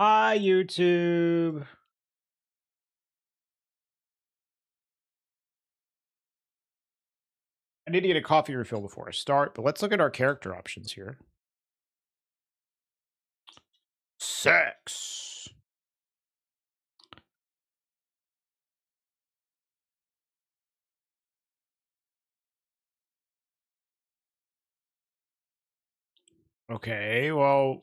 Hi, YouTube. I need to get a coffee refill before I start, but let's look at our character options here. Sex. Okay, well,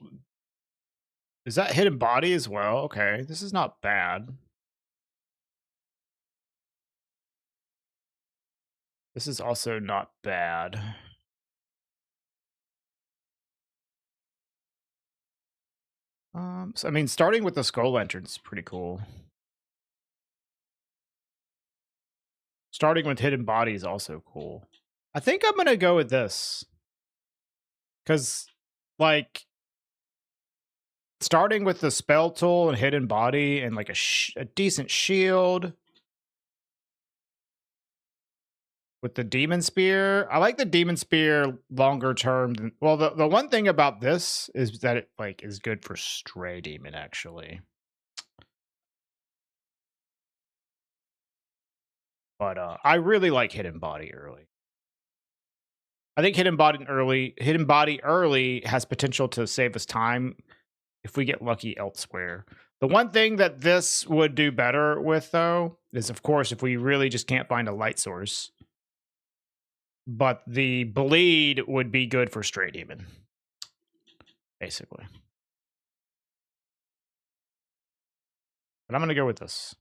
is that hidden body as well? Okay, this is not bad. This is also not bad. So I mean, starting with the skull lantern is pretty cool. Starting with hidden body is also cool. I think I'm gonna go with this because, like, starting with the spell tool and hidden body and like a decent shield with the demon spear. I like the demon spear longer term than, well, the one thing about this is that it like is good for stray demon actually. But I really like hidden body early. I think hidden body early has potential to save us time if we get lucky elsewhere. The one thing that this would do better with though is of course if we really just can't find a light source. But the bleed would be good for stray demon, basically. But I'm gonna go with this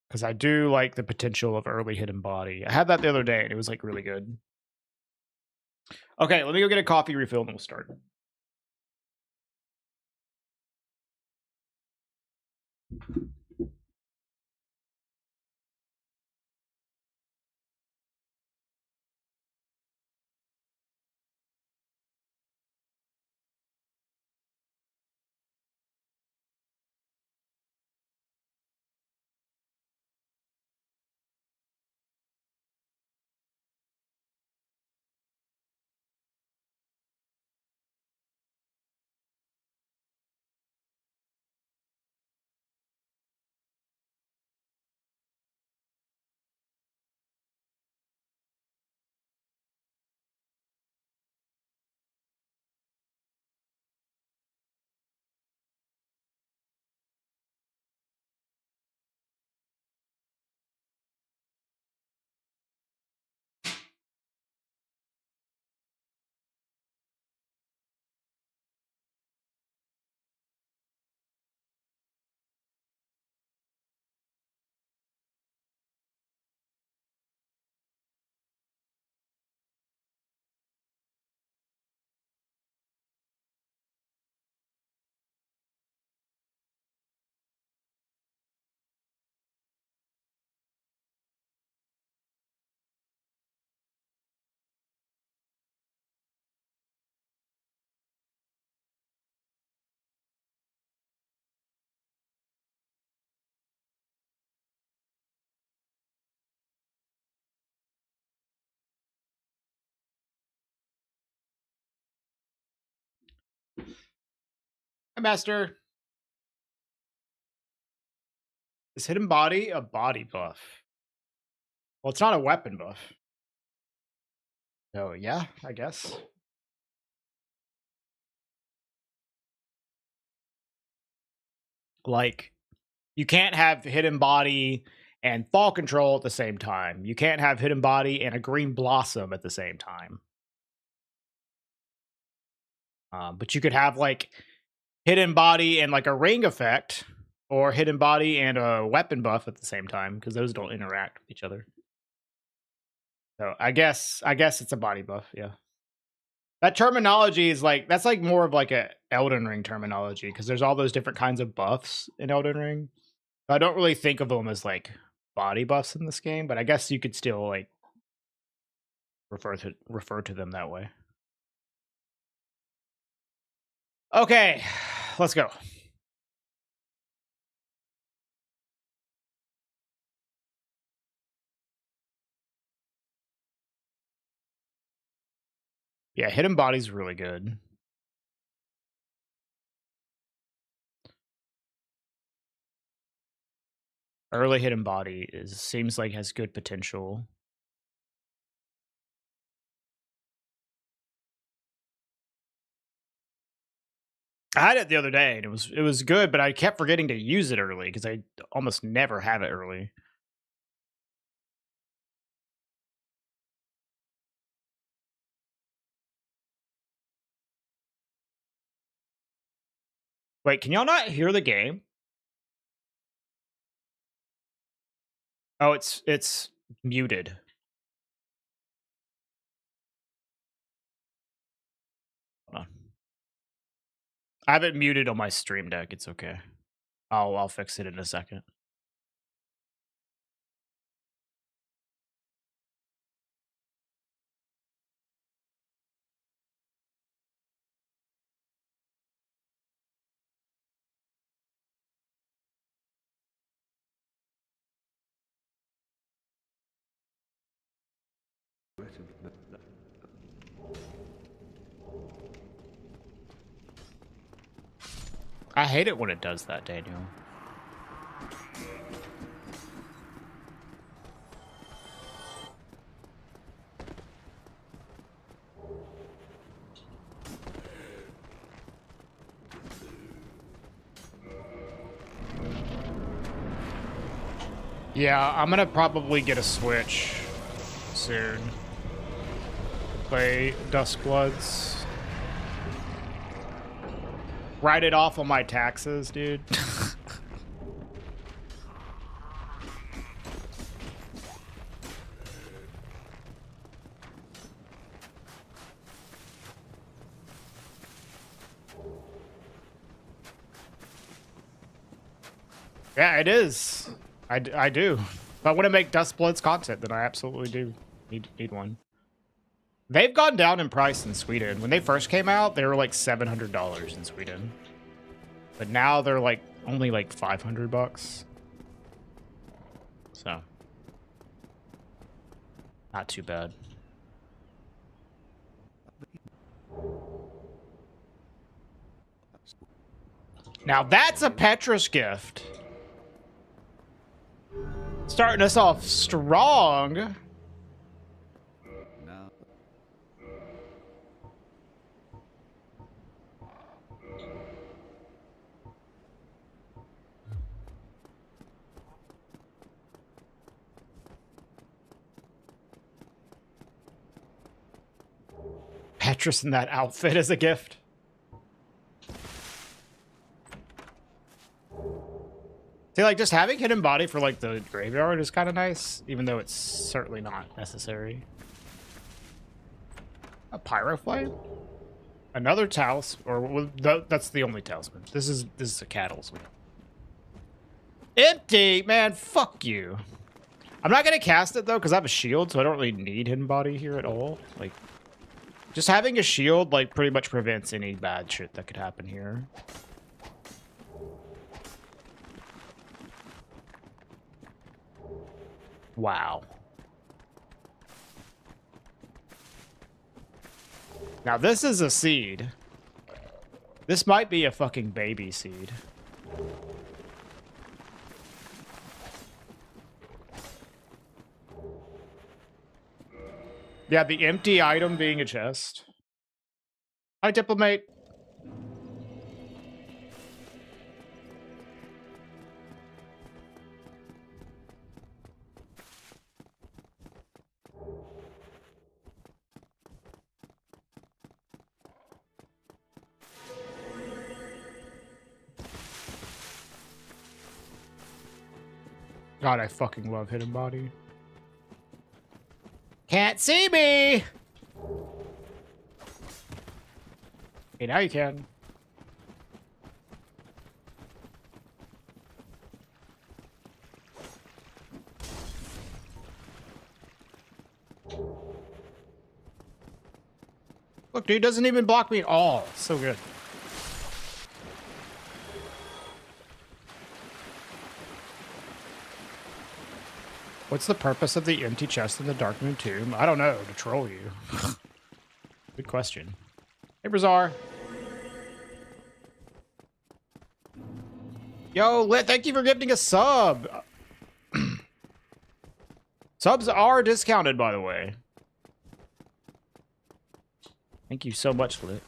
because I do like the potential of early hidden body. I had that the other day and it was like really good. Okay, let me go get a coffee refill and we'll start. Hi, Master. Is hidden body a body buff? Well, it's not a weapon buff. So yeah, I guess. Like, you can't have hidden body and fall control at the same time. You can't have hidden body and a green blossom at the same time. But you could have like hidden body and like a ring effect, or hidden body and a weapon buff at the same time because those don't interact with each other. So I guess it's a body buff. Yeah, that terminology is like that's like more of like a Elden Ring terminology because there's all those different kinds of buffs in Elden Ring. I don't really think of them as like body buffs in this game, but I guess you could still like refer to them that way. Okay, let's go. Yeah, hidden body's really good. Early hidden body seems like has good potential. I had it the other day and it was good, but I kept forgetting to use it early because I almost never have it early. Wait, can y'all not hear the game? Oh, it's muted. Hold on. I have it muted on my stream deck. It's okay. I'll fix it in a second. I hate it when it does that, Daniel. Yeah, I'm gonna probably get a Switch soon. Play Duskbloods. Write it off on my taxes, dude. Yeah, it is. I do. If I want to make Duskbloods content, then I absolutely do need one. They've gone down in price in Sweden. When they first came out, they were like $700 in Sweden. But now they're like only like $500. So, not too bad. Now that's a Petrus gift. Starting us off strong. Petrus in that outfit as a gift. See, like, just having hidden body for, like, the graveyard is kind of nice, even though it's certainly not necessary. A Pyroflame? Another talisman, or that's the only talisman. This is a talisman. Empty! Man, fuck you. I'm not gonna cast it, though, because I have a shield, so I don't really need hidden body here at all. Like, just having a shield, like, pretty much prevents any bad shit that could happen here. Wow. Now, this is a seed. This might be a fucking baby seed. Yeah, the empty item being a chest. Hi, Diplomate. God, I fucking love hidden body. Can't see me! Okay, now you can. Look, dude, doesn't even block me at all. So good. What's the purpose of the empty chest in the Dark Moon Tomb? I don't know. To troll you. Good question. Hey, Brazar. Yo, Lit, thank you for gifting a sub. Subs are discounted, by the way. Thank you so much, Lit.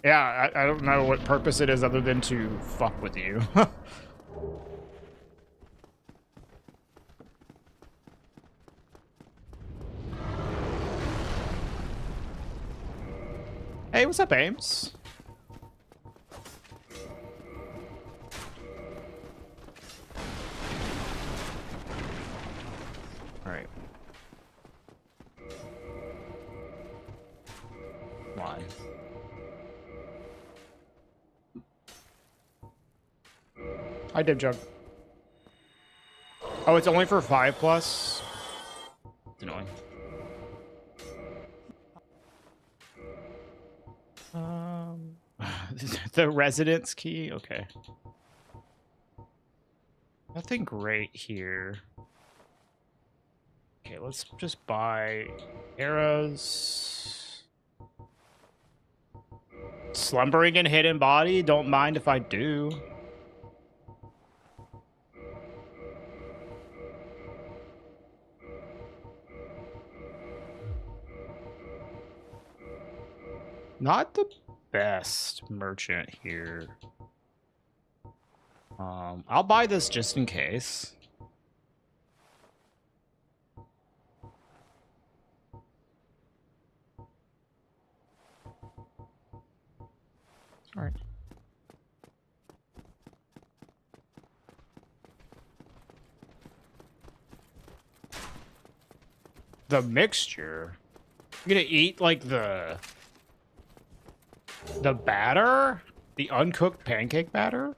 Yeah, I don't know what purpose it is other than to fuck with you. Hey, what's up, Ames? Alright. Why? Hi, Dib Jug. Oh, it's only for 5+. It's annoying. The residence key? Okay. Nothing great here. Okay, let's just buy arrows. Slumbering and hidden body? Don't mind if I do. Not the best merchant here. I'll buy this just in case. All right. The mixture? You're gonna eat like the batter? The uncooked pancake batter?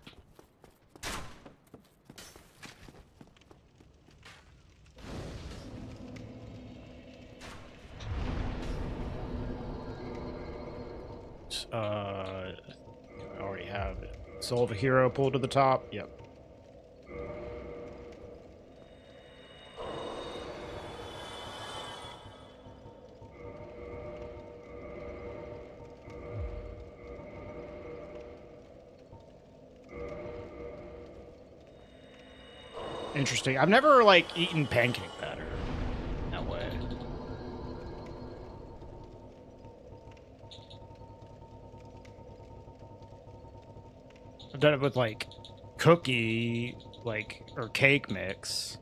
I already have it. Soul of a hero pulled to the top. Yep. Interesting. I've never, like, eaten pancake batter that way. I've done it with, like, cookie, like, or cake mix.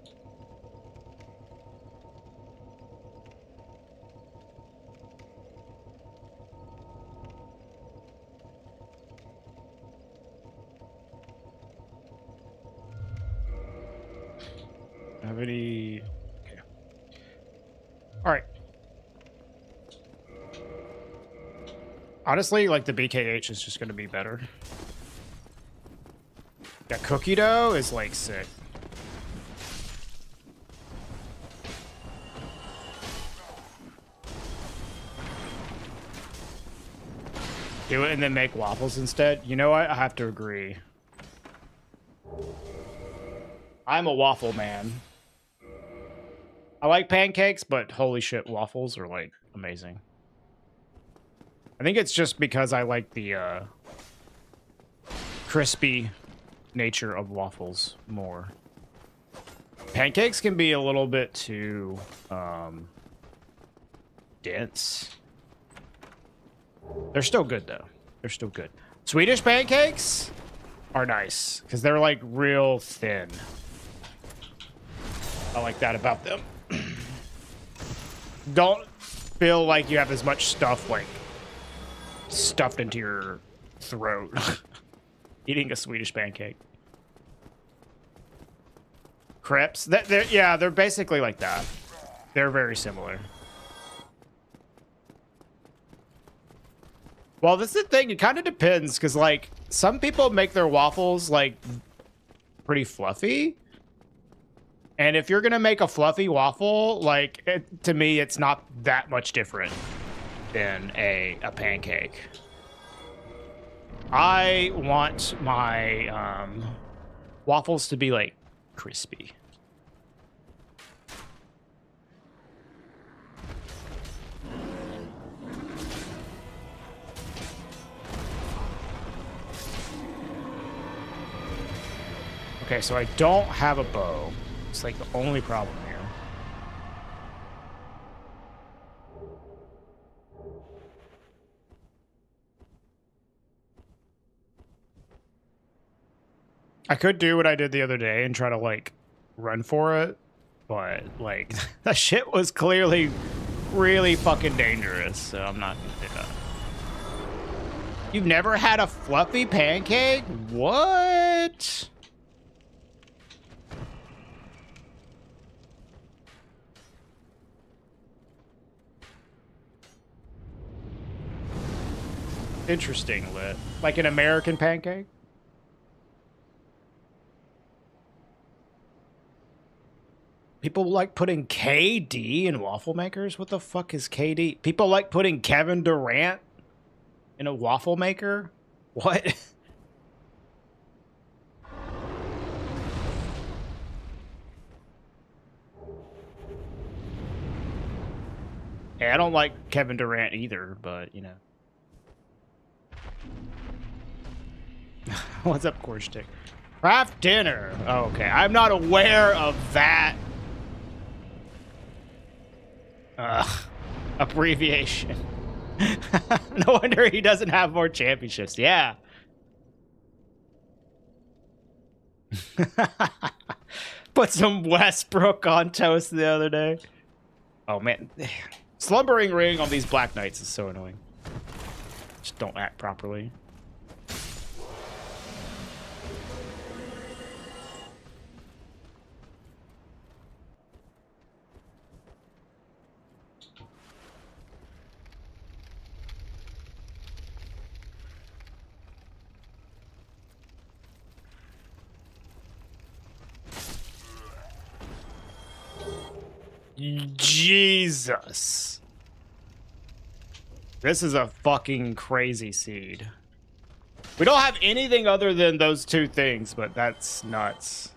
Have any? Okay. All right. Honestly, like the BKH is just going to be better. That cookie dough is like sick. Do it and then make waffles instead. You know what? I have to agree. I'm a waffle man. I like pancakes, but holy shit, waffles are like amazing. I think it's just because I like the crispy nature of waffles more. Pancakes can be a little bit too dense. They're still good though. They're still good. Swedish pancakes are nice because they're like real thin. I like that about them. Don't feel like you have as much stuff like stuffed into your throat eating a Swedish pancake. Crepes, they're basically like that. They're very similar. Well, this is the thing. It kind of depends because like some people make their waffles like pretty fluffy. And if you're going to make a fluffy waffle, like, to me, it's not that much different than a pancake. I want my waffles to be, like, crispy. Okay, so I don't have a bow. It's like the only problem here. I could do what I did the other day and try to like run for it, but like that shit was clearly really fucking dangerous, so I'm not gonna do that. You've never had a fluffy pancake? What? Interesting, Lit. Like an American pancake? People like putting KD in waffle makers? What the fuck is KD? People like putting Kevin Durant in a waffle maker? What? Hey, I don't like Kevin Durant either, but, you know. What's up, Core Stick? Craft dinner. Oh, okay. I'm not aware of that abbreviation. No wonder he doesn't have more championships. Yeah. Put some Westbrook on toast the other day. Oh, man. Slumbering ring on these Black Knights is so annoying. Just don't act properly. Jesus. This is a fucking crazy seed. We don't have anything other than those two things, but that's nuts.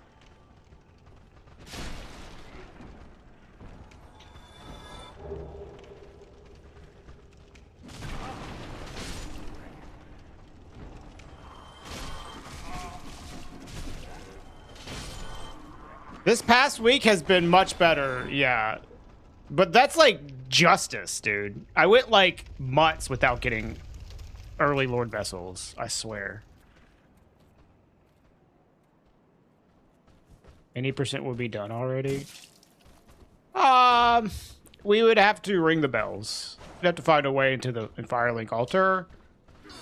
This past week has been much better, yeah. But that's like justice, dude. I went like months without getting early Lord Vessels, I swear. Any percent would be done already? We would have to ring the bells. We'd have to find a way into the Firelink altar.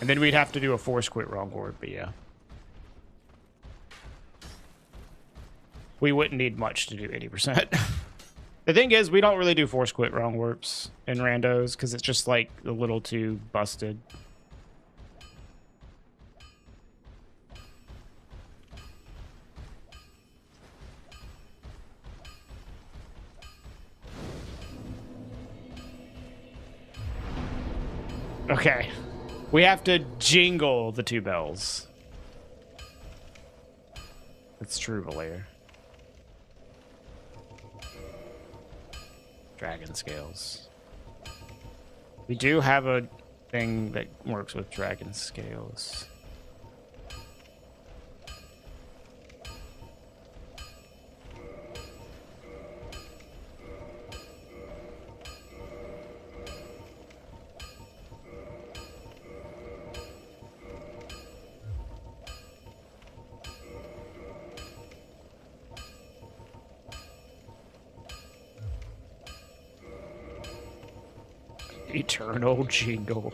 And then we'd have to do a force quit wrong ward, but yeah. We wouldn't need much to do 80%. The thing is, we don't really do force quit wrong warps in randos because it's just like a little too busted. Okay. We have to jingle the two bells. That's true, Valair. Dragon scales. We do have a thing that works with dragon scales. Eternal jingle.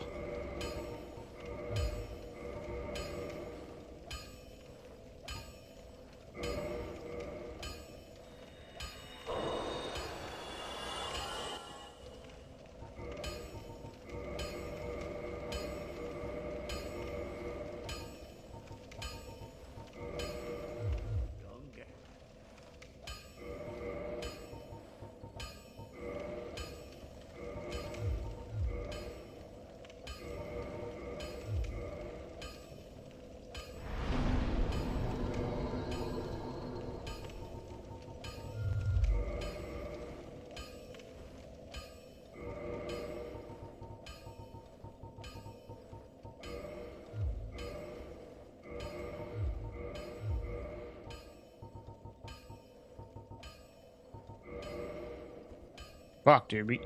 Fuck, dude. We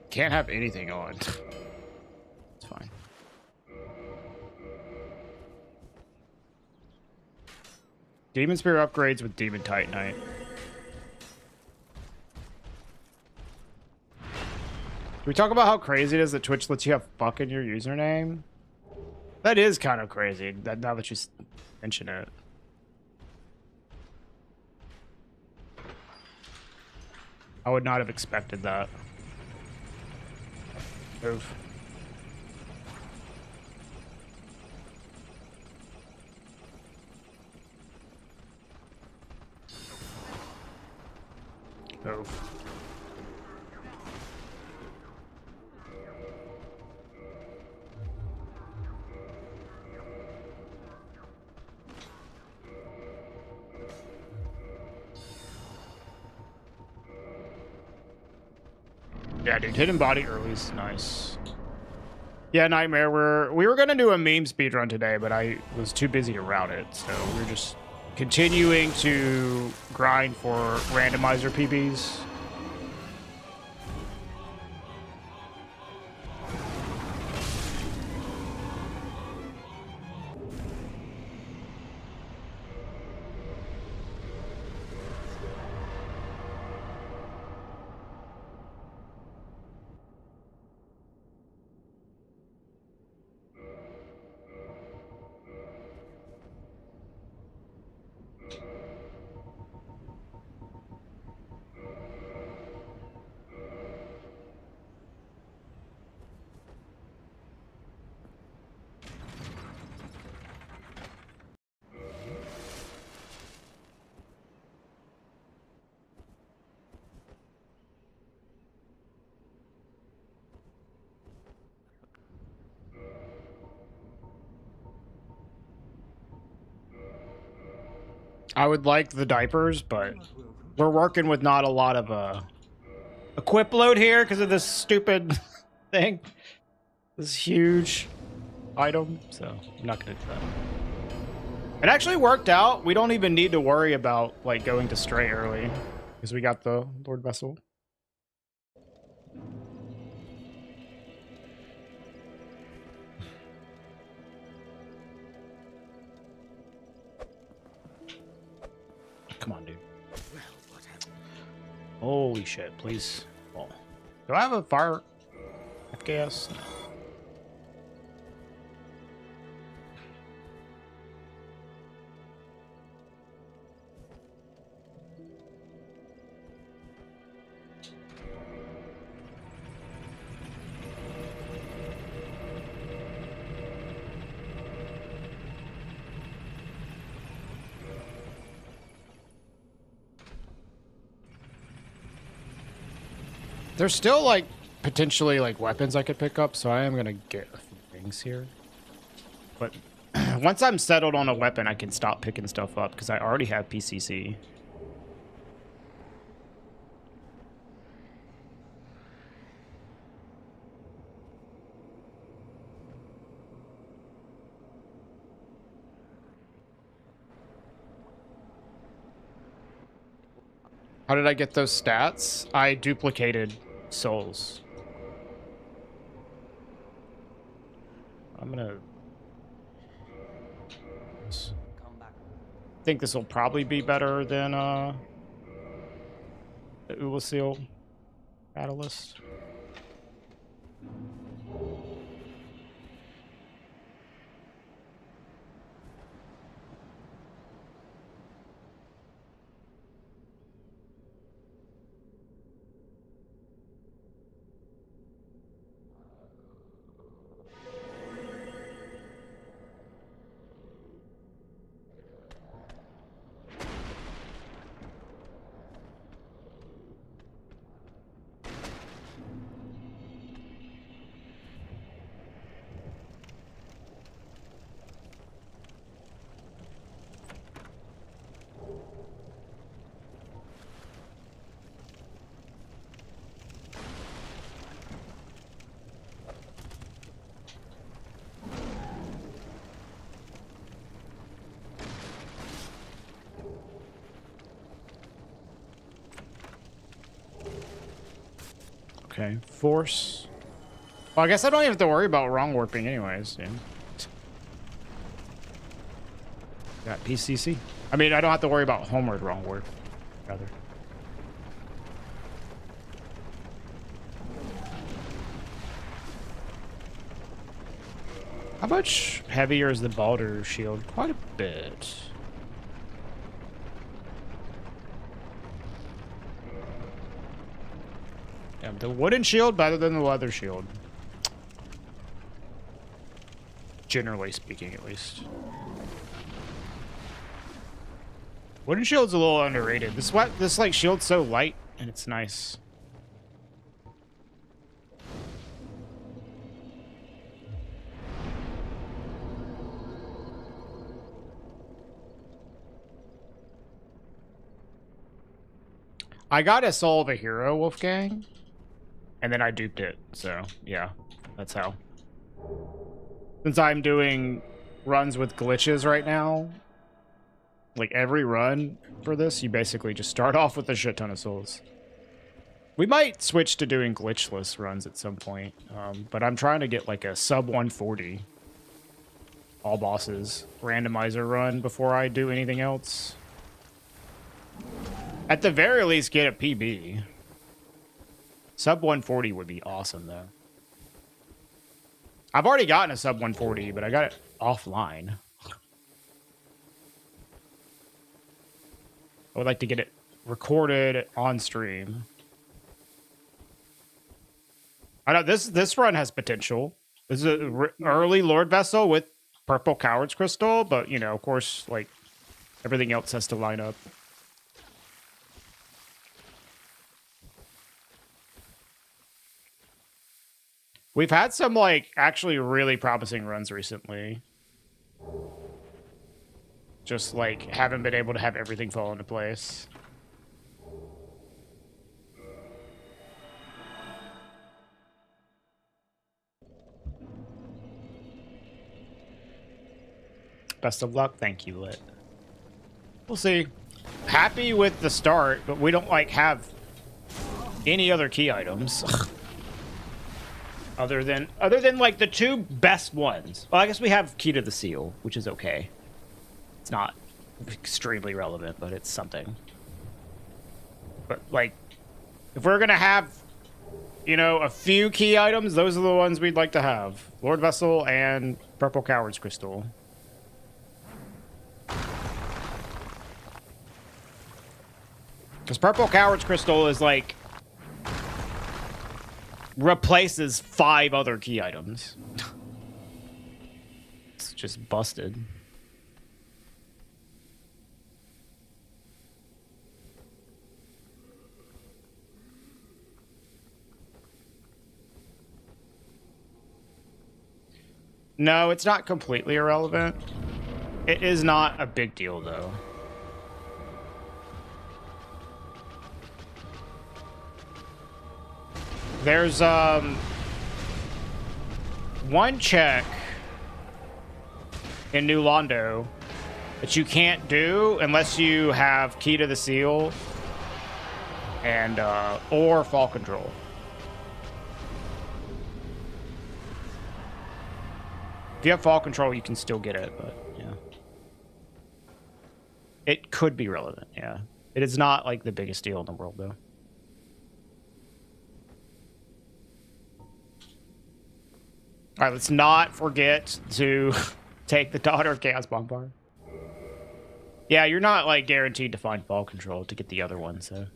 can't have anything on. It's fine. Demon Spear upgrades with Demon Titanite. Can we talk about how crazy it is that Twitch lets you have fuck in your username? That is kind of crazy, that now that you mention it. I would not have expected that. Move. Move. Yeah, dude, hidden body early is nice. Yeah, Nightmare, we were gonna do a meme speedrun today, but I was too busy to route it, so we're just continuing to grind for randomizer PBs. I would like the diapers, but we're working with not a lot of equip load here because of this stupid thing. This huge item, so I'm not gonna do that. It actually worked out. We don't even need to worry about like going to stray early because we got the Lord Vessel. Come on, dude. Holy shit, please. Oh. Do I have a fire FKS? No. There's still like potentially like weapons I could pick up, so I am gonna get a few things here. But once I'm settled on a weapon, I can stop picking stuff up because I already have PCC. How did I get those stats? I duplicated souls. I'm gonna think this will probably be better than the Ulasil Catalyst. Okay, force. Well, I guess I don't even have to worry about wrong warping anyways. Yeah. Got PCC. I mean, I don't have to worry about homeward wrong warp, rather. How much heavier is the Balder shield? Quite a bit. Yeah, the wooden shield better than the leather shield. Generally speaking, at least. Wooden shield's a little underrated. This like shield's so light and it's nice. I got a Soul of a Hero, Wolfgang, and then I duped it. So yeah, that's how. Since I'm doing runs with glitches right now, like every run for this, you basically just start off with a shit ton of souls. We might switch to doing glitchless runs at some point, but I'm trying to get like a sub 140 all bosses randomizer run before I do anything else. At the very least, get a PB. Sub 140 would be awesome, though. I've already gotten a sub 140, but I got it offline. I would like to get it recorded on stream. I know this run has potential. This is an early Lord Vessel with purple Coward's Crystal, but, you know, of course, like, everything else has to line up. We've had some, like, actually really promising runs recently. Just, like, haven't been able to have everything fall into place. Best of luck. Thank you, Lit. We'll see. Happy with the start, but we don't, like, have any other key items. other than, like, the two best ones. Well, I guess we have Key to the Seal, which is okay. It's not extremely relevant, but it's something. But, like, if we're gonna have, you know, a few key items, those are the ones we'd like to have. Lord Vessel and Purple Coward's Crystal. Because Purple Coward's Crystal is, like, replaces 5 other key items. It's just busted. No, it's not completely irrelevant. It is not a big deal, though. There's, one check in New Londo that you can't do unless you have Key to the Seal and, or Fall Control. If you have Fall Control, you can still get it, but, yeah. It could be relevant, yeah. It is not, like, the biggest deal in the world, though. All right, let's not forget to take the Daughter of Chaos Bonfire. Yeah, you're not, like, guaranteed to find Fall Control to get the other one, so...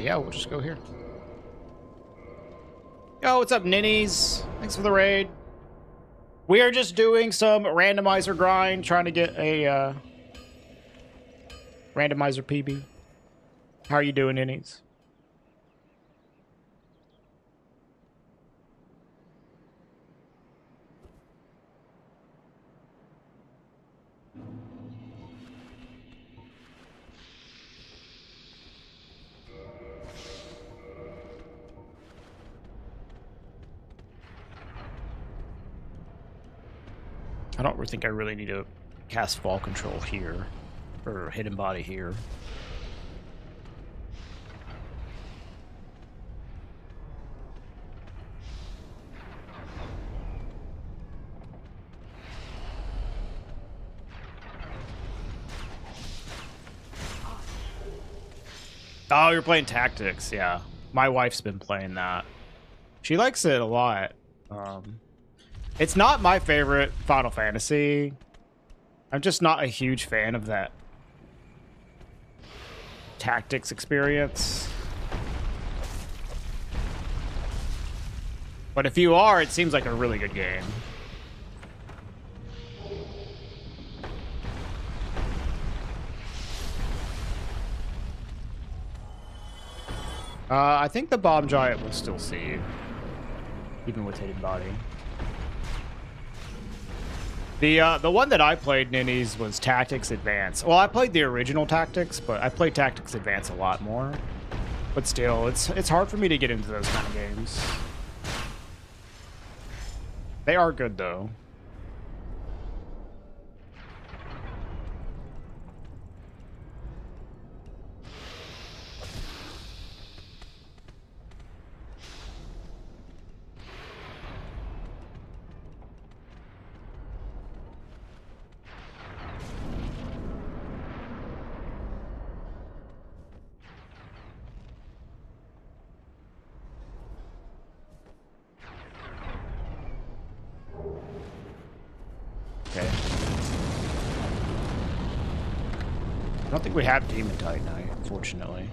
Yeah, we'll just go here. Yo, what's up, ninnies? Thanks for the raid. We are just doing some randomizer grind, trying to get a randomizer PB. How are you doing, ninnies? I don't think I really need to cast fall control here, or hidden body here. Oh, you're playing Tactics, yeah. My wife's been playing that. She likes it a lot. It's not my favorite Final Fantasy. I'm just not a huge fan of that Tactics experience. But if you are, it seems like a really good game. I think the Bomb Giant will still see you, even with hidden body. The one that I played, Ninnies, was Tactics Advance. Well, I played the original Tactics, but I played Tactics Advance a lot more. But still, it's hard for me to get into those kind of games. They are good, though. Okay. I don't think we have Demon Titanite, unfortunately.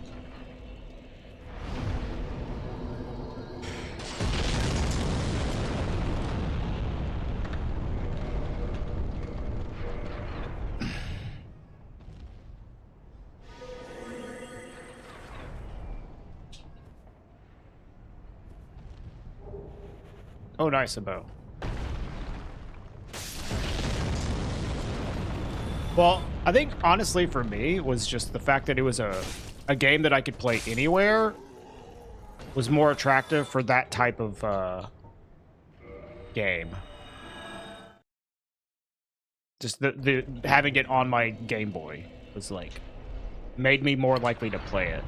Oh, nice, a bow. Well, I think, honestly, for me, was just the fact that it was a game that I could play anywhere was more attractive for that type of game. Just the having it on my Game Boy was, like, made me more likely to play it.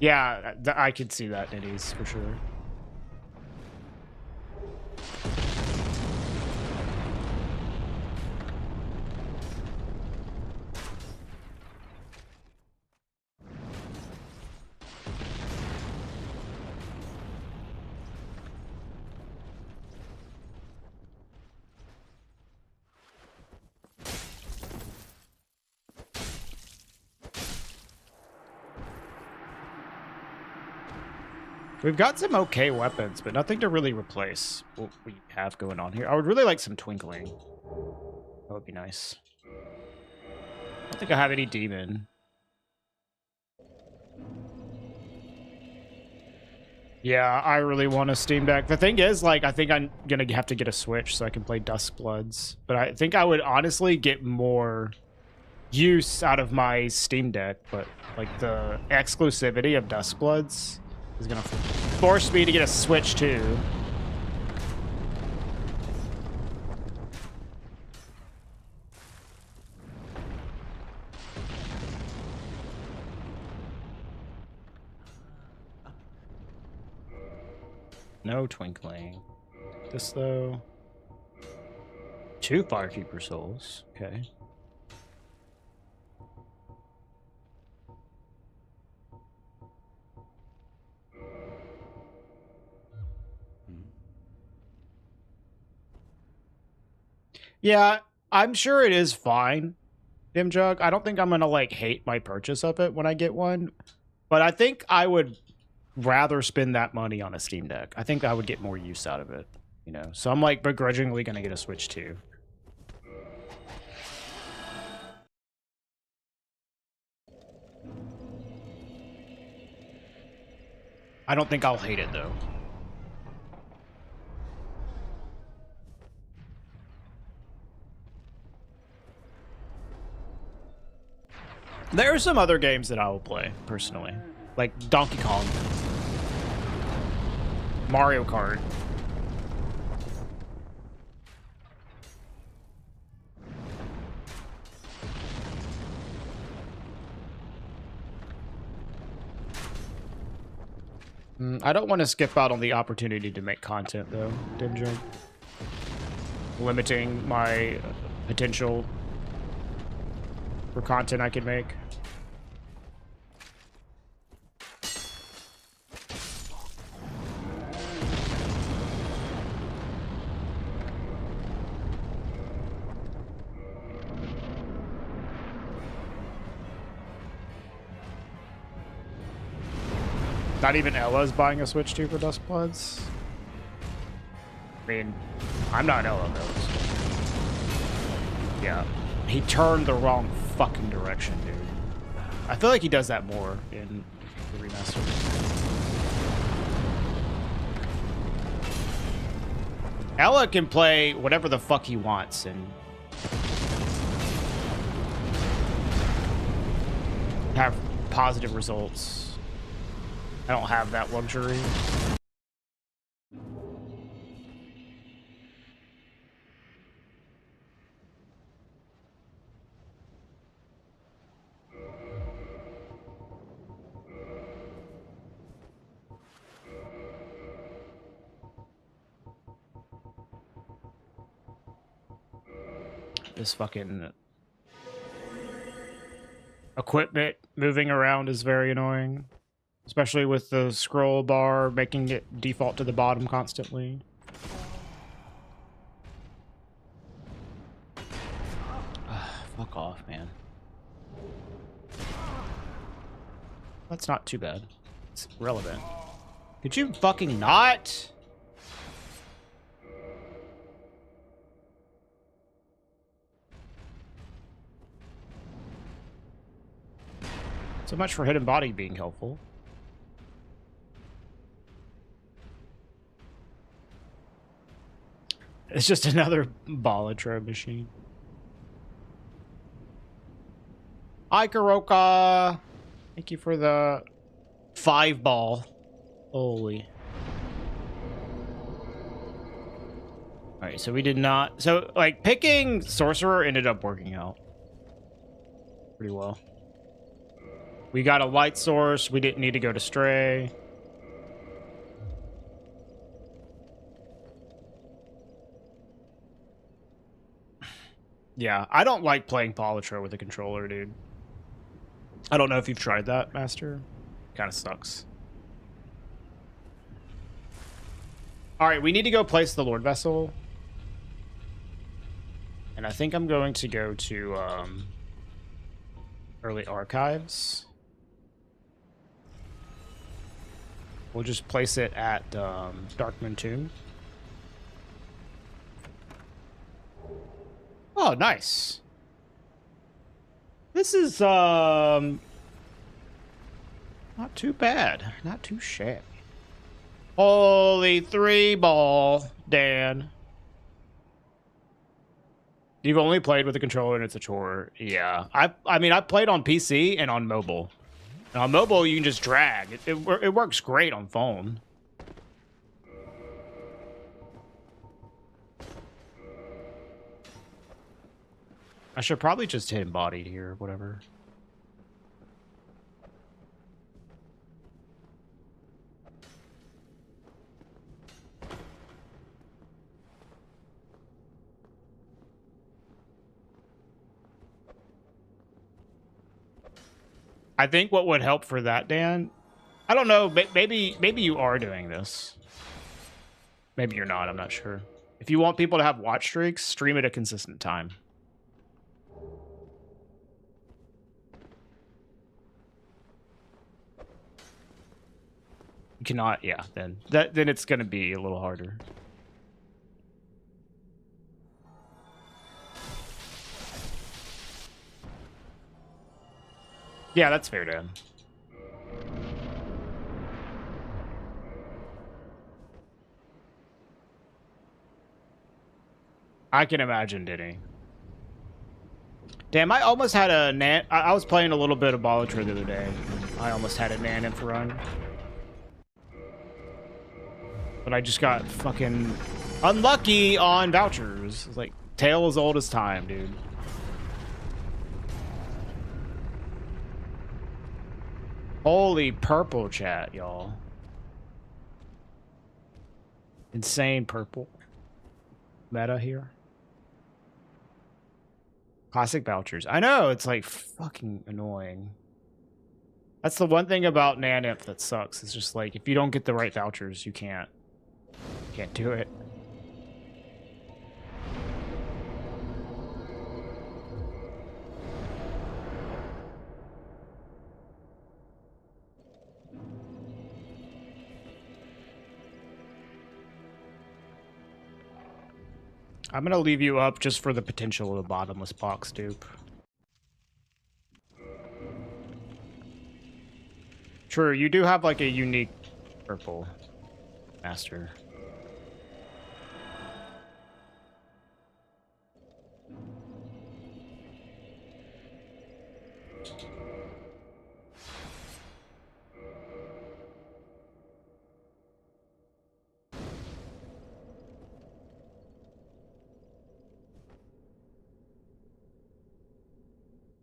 Yeah, I could see that, Nitties, for sure. We've got some okay weapons, but nothing to really replace what we have going on here. I would really like some Twinkling. That would be nice. I don't think I have any Demon. Yeah, I really want a Steam Deck. The thing is, like, I think I'm gonna have to get a Switch so I can play Duskbloods. But I think I would honestly get more use out of my Steam Deck. But, like, the exclusivity of Duskbloods is gonna force me to get a Switch too. No Twinkling. This though. 2 Firekeeper souls. Okay. Yeah, I'm sure it is fine, Dimjug. I don't think I'm gonna like hate my purchase of it when I get one, but I think I would rather spend that money on a Steam Deck. I think I would get more use out of it, you know. So I'm like begrudgingly gonna get a Switch too. I don't think I'll hate it though. There are some other games that I will play, personally. Like Donkey Kong. Mario Kart. I don't want to skip out on the opportunity to make content, though, Dimjo. Limiting my potential for content I can make. Not even Ella's buying a Switch 2 for Dust Bloods. I mean, I'm not Ella, though. So. Yeah. He turned the wrong fucking direction, dude. I feel like he does that more in the remaster. Ella can play whatever the fuck he wants and have positive results. I don't have that luxury. This fucking equipment moving around is very annoying. Especially with the scroll bar making it default to the bottom constantly. Fuck off, man. That's not too bad. It's relevant. Could you fucking not? So much for hidden body being helpful. It's just another Ballatra machine. Hi, Karoka. Thank you for the 5-ball. Holy. Alright, so we did not... So, like, picking Sorcerer ended up working out pretty well. We got a light source. We didn't need to go to Stray. Yeah, I don't like playing Polytro with a controller, dude. I don't know if you've tried that, Master. Kind of sucks. Alright, we need to go place the Lord Vessel. And I think I'm going to go to early archives. We'll just place it at Darkmoon Tomb. Oh, nice. This is not too bad. Not too shabby. Holy 3-ball, Dan. You've only played with a controller and it's a chore. Yeah. I mean, I played on PC and on mobile. And on mobile, you can just drag. It works great on phone. I should probably just hit embodied here or whatever. I think what would help for that, Dan, I don't know, maybe you are doing this. Maybe you're not, I'm not sure. If you want people to have watch streaks, stream at a consistent time. You cannot, yeah, then it's gonna be a little harder. Yeah, that's fair, Dan. I can imagine, Diddy. Damn, I almost had a Nan. I was playing a little bit of Ballatra the other day. I almost had a Nan Inf run. But I just got fucking unlucky on vouchers. It's like, tale as old as time, dude. Holy purple chat, y'all. Insane purple. Meta here. Classic vouchers. I know, it's like fucking annoying. That's the one thing about Nanip that sucks. It's just like, if you don't get the right vouchers, you can't do it. I'm gonna leave you up just for the potential of the bottomless box dupe. True, you do have like a unique purple master.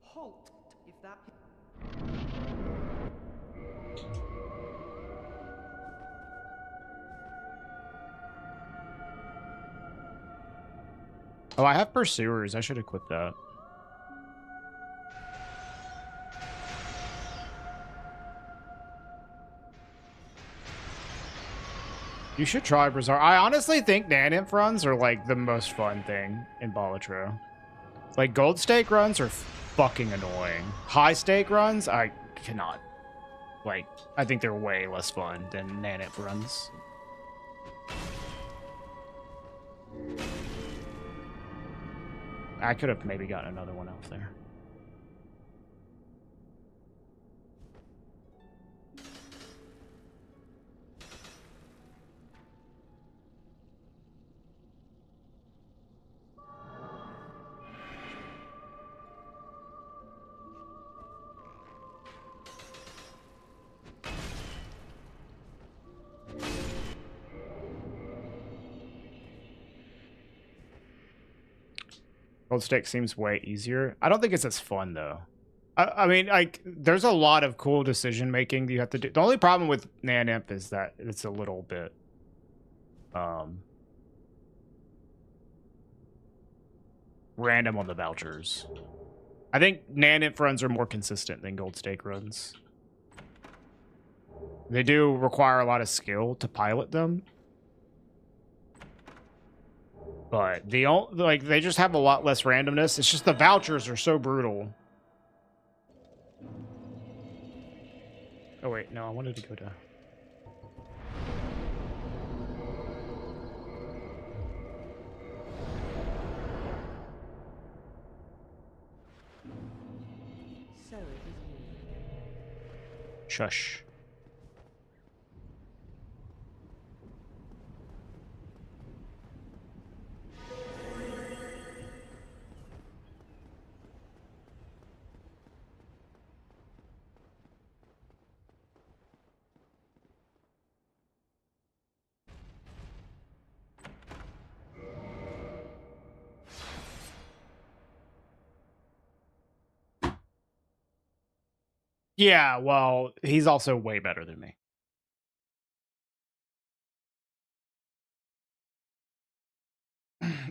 Halt, if that... Oh, I have pursuers. I should equip that. You should try Bazaar. I honestly think Nanimp runs are like the most fun thing in Balatro. Like gold stake runs are fucking annoying. High stake runs, I cannot. Like, I think they're way less fun than Nanimp runs. I could have maybe gotten another one out there. Gold stake seems way easier. I don't think it's as fun though. I mean, like, there's a lot of cool decision making you have to do. The only problem with Nanimp is that it's a little bit, random on the vouchers. I think Nanimp runs are more consistent than gold stake runs. They do require a lot of skill to pilot them. But they just have a lot less randomness. It's just the vouchers are so brutal. Oh wait, no, I wanted to go to... So it is you. Shush. Yeah, well, he's also way better than me.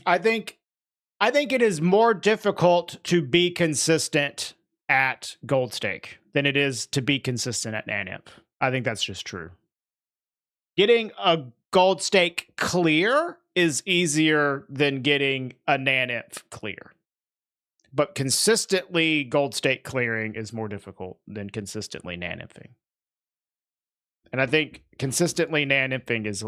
I think it is more difficult to be consistent at gold stake than it is to be consistent at Nanimp. I think that's just true. Getting a gold stake clear is easier than getting a Nanimp clear. But consistently gold stake clearing is more difficult than consistently Nanimping. And I think consistently Nanimping is...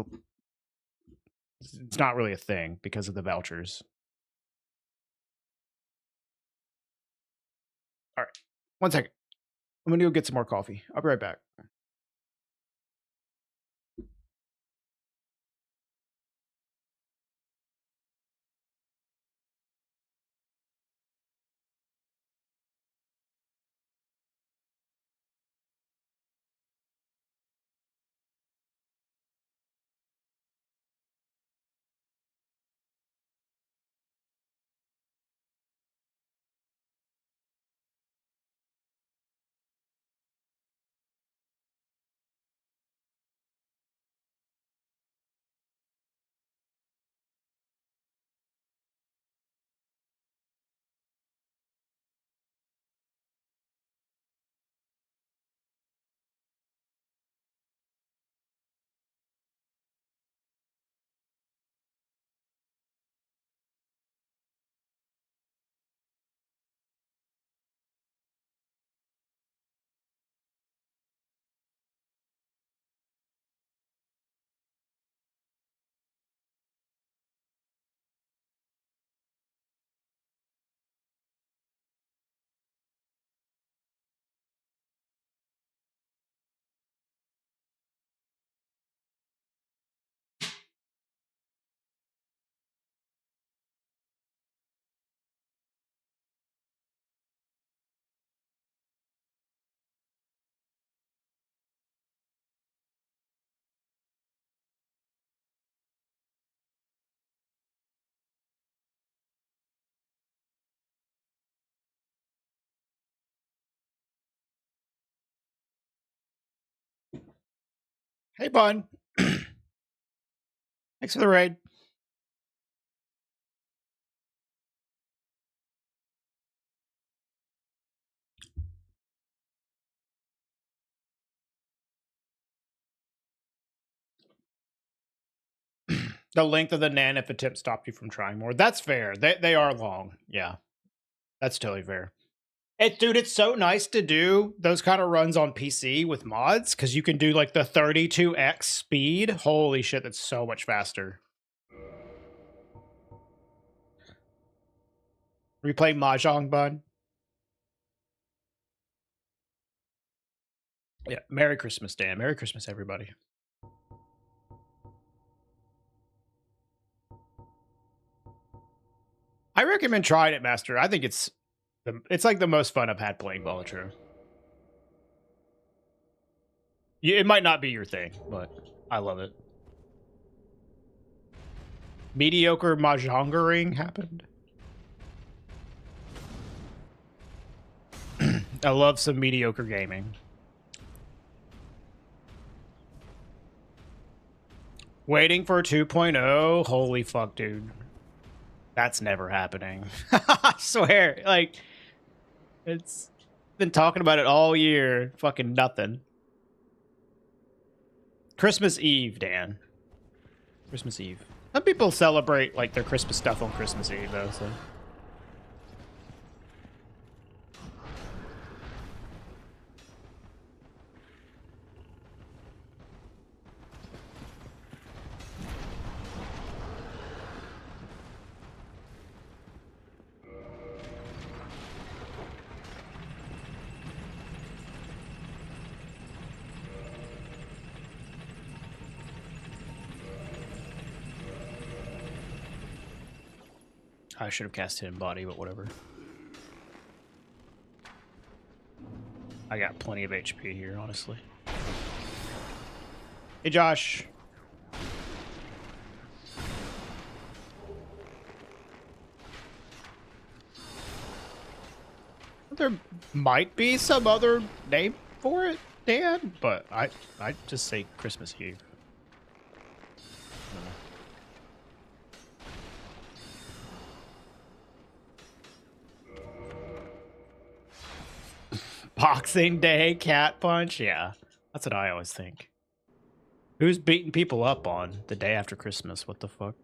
it's not really a thing because of the vouchers. All right. 1 second. I'm going to go get some more coffee. I'll be right back. Hey, bud. Thanks for the raid. The length of the nanif attempt stopped you from trying more. That's fair. They are long. Yeah, that's totally fair. Dude, it's so nice to do those kind of runs on PC with mods because you can do like the 32x speed. Holy shit, that's so much faster. Replay Mahjong, bud. Yeah, Merry Christmas, Dan. Merry Christmas, everybody. I recommend trying it, Master. I think it's like the most fun I've had playing Volatro. It might not be your thing, but I love it. Mediocre mahjongering happened. I love some mediocre gaming. Waiting for 2.0? Holy fuck, dude. That's never happening. I swear. Like, it's been talking about it all year. Fucking nothing. Christmas Eve, Dan. Christmas Eve. Some people celebrate, like, their Christmas stuff on Christmas Eve, though, so... I should have cast Hidden Body, but whatever. I got plenty of HP here, honestly. Hey, Josh. There might be some other name for it, Dan, but I just say Christmas Eve. Boxing Day, Cat Punch? Yeah, that's what I always think. Who's beating people up on the day after Christmas? What the fuck?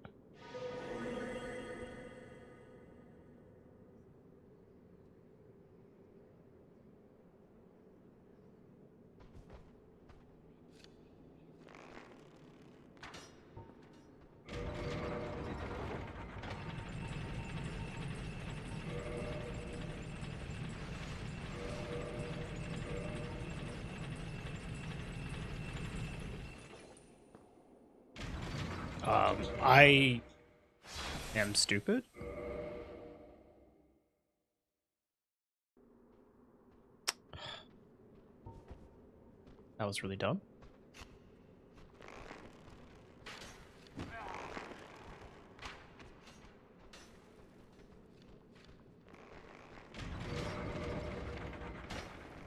I am stupid. That was really dumb.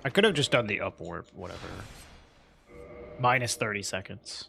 I could have just done the up warp, whatever. Minus 30 seconds.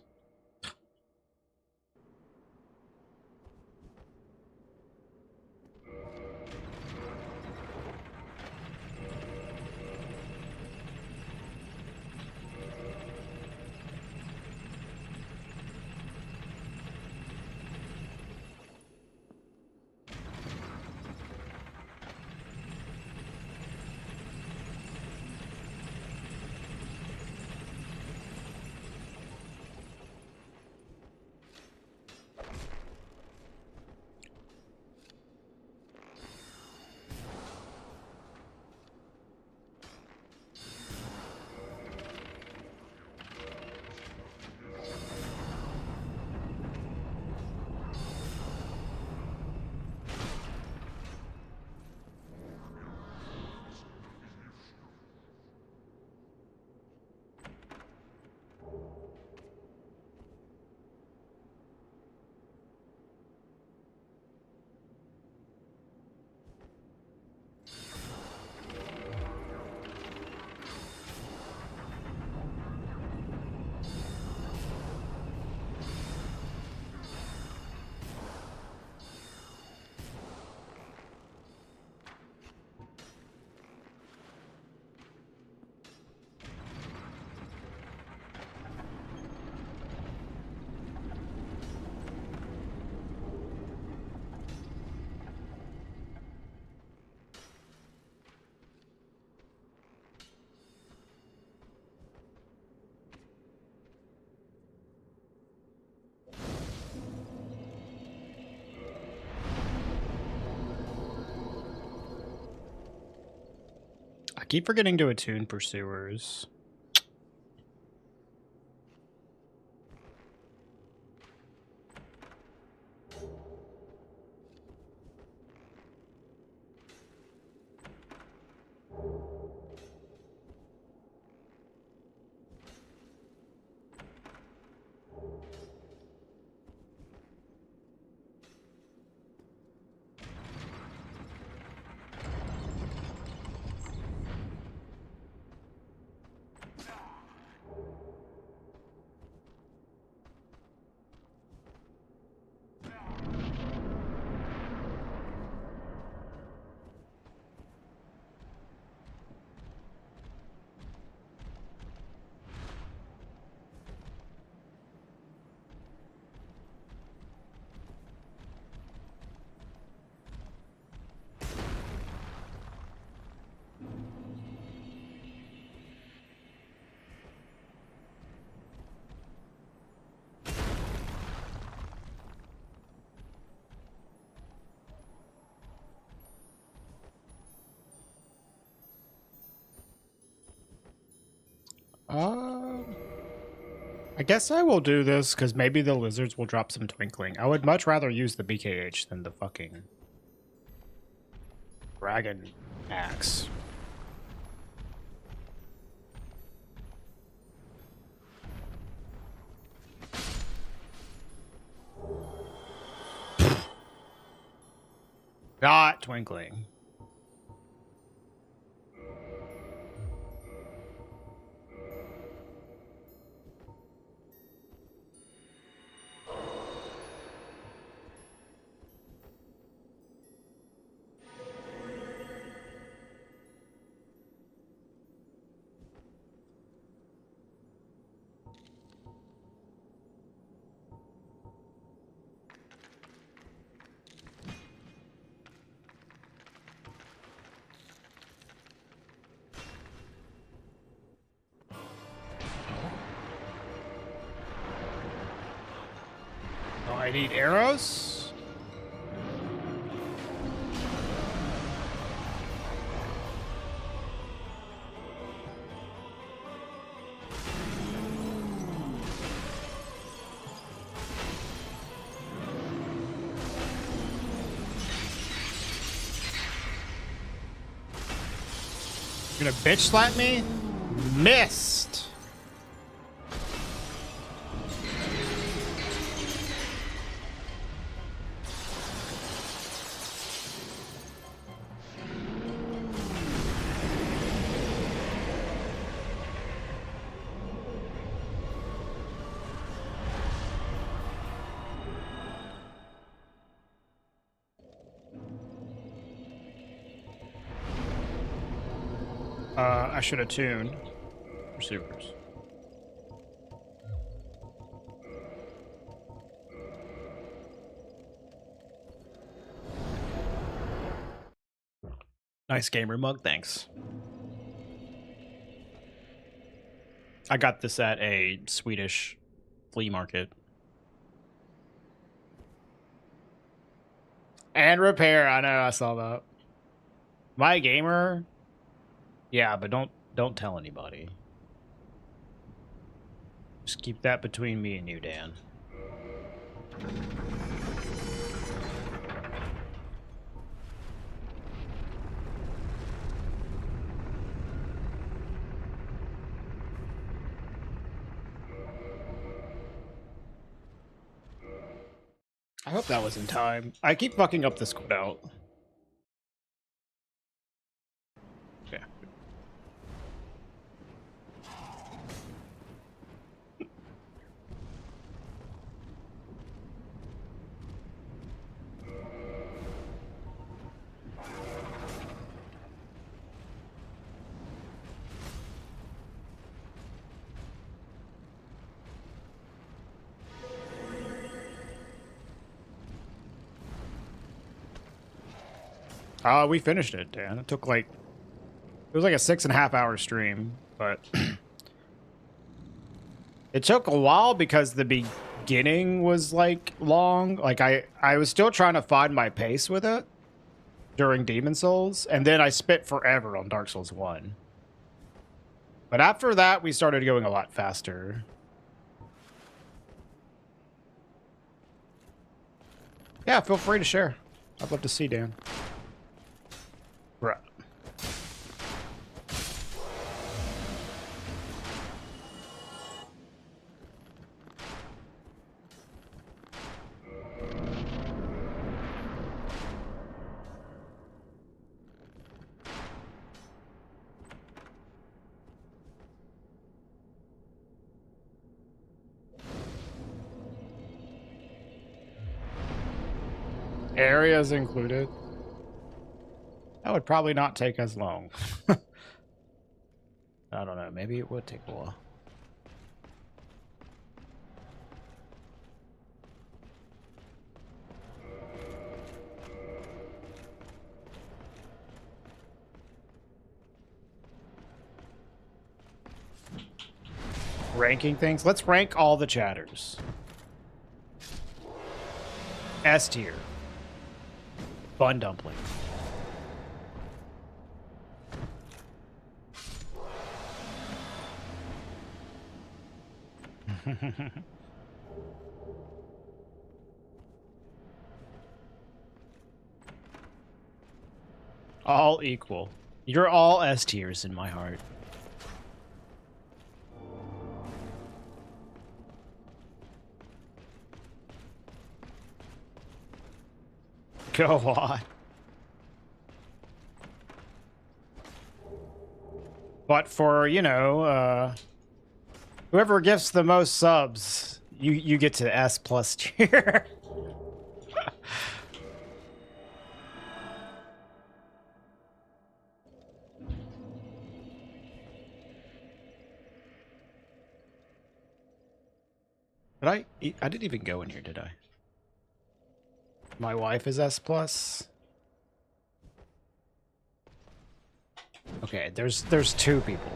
keep forgetting to attune pursuers. I guess I will do this because maybe the lizards will drop some twinkling. I would much rather use the BKH than the fucking dragon axe. Not twinkling. Oh, I need arrows? You gonna bitch slap me? Missed. I should attune receivers. Nice gamer mug, thanks. I got this at a Swedish flea market. And repair, I know, I saw that. My gamer? Yeah, but don't tell anybody. Just keep that between me and you, Dan. I hope that was in time. I keep fucking up this quote. Yeah. We finished it, Dan. It took like, it was like a 6.5 hour stream, but it took a while because the beginning was like long. Like I was still trying to find my pace with it during Demon Souls, and then I spent forever on Dark Souls 1. But after that, we started going a lot faster. Yeah, feel free to share. I'd love to see Dan. Right. Areas included. That would probably not take as long. I don't know. Maybe it would take a while. Ranking things. Let's rank all the chatters. S tier. Bun dumpling. All equal. You're all S tiers in my heart. Go on. But for, you know, whoever gets the most subs, you get to S plus tier. Did I didn't even go in here, did I? My wife is S plus. Okay, there's two people.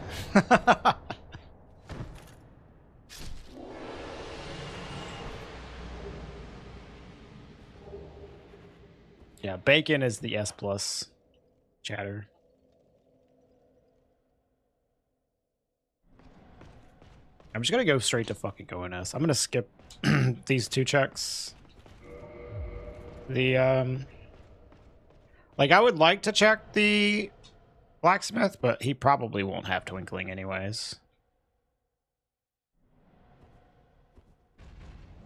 Yeah, Bacon is the S plus chatter. I'm just gonna go straight to fucking ONS. I'm gonna skip these two checks. The like I would like to check the blacksmith, but he probably won't have twinkling anyways.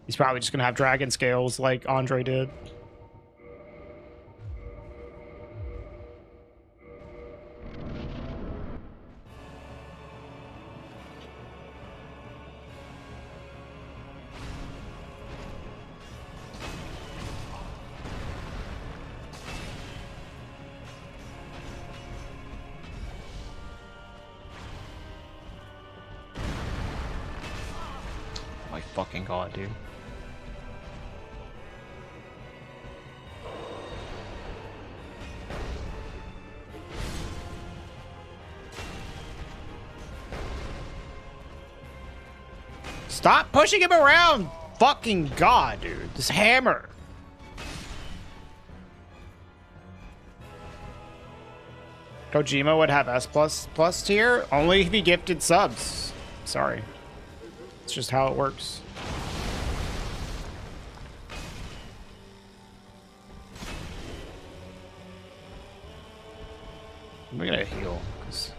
He's probably just gonna have dragon scales like Andre did. My fucking god, dude. Stop pushing him around! Fucking god, dude. This hammer. Kojima would have S plus tier only if he gifted subs. Sorry. It's just how it works. I'm gonna heal, because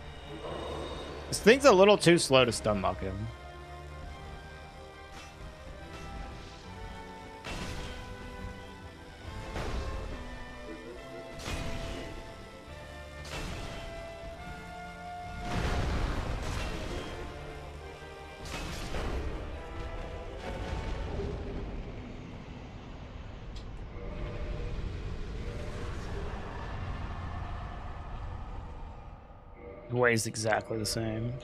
this thing's a little too slow to stun lock him. Weighs exactly the same.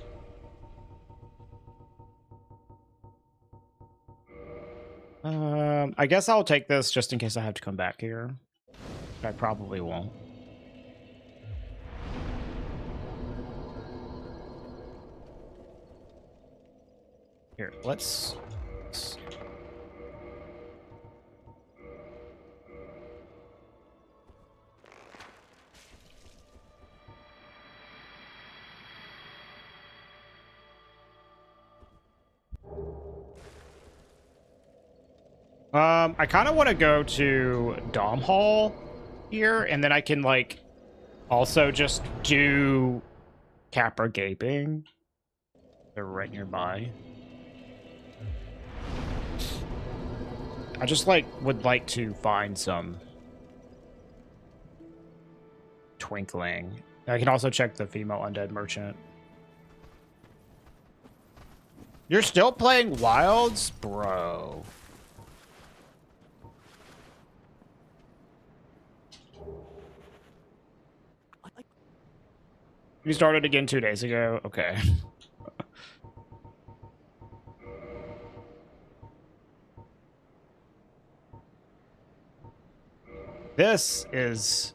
I guess I'll take this just in case I have to come back here. I probably won't. Here, let's... I kind of want to go to Dom Hall here, and then I can like also just do Capra Gaping. They're right nearby. I just like would like to find some twinkling. I can also check the female undead merchant. You're still playing Wilds, bro. You started again 2 days ago? Okay. This is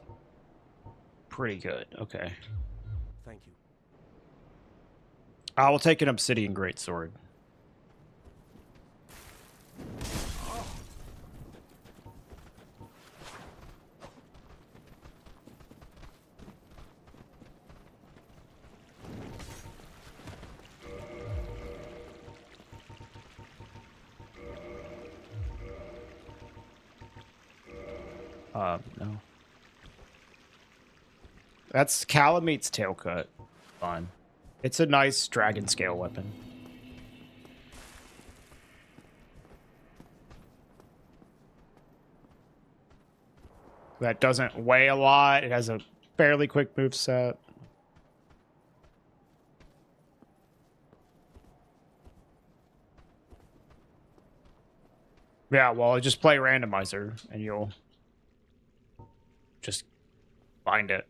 pretty good. Okay. Thank you. I will take an obsidian greatsword. No. That's Calamete's tail cut. Fun. It's a nice dragon scale weapon. That doesn't weigh a lot. It has a fairly quick move set. Yeah, well, just play Randomizer and you'll just find it.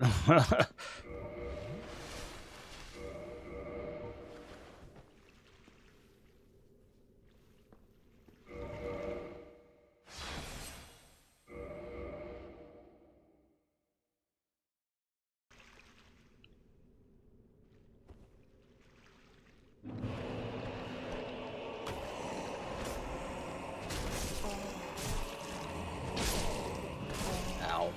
Ow.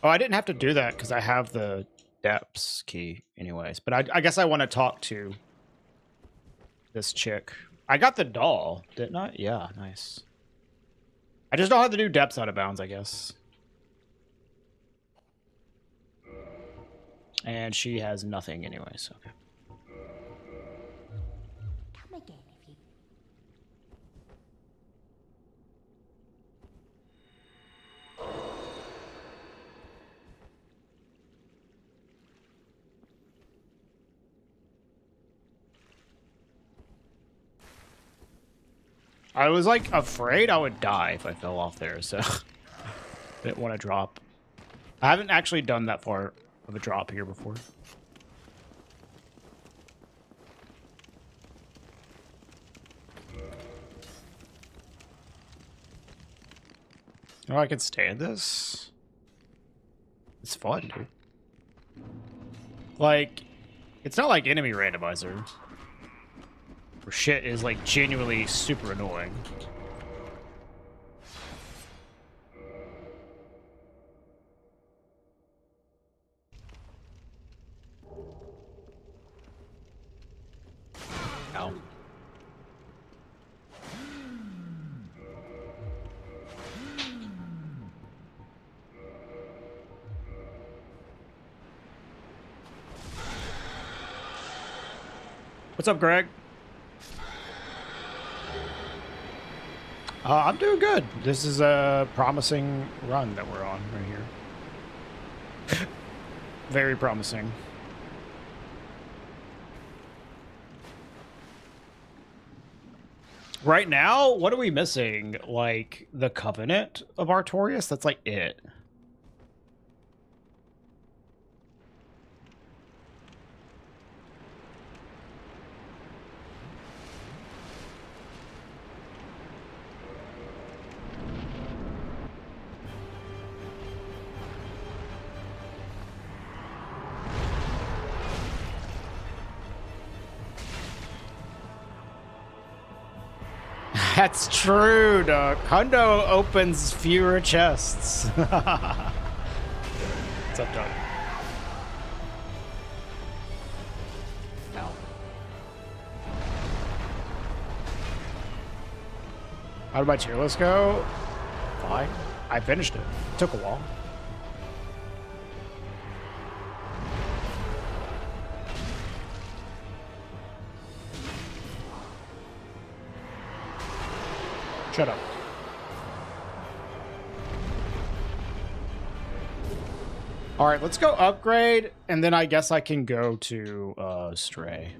Oh, I didn't have to do that because I have the depths key anyways. But I guess I want to talk to this chick. I got the doll, didn't I? Yeah, nice. I just don't have to do depths out of bounds, I guess. And she has nothing anyways. Okay. Come again if you... I was like afraid I would die if I fell off there, so didn't want to drop. I haven't actually done that far of a drop here before. Oh, I can stand this. It's fun, dude. Like, it's not like enemy randomizer. Where shit is like genuinely super annoying. Ow. What's up, Greg? I'm doing good. This is a promising run that we're on right here. Very promising. Right now, what are we missing? Like, the Covenant of Artorias? That's like it. That's true, Doc. Hundo opens fewer chests. What's up, Doc? How did my tier list go? Fine. I finished it. Took a while. Shut up. All right, let's go upgrade, and then I guess I can go to Stray.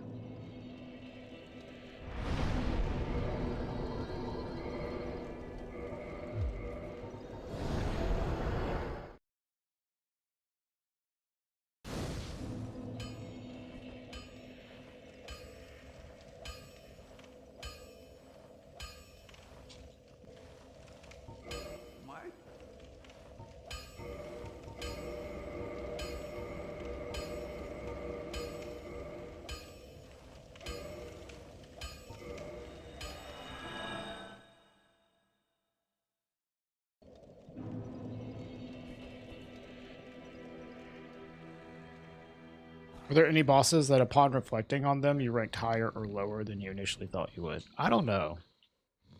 Were there any bosses that upon reflecting on them, you ranked higher or lower than you initially thought you would? I don't know.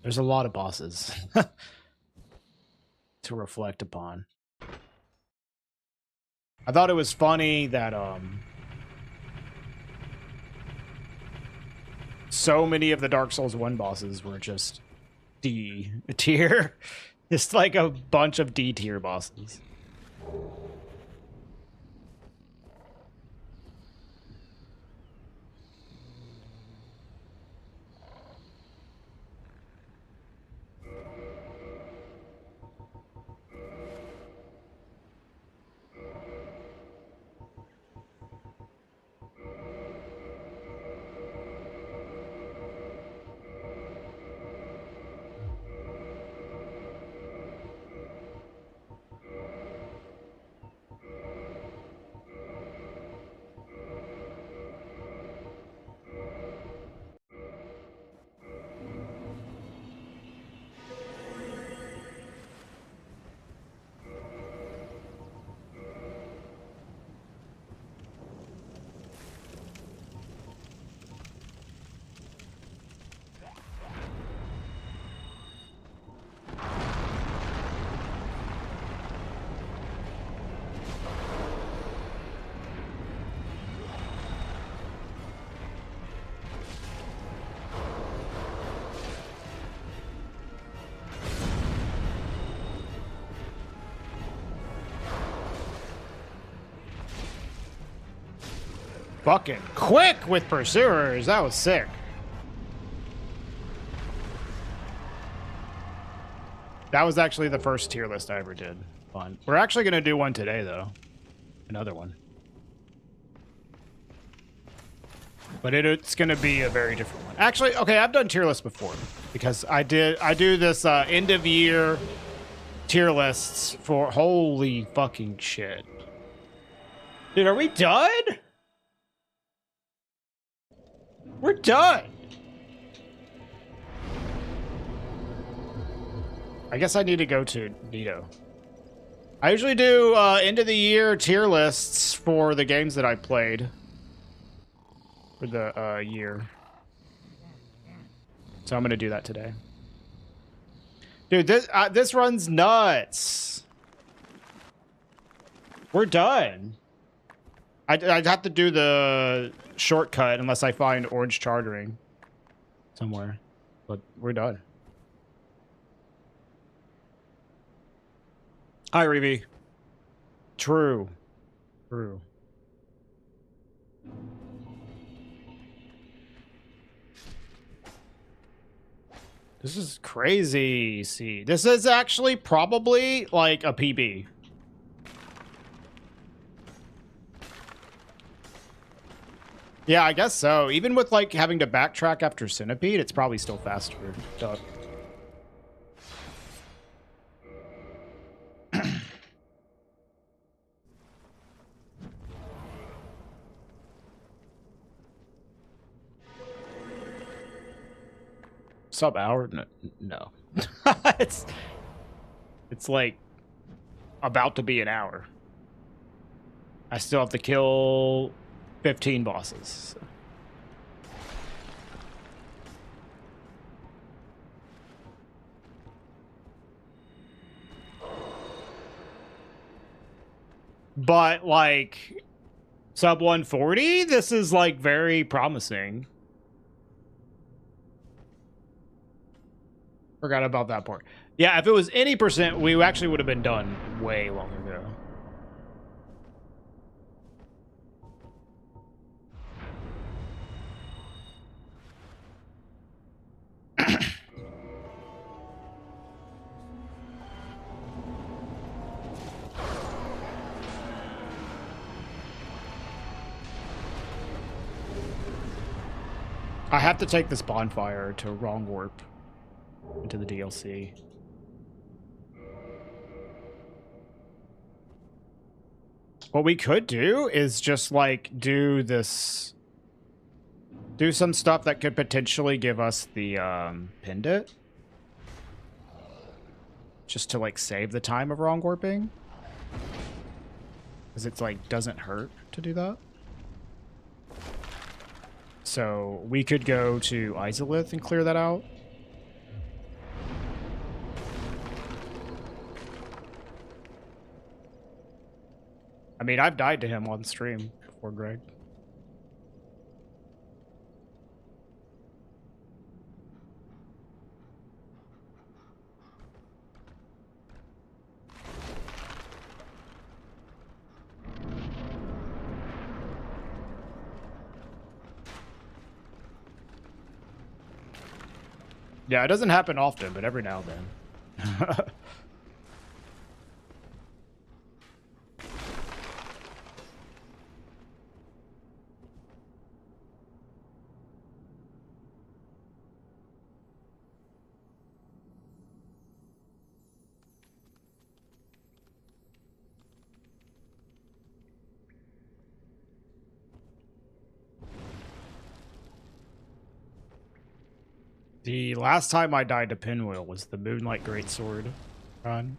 There's a lot of bosses to reflect upon. I thought it was funny that so many of the Dark Souls 1 bosses were just D tier. It's like a bunch of D tier bosses. Fucking quick with pursuers. That was sick. That was actually the first tier list I ever did. Fun. We're actually going to do one today, though. Another one. But it's going to be a very different one. Actually, okay, I've done tier lists before. Because I do this end of year tier lists for holy fucking shit. Dude, are we done? We're done. I guess I need to go to Nito. I usually do end of the year tier lists for the games that I played for the year. So I'm gonna do that today. Dude, this runs nuts. We're done. I'd have to do the shortcut unless I find orange chartering somewhere. But we're done. Hi, Reeve. True. True. This is crazy. See, this is actually probably like a PB. Yeah, I guess so. Even with like having to backtrack after Centipede, it's probably still faster. Duh. Sub hour? No. it's like about to be an hour. I still have to kill 15 bosses. But like sub 140, this is like very promising. Forgot about that part. Yeah, if it was any percent, we actually would have been done way long ago. I have to take this bonfire to wrong warp into the DLC. What we could do is just like do some stuff that could potentially give us the pendant. Just to like save the time of wrong warping. Because it's like doesn't hurt to do that. So we could go to Izalith and clear that out. I mean, I've died to him on stream before, Greg. Yeah, it doesn't happen often, but every now and then. The last time I died to Pinwheel was the Moonlight Greatsword run.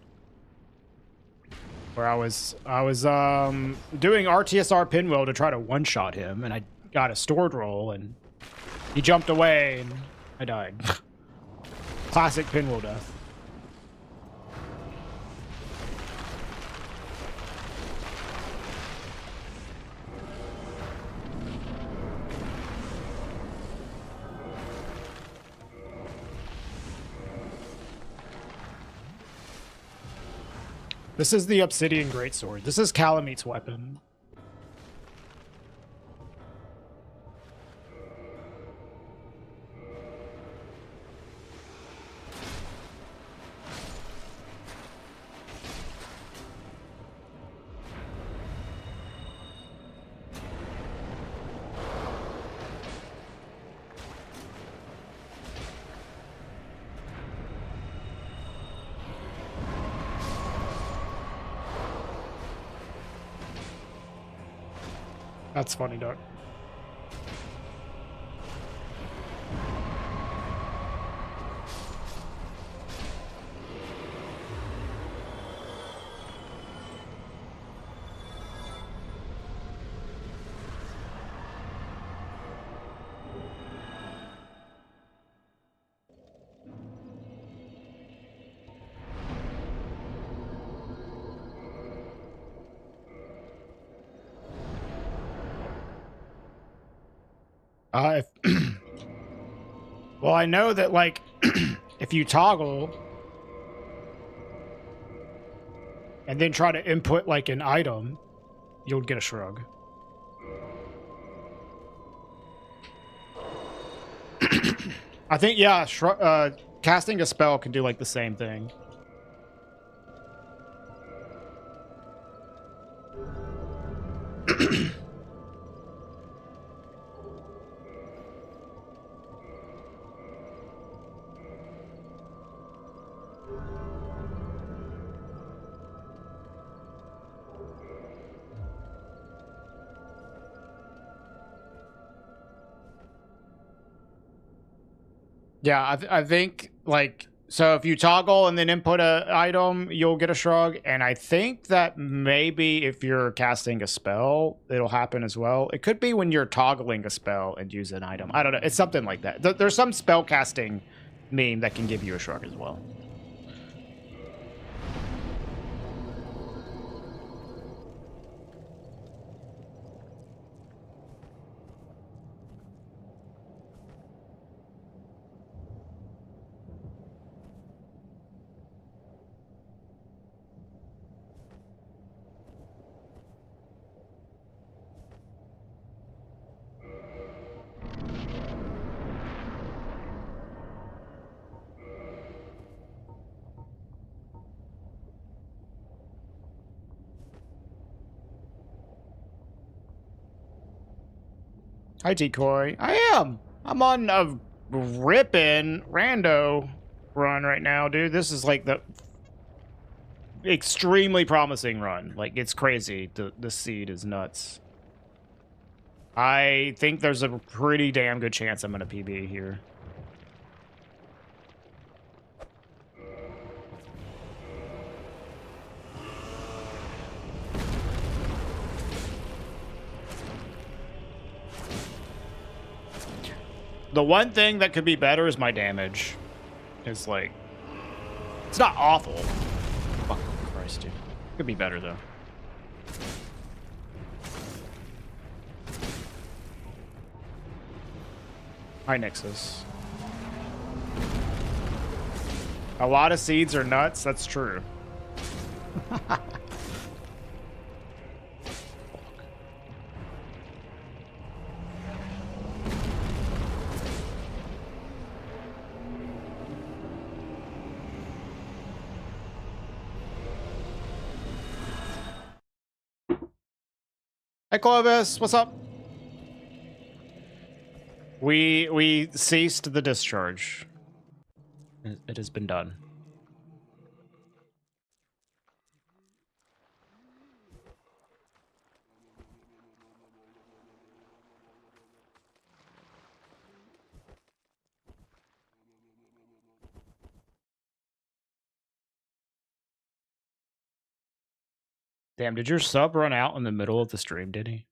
Where I was doing RTSR Pinwheel to try to one-shot him, and I got a stored roll, and he jumped away, and I died. Classic Pinwheel death. This is the Obsidian Greatsword. This is Calamete's weapon. That's funny, Doc. Well, I know that, like, if you toggle and then try to input, like, an item, you'll get a shrug. I think, yeah, casting a spell can do, like, the same thing. Yeah, I think, like, so if you toggle and then input a item, you'll get a shrug. And I think that maybe if you're casting a spell, it'll happen as well. It could be when you're toggling a spell and use an item. I don't know. It's something like that. There's some spell casting meme that can give you a shrug as well. Hi, Decoy. I am. I'm on a ripping rando run right now, dude. This is like the extremely promising run. Like, it's crazy. The seed is nuts. I think there's a pretty damn good chance I'm gonna PB here. The one thing that could be better is my damage. It's like, it's not awful. Fuck Christ, dude. Could be better though. Hi, Nixus. A lot of seeds are nuts. That's true. Hey, Clovis, what's up? We ceased the discharge. It has been done. Damn, did your sub run out in the middle of the stream, did he?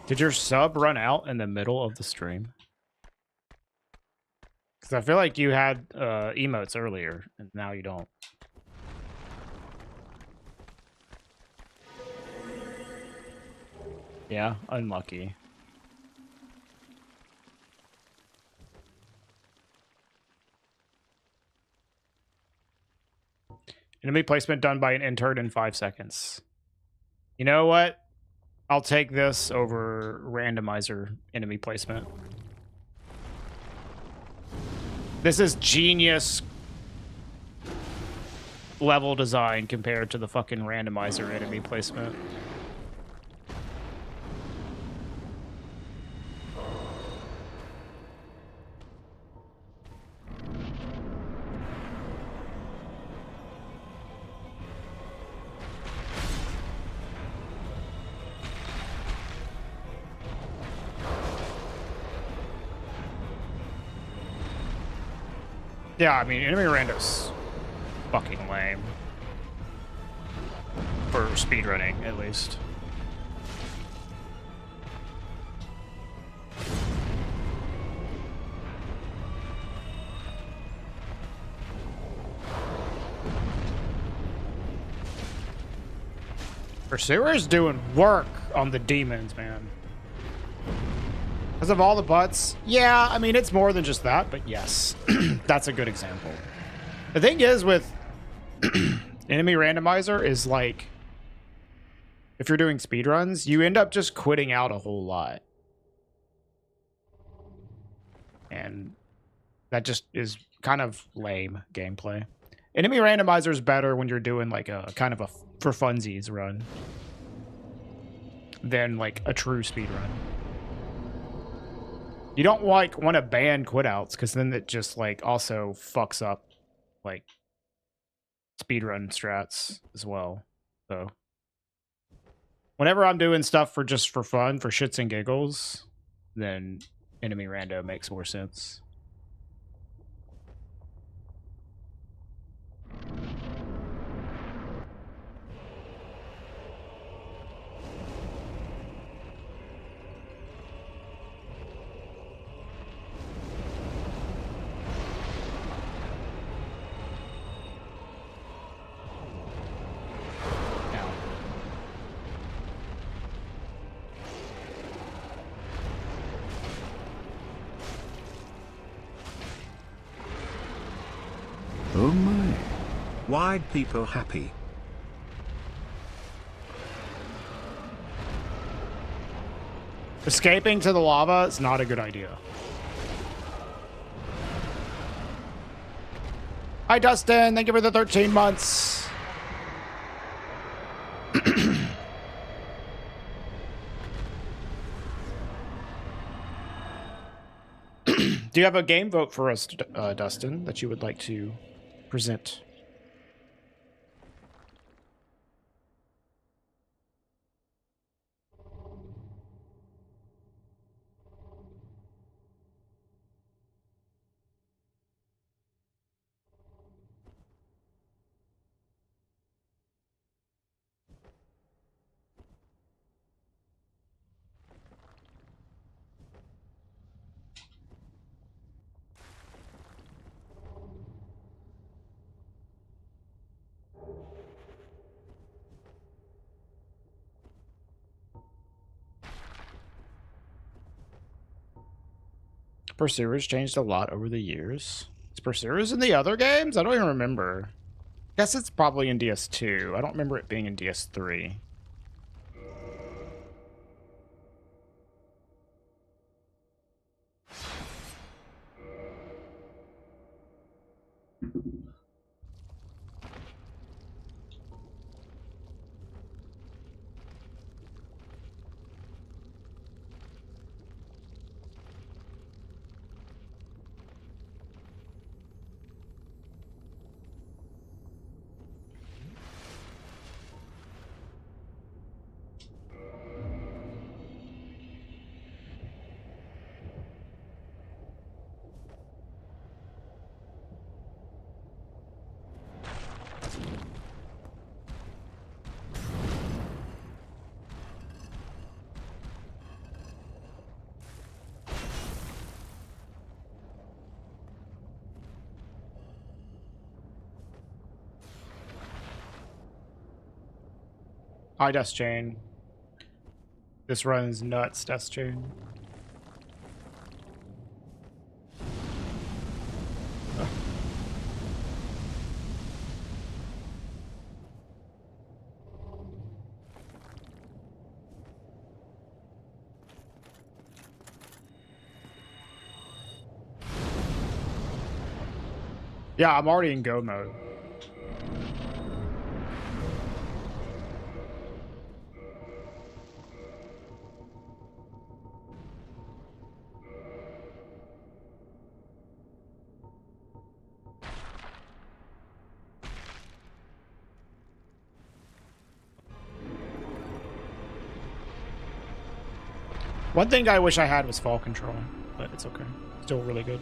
Did your sub run out in the middle of the stream? Because I feel like you had emotes earlier, and now you don't. Yeah, unlucky. Enemy placement done by an intern in 5 seconds. You know what? I'll take this over randomizer enemy placement. This is genius level design compared to the fucking randomizer enemy placement. Yeah, I mean, enemy rando's fucking lame. For speedrunning, at least. Pursuer's doing work on the demons, man. Because of all the butts, yeah, I mean, it's more than just that, but yes, that's a good example. The thing is with enemy randomizer is like, if you're doing speedruns, you end up just quitting out a whole lot. And that just is kind of lame gameplay. Enemy randomizer is better when you're doing like a kind of a for funsies run than like a true speedrun. You don't like want to ban quit outs because then it just like also fucks up like speedrun strats as well. So whenever I'm doing stuff for just for fun, for shits and giggles, then enemy rando makes more sense. Oh my. Why people happy? Escaping to the lava is not a good idea. Hi, Dustin. Thank you for the 13 months. Do you have a game vote for us, Dustin, that you would like to present? Pursuers changed a lot over the years. Is Pursuers in the other games? I don't even remember. Guess it's probably in DS2. I don't remember it being in DS3. Hi, Dust Chain. This runs nuts, Dust Chain. Yeah, I'm already in go mode. One thing I wish I had was fall control, but it's okay. Still really good.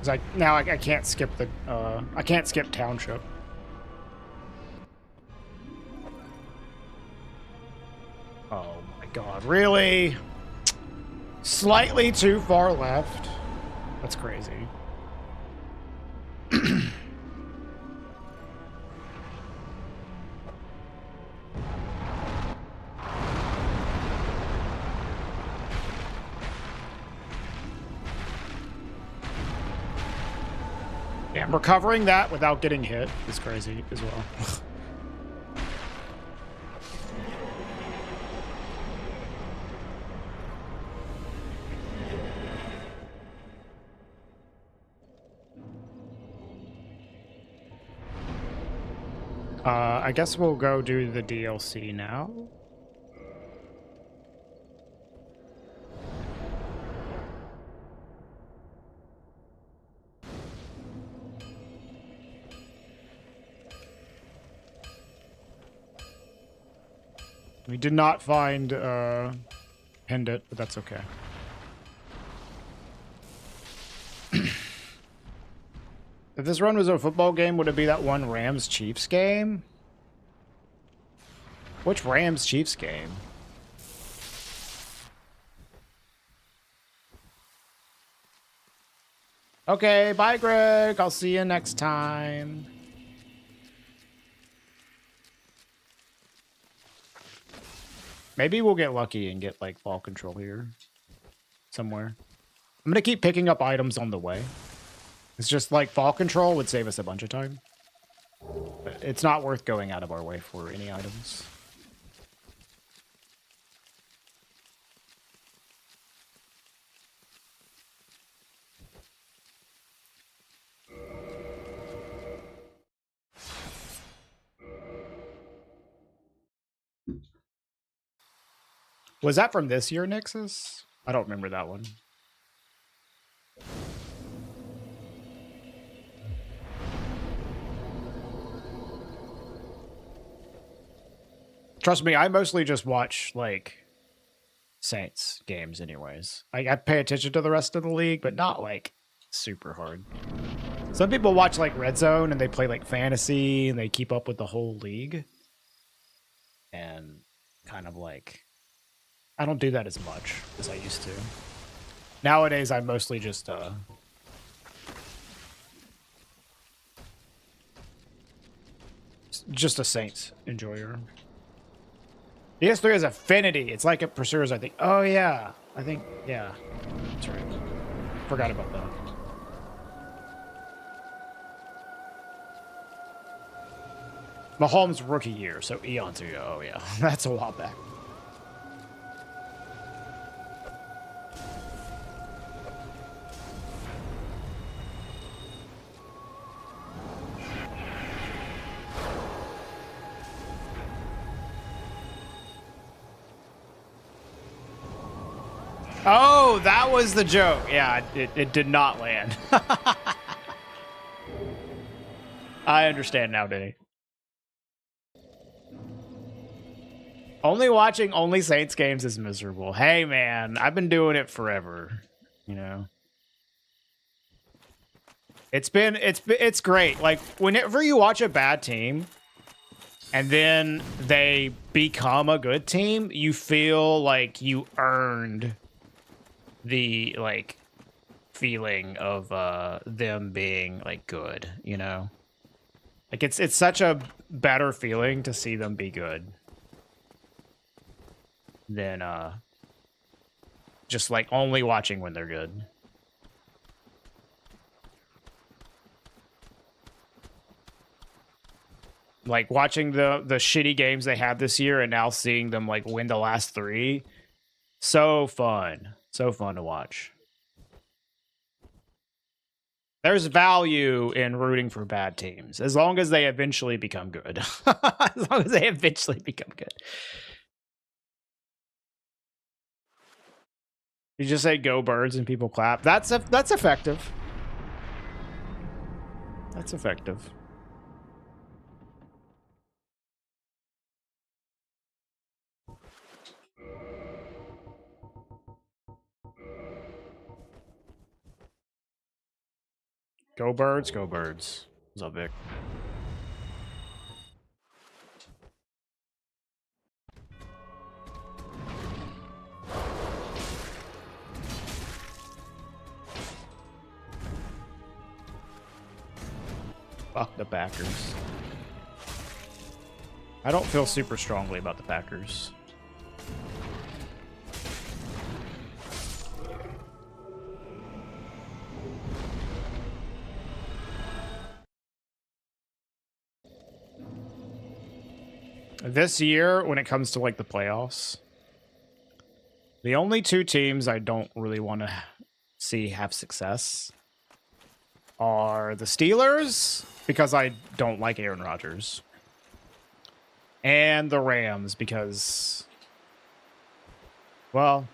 Cause now I can't skip the I can't skip township. Oh my god, really? Slightly too far left. That's crazy. Damn, recovering that without getting hit is crazy as well. I guess we'll go do the DLC now. We did not find Pendant, but that's okay. If this run was a football game, would it be that one Rams-Chiefs game? Which Rams-Chiefs game? Okay, bye, Greg. I'll see you next time. Maybe we'll get lucky and get, like, fall control here. Somewhere. I'm gonna keep picking up items on the way. It's just like fall control would save us a bunch of time. But it's not worth going out of our way for any items. Was that from this year, Nixus? I don't remember that one. Trust me, I mostly just watch, like, Saints games anyways. I pay attention to the rest of the league, but not, like, super hard. Some people watch, like, Red Zone, and they play, like, fantasy, and they keep up with the whole league. And kind of, like... I don't do that as much as I used to. Nowadays, I mostly just a Saints enjoyer. PS3 has Affinity. It's like a Pursuers, I think. Oh, yeah. I think, yeah. That's right. Forgot about that. Mahomes' rookie year, so eons ago. Oh, yeah. That's a while back. Oh, that was the joke. Yeah, it did not land. I understand now, Denny. Watching only Saints games is miserable. Hey, man, I've been doing it forever. You know, it's great. Like, whenever you watch a bad team and then they become a good team, you feel like you earned the, like, feeling of them being, like, good, you know? Like, it's such a better feeling to see them be good than just, like, only watching when they're good. Like, watching the shitty games they had this year and now seeing them, like, win the last 3. So fun. So fun to watch. There's value in rooting for bad teams, as long as they eventually become good. As long as they eventually become good. You just say "Go Birds" and people clap. That's effective. That's effective. Go Birds, go Birds. What's up, Vic? Fuck the Packers. I don't feel super strongly about the Packers. This year, when it comes to, like, the playoffs, the only 2 teams I don't really want to see have success are the Steelers, because I don't like Aaron Rodgers, and the Rams, because, well,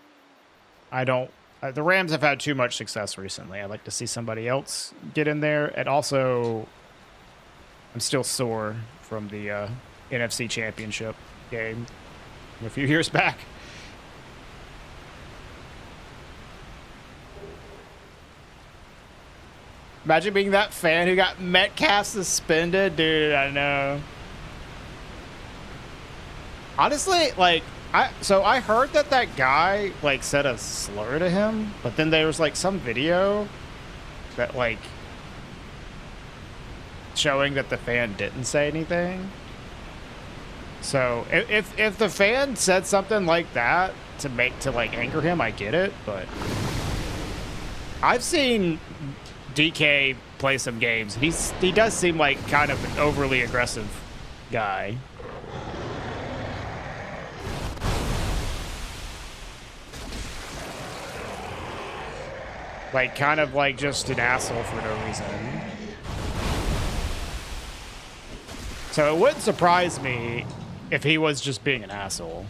I don't... the Rams have had too much success recently. I'd like to see somebody else get in there, and also, I'm still sore from the NFC Championship game a few years back. Imagine being that fan who got Metcalf suspended. Dude, I know. Honestly, like, I heard that guy, like, said a slur to him, but then there was, like, some video that, like, showing that the fan didn't say anything. So if the fan said something like that to like anger him, I get it, but I've seen DK play some games. He does seem like kind of an overly aggressive guy. Like, kind of like just an asshole for no reason. So it wouldn't surprise me if he was just being an asshole.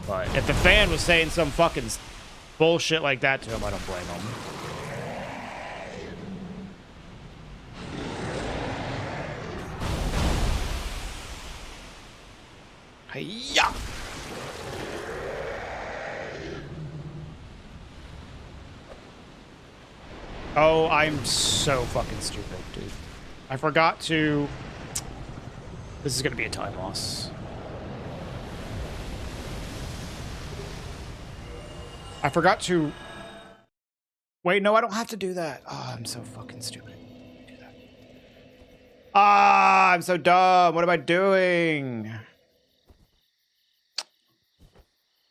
But if the fan was saying some fucking bullshit like that to him, I don't blame him. Hey-ya! Oh, I'm so fucking stupid, dude. I forgot to... This is gonna be a time loss. I forgot to... Wait, no, I don't have to do that. Oh, I'm so fucking stupid. Do that. Ah, I'm so dumb. What am I doing?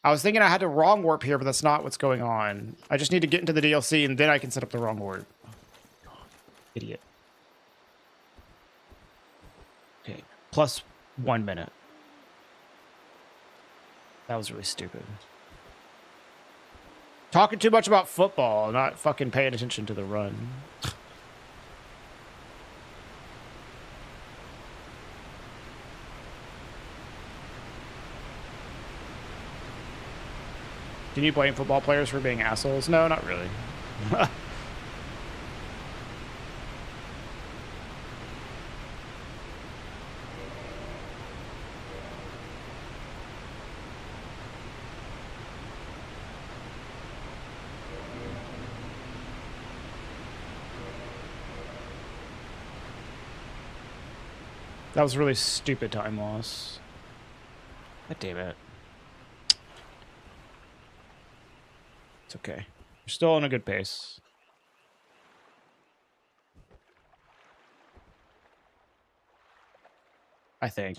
I was thinking I had to wrong warp here, but that's not what's going on. I just need to get into the DLC, and then I can set up the wrong warp. Oh, idiot. Okay, plus 1 minute. That was really stupid. Talking too much about football, not fucking paying attention to the run. Can you blame football players for being assholes? No, not really. That was really stupid time loss. God damn it. It's okay. You're still on a good pace. I think.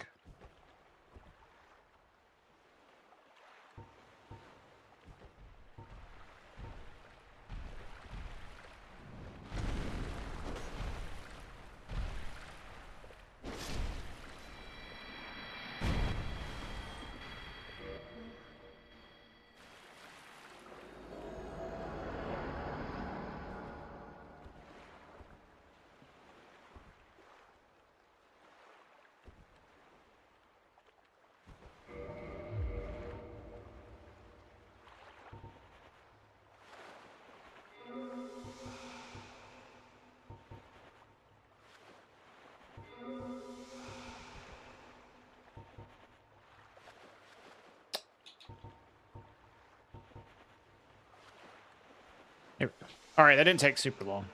All right, that didn't take super long.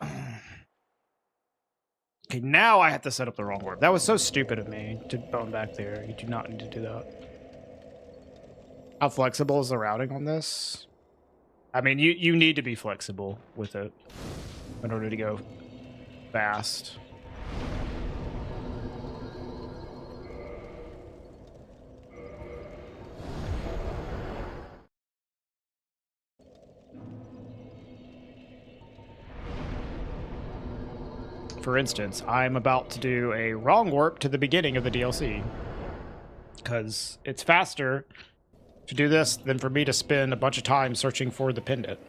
Okay, now I have to set up the wrong warp. That was so stupid of me to bone back there. You do not need to do that. How flexible is the routing on this? I mean, you need to be flexible with it in order to go fast. For instance, I'm about to do a wrong warp to the beginning of the DLC. Because it's faster to do this than for me to spend a bunch of time searching for the pendant.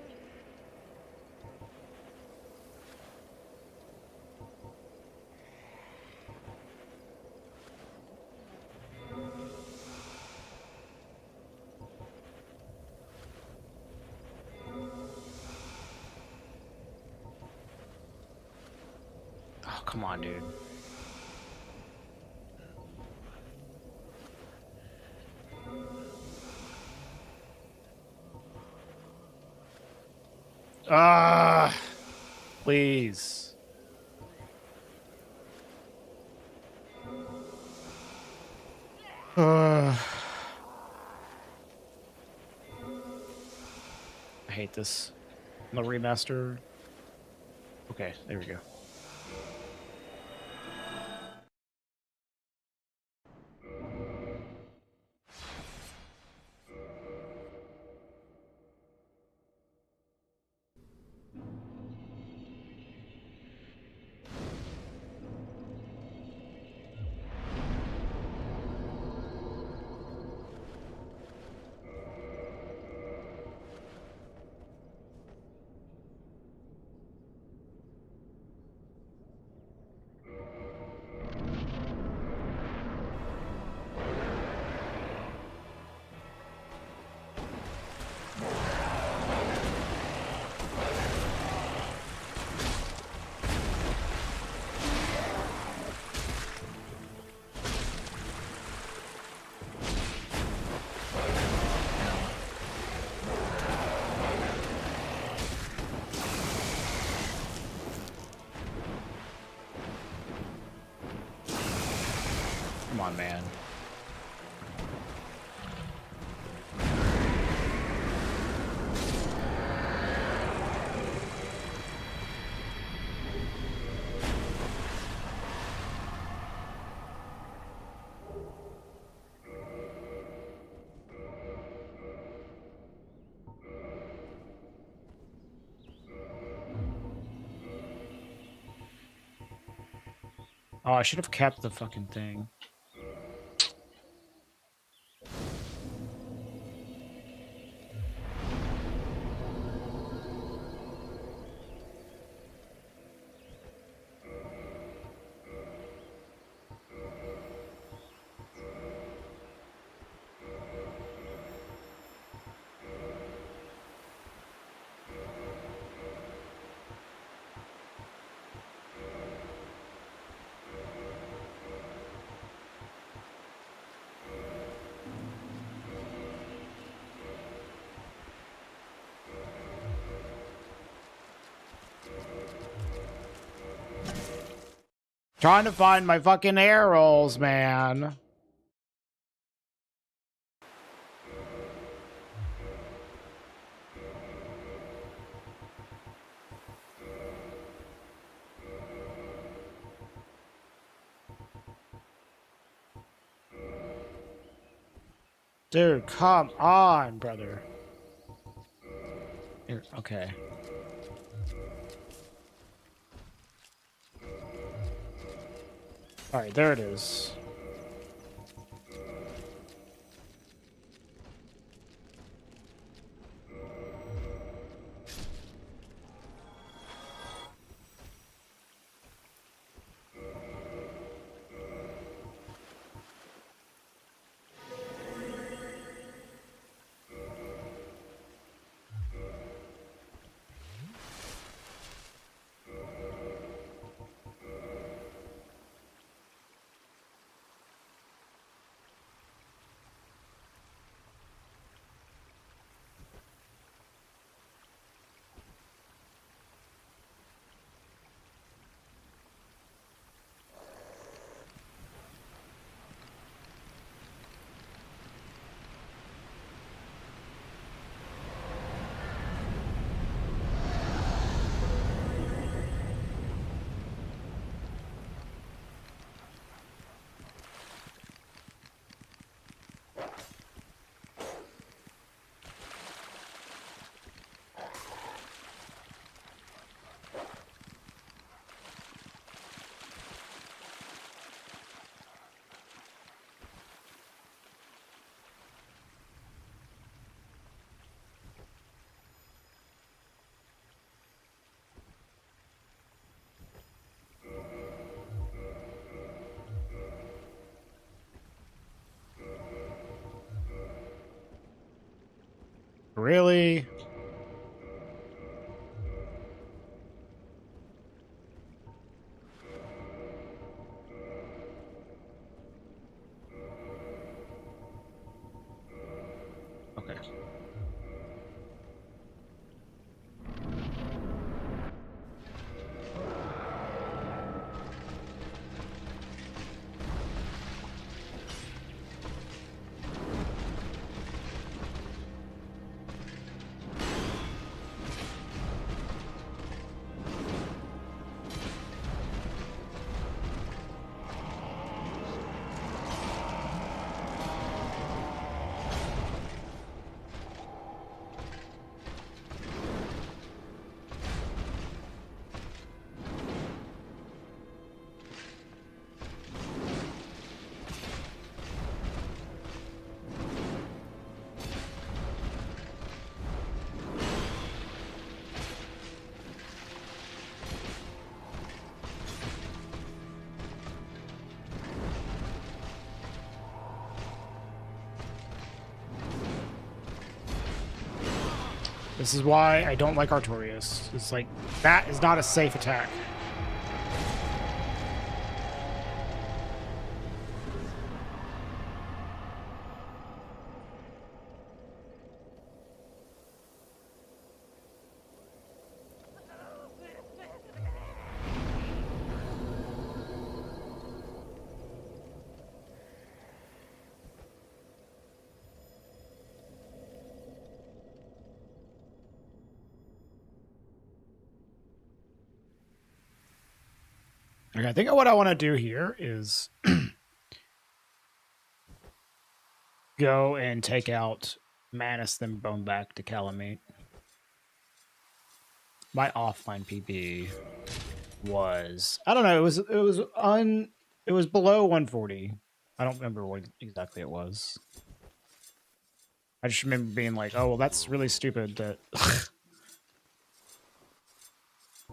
Oh, come on, dude. Ah, please. I hate this. The remaster. Okay, there we go. on, man. Oh, I should have kept the fucking thing. Trying to find my fucking arrows, man. Dude, come on, brother. Here, okay. All right, there it is. Really? Okay. This is why I don't like Artorias. It's like, that is not a safe attack. Okay, I think what I want to do here is go and take out Manus, then bone back to Calamate. My offline PB was, I don't know, it was below 140. I don't remember what exactly it was. I just remember being like, oh well, that's really stupid that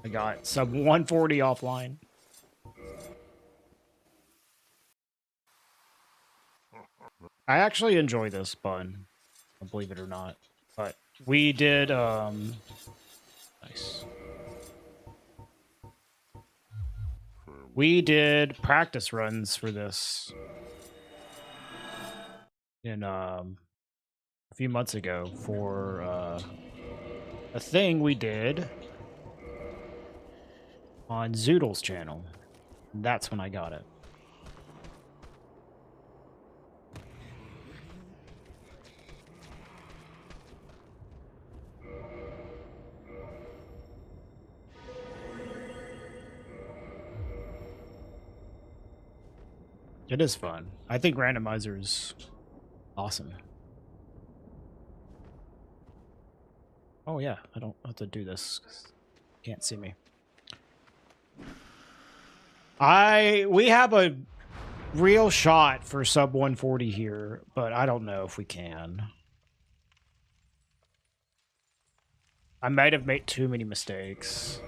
I got sub 140 offline. I actually enjoy this bun, believe it or not. But we did nice. We did practice runs for this in a few months ago for a thing we did on Zoodle's channel. And that's when I got it. It is fun. I think Randomizer is awesome. Oh yeah, I don't have to do this 'cause you can't see me. We have a real shot for sub 140 here, but I don't know if we can. I might have made too many mistakes.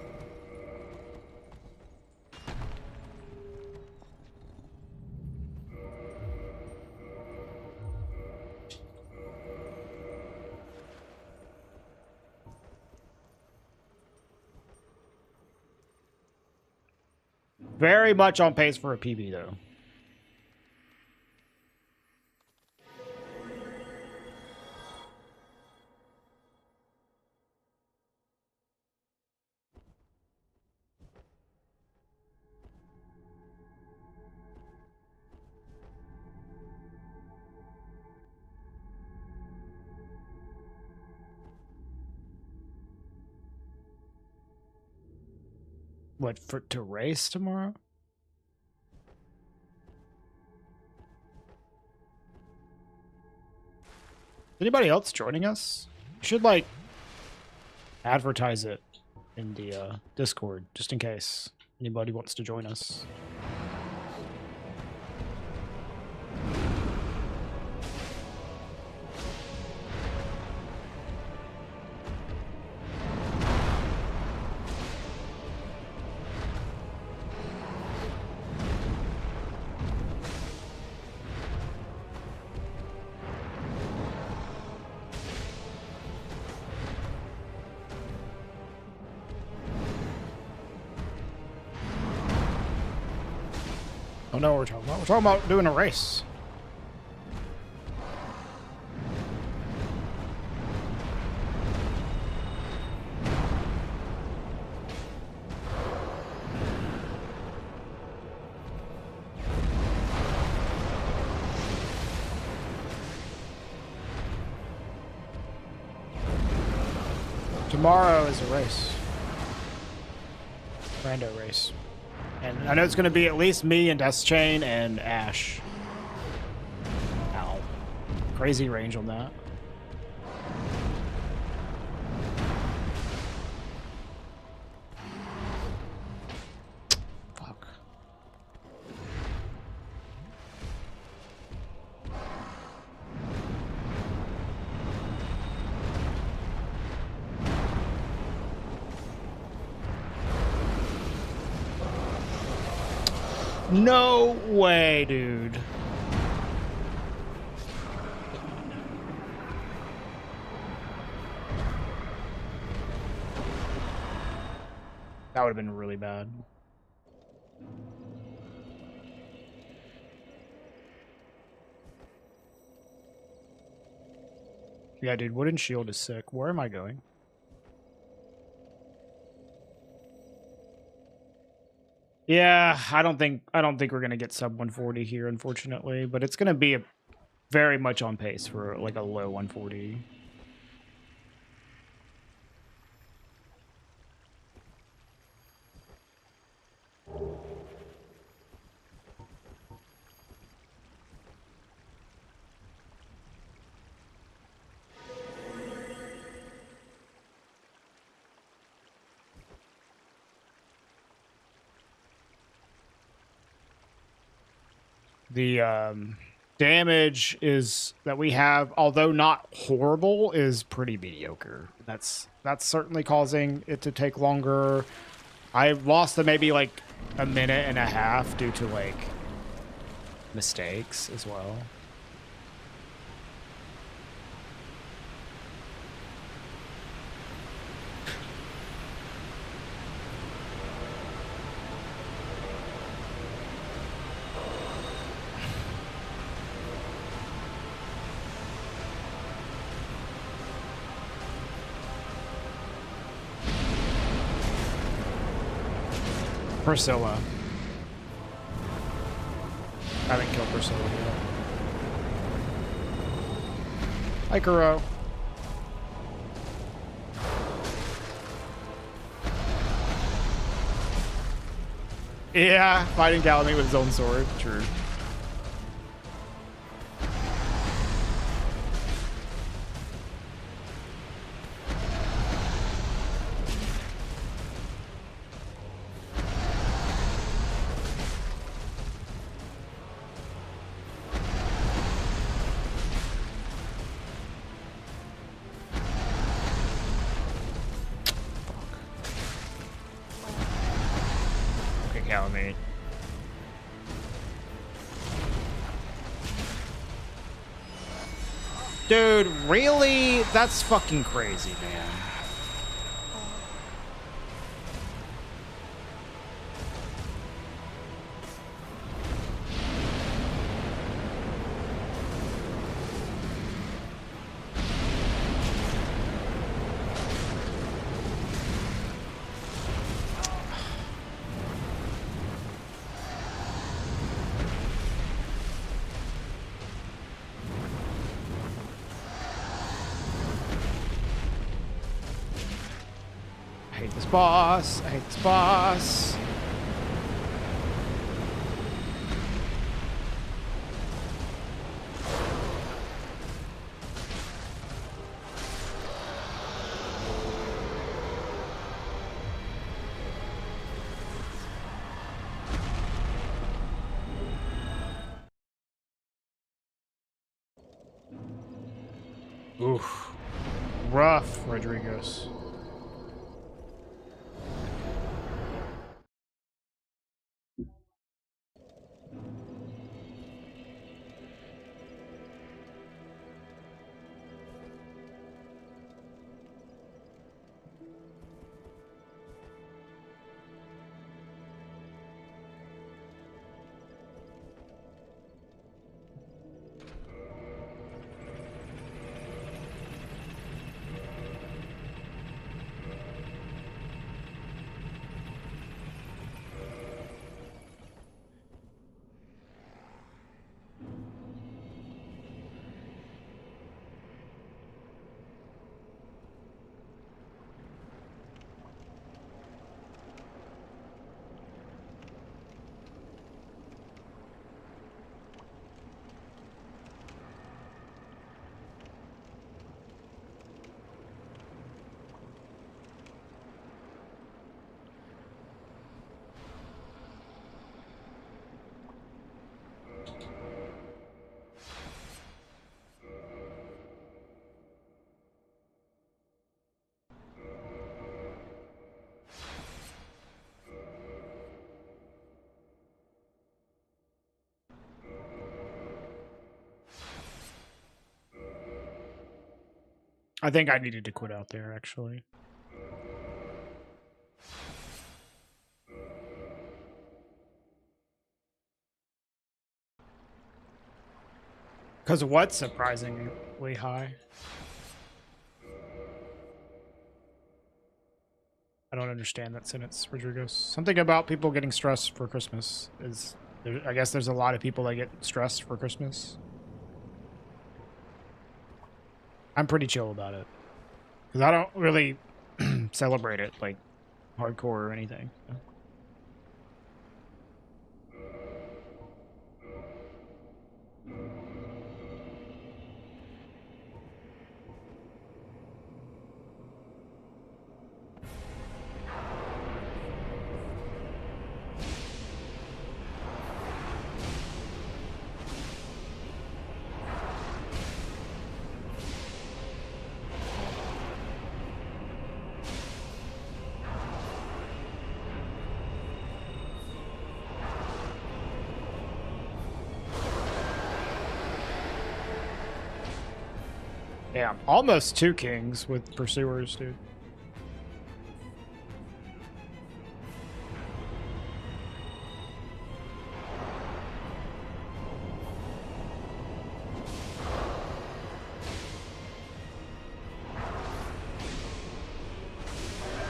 Very much on pace for a PB, though. What, to race tomorrow? Anybody else joining us? We should, like, advertise it in the Discord, just in case anybody wants to join us. I don't know what we're talking about. We're talking about doing a race. Tomorrow is a race. Rando race. And I know it's going to be at least me and Deathchain and Ash. Ow. Crazy range on that. Fuck. No way, dude. That would have been really bad. Yeah, dude, Wooden Shield is sick. Where am I going? Yeah, I don't think we're gonna get sub 140 here, unfortunately, but it's gonna be very much on pace for like a low 140. the damage is that we have, although not horrible, is pretty mediocre. That's certainly causing it to take longer. I lost maybe like a minute and a half due to like mistakes as well. Priscilla. I haven't killed Priscilla yet. Hi, Kuro. Yeah, fighting Calamite with his own sword. True. Calamite. Dude, really? That's fucking crazy, man. I hate this boss. I hate this boss. Oof. Rough, Rodriguez. I think I needed to quit out there, actually. Because what's surprisingly high? I don't understand that sentence, Rodriguez. Something about people getting stressed for Christmas is... I guess there's a lot of people that get stressed for Christmas. I'm pretty chill about it. Because I don't really celebrate it, like, hardcore or anything. So. Damn, almost 2 kings with pursuers, dude.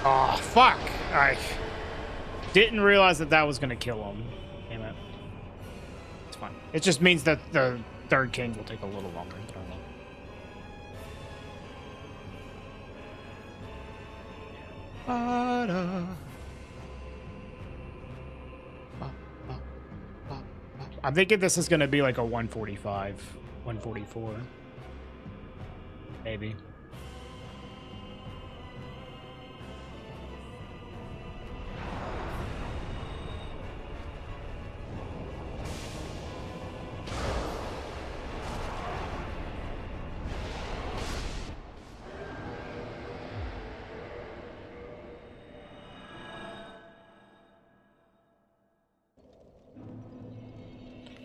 Oh, fuck. I didn't realize that was going to kill him. Damn it. It's fine. It just means that the 3rd king will take a little longer. I don't know. I'm thinking this is going to be like a 145, 144. Maybe.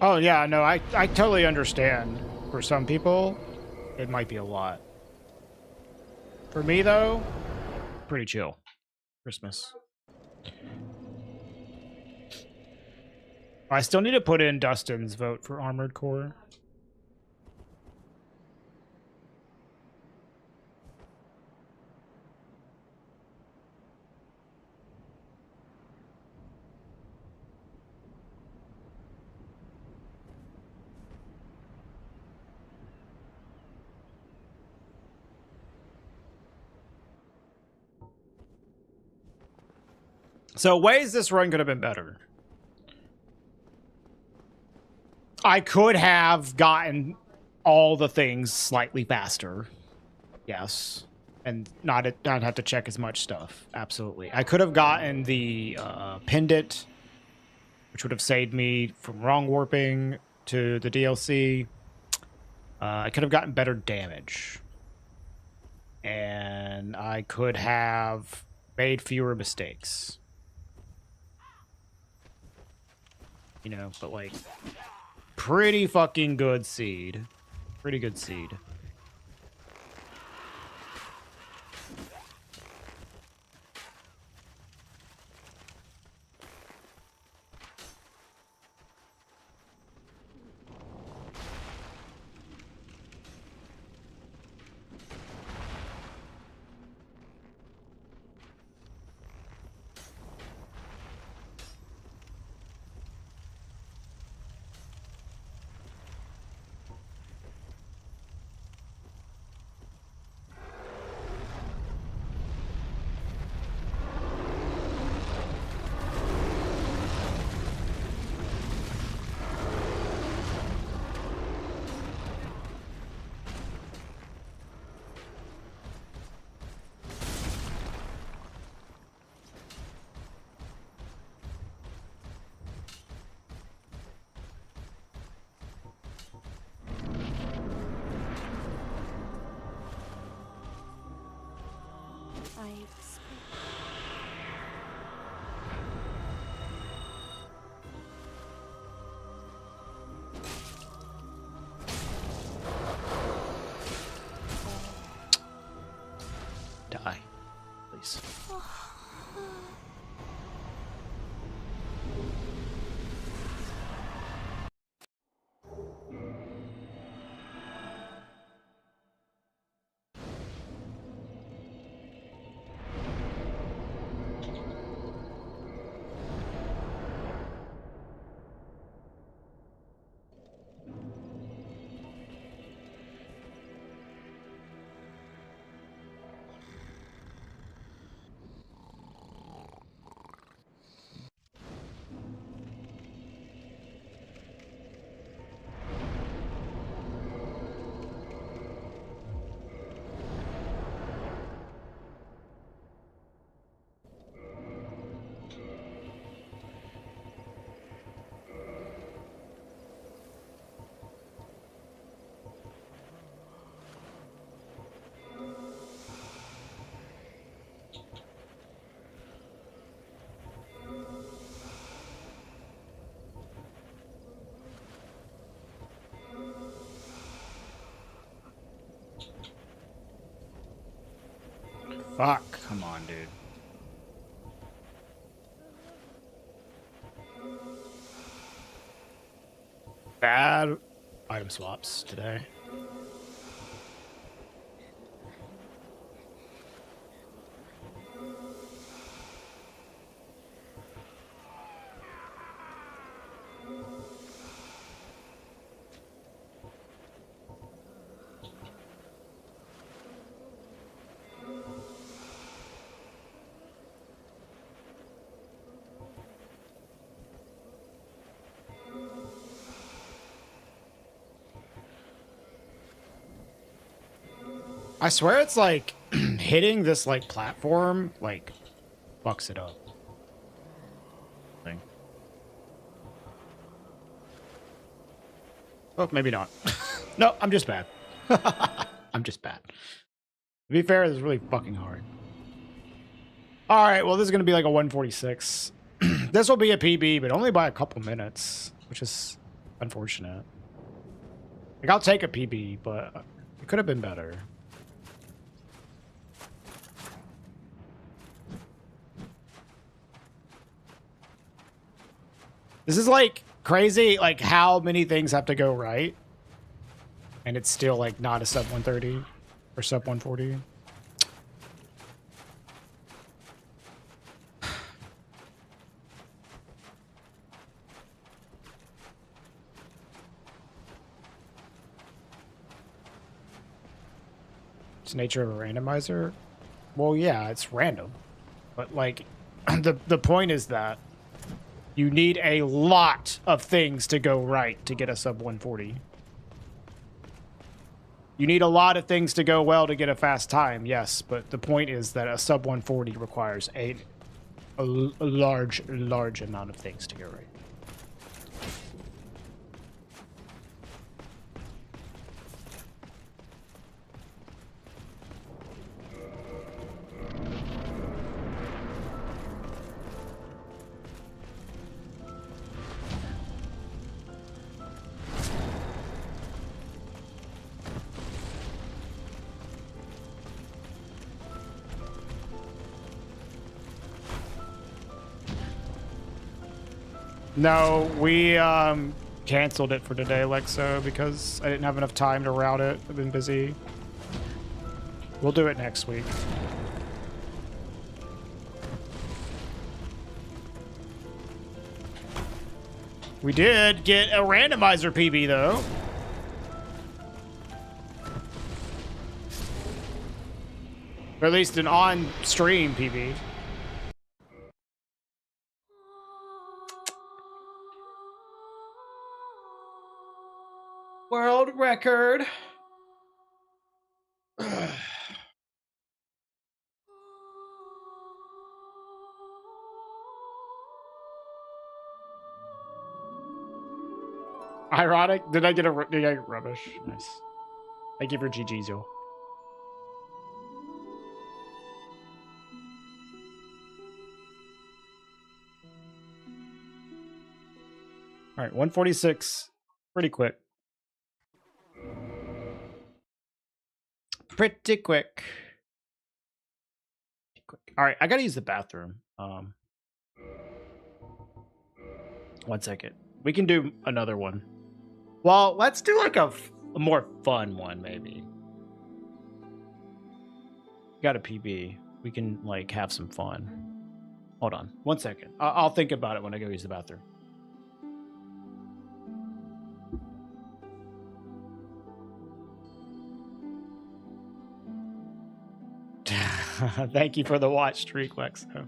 Oh, yeah, no, I totally understand. For some people, it might be a lot. For me, though, pretty chill. Christmas. I still need to put in Dustin's vote for Armored Core. So ways this run could have been better. I could have gotten all the things slightly faster. Yes. And not have to check as much stuff. Absolutely. I could have gotten the pendant, which would have saved me from wrong warping to the DLC. I could have gotten better damage. And I could have made fewer mistakes. You know, but like, pretty fucking good seed. Pretty good seed. Die, please. Fuck. Come on, dude. Bad item swaps today. I swear it's like hitting this like platform like fucks it up. Thing. Oh, maybe not. No, I'm just bad. I'm just bad. To be fair, this is really fucking hard. All right, well, this is going to be like a 146. This will be a PB, but only by a couple minutes, which is unfortunate. Like, I'll take a PB, but it could have been better. This is like crazy, like how many things have to go right, and it's still like not a sub 130 or sub 140. It's the nature of a randomizer. Well, yeah, it's random, but like the point is that you need a lot of things to go right to get a sub 140. You need a lot of things to go well to get a fast time, yes, but the point is that a sub 140 requires a large amount of things to go right. No, we canceled it for today, Lexo, because I didn't have enough time to route it. I've been busy. We'll do it next week. We did get a randomizer PB, though. Or at least an on-stream PB. World record. Ironic. Did I get rubbish? Nice. Thank you for GG's, yo. All right, 146. Pretty quick. Pretty quick. All right, I gotta use the bathroom. 1 second. We can do another one. Well, let's do like a more fun one, maybe. Got a PB. We can like have some fun. Hold on 1 second. I'll think about it when I go use the bathroom. Thank you for the watch streak, Lexo.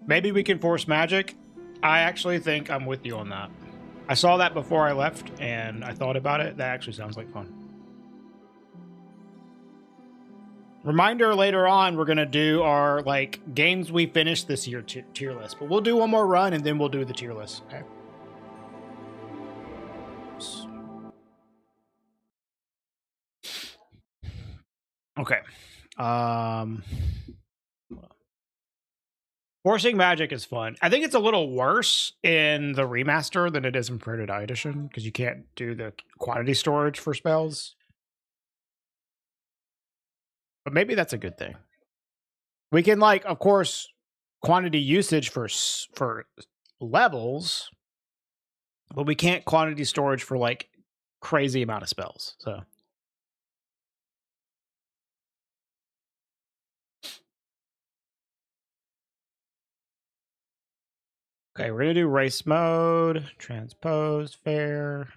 Maybe we can force magic. I actually think I'm with you on that. I saw that before I left, and I thought about it. That actually sounds like fun. Reminder, later on, we're going to do our, like, games we finished this year tier list. But we'll do one more run, and then we'll do the tier list. Okay. Okay. Forcing magic is fun. I think it's a little worse in the remaster than it is in Prototype Edition, because you can't do the quantity storage for spells. But maybe that's a good thing. We can, like, of course, quantity usage for levels, but we can't quantity storage for, like, crazy amount of spells. So okay, we're gonna do race mode, transposed, fair.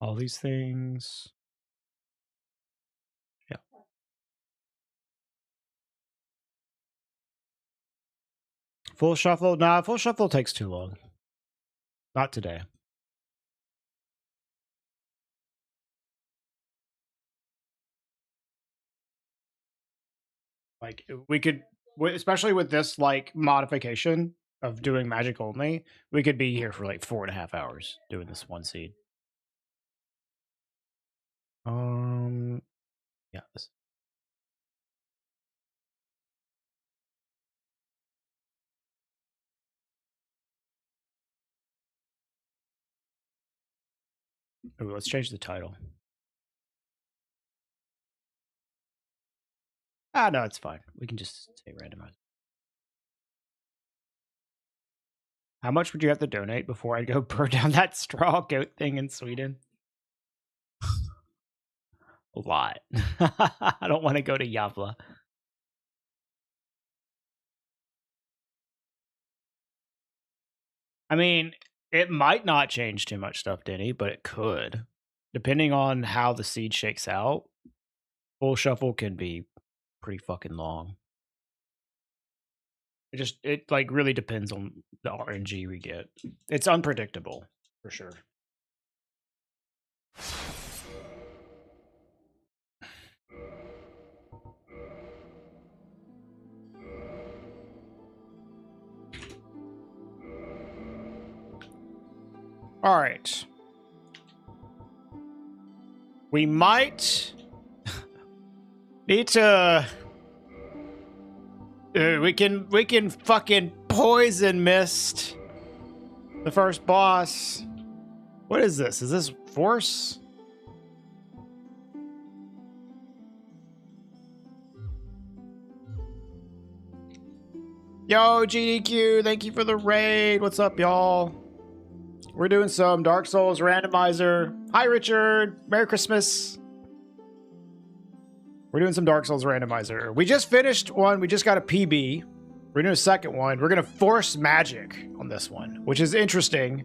All these things. Yeah. Full shuffle? Nah, full shuffle takes too long. Not today. Like, we could, especially with this, like, modification of doing magic only, we could be here for, like, 4.5 hours doing this one seed. Yeah. Ooh, let's change the title. Ah, no, it's fine. We can just say randomizer. How much would you have to donate before I go burn down that straw goat thing in Sweden? A lot. I don't want to go to Yavla. I mean, it might not change too much stuff, Denny, but it could. Depending on how the seed shakes out, full shuffle can be pretty fucking long. It like really depends on the RNG we get. It's unpredictable, for sure. All right. We might need to. We can fucking poison mist the first boss. What is this? Is this force? Yo, GDQ, thank you for the raid. What's up, y'all? We're doing some Dark Souls randomizer. Hi, Richard. Merry Christmas. We're doing some Dark Souls randomizer. We just finished one. We just got a PB. We're doing a second one. We're going to force magic on this one, which is interesting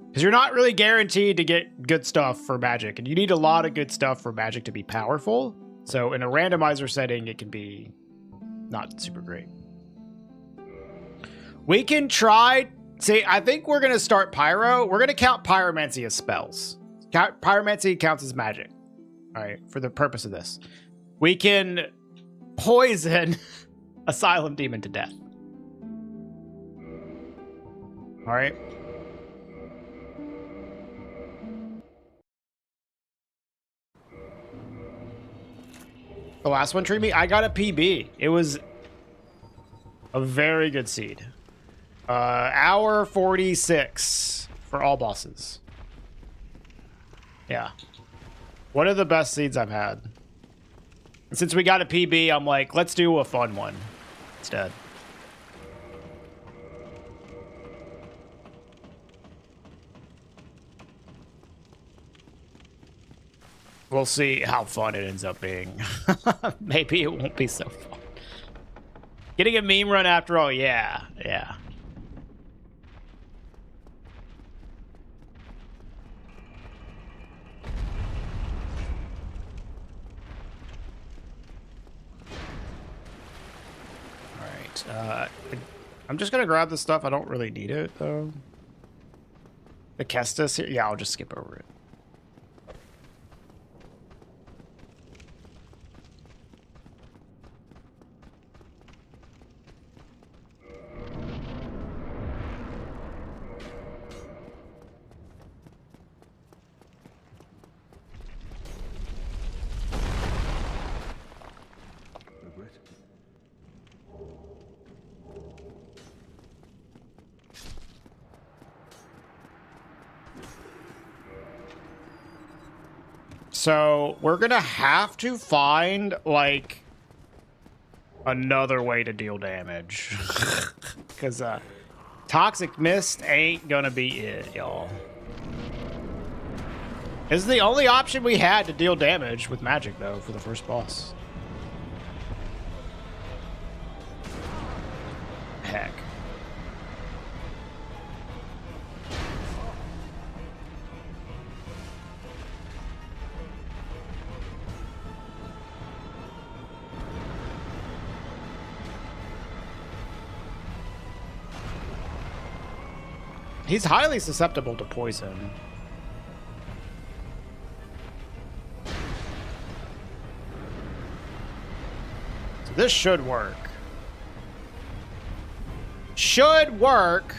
because you're not really guaranteed to get good stuff for magic, and you need a lot of good stuff for magic to be powerful. So in a randomizer setting, it can be not super great. We can try. See, I think we're going to start Pyro. We're going to count Pyromancy as spells. Pyromancy counts as magic. All right, for the purpose of this. We can poison Asylum Demon to death. All right. The last one treated me. I got a PB. It was a very good seed. Hour 46 for all bosses. Yeah. One of the best seeds I've had. And since we got a PB, I'm like, let's do a fun one instead. We'll see how fun it ends up being. Maybe it won't be so fun. Getting a meme run after all, yeah, yeah. I'm just gonna grab this stuff. I don't really need it though. The Kestis here. Yeah, I'll just skip over it. So we're gonna have to find like another way to deal damage because toxic mist ain't gonna be it, y'all. This is the only option we had to deal damage with magic though for the first boss. Heck. He's highly susceptible to poison. So this should work. Should work.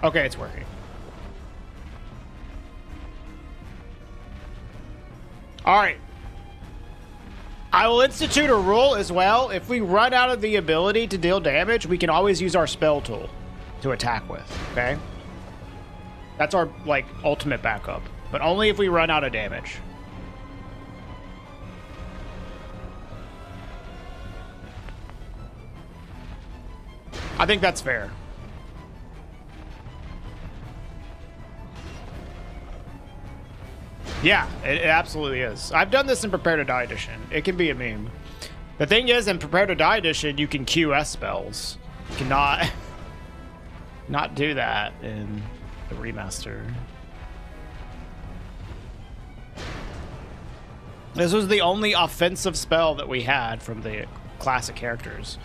Okay, it's working. All right. I will institute a rule as well. If we run out of the ability to deal damage, we can always use our spell tool to attack with, okay? That's our, like, ultimate backup. But only if we run out of damage. I think that's fair. Yeah, it absolutely is. I've done this in Prepare to Die Edition. It can be a meme. The thing is, in Prepare to Die Edition, you can QS spells. You cannot not do that in the remaster. This was the only offensive spell that we had from the classic characters.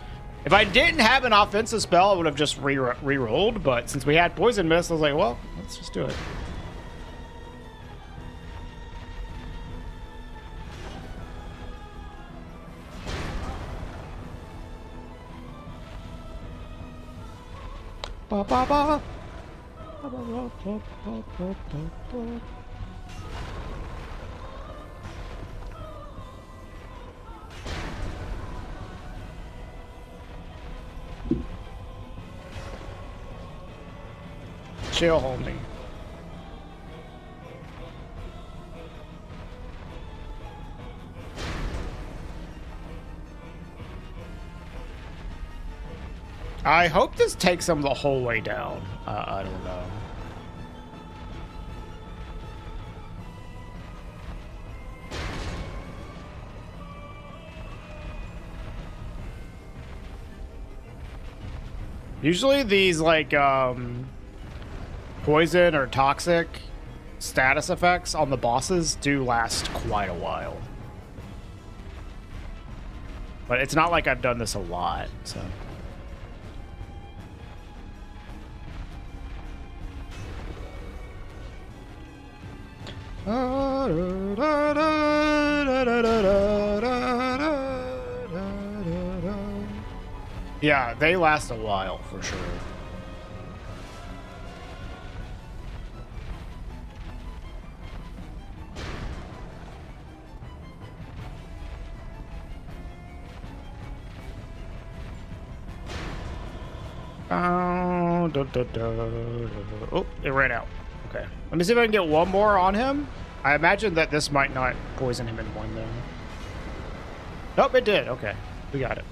If I didn't have an offensive spell, I would have just re-rolled, but since we had Poison Mist, I was like, well, let's just do it. Ba, ba, ba. Ba, ba, ba, ba, ba, ba, ba. Chill, homie. I hope this takes them the whole way down. I don't know. Usually these, like, poison or toxic status effects on the bosses do last quite a while. But it's not like I've done this a lot, so... Yeah, they last a while for sure. Oh, it ran out. Okay. Let me see if I can get one more on him. I imagine that this might not poison him in one, though. Nope, it did. Okay. We got it.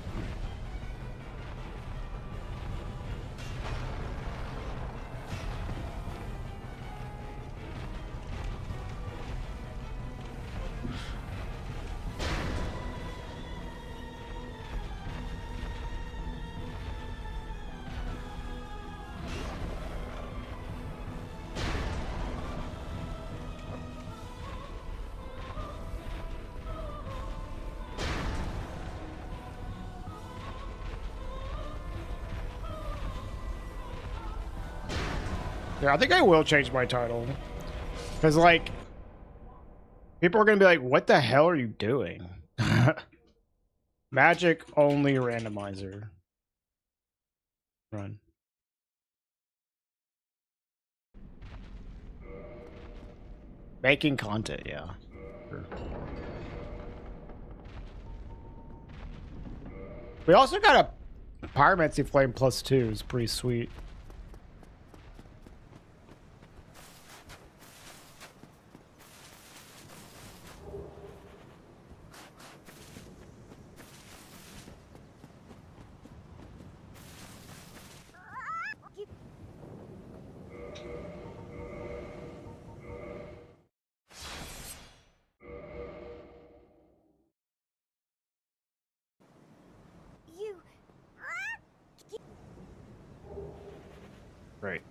Yeah, I think I will change my title. Because, like, people are going to be like, what the hell are you doing? Magic only randomizer. Run. Making content, yeah. Sure. We also got a Pyromancy Flame +2. It's pretty sweet. You. Great.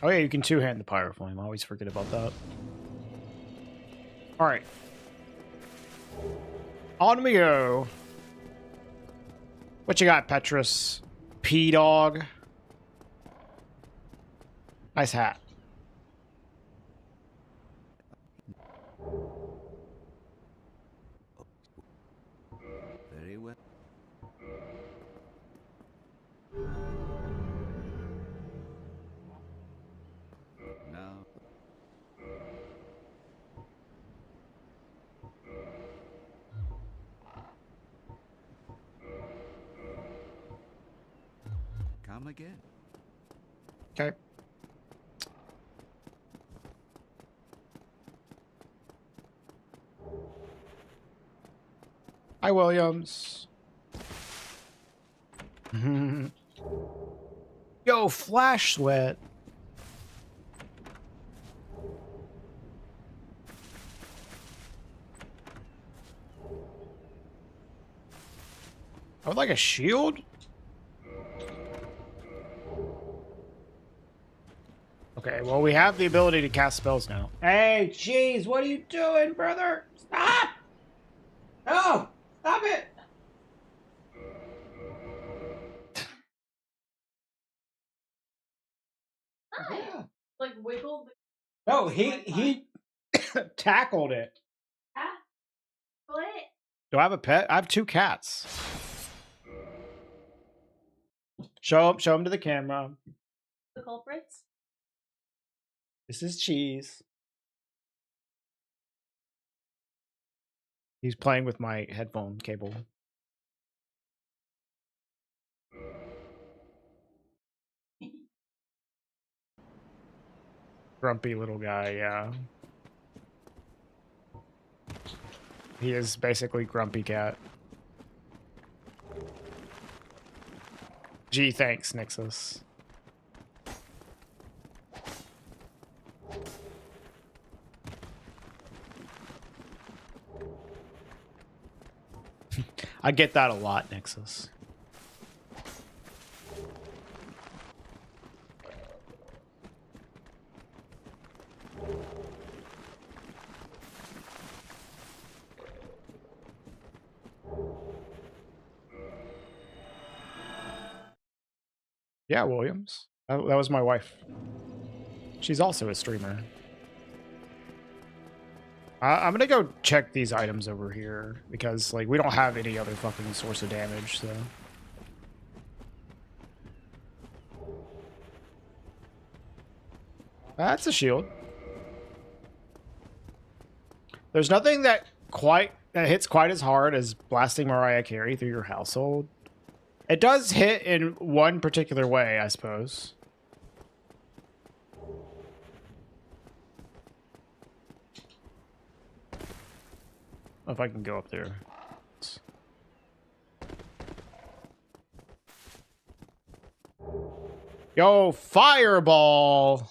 Oh yeah, you can two-hand the Pyro Flame. I always forget about that. Alright. On we go. What you got, Petrus? P-Dog. Nice hat. Very well. Now. Come again. Okay. Hi, Williams. Yo, Flash Sweat. I would like a shield. Okay, well, we have the ability to cast spells now. Hey, jeez, what are you doing, brother? Stop! No! Stop it! Yeah. Like wiggled. No, he tackled it. What? Do I have a pet? I have 2 cats. Show him to the camera. The culprits? This is Cheese. He's playing with my headphone cable. Grumpy little guy, yeah. He is basically Grumpy Cat. Gee, thanks, Nixus. I get that a lot, Nixus. Yeah, Williams. That was my wife. She's also a streamer. I'm gonna go check these items over here because, like, we don't have any other fucking source of damage, so. That's a shield. There's nothing that hits quite as hard as blasting Mariah Carey through your household. It does hit in one particular way, I suppose. If I can go up there. Yo, fireball!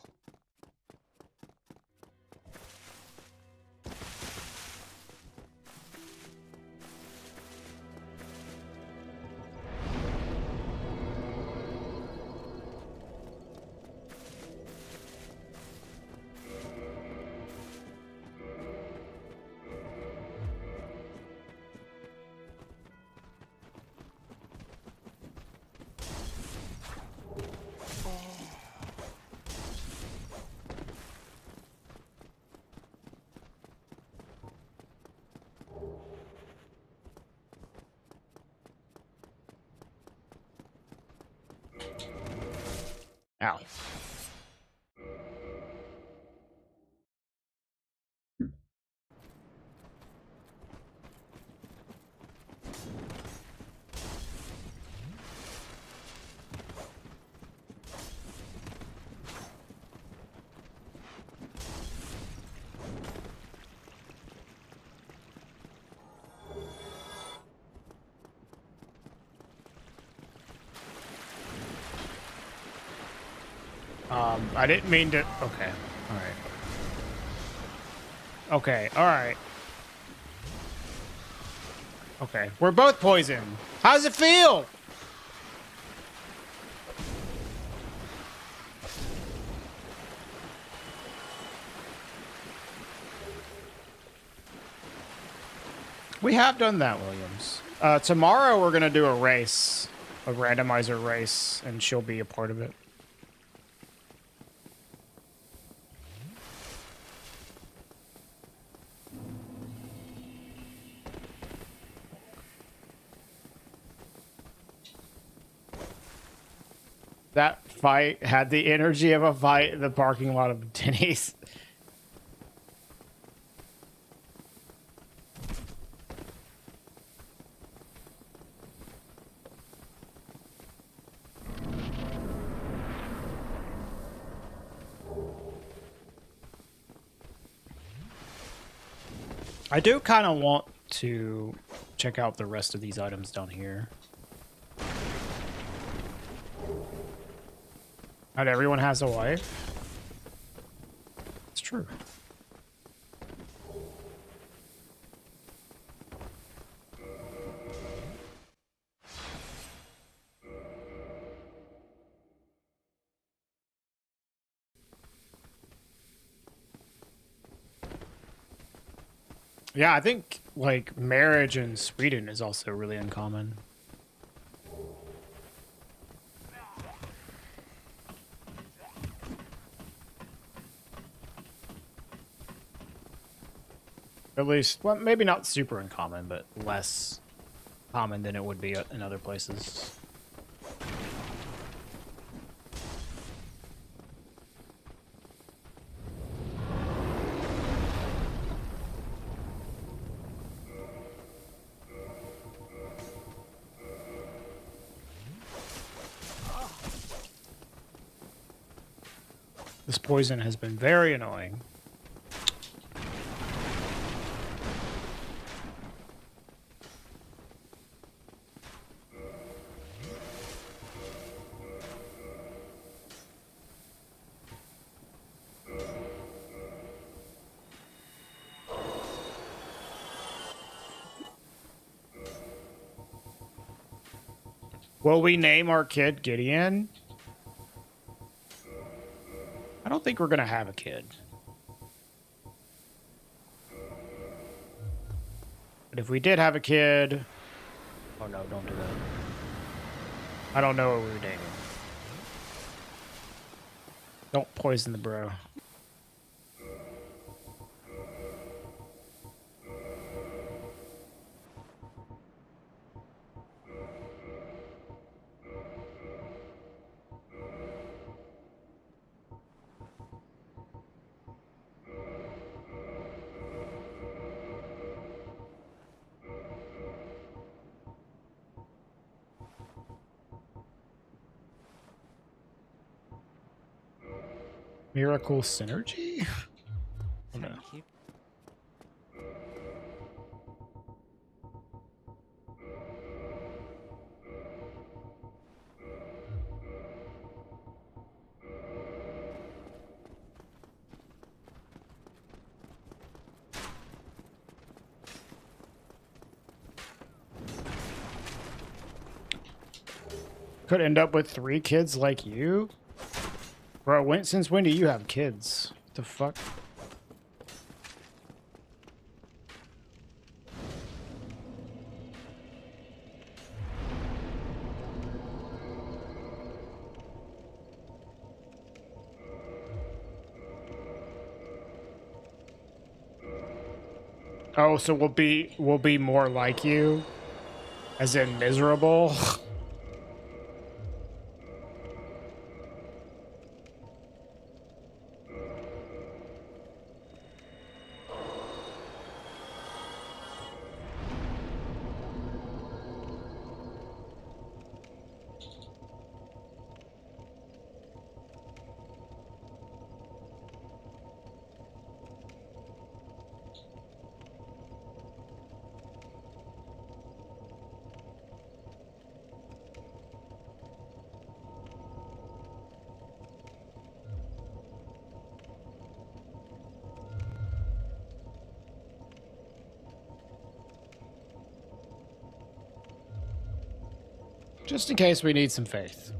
Ow. I didn't mean to. Okay. All right. Okay. All right. Okay. We're both poisoned. How does it feel? We have done that, Williams. Tomorrow we're gonna do a race, a randomizer race, and she'll be a part of it. That fight had the energy of a fight in the parking lot of Denny's. I do kind of want to check out the rest of these items down here. Not everyone has a wife. It's true. Yeah, I think like marriage in Sweden is also really uncommon. At least, well, maybe not super uncommon, but less common than it would be in other places. This poison has been very annoying. Will we name our kid Gideon? I don't think we're gonna have a kid. But if we did have a kid... Oh no, don't do that. I don't know what we were naming. Don't poison the bro. Miracle synergy? Oh, no. Thank you. Could end up with 3 kids like you? Bro, since when do you have kids? What the fuck? Oh, so we'll be more like you? As in miserable? Just in case we need some faith.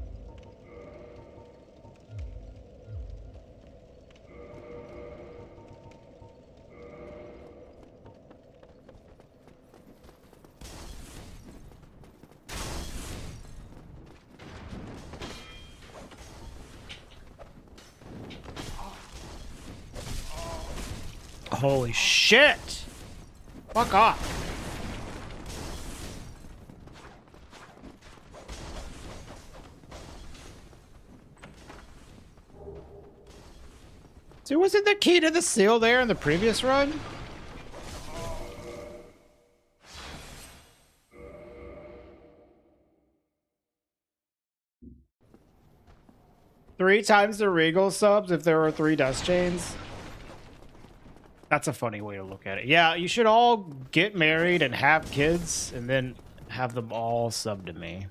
Holy shit! Fuck off. So wasn't the key to the seal there in the previous run? Three times the Regal subs if there were 3 dust chains? That's a funny way to look at it. Yeah, you should all get married and have kids and then have them all sub to me.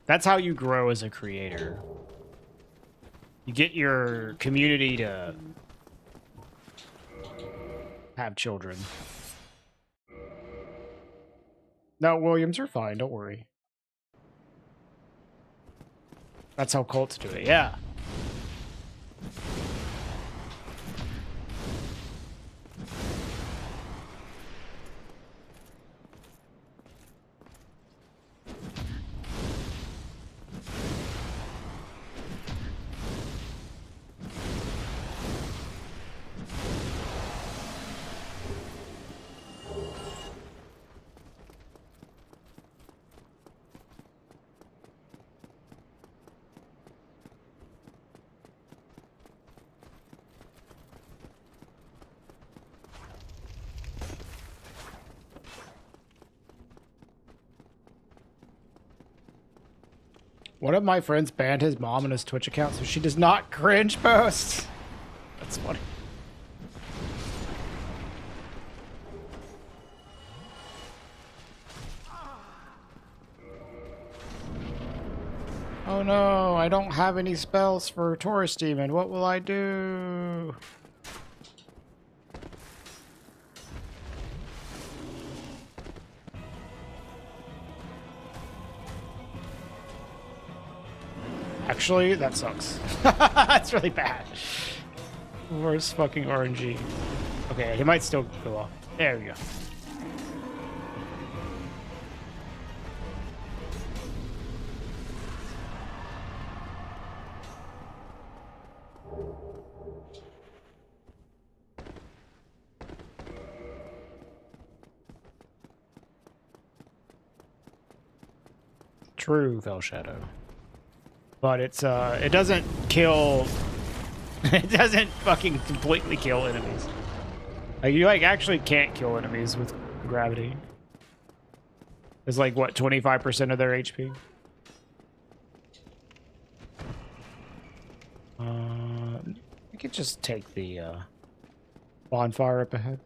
That's how you grow as a creator. You get your community to have children. No, Williams are fine. Don't worry. That's how cults do it. Yeah. One of my friends banned his mom and his Twitch account so she does not cringe post. That's funny. Oh no, I don't have any spells for Taurus Demon. What will I do? Actually, that sucks. That's really bad. Where's fucking RNG? Okay, he might still go off. There we go. True, Fell Shadow. But it's it doesn't kill. It doesn't fucking completely kill enemies. Like you actually can't kill enemies with gravity. It's like what, 25% of their HP. We could just take the bonfire up ahead.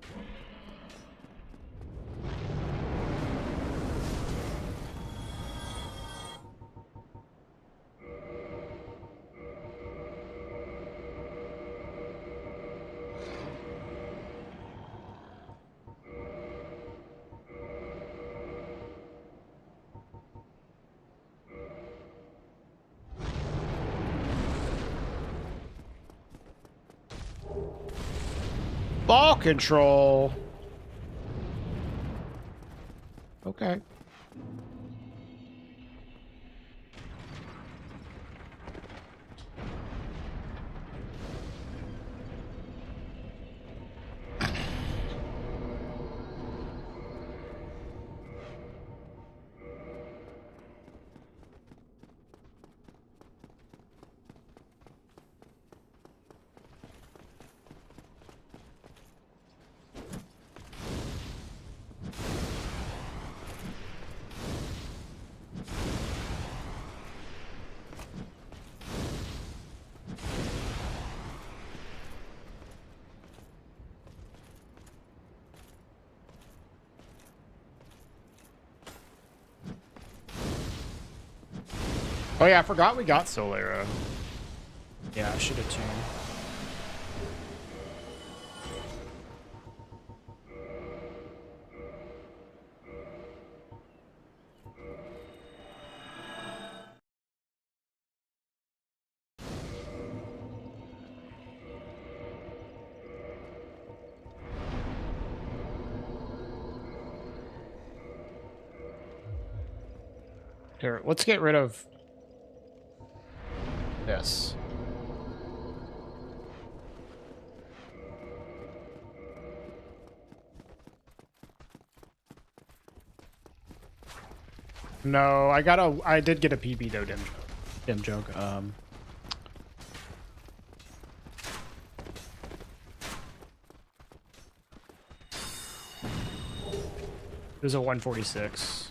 Ball control. Okay. Oh yeah, I forgot we got Solera. Yeah, I should have tuned. Here, let's get rid of this. No, I did get a PB though, dim joke. There's a 146.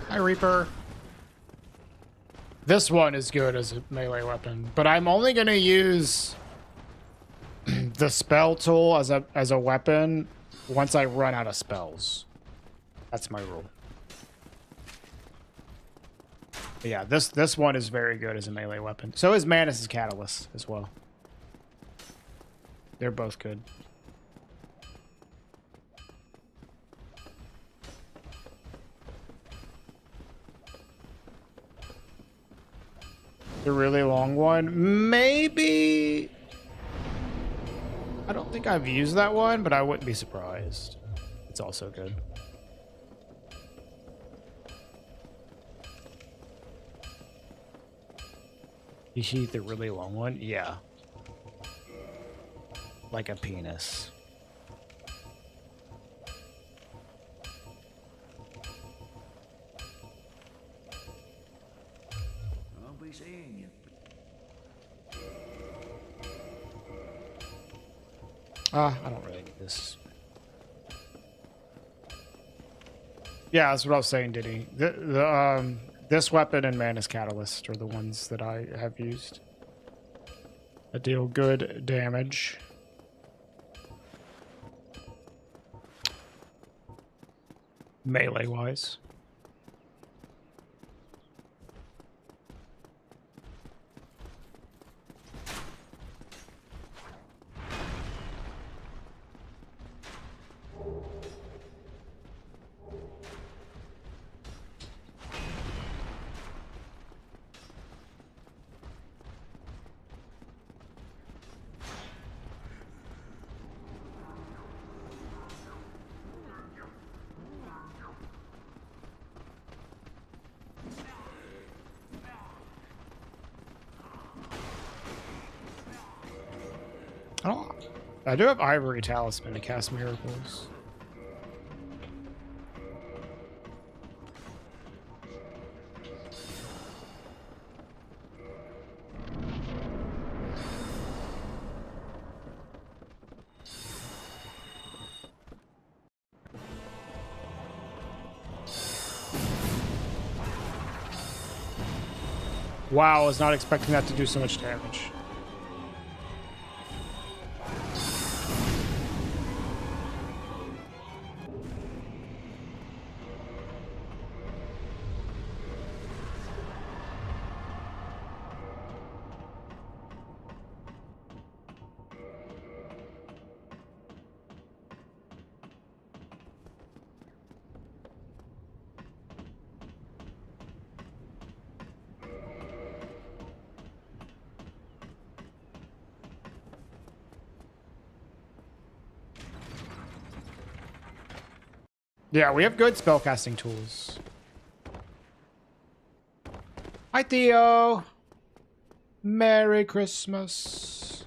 Hi, Reaper. This one is good as a melee weapon, but I'm only going to use the spell tool as a weapon once I run out of spells. That's my rule. But yeah, this one is very good as a melee weapon. So is Manus' Catalyst as well. They're both good. The really long one, maybe. I don't think I've used that one, but I wouldn't be surprised. It's also good. You shoot the really long one? Yeah. Like a penis. I'll be seeing you. I don't really need this. Yeah, that's what I was saying, Diddy. This weapon and Manus Catalyst are the ones that I have used. That deal good damage. Melee-wise. I do have Ivory Talisman to cast miracles. Wow, I was not expecting that to do so much damage. Yeah, we have good spellcasting tools. Hi, Theo. Merry Christmas.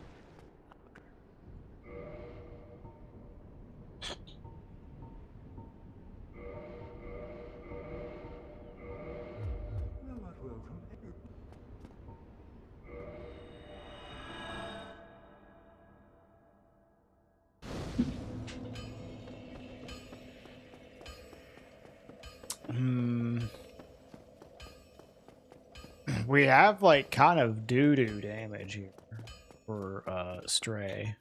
We have like kind of doo-doo damage here for Stray.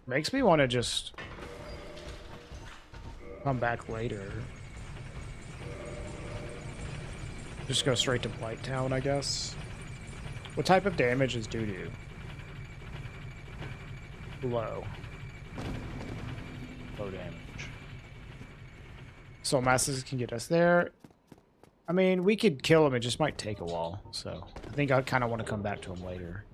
Makes me want to just come back later. Just go straight to Blight Town, I guess. What type of damage is doo-doo? Low. Low damage. Soul Masses can get us there. I mean, we could kill him. It just might take a while. So I think I kind of want to come back to him later.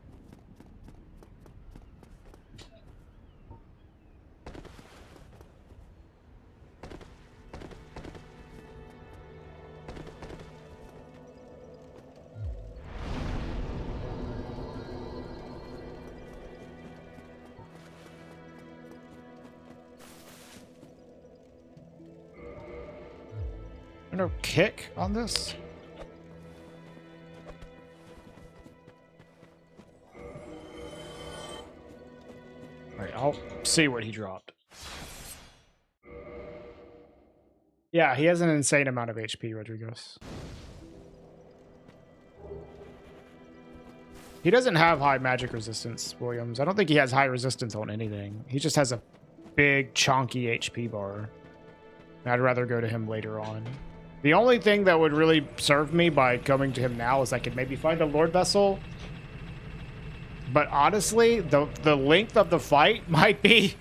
No kick on this? Alright, I'll see what he dropped. Yeah, he has an insane amount of HP, Rodriguez. He doesn't have high magic resistance, Williams. I don't think he has high resistance on anything. He just has a big, chonky HP bar. I'd rather go to him later on. The only thing that would really serve me by going to him now is I could maybe find a Lord Vessel. But honestly, the length of the fight might be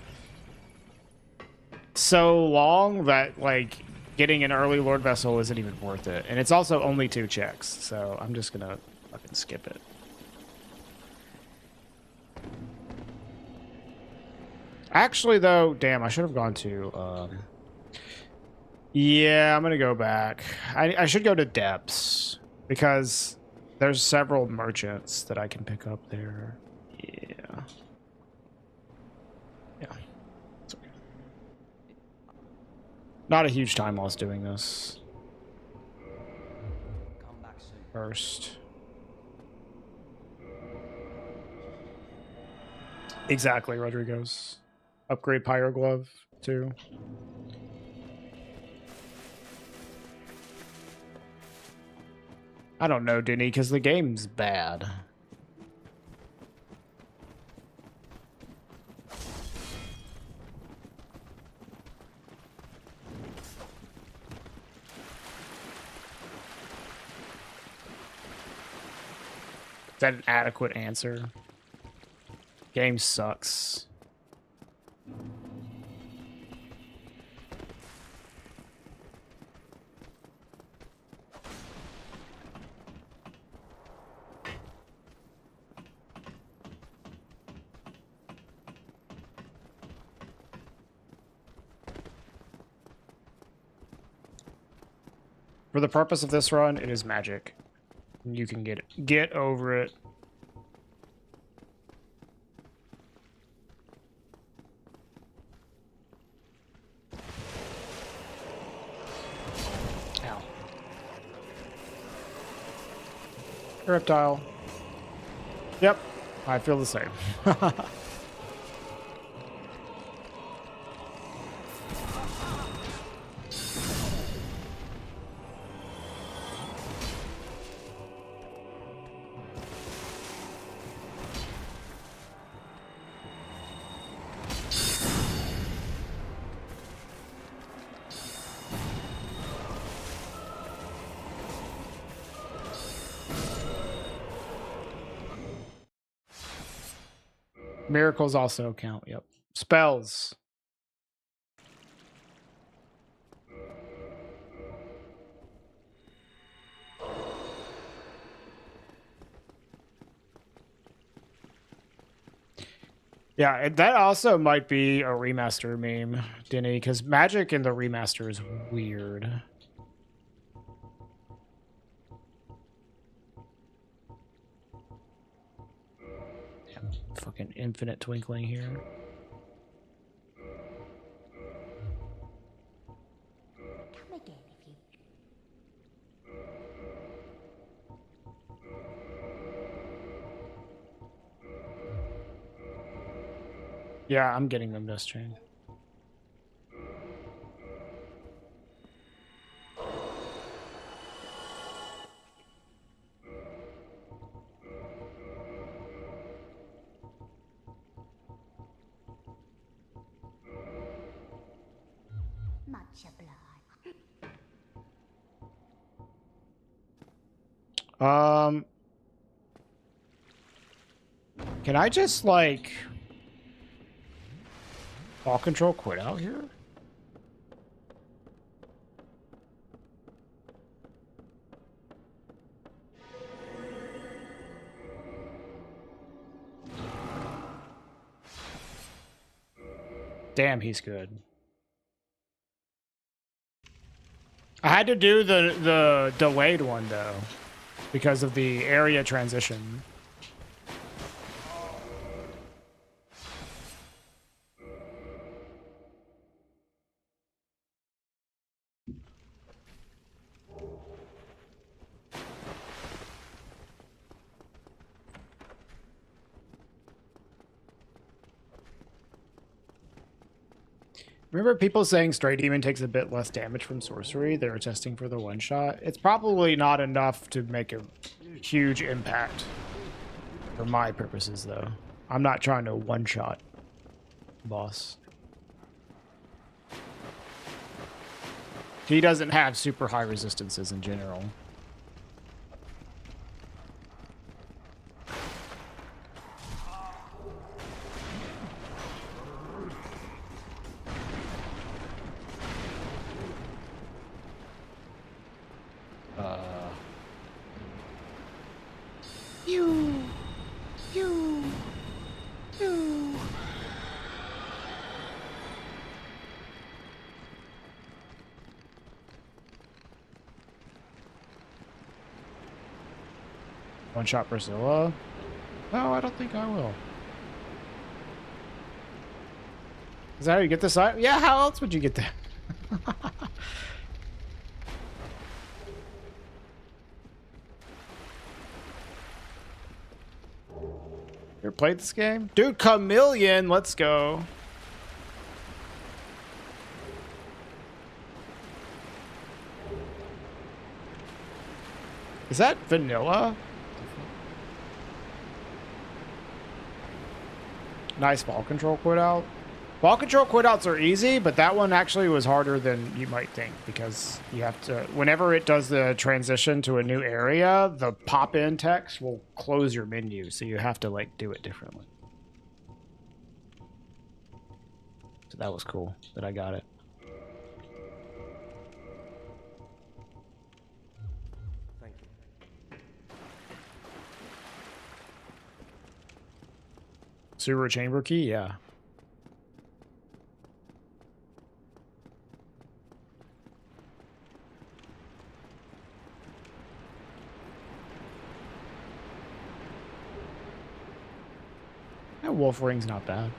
so long that, like, getting an early Lord Vessel isn't even worth it. And it's also only 2 checks, so I'm just gonna fucking skip it. Actually, though, damn, I should have gone to... Yeah, I'm gonna go back. I should go to Depths because there's several merchants that I can pick up there. Yeah. Yeah. It's okay. Not a huge time loss doing this. Come back soon. First. Exactly, Rodrigo's. Upgrade Pyro Glove, too. I don't know, Denny, because the game's bad. Is that an adequate answer? Game sucks. For the purpose of this run, it is magic. You can get over it. Ow. Reptile. Yep, I feel the same. Miracles also count, yep. Spells. Yeah, that also might be a remaster meme, Denny, because magic in the remaster is weird. Damn, fucking infinite twinkling here. Come again if you... Yeah, I'm getting them this train. Much obliged. Can I just like ball control quit out here? Damn, he's good. I had to do the delayed one though because of the area transition. Remember people saying Stray Demon takes a bit less damage from sorcery? They were testing for the one shot. It's probably not enough to make a huge impact for my purposes, though. I'm not trying to one shot boss. He doesn't have super high resistances in general. One-shot Priscilla? No, I don't think I will. Is that how you get this item? Yeah, how else would you get that? You ever played this game? Dude, Chameleon, let's go. Is that vanilla? Nice ball control quit out. Ball control quit outs are easy, but that one actually was harder than you might think because you have to, whenever it does the transition to a new area, the pop-in text will close your menu, so you have to like do it differently. So that was cool that I got it. Thank you. Sewer chamber key, yeah. That wolf ring's not bad.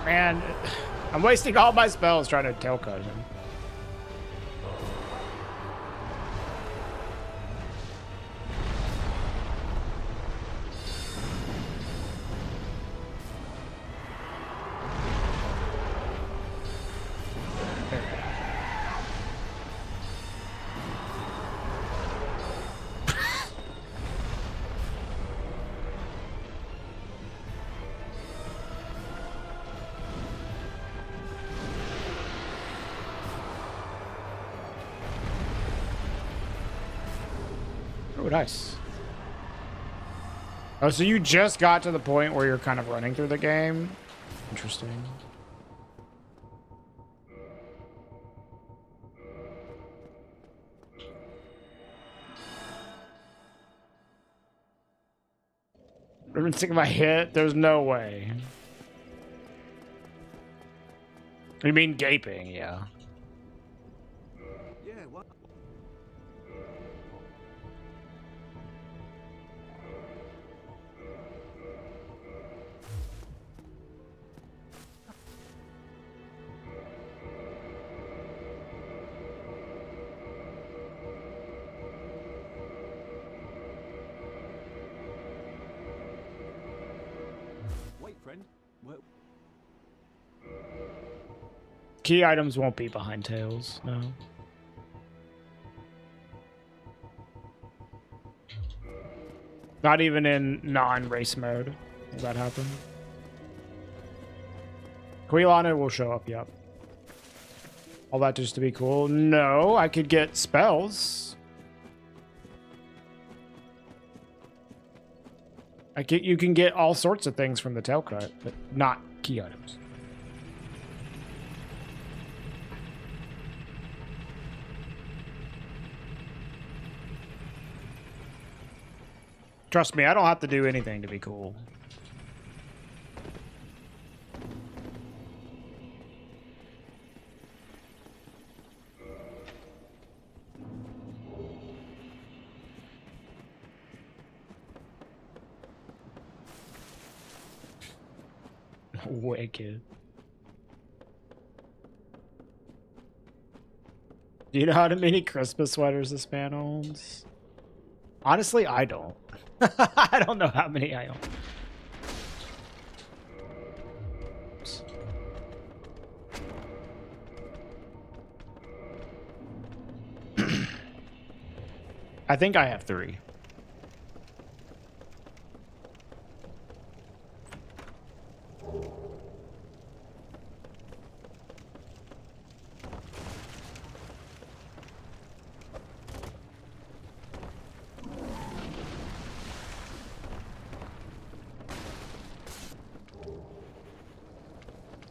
Man, I'm wasting all my spells trying to tailcut him. Oh, nice. Oh, so you just got to the point where you're kind of running through the game? Interesting. Rinsing my hit? There's no way. You mean gaping, yeah. Yeah, what? Wait, friend. Well, Key items won't be behind tails, no. Not even in non-race mode will that happen. Quilana will show up, yep. All that just to be cool. No, I could get spells. You can get all sorts of things from the tail cut, but not key items. Trust me, I don't have to do anything to be cool. Wicked. Do you know how many Christmas sweaters this man owns? Honestly, I don't. I don't know how many I own. Oops. I think I have 3.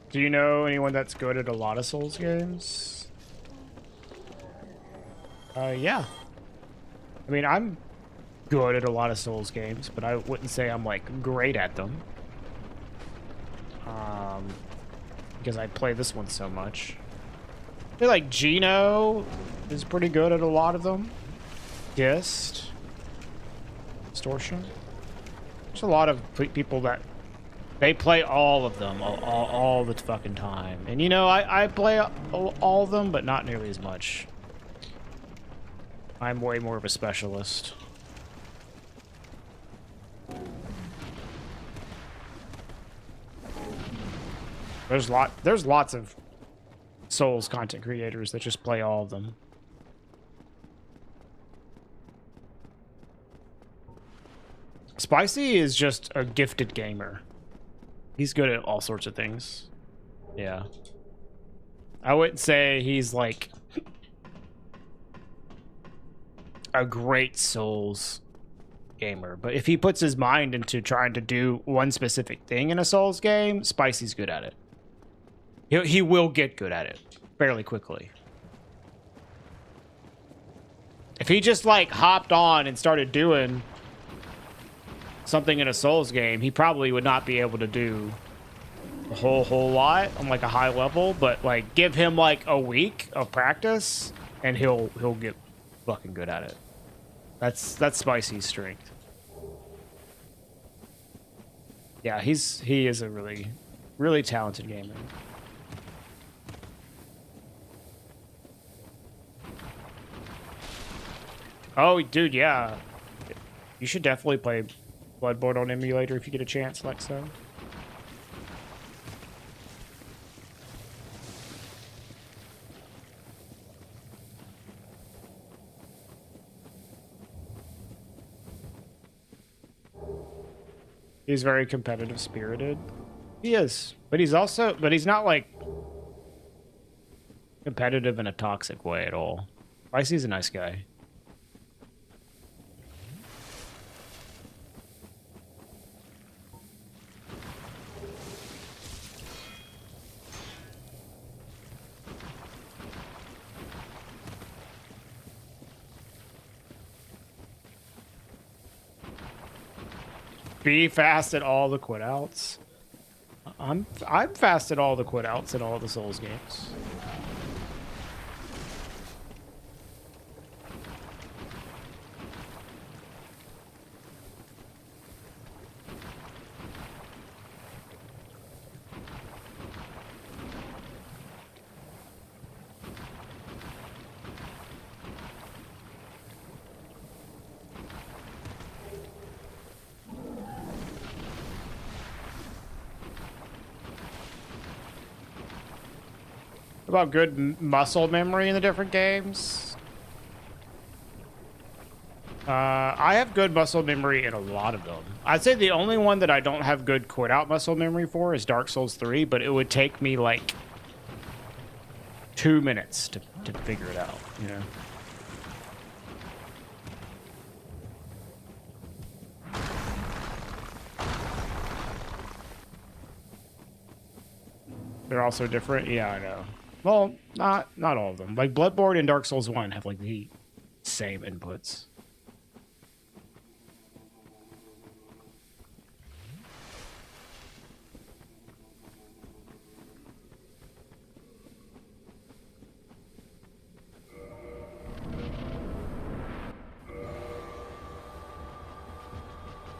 Do you know anyone that's good at a lot of Souls games? Yeah. I mean, I'm good at a lot of Souls games, but I wouldn't say I'm, like, great at them. Because I play this one so much. I feel like Gino is pretty good at a lot of them. Gist. Distortion. There's a lot of people that they play all of them all the fucking time. And you know, I play all of them, but not nearly as much. I'm way more of a specialist. There's lots of Souls content creators that just play all of them. Spicy is just a gifted gamer. He's good at all sorts of things. Yeah. I wouldn't say he's like a great Souls gamer, but if he puts his mind into trying to do one specific thing in a Souls game, Spicy's good at it. He will get good at it fairly quickly. If he just like hopped on and started doing something in a Souls game, he probably would not be able to do a whole lot on like a high level, but like give him like a week of practice and he'll get fucking good at it. That's Spicy's strength. Yeah, he is a really talented gamer. Oh, dude, yeah. You should definitely play Bloodborne on emulator if you get a chance, like so. He's very competitive spirited. He is, but he's not like competitive in a toxic way at all. Spicy's a nice guy. Be fast at all the quit outs. I'm fast at all the quit outs in all the Souls games. About good muscle memory in the different games. I have good muscle memory in a lot of them. I'd say the only one that I don't have good quit out muscle memory for is Dark Souls 3, but it would take me like 2 minutes to figure it out, you know? They're also different. Yeah, I know. Well, not all of them. Like Bloodborne and Dark Souls 1 have like the same inputs.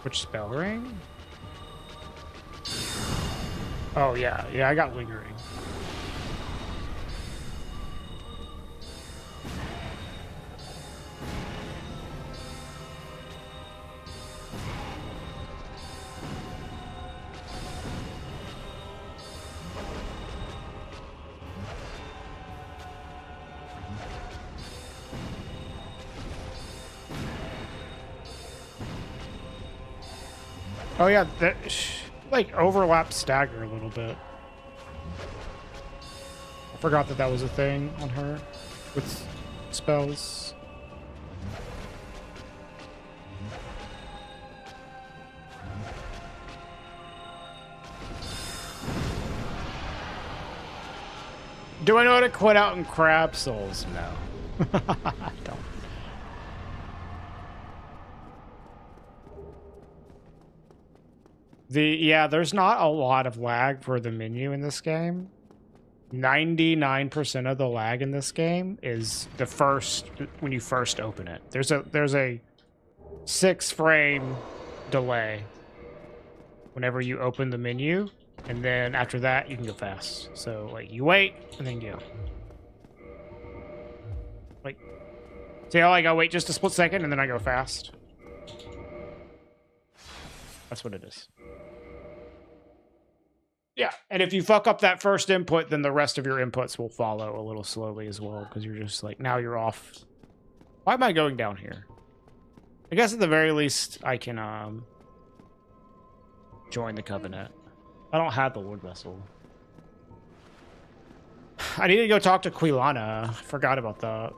Which spell ring? Oh yeah, I got lingering. Oh yeah, that like overlap stagger a little bit. I forgot that was a thing on her with spells. Do I know how to quit out in Crab Souls? No. I don't. Yeah, there's not a lot of lag for the menu in this game. 99% of the lag in this game is when you first open it. There's a 6-frame delay whenever you open the menu, and then after that you can go fast. So like you wait and then go. Like, see how like I wait just a split second and then I go fast? That's what it is. Yeah, and if you fuck up that first input, then the rest of your inputs will follow a little slowly as well, because you're just like, now you're off. Why am I going down here? I guess at the very least, I can join the Covenant. I don't have the Lord Vessel. I need to go talk to Quilana. I forgot about that.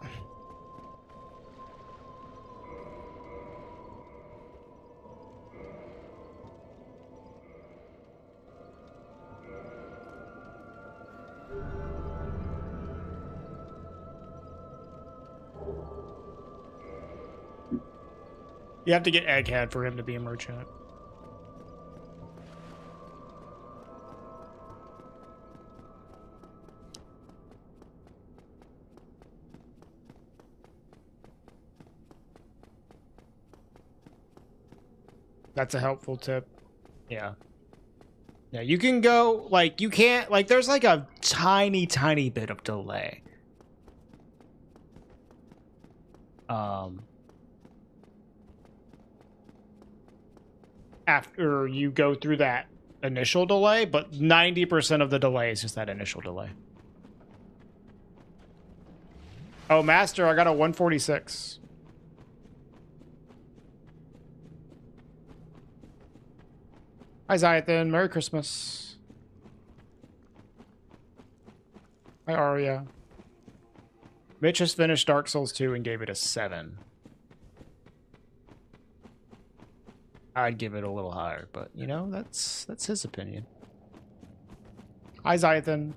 You have to get Egghead for him to be a merchant. That's a helpful tip. Yeah. Yeah, you can go, like, you can't, like, there's like a tiny bit of delay. After you go through that initial delay, but 90% of the delay is just that initial delay. Oh, Master, I got a 146. Hi, Zyathan. Merry Christmas. Hi, Aria. Mitch has finished Dark Souls 2 and gave it a 7. I'd give it a little higher, but, you know, that's his opinion. Hi, Zyathan.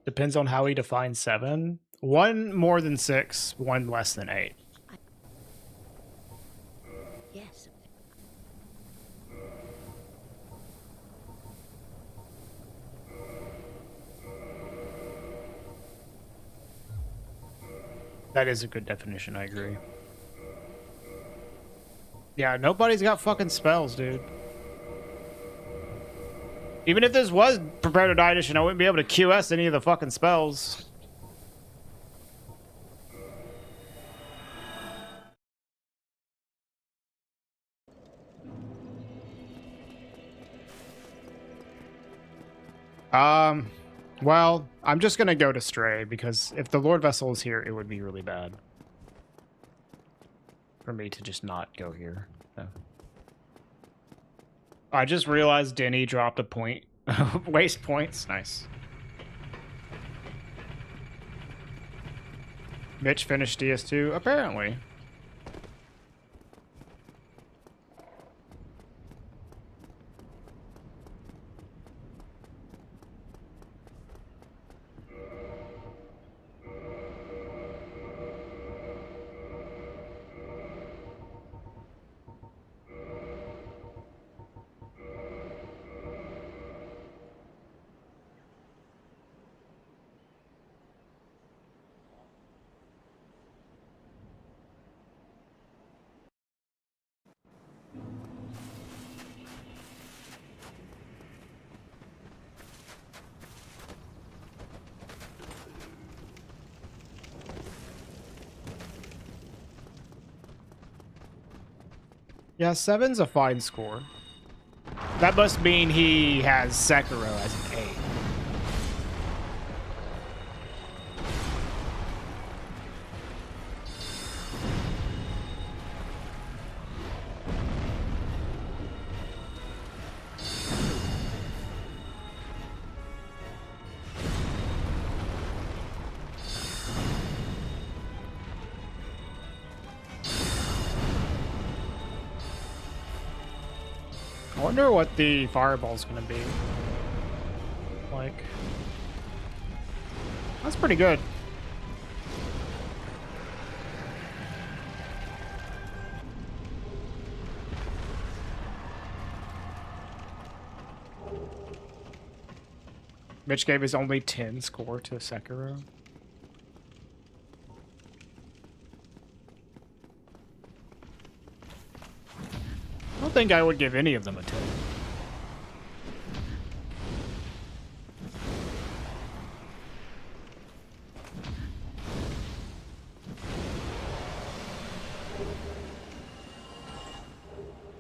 Depends on how he defines 7. 1 more than 6, 1 less than 8. Yes. That is a good definition, I agree. Yeah, nobody's got fucking spells, dude. Even if this was Prepare to Die Edition, I wouldn't be able to QS any of the fucking spells. Well, I'm just gonna go to Stray, because if the Lord Vessel is here, it would be really bad for me to just not go here. So. I just realized Denny dropped a point. Waste points. Nice. Mitch finished DS2, apparently. Yeah, 7's a fine score. That must mean he has Sekiro as an 8. I wonder what the fireball's gonna be like. That's pretty good. Mitch gave his only 10 score to Sekiro. I don't think I would give any of them a 10.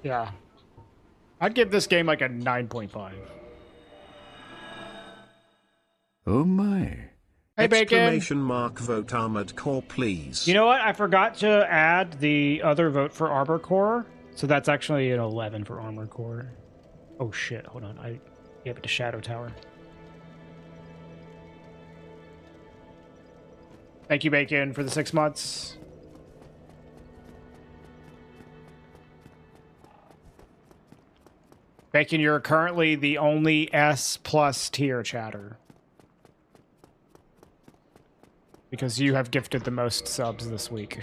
Yeah. I'd give this game like a 9.5. Oh my. Hey, Bacon. Exclamation mark vote Armored Core, please. You know what? I forgot to add the other vote for Armor Core. So that's actually an 11 for Armor Core. Oh shit, hold on. I gave it to Shadow Tower. Thank you, Bacon, for the 6 months. Bacon, you're currently the only S+ tier chatter. Because you have gifted the most subs this week.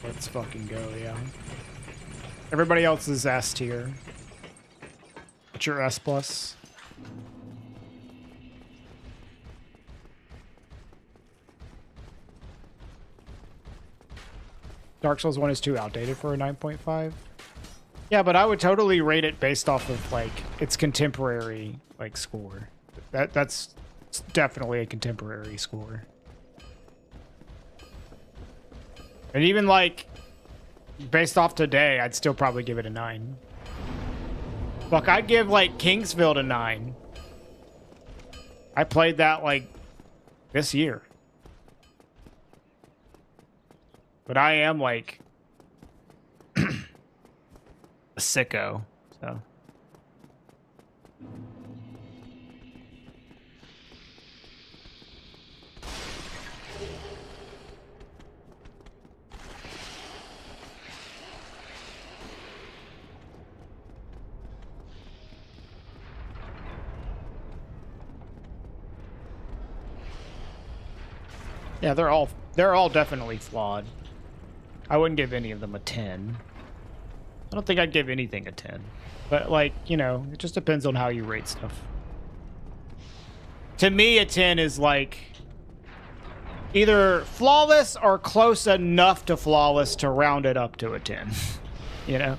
Let's fucking go, yeah. Everybody else is S tier. What's your S+? Dark Souls 1 is too outdated for a 9.5. Yeah, but I would totally rate it based off of like its contemporary like score. That's definitely a contemporary score. And even like based off today, I'd still probably give it a 9. Fuck, I'd give like Kingsfield a 9. I played that like this year. But I am like a sicko, so. Yeah, they're all definitely flawed. I wouldn't give any of them a 10. I don't think I'd give anything a 10. But like, you know, it just depends on how you rate stuff. To me, a 10 is like either flawless or close enough to flawless to round it up to a 10. You know?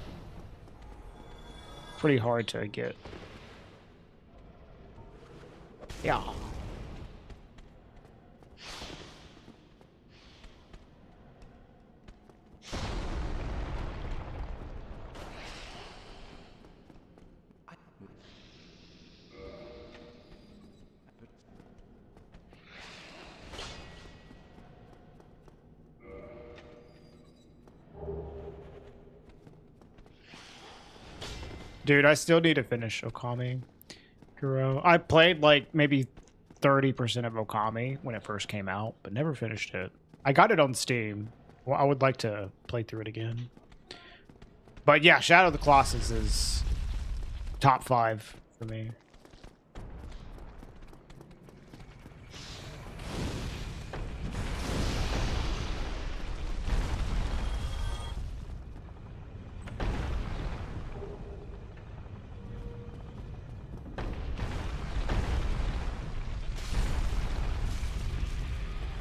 Pretty hard to get. Yeah. Dude, I still need to finish Okami Guro. I played like maybe 30% of Okami when it first came out, but never finished it. I got it on Steam. Well, I would like to play through it again. But yeah, Shadow of the Colossus is top 5 for me.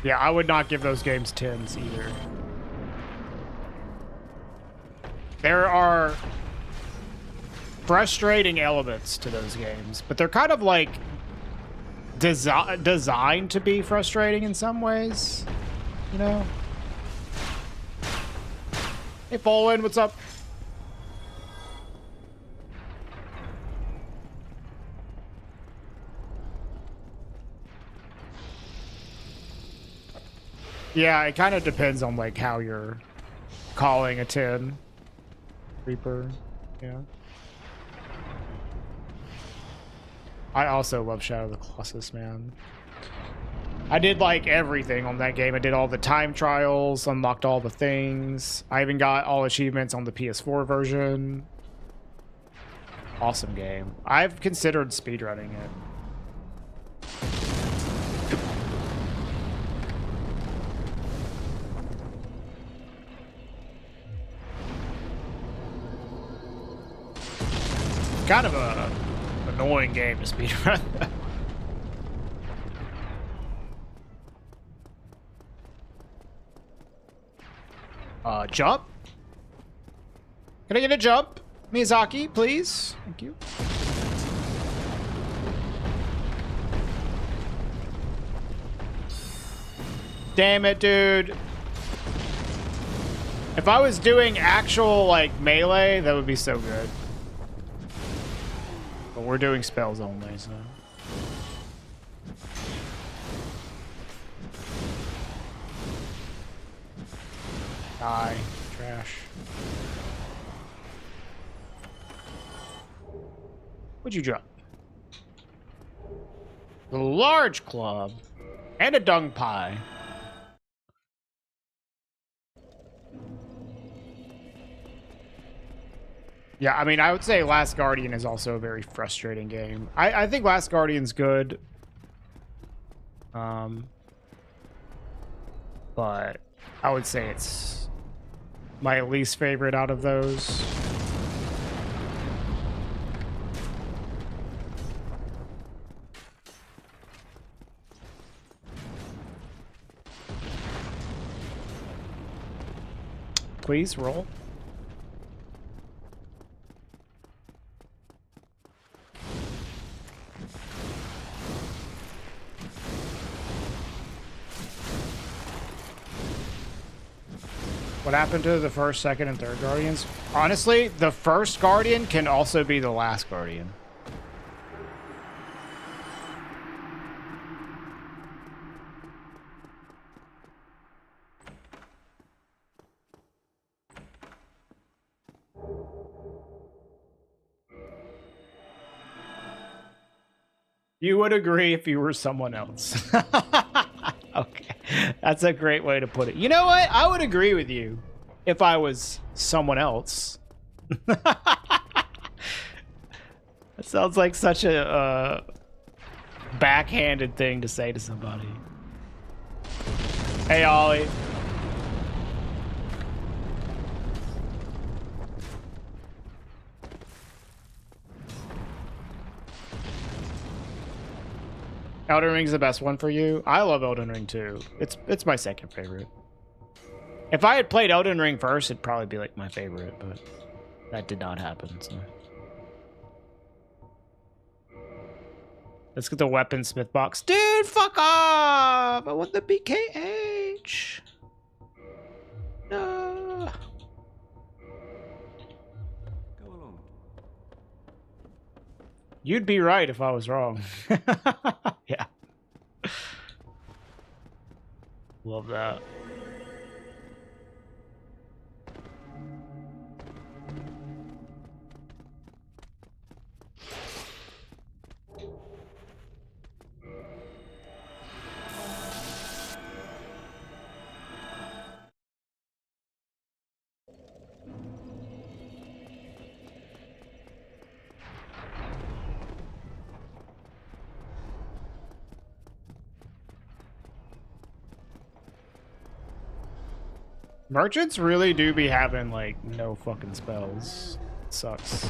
Yeah, I would not give those games 10s either. There are frustrating elements to those games, but they're kind of like designed to be frustrating in some ways, you know? Hey, Bolin, what's up? Yeah, it kind of depends on like how you're calling a 10. Reaper, yeah. I also love Shadow of the Colossus, man. I did like everything on that game. I did all the time trials, unlocked all the things. I even got all achievements on the PS4 version. Awesome game. I've considered speedrunning it. Kind of a annoying game to speedrun. Jump? Can I get a jump? Miyazaki, please. Thank you. Damn it, dude. If I was doing actual, like, melee, that would be so good. But we're doing spells only, so... Die. Trash. What'd you drop? The large club. And a dung pie. Yeah, I mean, I would say Last Guardian is also a very frustrating game. I think Last Guardian's good. But I would say it's my least favorite out of those. Please roll. What happened to the first, second, and third Guardians? Honestly, the first Guardian can also be the last Guardian. You would agree if you were someone else. Okay, that's a great way to put it. You know what? I would agree with you if I was someone else. That sounds like such a backhanded thing to say to somebody. Hey, Ollie. Elden Ring's the best one for you. I love Elden Ring too. It's my second favorite. If I had played Elden Ring first, it'd probably be like my favorite, but that did not happen. So let's get the weaponsmith box, dude. Fuck off! I want the BKH. No. Go along. You'd be right if I was wrong. Yeah. Love that. Merchants really do be having, like, no fucking spells. It sucks.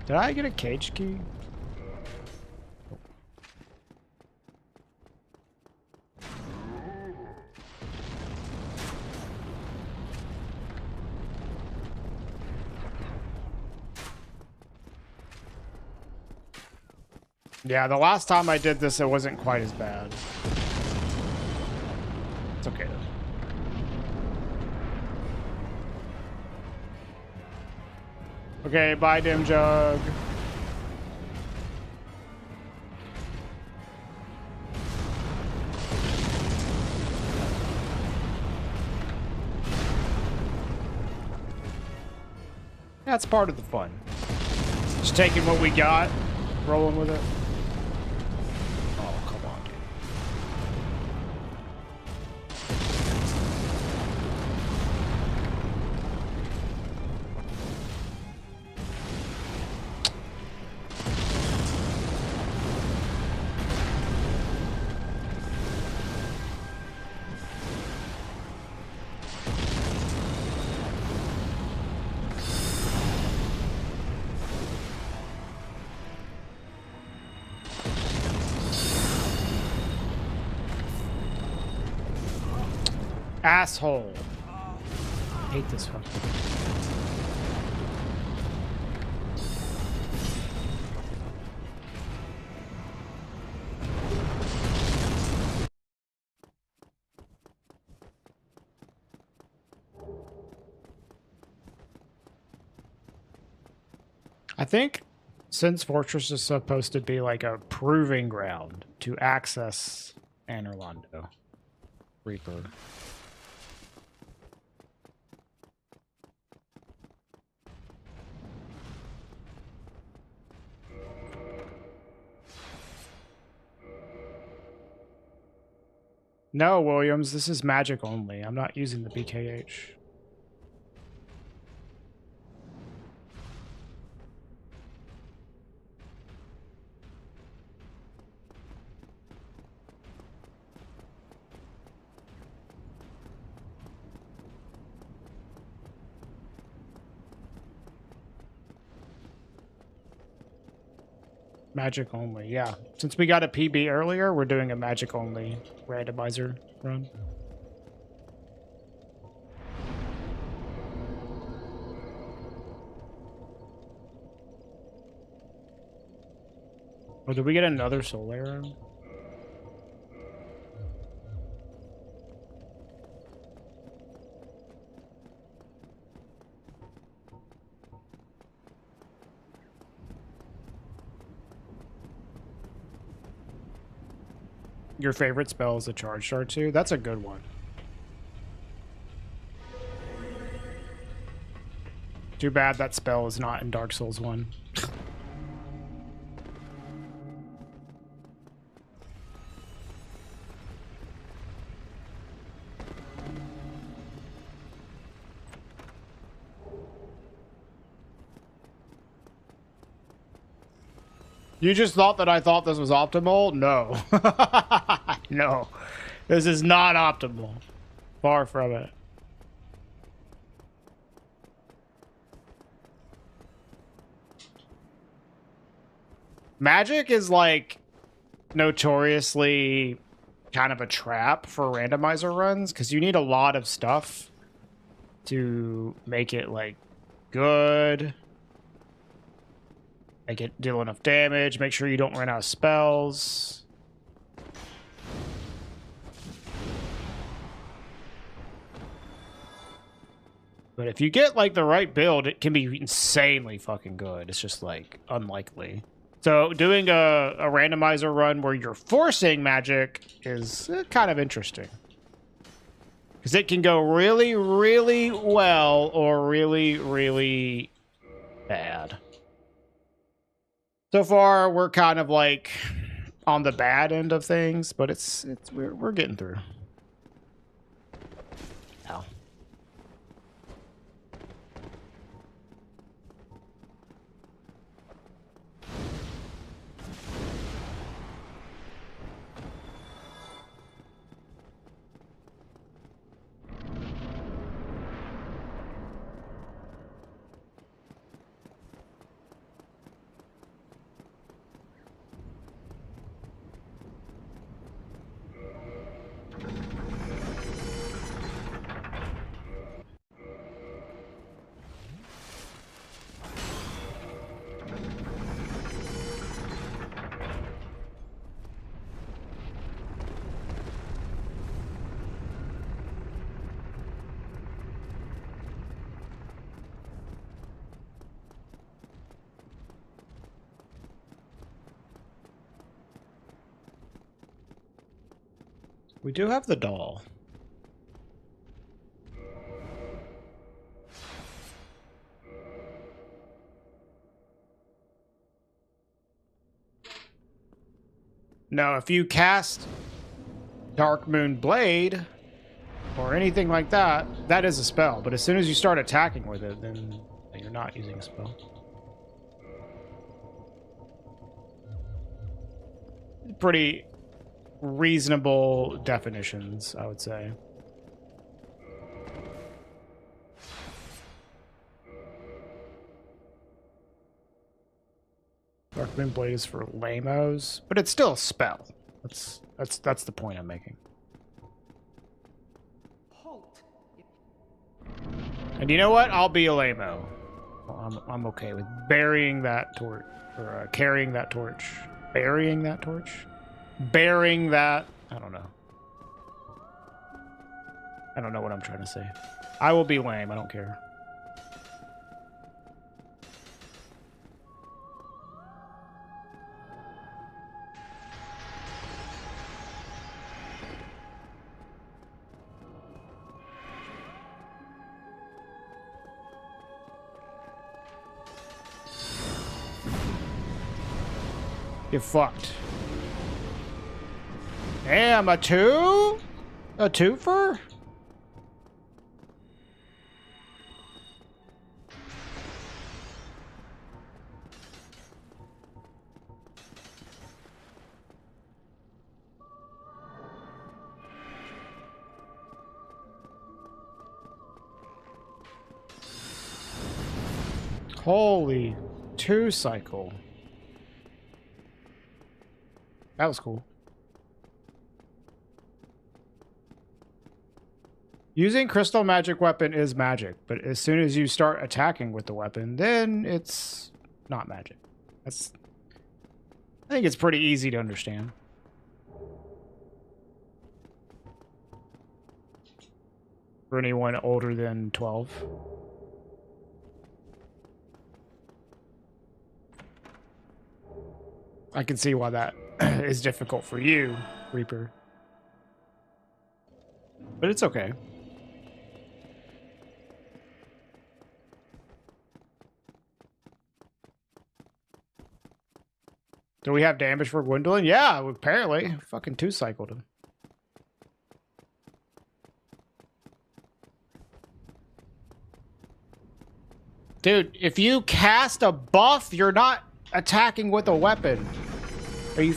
Did I get a cage key? Yeah, the last time I did this, it wasn't quite as bad. It's okay though. Okay, bye, Dim Jug. That's part of the fun. Just taking what we got, rolling with it. Oh, come on, dude. Asshole. I hate this fucking. I think since Fortress is supposed to be like a proving ground to access Anor Londo Reaper. No, Williams, this is magic only. I'm not using the BKH. Magic only, yeah. Since we got a PB earlier, we're doing a magic only randomizer run. Oh, did we get another soul arrow? Your favorite spell is a charge shard too? That's a good one. Too bad that spell is not in Dark Souls 1. You just thought that I thought this was optimal? No. No. This is not optimal. Far from it. Magic is like notoriously kind of a trap for randomizer runs because you need a lot of stuff to make it like good. Make it deal enough damage, make sure you don't run out of spells. But if you get like the right build, it can be insanely fucking good. It's just like unlikely. So doing a randomizer run where you're forcing magic is kind of interesting. Because it can go really, really well or really, really bad. So far, we're kind of like on the bad end of things, but we're getting through. Ow. We do have the doll. Now, if you cast Dark Moon Blade or anything like that, that is a spell. But as soon as you start attacking with it, then you're not using a spell. Pretty reasonable definitions, I would say. Dark Moon Blade is for lamos, but it's still a spell. That's the point I'm making. Halt! And you know what? I'll be a lamo. I'm okay with burying that torch, or carrying that torch, burying that torch, bearing that. I don't know. I don't know what I'm trying to say. I will be lame. I don't care. Get fucked. Damn, a two? A twofer? Holy, 2 cycle. That was cool. Using crystal magic weapon is magic, but as soon as you start attacking with the weapon, then it's not magic. I think it's pretty easy to understand. For anyone older than 12. I can see why that is difficult for you, Reaper. But it's okay. Do we have damage for Gwendolyn? Yeah, apparently. Fucking 2-cycled him. Dude, if you cast a buff, you're not attacking with a weapon? Are you?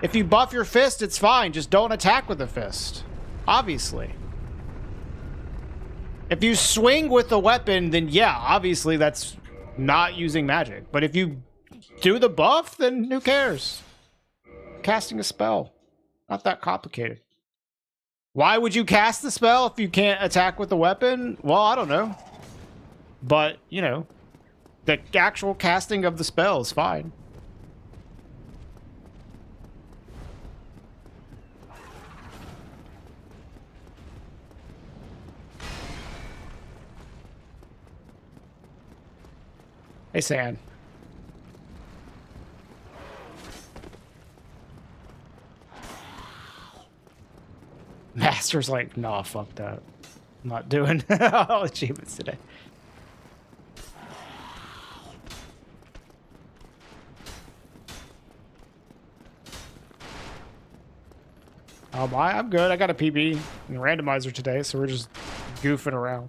If you buff your fist, it's fine. Just don't attack with a fist. Obviously. If you swing with a weapon, then yeah, obviously that's not using magic. But if you do the buff, then who cares? Casting a spell. Not that complicated. Why would you cast the spell if you can't attack with a weapon? Well, I don't know. But, you know, the actual casting of the spell is fine. Hey, San. Master's like, nah, fuck that. I'm not doing all achievements today. I'm good. I got a PB and randomizer today, so we're just goofing around.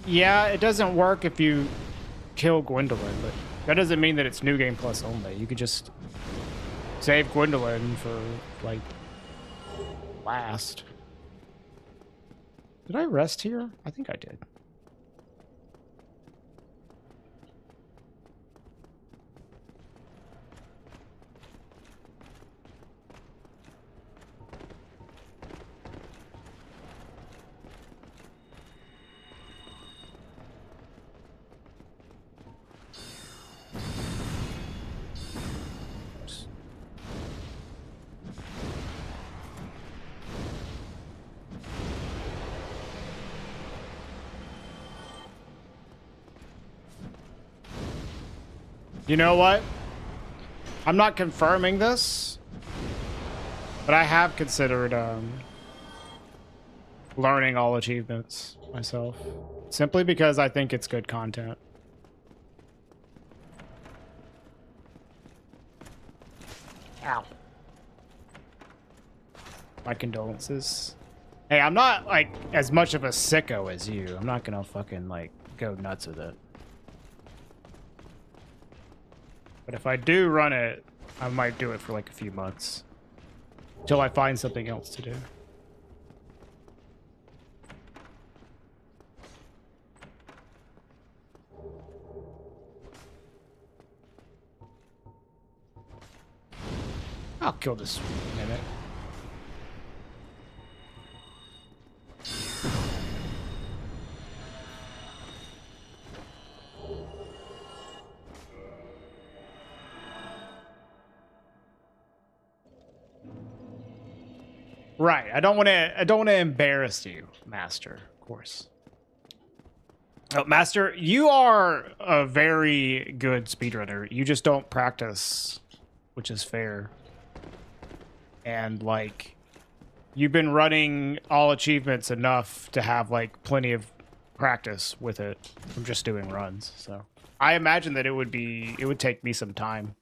Yeah, it doesn't work if you kill Gwendolyn, but that doesn't mean that it's New Game Plus only. You could just save Gwendolyn for, like, last. Did I rest here? I think I did. You know what? I'm not confirming this, but I have considered learning all achievements myself, simply because I think it's good content. Ow. My condolences. Hey, I'm not, like, as much of a sicko as you. I'm not gonna fucking, like, go nuts with it. But if I do run it, I might do it for like a few months. Until I find something else to do. I'll kill this mimic. Right. I don't want to embarrass you, Master, of course. Oh, Master, you are a very good speedrunner. You just don't practice, which is fair. And like you've been running all achievements enough to have like plenty of practice with it from just doing runs. So, I imagine that it would take me some time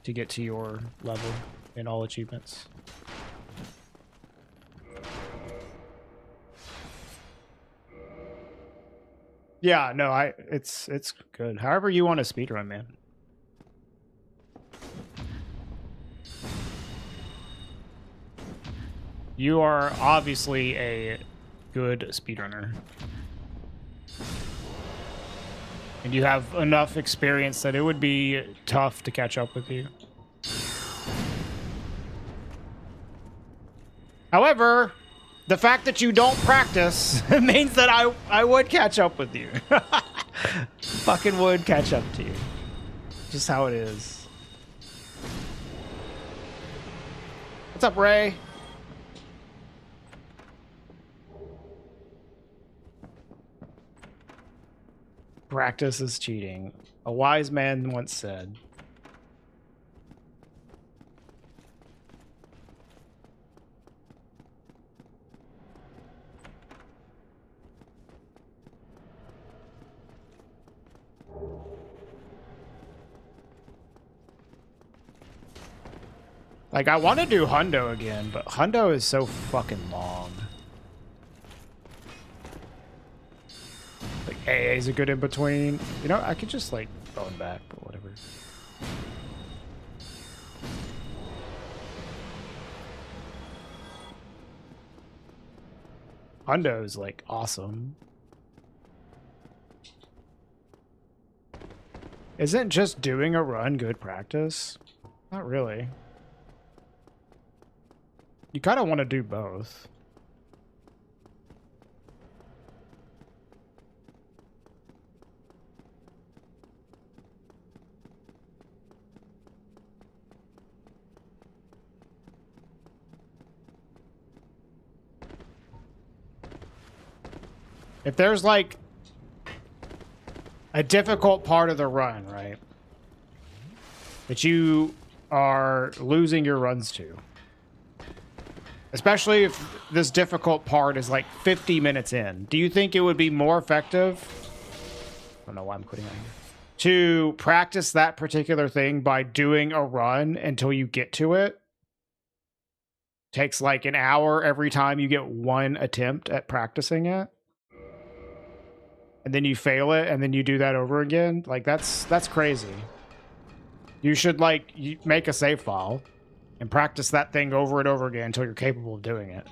to get to your level in all achievements. Yeah, no, it's good. However you want to speedrun, man. You are obviously a good speedrunner. And you have enough experience that it would be tough to catch up with you. However, the fact that you don't practice means that I would catch up with you. fucking would catch up to you. Just how it is. What's up, Ray? Practice is cheating. A wise man once said. Like, I want to do Hundo again, but Hundo is so fucking long. Like, AA is a good in-between. You know, I could just, like, bone back, but whatever. Hundo is, like, awesome. Isn't just doing a run good practice? Not really. You kind of want to do both. If there's like a difficult part of the run, right, that you are losing your runs to, especially if this difficult part is like 50 minutes in, do you think it would be more effective? I don't know why I'm quitting on here. To practice that particular thing by doing a run until you get to it? Takes like an hour every time you get one attempt at practicing it. And then you fail it, and then you do that over again. Like, that's crazy. You should, like, make a save file and practice that thing over and over again until you're capable of doing it.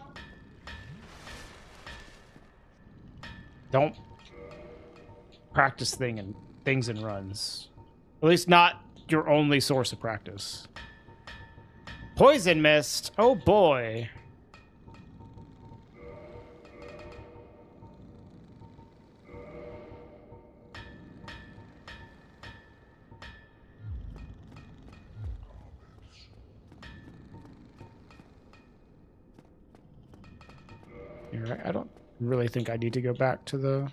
Don't practice things and runs. At least not your only source of practice. Poison Mist. Oh boy. You're right. I don't really think I need to go back to the...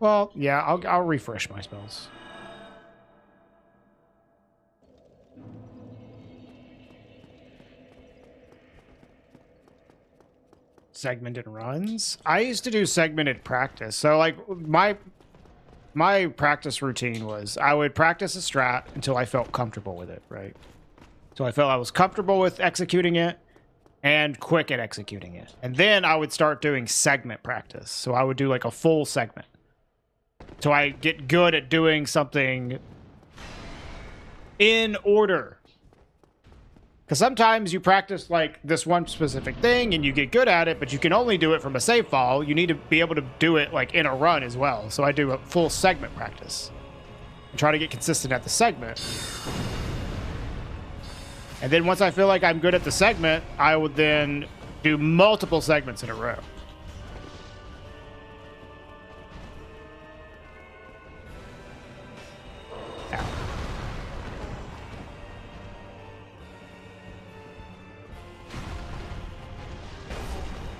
Well, yeah, I'll refresh my spells. Segmented runs. I used to do segmented practice. So like my practice routine was I would practice a strat until I felt comfortable with it, right? So I felt I was comfortable with executing it and quick at executing it. And then I would start doing segment practice. So I would do like a full segment. So I get good at doing something in order. Because sometimes you practice like this one specific thing and you get good at it, but you can only do it from a save file. You need to be able to do it like in a run as well. So I do a full segment practice and try to get consistent at the segment. And then once I feel like I'm good at the segment, I would then do multiple segments in a row. Ow.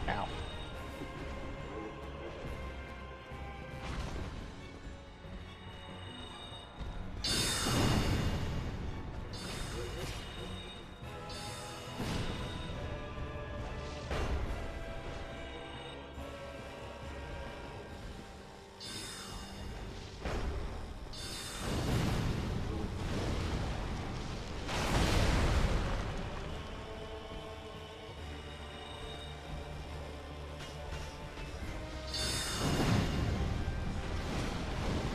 Ow.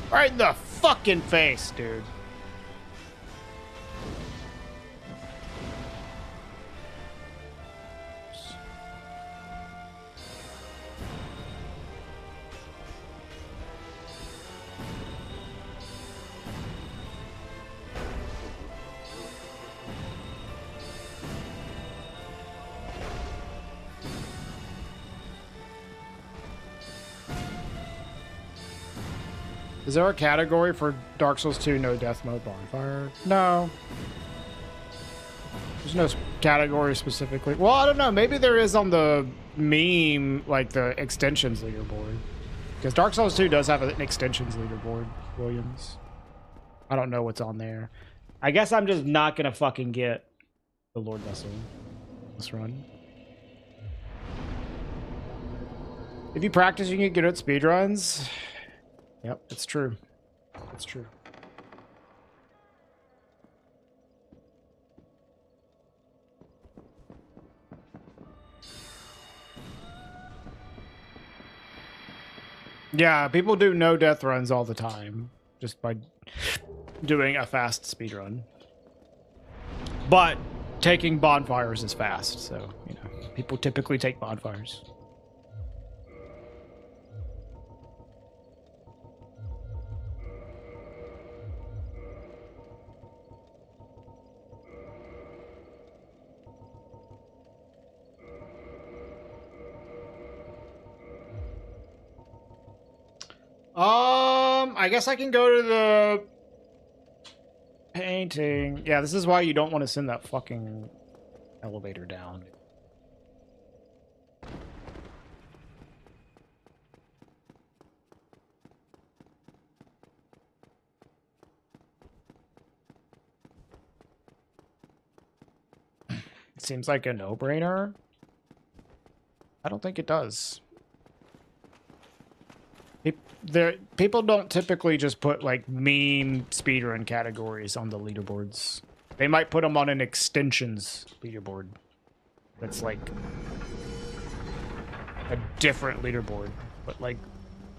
Right in the fucking face, dude. Is there a category for Dark Souls 2 no death mode bonfire? No. There's no category specifically. Well, I don't know. Maybe there is on the meme, like the extensions leaderboard. Because Dark Souls 2 does have an extensions leaderboard, Williams. I don't know what's on there. I guess I'm just not going to fucking get the Lord Vessel this run. If you practice, you can get good at speedruns. Yep, it's true. It's true. Yeah, people do no death runs all the time just by doing a fast speed run. But taking bonfires is fast, so, you know, people typically take bonfires. I guess I can go to the painting. Yeah, this is why you don't want to send that fucking elevator down. It seems like a no-brainer. I don't think it does. People don't typically just put like meme speedrun categories on the leaderboards. They might put them on an extensions leaderboard. That's like a different leaderboard. But like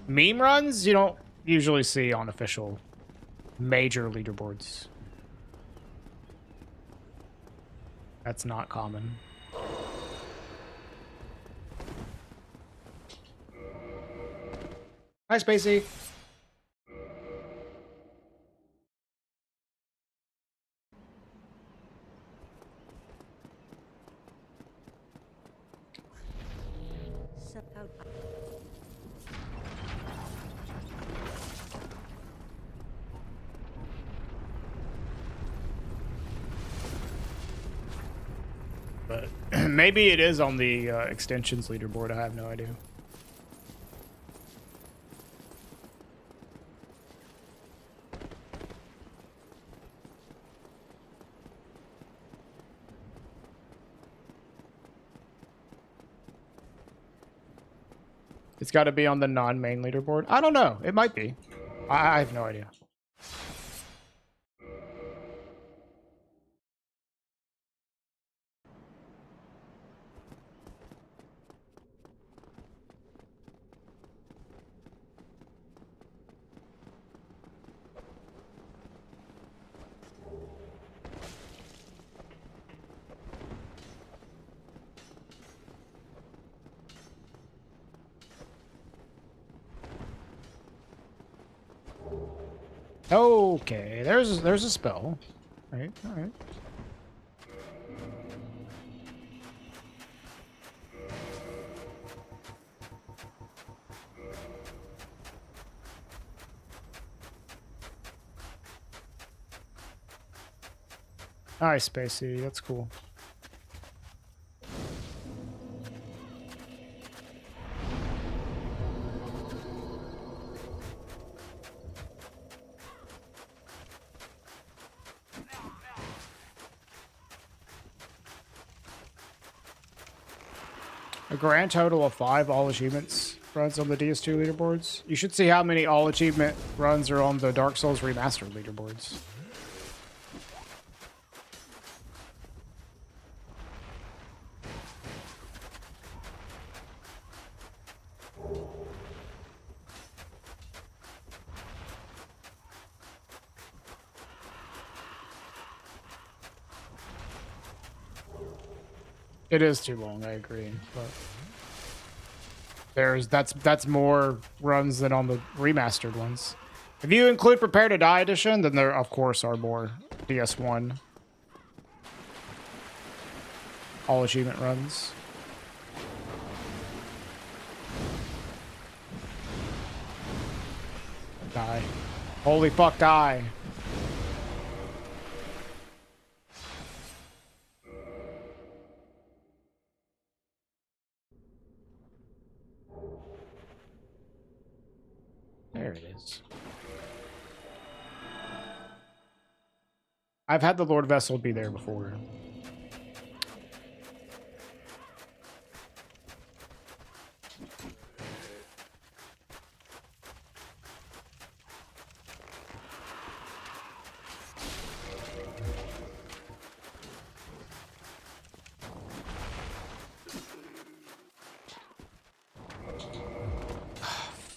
meme runs, you don't usually see on official major leaderboards. That's not common. Hi, Spacey. But maybe it is on the extensions leaderboard. I have no idea. It's got to be on the non-main leaderboard. I don't know. It might be. I have no idea. Okay, there's a spell. Right, all right. Nice, Spacey. That's cool. A grand total of 5 all achievements runs on the DS2 leaderboards. You should see how many all achievement runs are on the Dark Souls Remastered leaderboards. It is too long, I agree, but that's more runs than on the remastered ones. If you include Prepare to Die edition, then there of course are more DS1 all achievement runs. Die. Holy fuck, die. There it is. I've had the Lord Vessel be there before.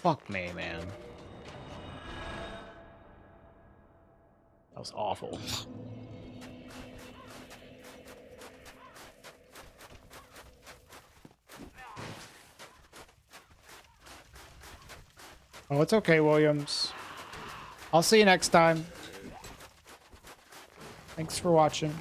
Fuck me, man. That was awful. Oh, it's okay, Williams. I'll see you next time. Thanks for watching.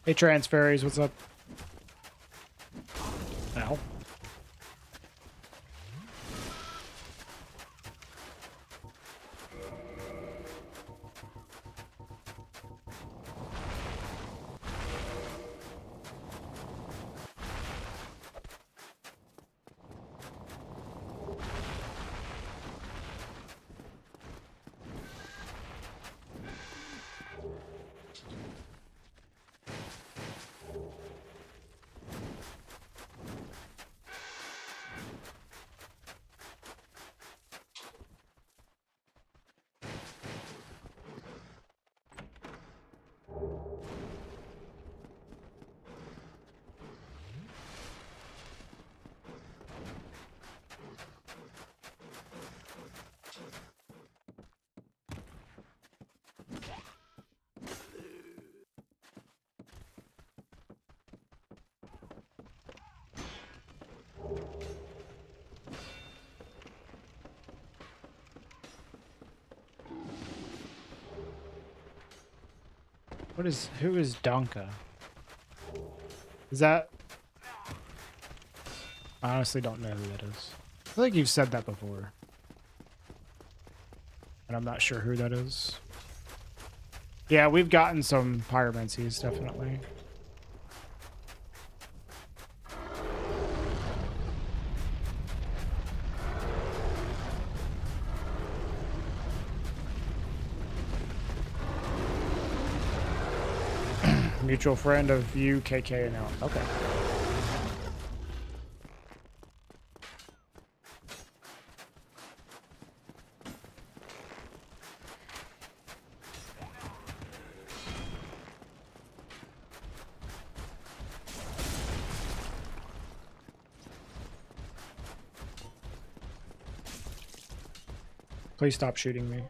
Hey, Transferries, what's up? Ow. Who is Donka? Is that? I honestly don't know who that is. I feel like you've said that before. And I'm not sure who that is. Yeah, we've gotten some pyromancies, definitely. Mutual friend of you, KK, and L. Okay. Please stop shooting me.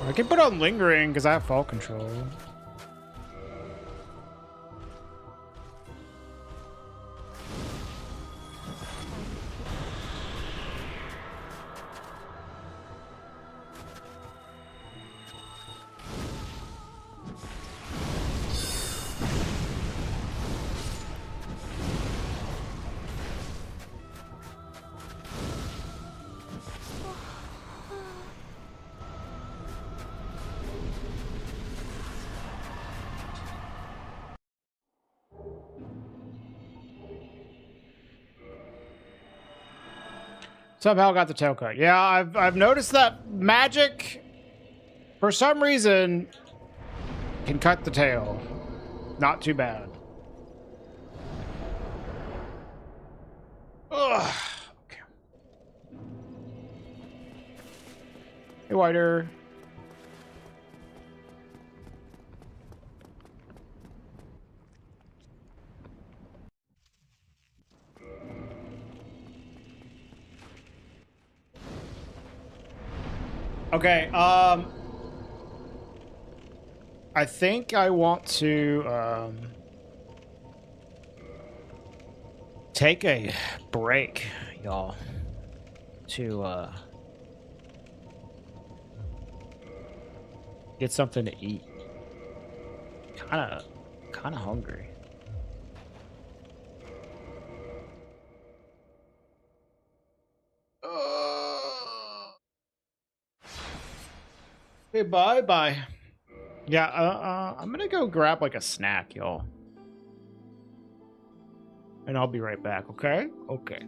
I can put on lingering because I have fall control. Somehow got the tail cut. Yeah, I've noticed that magic, for some reason, can cut the tail. Not too bad. Ugh. Okay. Hey, Whiter. Okay, I think I want to take a break, y'all, to get something to eat. Kinda hungry. Okay, bye. Yeah, I'm gonna go grab like a snack, y'all. And I'll be right back, okay? Okay.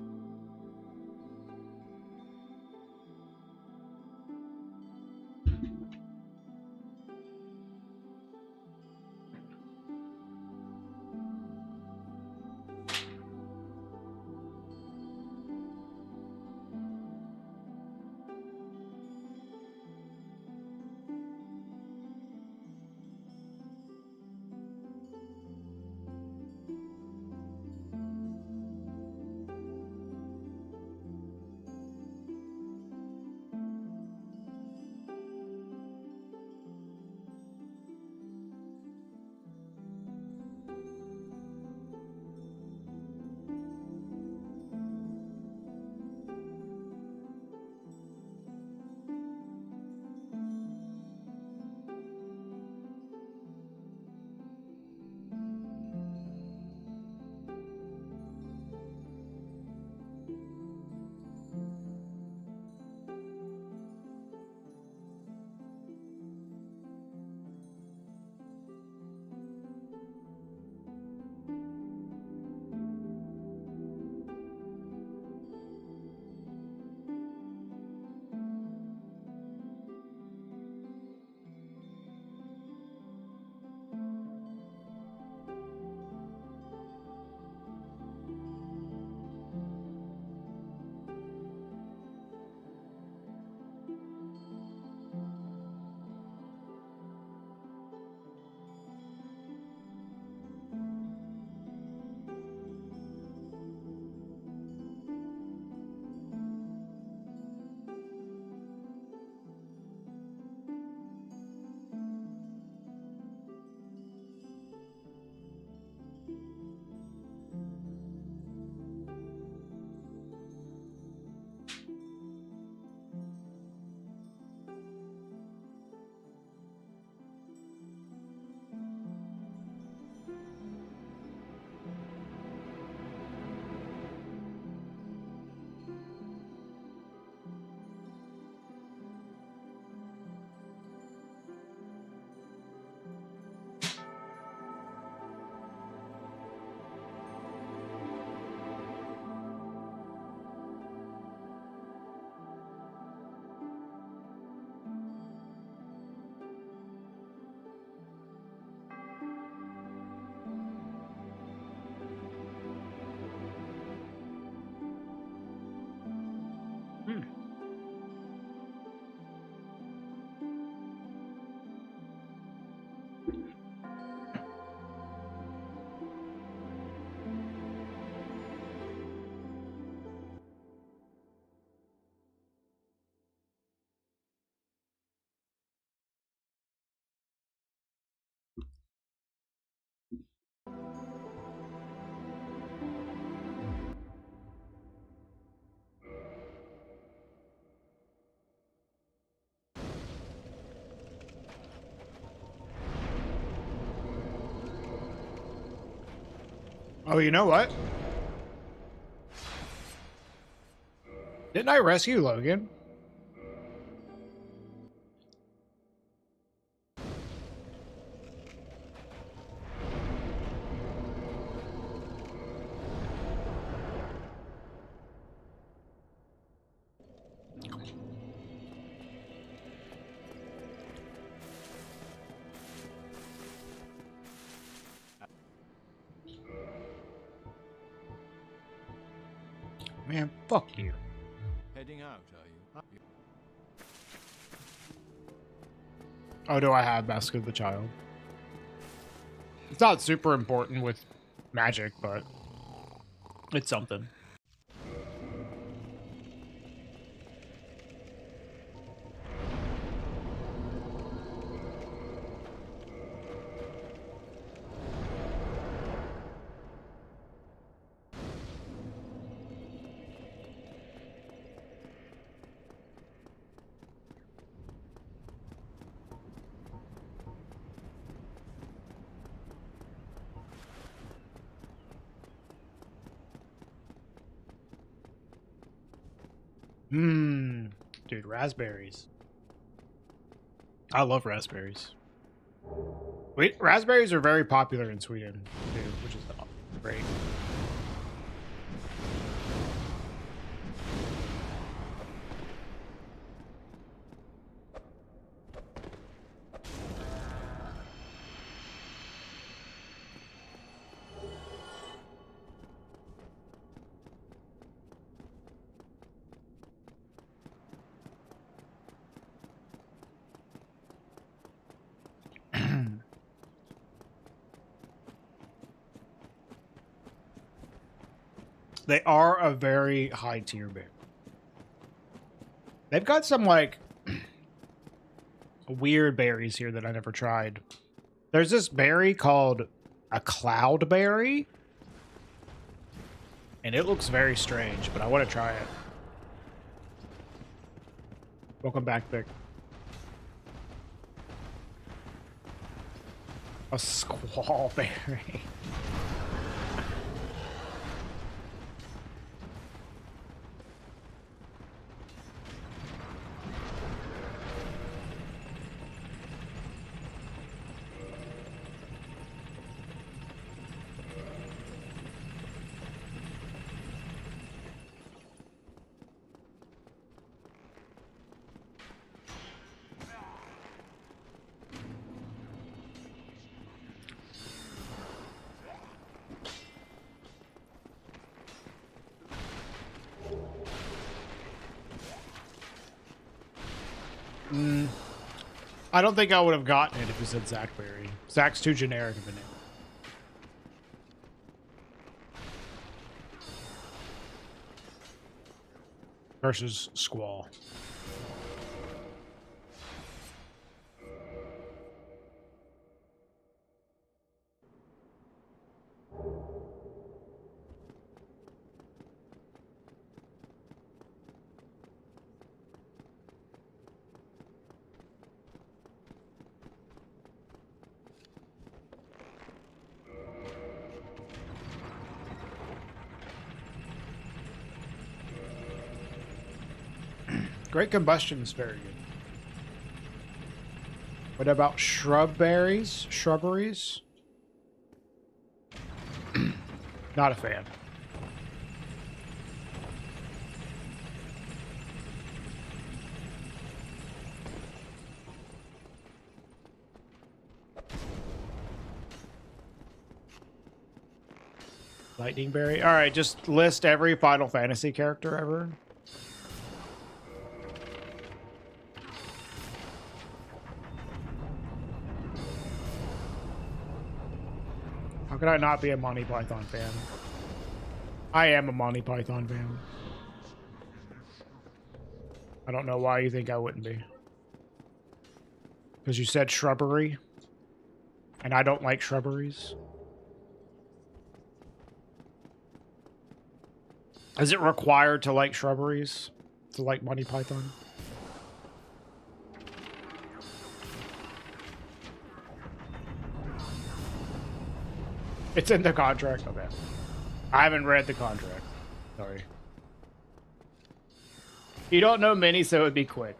Oh, you know what? Didn't I rescue Logan? Man, fuck you. Heading out, are you? Oh, do I have Mask of the Child? It's not super important with magic, but it's something. Dude, raspberries. I love raspberries. Wait, raspberries are very popular in Sweden, too, which is great. They are a very high tier berry. They've got some like weird berries here that I never tried. There's this berry called a cloudberry, and it looks very strange, but I want to try it. Welcome back, Vic. A squallberry. I don't think I would have gotten it if you said Zachberry. Zach's too generic of a name. Versus Squall. Great combustion is very good. What about shrubberries? Shrubberies? Not a fan. Lightning berry. All right, just list every Final Fantasy character ever. How could I not be a Monty Python fan? I am a Monty Python fan. I don't know why you think I wouldn't be. Because you said shrubbery. And I don't like shrubberies. Is it required to like shrubberies? To like Monty Python? It's in the contract. Okay. I haven't read the contract. Sorry. You don't know many, so it'd be quick.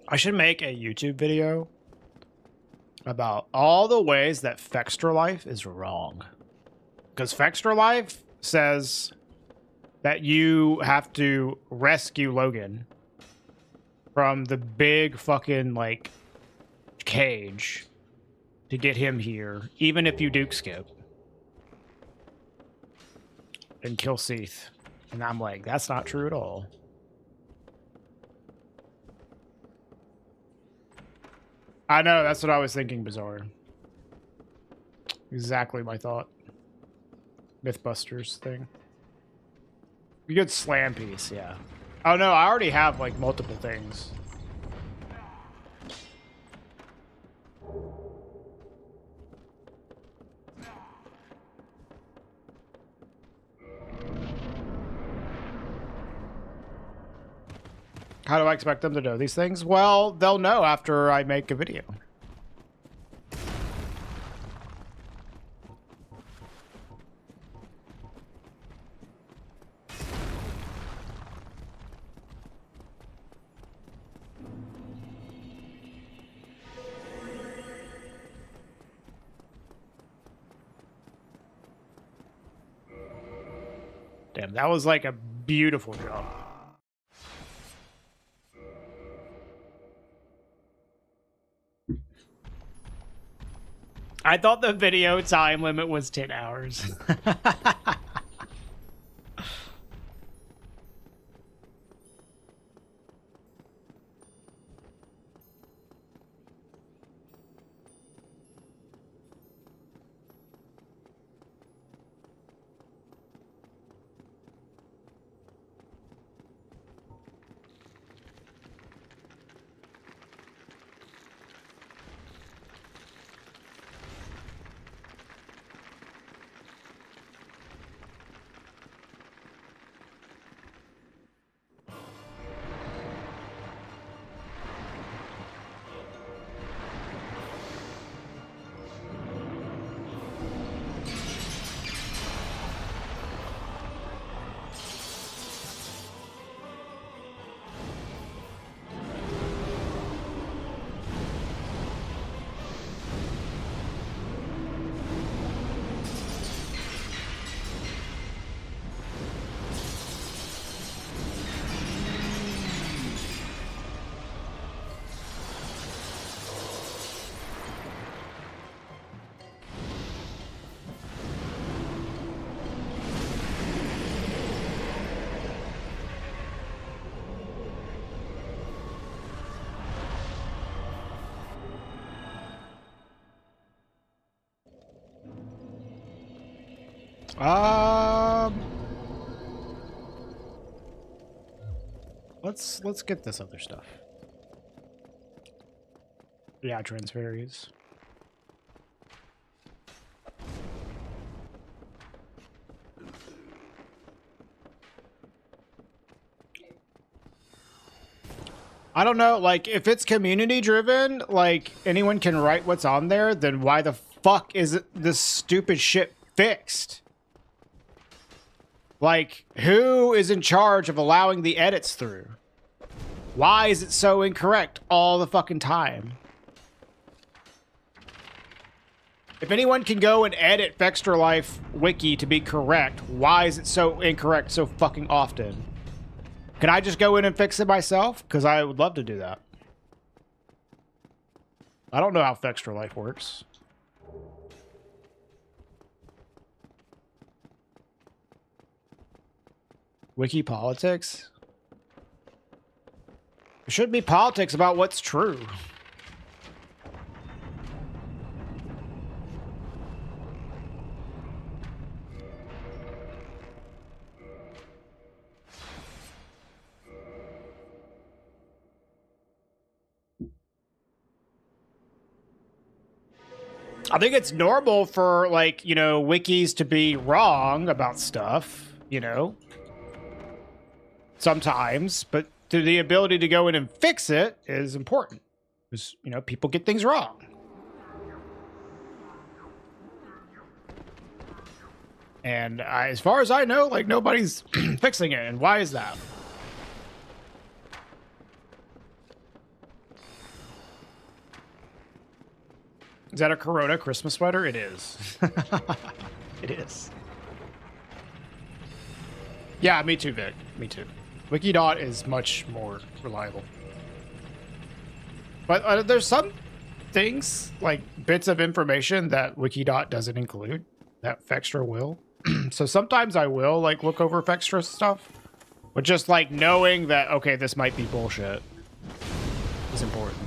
I should make a YouTube video about all the ways that Fextra Life is wrong. Because Fextra Life says that you have to rescue Logan from the big fucking, like, cage to get him here, even if you Duke skip. And kill Seath. And I'm like, that's not true at all. I know, that's what I was thinking, Bizarre. Exactly my thought. Mythbusters thing. A good slam piece, yeah. Oh no, I already have like multiple things. How do I expect them to know these things? Well, they'll know after I make a video. Damn, that was like a beautiful job. I thought the video time limit was 10 hours. Let's get this other stuff. Yeah, transferes. I don't know, like, if it's community driven, like, anyone can write what's on there, then why the fuck is this stupid shit fixed? Like, who is in charge of allowing the edits through? Why is it so incorrect all the fucking time? If anyone can go and edit Vextra Life Wiki to be correct, why is it so incorrect so fucking often? Can I just go in and fix it myself? Because I would love to do that. I don't know how Vextra Life works. Wiki politics? There should be politics about what's true. I think it's normal for, like, you know, wikis to be wrong about stuff, you know, sometimes, but the ability to go in and fix it is important because, you know, people get things wrong. And as far as I know, like, nobody's fixing it. And why is that? Is that a Corona Christmas sweater? It is. It is. Yeah, me too, Vic. Me too. Wikidot is much more reliable. But there's some things, like bits of information that Wikidot doesn't include, that Vextra will. So sometimes I will, like, look over Vextra stuff. But just, like, knowing that, okay, this might be bullshit is important.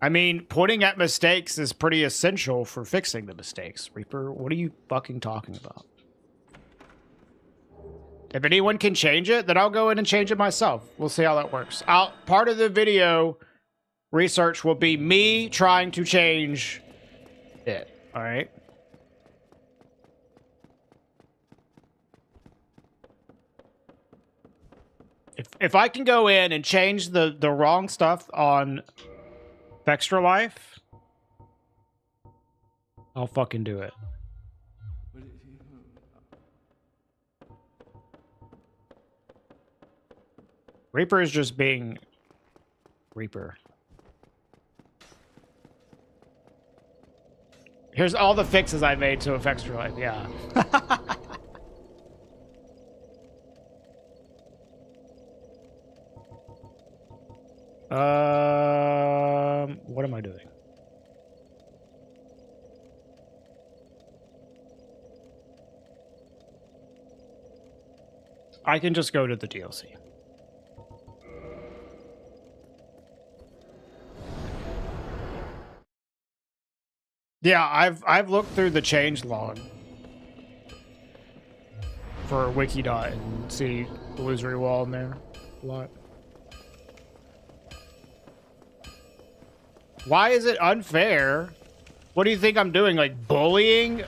I mean, pointing at mistakes is pretty essential for fixing the mistakes. Reaper, what are you fucking talking about? If anyone can change it, then I'll go in and change it myself. We'll see how that works. Part of the video research will be me trying to change it. All right. If I can go in and change the wrong stuff on Extra Life, I'll fucking do it. Reaper is just being Reaper. Here's all the fixes I made to Extra Life. Yeah. What am I doing? I can just go to the DLC. Yeah, I've looked through the change log for Wikidot and see illusory wall in there a lot. Why is it unfair? What do you think I'm doing? Like bullying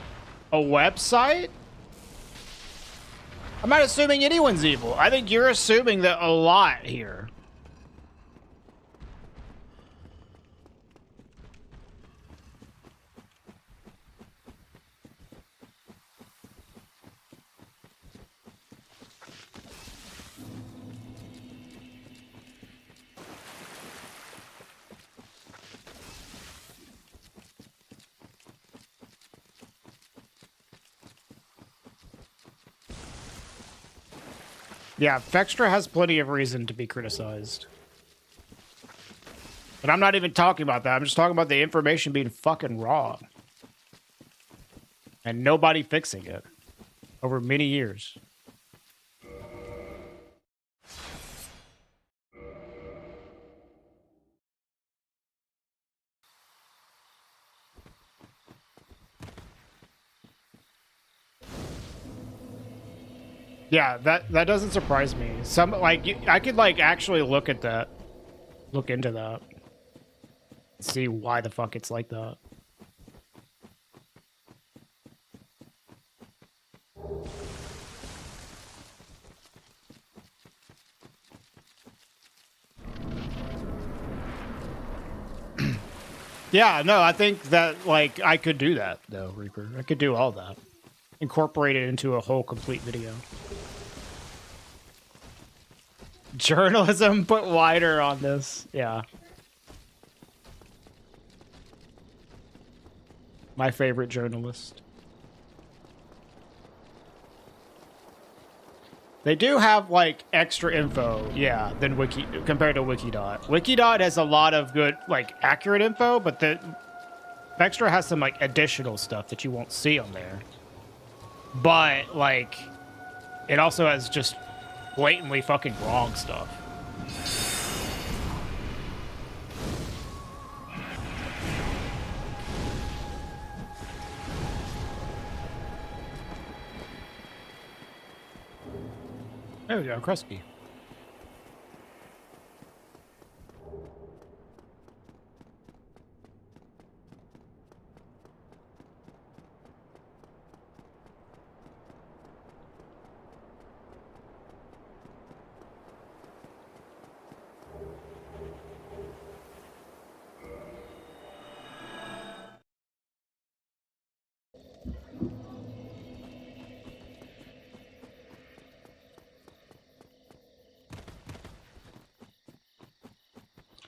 a website? I'm not assuming anyone's evil. I think you're assuming that a lot here. Yeah, Fextra has plenty of reason to be criticized. But I'm not even talking about that. I'm just talking about the information being fucking wrong. And nobody fixing it over many years. Yeah, that doesn't surprise me. Some like I could like actually look at that, look into that, see why the fuck it's like that. Yeah, no, I think that like I could do that though, Reaper. I could do all that, incorporate it into a whole complete video. Journalism, put wider on this. Yeah. My favorite journalist. They do have like extra info, yeah, than Wiki compared to Wikidot. Wikidot has a lot of good, like accurate info, but the Extra has some like additional stuff that you won't see on there. But like, it also has just blatantly fucking wrong stuff. There we go, Kresge.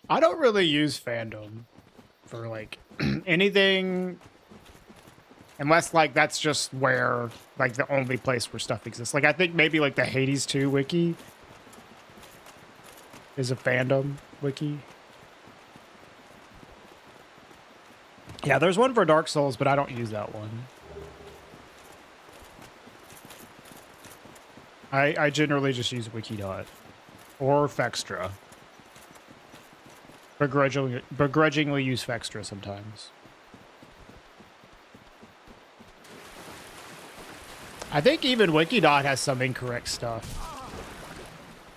I don't really use fandom for like anything unless like that's just where like the only place where stuff exists. Like I think maybe like the Hades 2 wiki is a fandom wiki. Yeah, there's one for Dark Souls, but I don't use that one. I generally just use Wikidot or Fextra. begrudgingly use Vextra sometimes. I think even Wikidot has some incorrect stuff.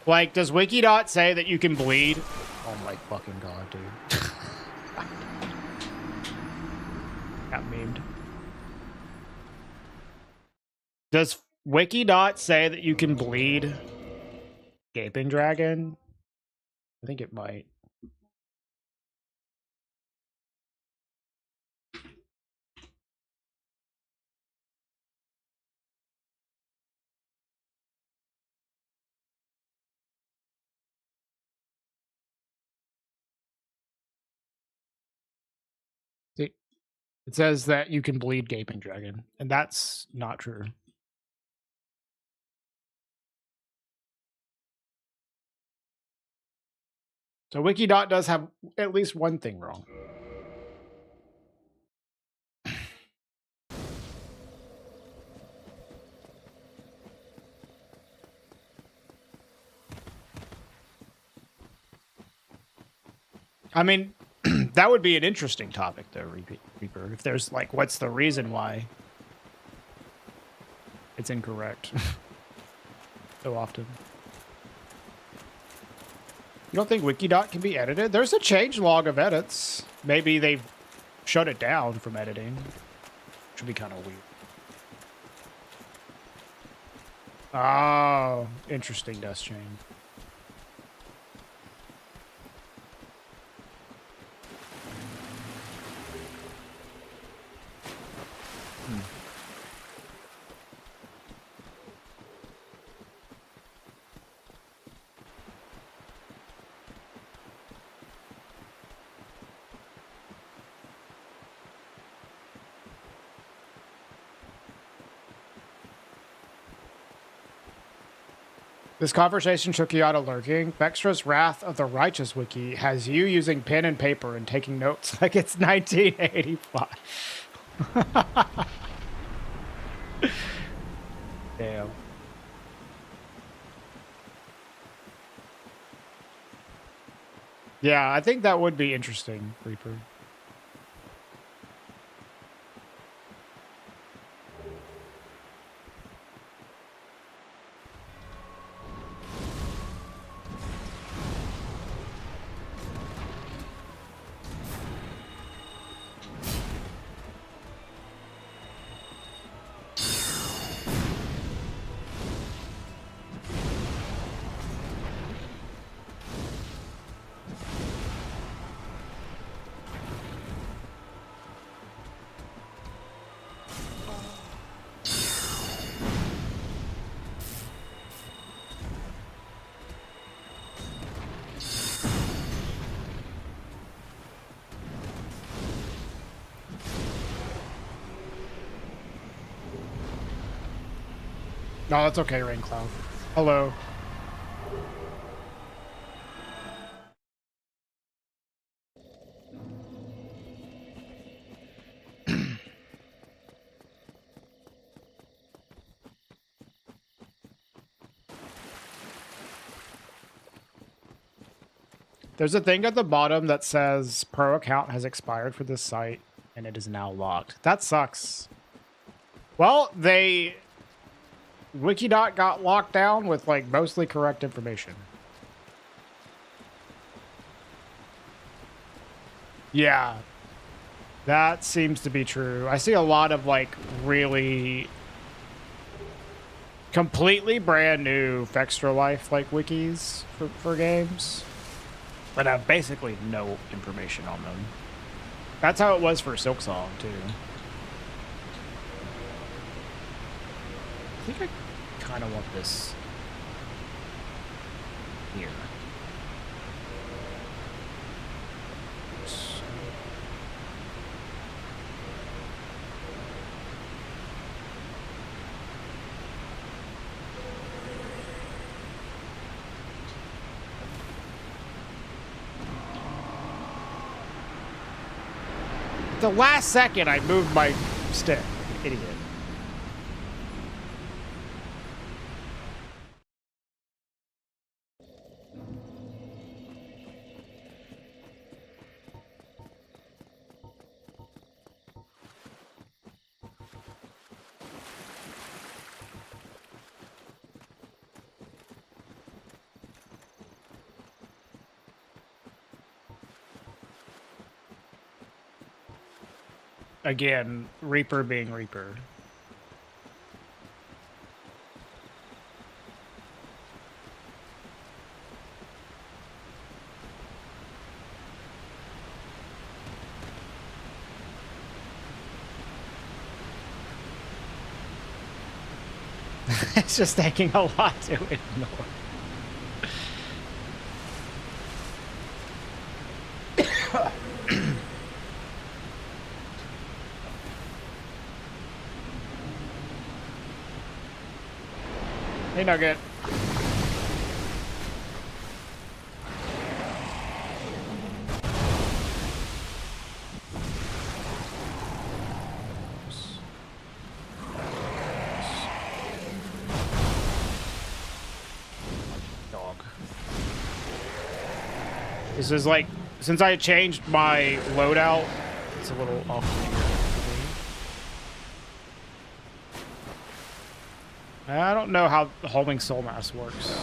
Like, does Wikidot say that you can bleed? Oh my fucking god, dude. Got memed. Does Wikidot say that you can bleed Gaping Dragon? I think it might. See, it says that you can bleed Gaping Dragon, and that's not true. So Wikidot does have at least one thing wrong. I mean, that would be an interesting topic, though, Reaper. If there's, like, what's the reason why it's incorrect so often? You don't think Wikidot can be edited? There's a change log of edits. Maybe they've shut it down from editing, which would be kind of weird. Oh, interesting, Dust Chain. This conversation took you out of lurking. Vextra's Wrath of the Righteous wiki has you using pen and paper and taking notes like it's 1985. Damn. Yeah, I think that would be interesting, Reaper. No, that's okay, Raincloud. Hello. There's a thing at the bottom that says pro account has expired for this site and it is now locked. That sucks. Well, Wikidot got locked down with, like, mostly correct information. Yeah. That seems to be true. I see a lot of, like, really completely brand new Vextra Life, like, wikis for games. But have basically no information on them. That's how it was for Silksong, too. I think I kind of want this here. The last second I moved my stick. Idiot. again, Reaper being Reaper. It's just taking a lot to ignore. Hey, Nugget. Dog. This is like, since I changed my loadout, it's a little awkward. I don't know how the homing soul mass works.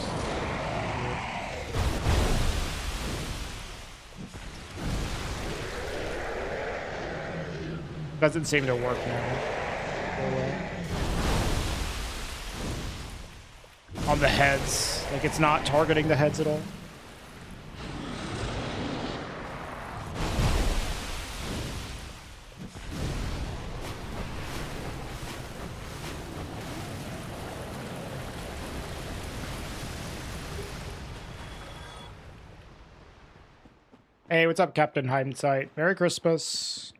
Doesn't seem to work now. On the heads. Like, it's not targeting the heads at all. Hey, what's up, Captain Hindsight? Merry Christmas.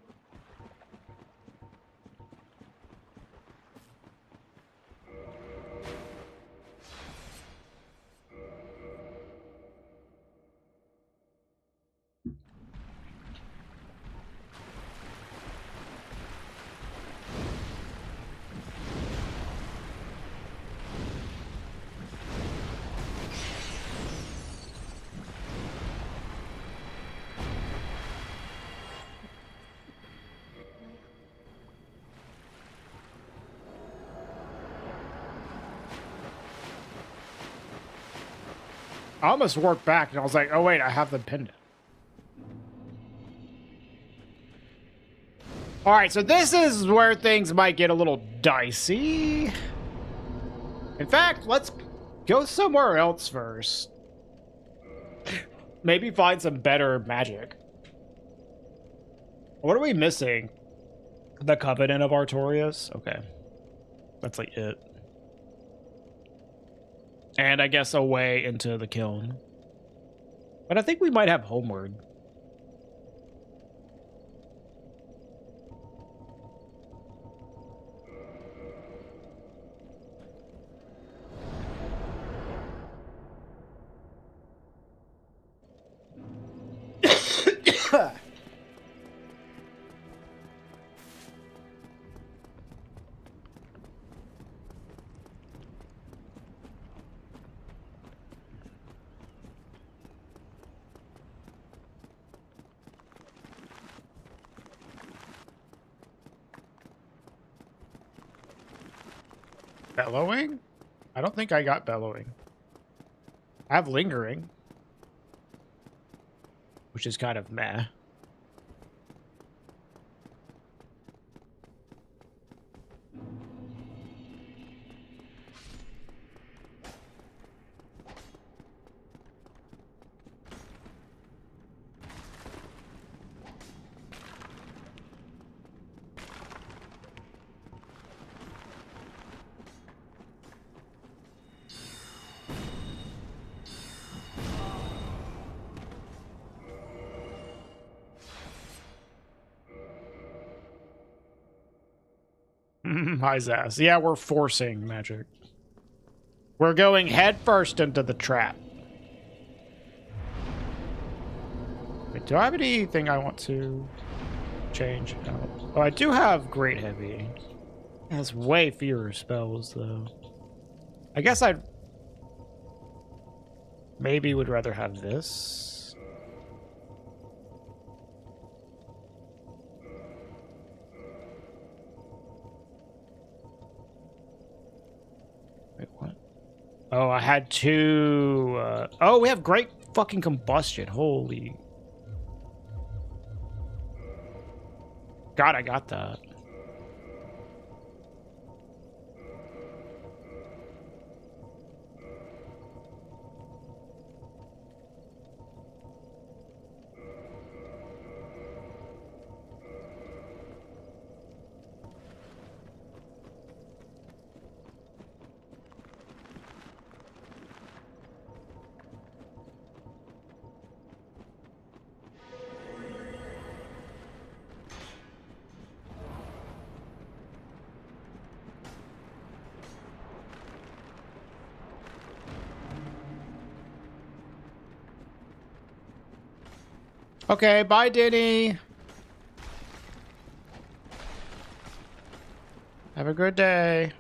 I almost worked back and I was like, oh wait, I have the pendant. All right, so this is where things might get a little dicey. In fact, let's go somewhere else first. Maybe find some better magic. What are we missing? The Covenant of Artorias? Okay. That's like it. And I guess a way into the kiln. But I think we might have Homeward. Bellowing? I don't think I got bellowing. I have lingering, which is kind of meh. Hi, Zaz. Yeah, we're forcing magic. We're going headfirst into the trap. Wait, do I have anything I want to change out? Oh, I do have Great Heavy. It has way fewer spells, though. I guess I maybe would rather have this. Wait, what? Oh, I had two. Oh, we have Great fucking Combustion. Holy. God, I got that. Okay, bye, Denny. Have a good day.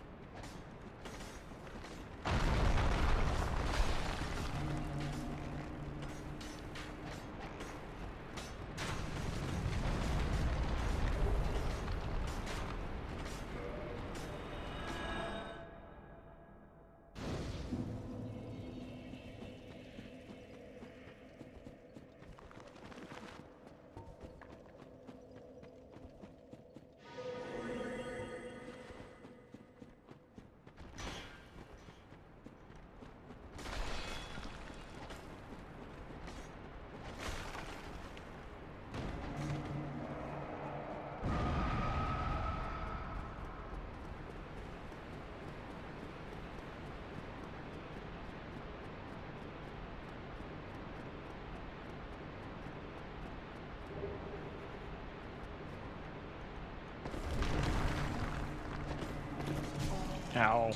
Ow.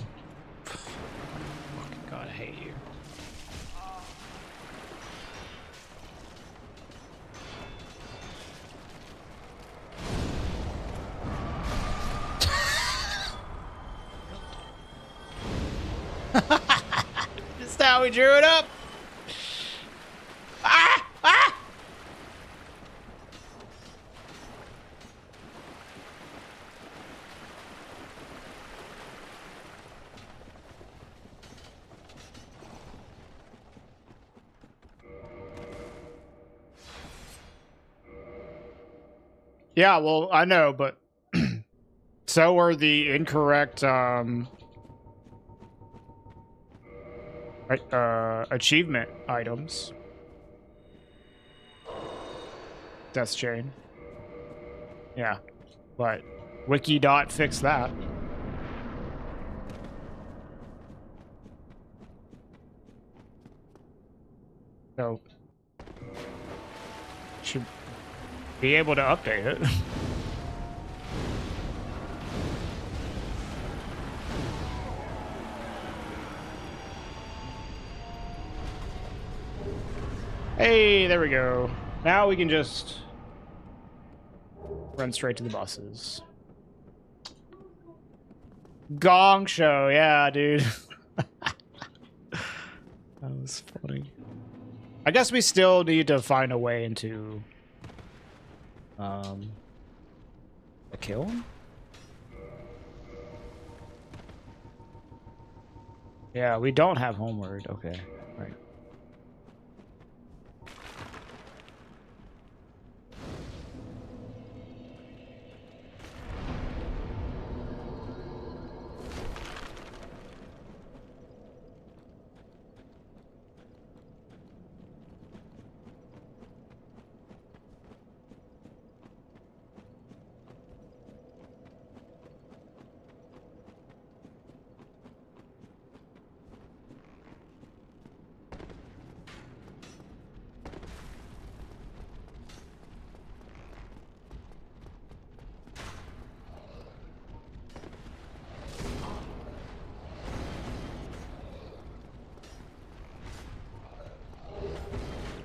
Fucking God, I hate you. Just how we drew it up. Ah! Ah! Yeah, well, I know, but so are the incorrect achievement items. Death chain. Yeah, but wiki dot fix that. So should be able to update it. Hey, there we go. Now we can just run straight to the buses. Gong show, yeah, dude. That was funny. I guess we still need to find a way into a kiln? Yeah, we don't have homeward. Okay, right.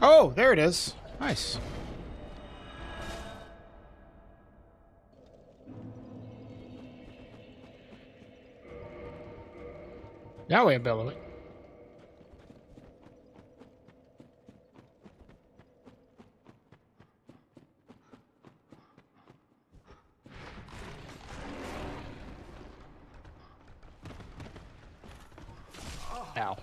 Oh, there it is. Nice. Now we have Bellowit. Ow.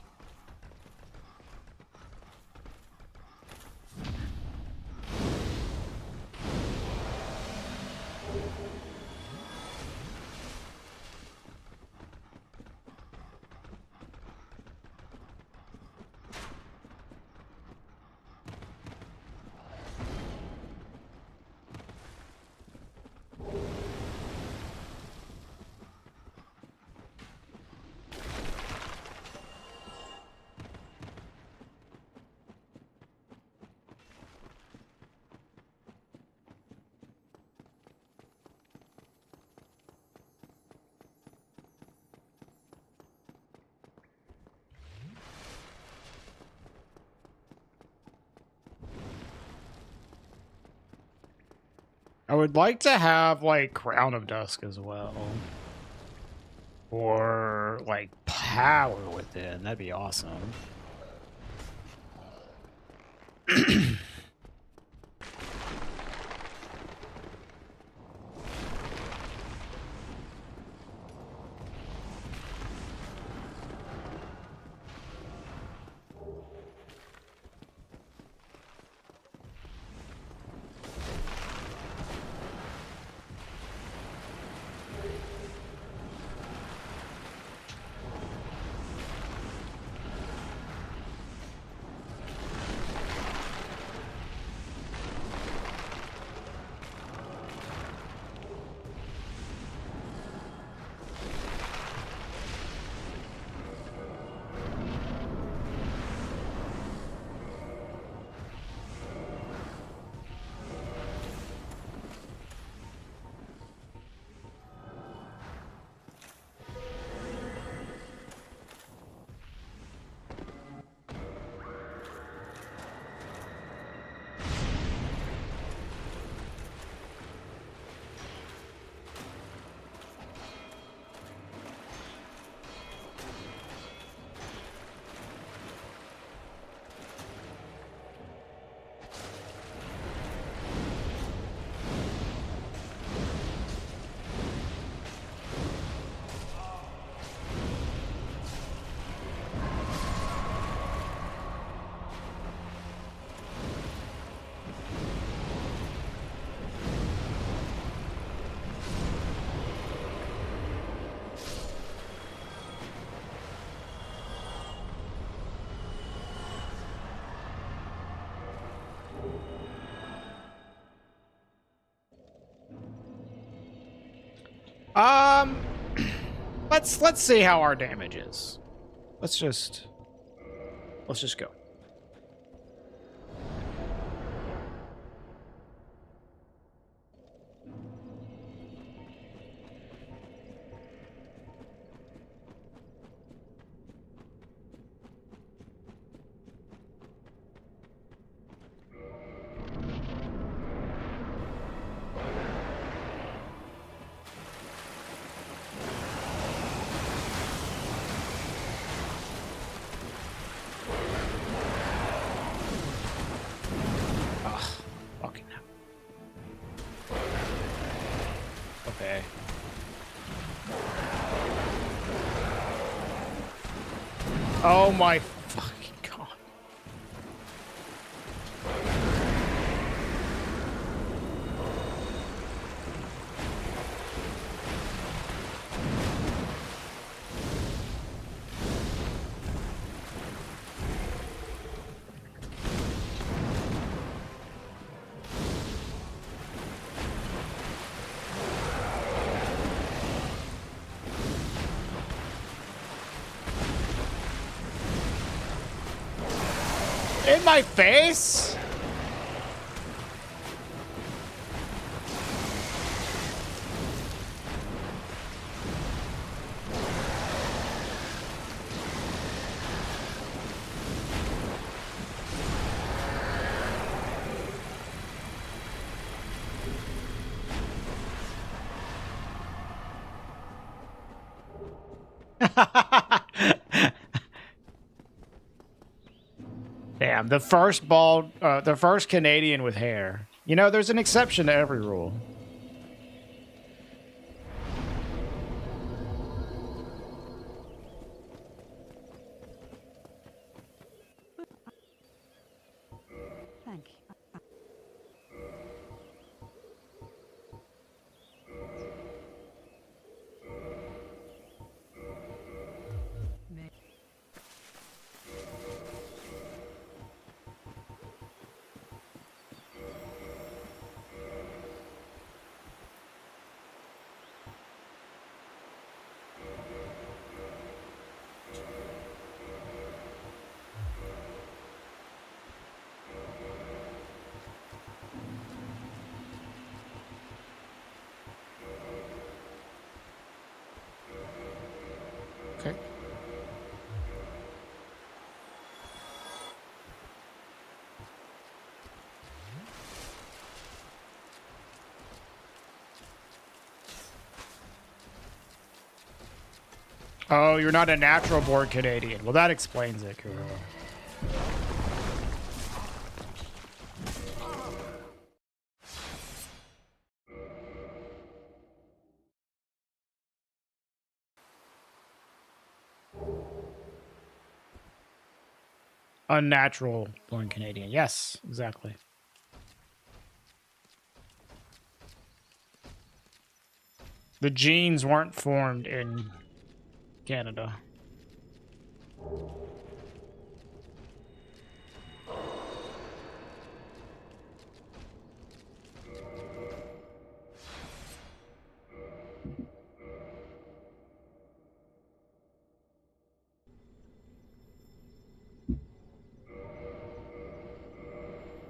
I would like to have like Crown of Dusk as well. Or like Power Within. That'd be awesome. Um, let's see how our damage is. Let's just go. Fucking hell. Okay. Oh my fucking god. In my face? Damn, the first bald, the first Canadian with hair. You know, there's an exception to every rule. Thank you. Oh, you're not a natural born Canadian. Well, that explains it, Kuro. Unnatural born Canadian. Yes, exactly. The genes weren't formed in Canada.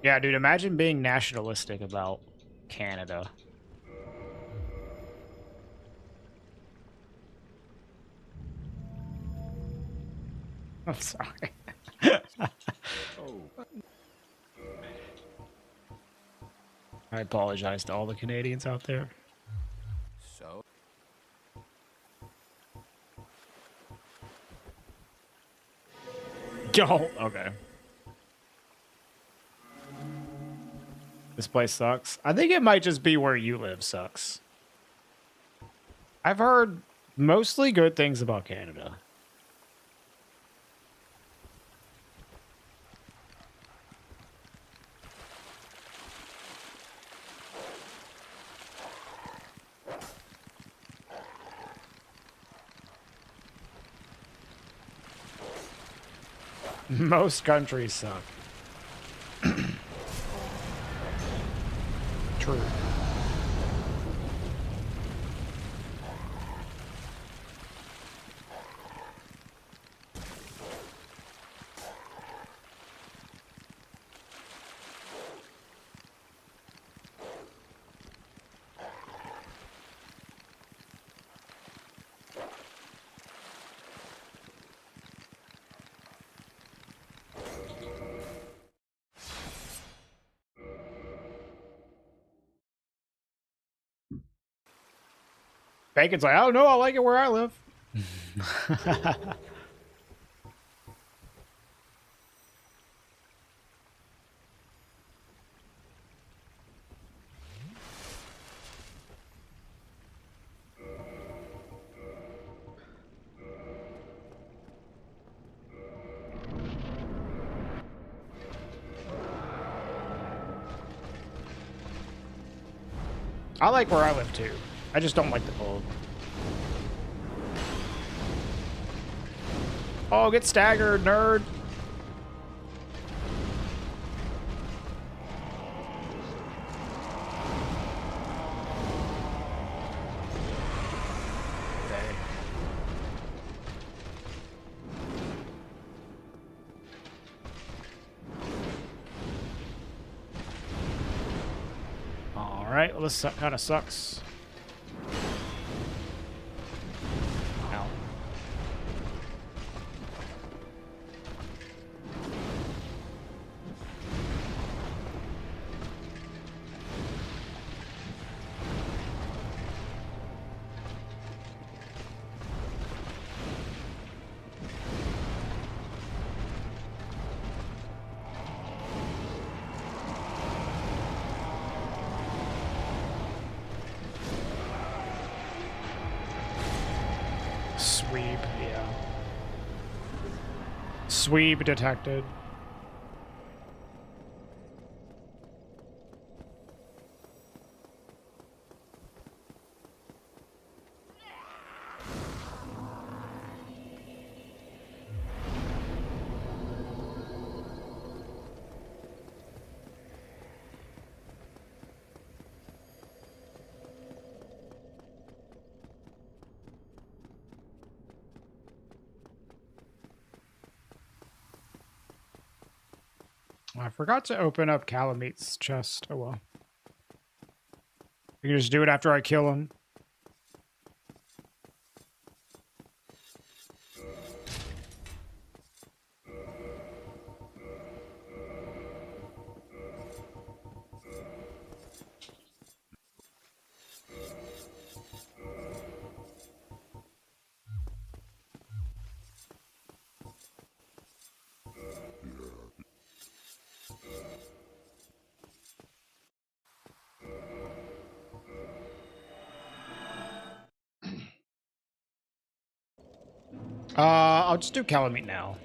Yeah, dude, imagine being nationalistic about Canada. I'm sorry. I apologize to all the Canadians out there. So? Don't. Okay. This place sucks. I think it might just be where you live sucks. I've heard mostly good things about Canada. Most countries suck. True. Bacon's like, I don't know, I like it where I live. I like where I live too. I just don't like the cold. Oh, get staggered, nerd. Okay. All right, well, this kind of sucks. Ow. Sweep, yeah. Sweep detected. I forgot to open up Calamete's chest. Oh well. You can just do it after I kill him. I'll just do Calamite now.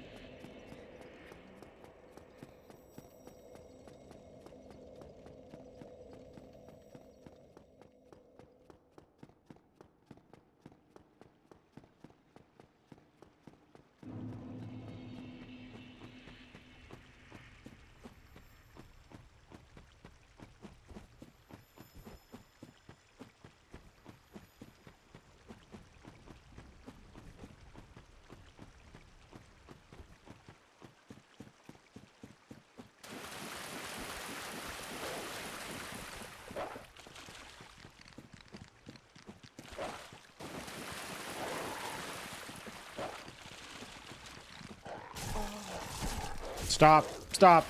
Stop. Stop.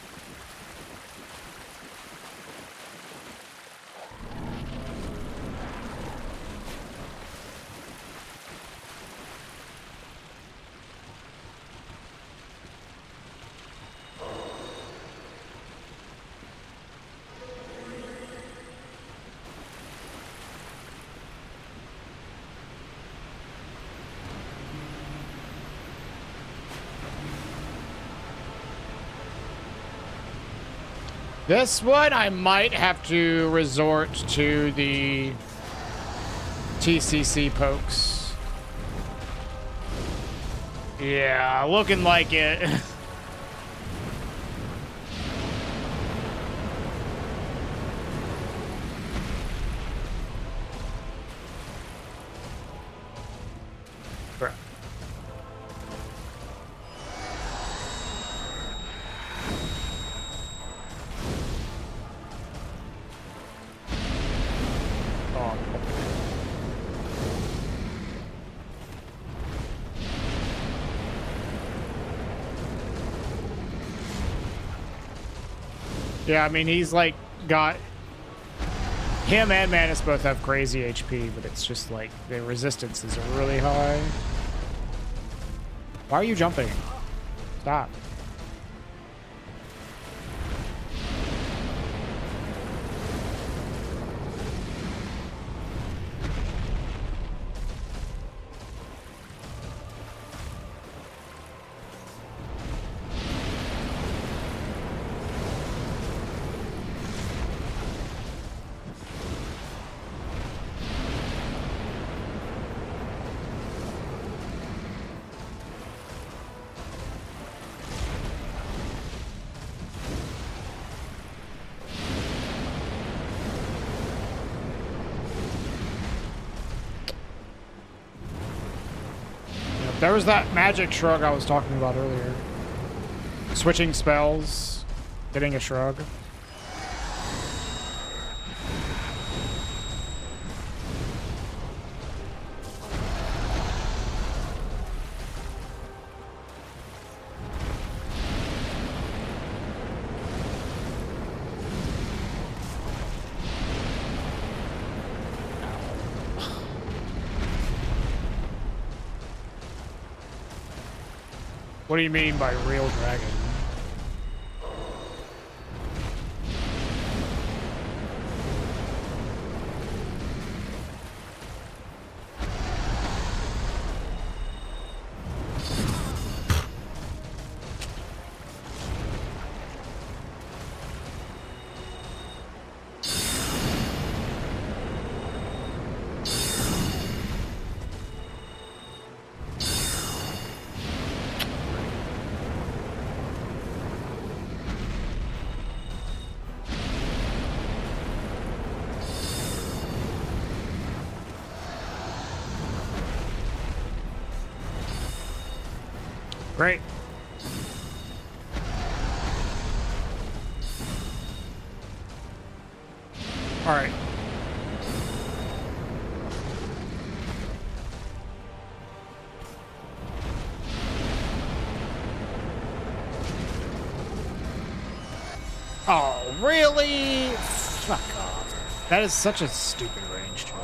This one, I might have to resort to the TCC pokes. Yeah, looking like it. Bruh. Yeah, I mean, he's like got him and Manus both have crazy HP, but it's just like the resistance is really high. Why are you jumping? Stop. There was that magic shrug I was talking about earlier. Switching spells, getting a shrug. What do you mean by real dragon? Great. All right. Oh, really? Fuck off. That is such a stupid range troll.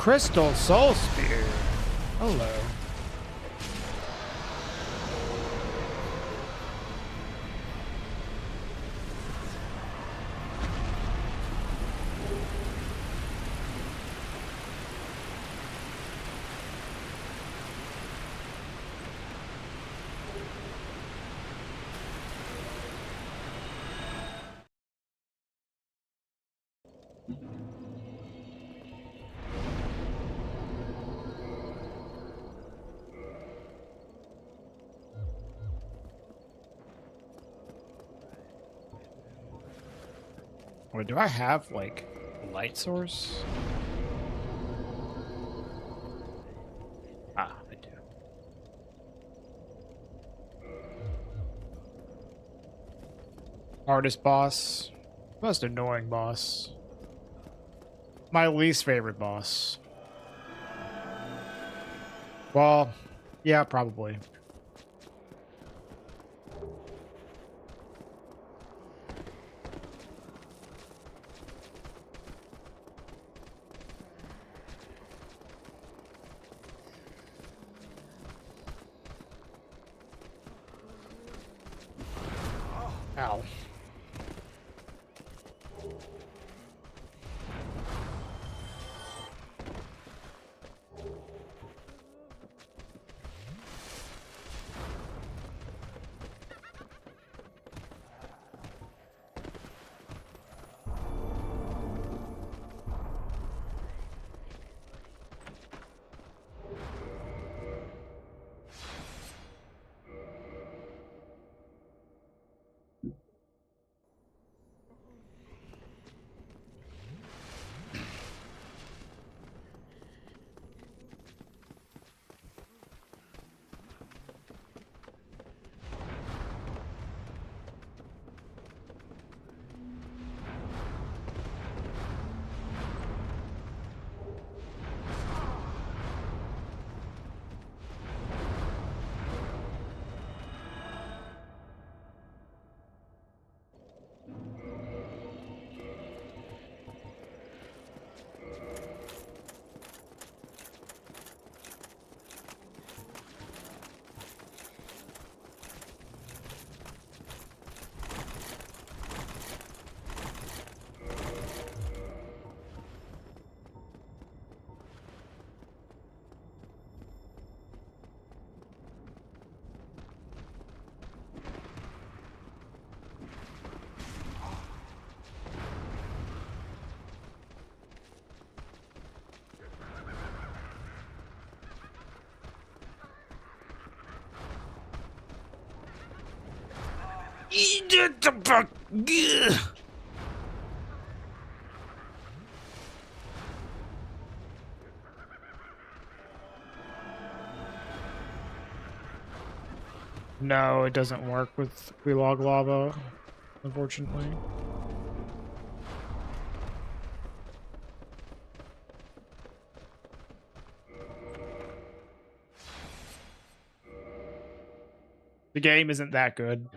Crystal Soul Spear. Hello. Wait, do I have like a light source? Ah, I do. Hardest boss. Most annoying boss. My least favorite boss. Well, yeah, probably. Ow. No, it doesn't work with Quelaag lava, unfortunately. The game isn't that good.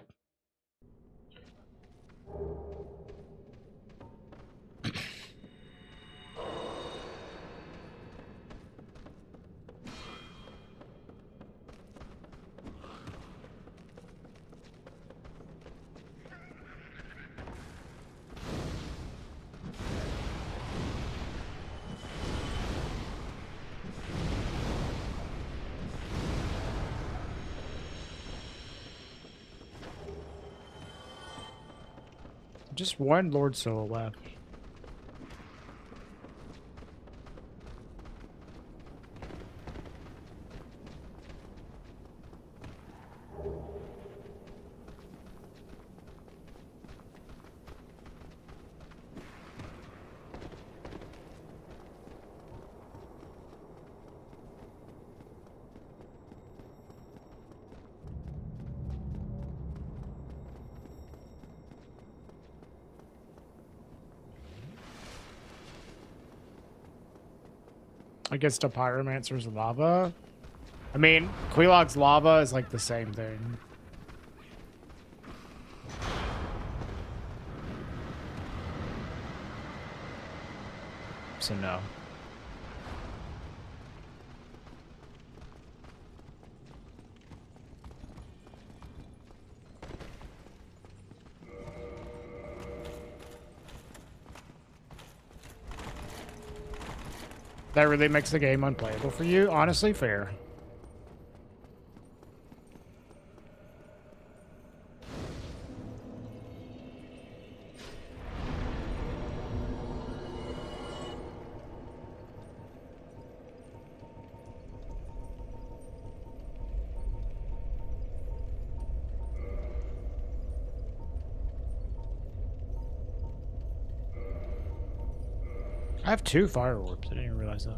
Just one Lord Soul left. Against a Pyromancer's lava? I mean, Quelaag's lava is like the same thing. So no. That really makes the game unplayable for you? Honestly, fair. I have 2 fire orbs. I didn't even realize that.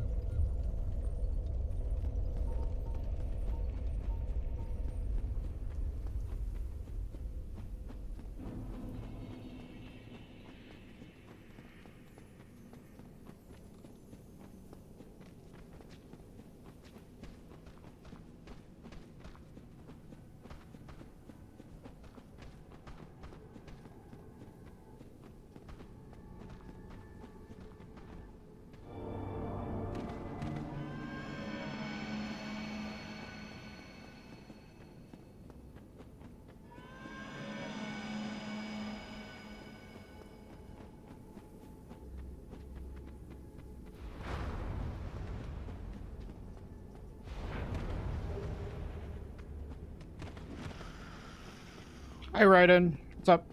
Hi, Raiden. What's up?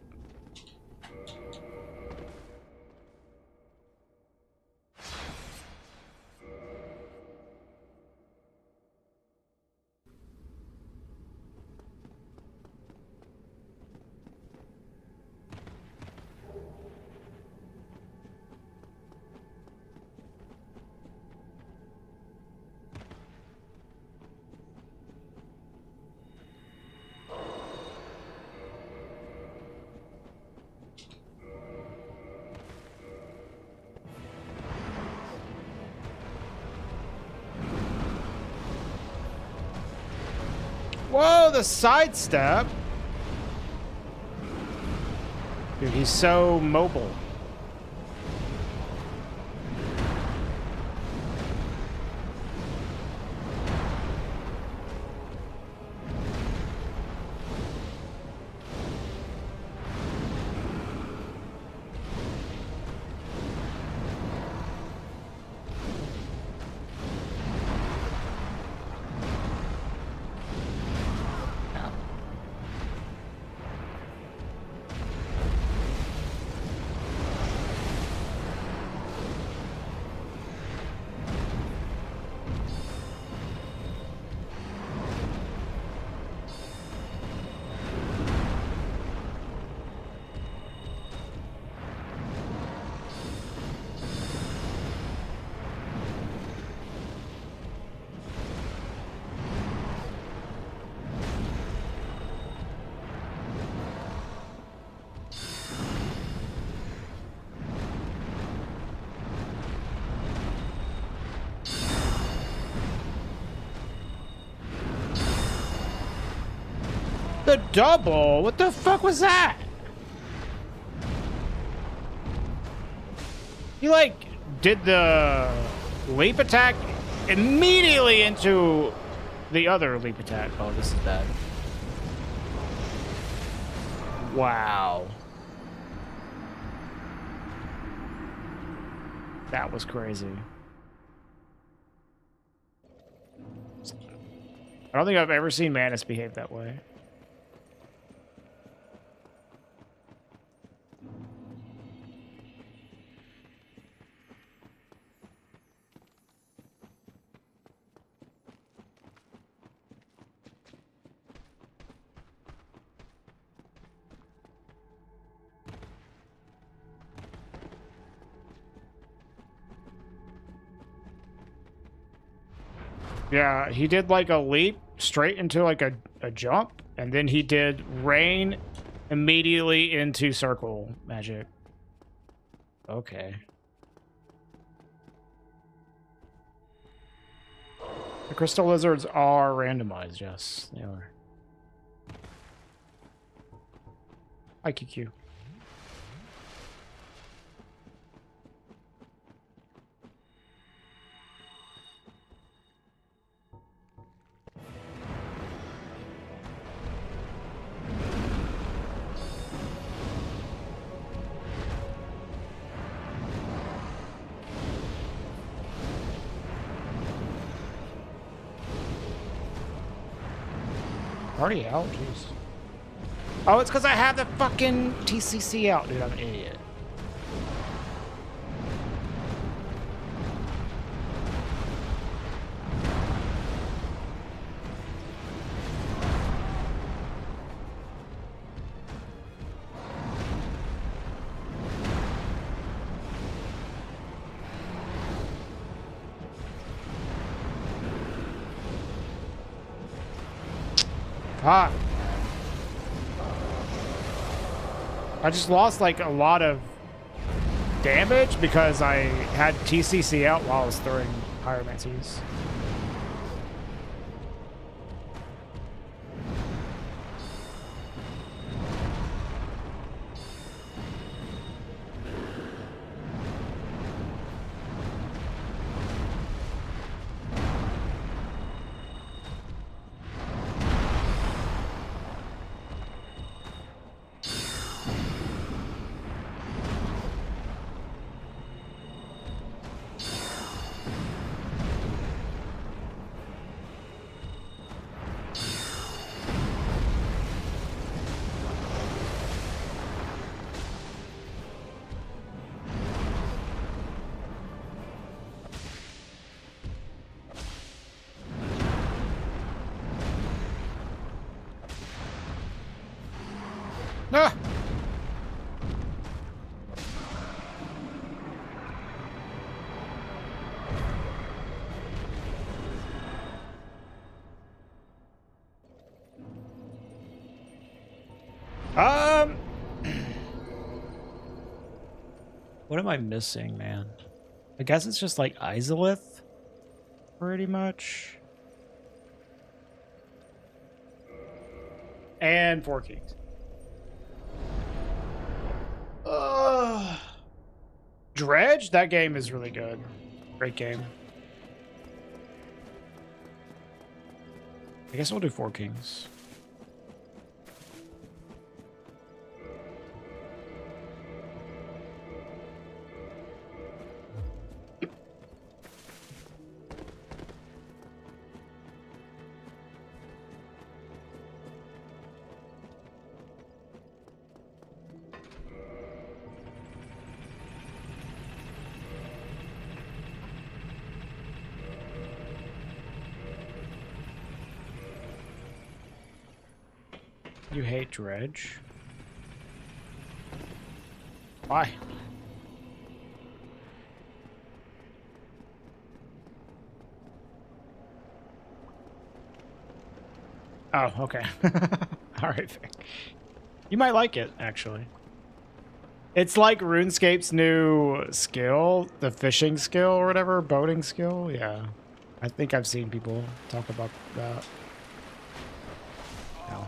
Whoa, the sidestep. Dude, he's so mobile. The double? What the fuck was that? He like did the leap attack immediately into the other leap attack. Oh, this is bad. Wow. That was crazy. I don't think I've ever seen Manus behave that way. Yeah, he did like a leap straight into like a jump, and then he did rain immediately into circle magic. Okay. The crystal lizards are randomized, yes, they are. Hi, QQ. Already out? Jeez. Oh, it's because I have the fucking TCC out, dude. I'm an idiot. Fuck. I just lost like a lot of damage because I had TCC out while I was throwing pyromancies. Ah! What am I missing, man? I guess it's just like Izalith, pretty much. And Four Kings. Dredge? That game is really good. Great game. I guess we'll do Four Kings. You hate Dredge? Why? Oh, okay. All right. You might like it, actually. It's like RuneScape's new skill, the fishing skill or whatever, boating skill. Yeah. I think I've seen people talk about that. No.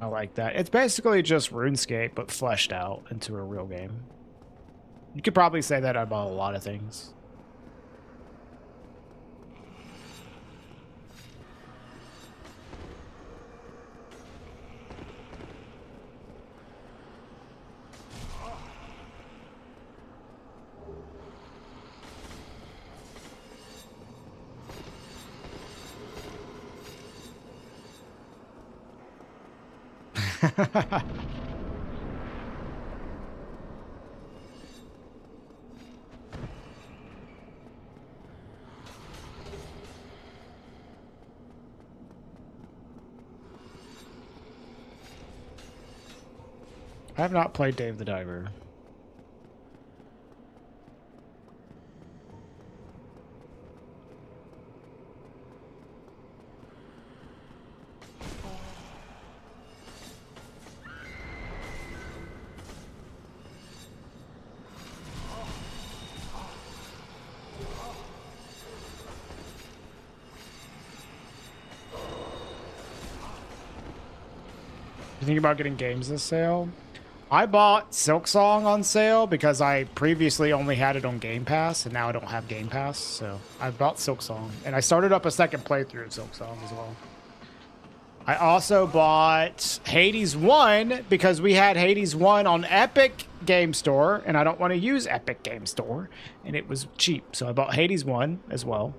I like that. It's basically just RuneScape, but fleshed out into a real game. You could probably say that about a lot of things. I have not played Dave the Diver. You think about getting games this sale? I bought Silksong on sale because I previously only had it on Game Pass, and now I don't have Game Pass, so I bought Silksong. And I started up a second playthrough of Silksong as well. I also bought Hades 1 because we had Hades 1 on Epic Game Store, and I don't want to use Epic Game Store, and it was cheap. So I bought Hades 1 as well.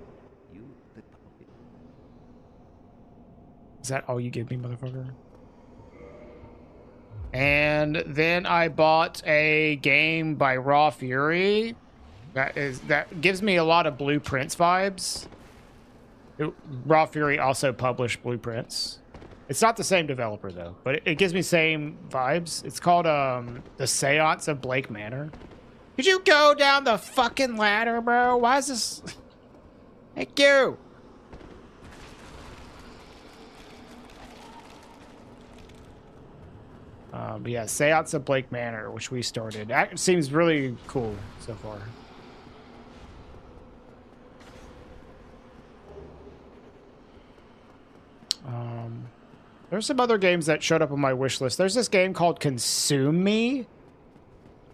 Is that all you give me, motherfucker? And then I bought a game by Raw Fury that gives me a lot of Blueprints vibes. Raw Fury also published Blueprints. It's not the same developer though, but it gives me same vibes. It's called The Seance of Blake Manor. Could you go down the fucking ladder, bro? Why is this? Thank you. But yeah, Seance of Blake Manor, which we started. That seems really cool so far. There's some other games that showed up on my wish list. There's this game called Consume Me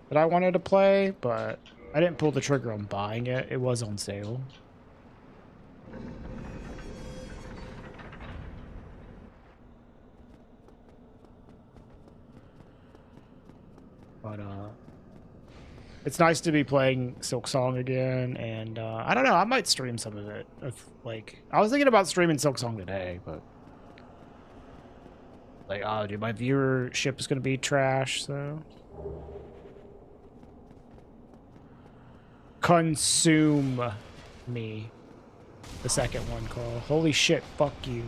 that I wanted to play, but I didn't pull the trigger on buying it. It was on sale. But it's nice to be playing Silk Song again, and I don't know, I might stream some of it. Like, I was thinking about streaming Silk Song today, but like, oh, dude, my viewership is gonna be trash, so. Consume Me. The second one, Carl. Holy shit, fuck you.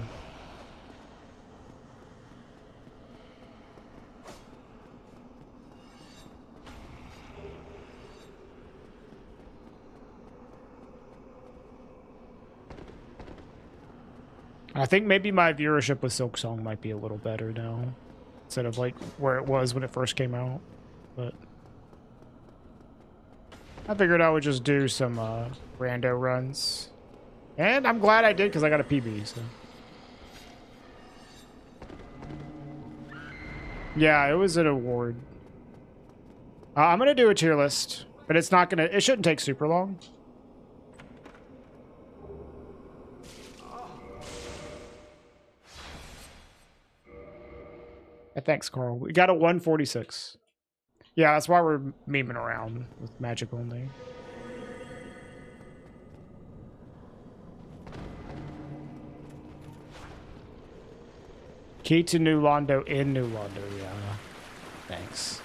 I think maybe my viewership with Silk Song might be a little better now, instead of like where it was when it first came out. But I figured I would just do some rando runs, and I'm glad I did because I got a PB. So yeah, it was an award. I'm gonna do a tier list, but it's not gonna. It shouldn't take super long. Thanks, Carl. We got a 146. Yeah, that's why we're memeing around with magic only. Key to New Londo in New Londo, yeah. Thanks.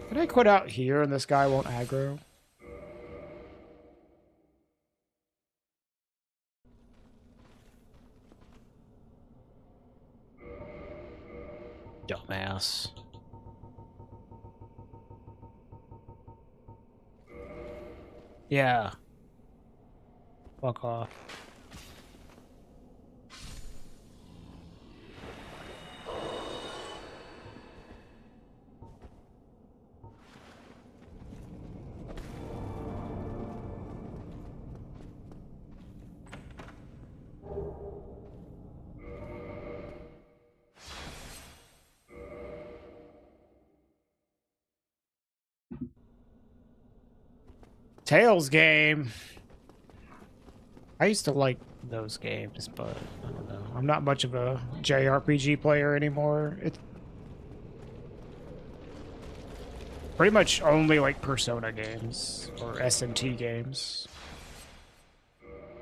Can I quit out here and this guy won't aggro? Dumbass. Yeah. Fuck off. Tails game. I used to like those games, but I don't know. I'm not much of a JRPG player anymore. It's pretty much only like Persona games or SMT games.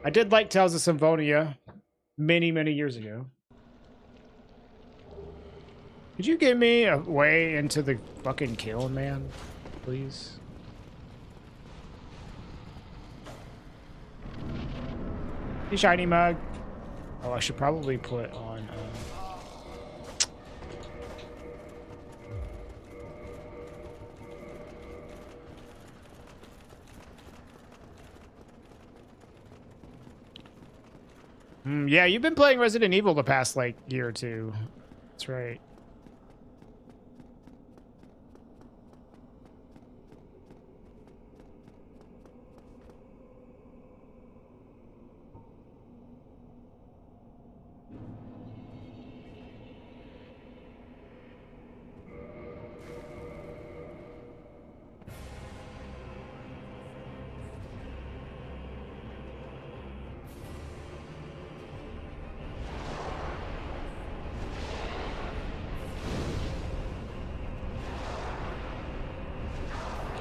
I did like Tales of Symphonia many, many years ago. Could you give me a way into the fucking kill, man? Please? Hey, shiny mug. Oh, I should probably put on. Yeah, you've been playing Resident Evil the past like year or two. That's right.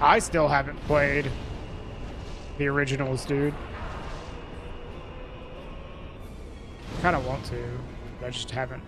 I still haven't played the originals, dude. Kind of want to, but I just haven't.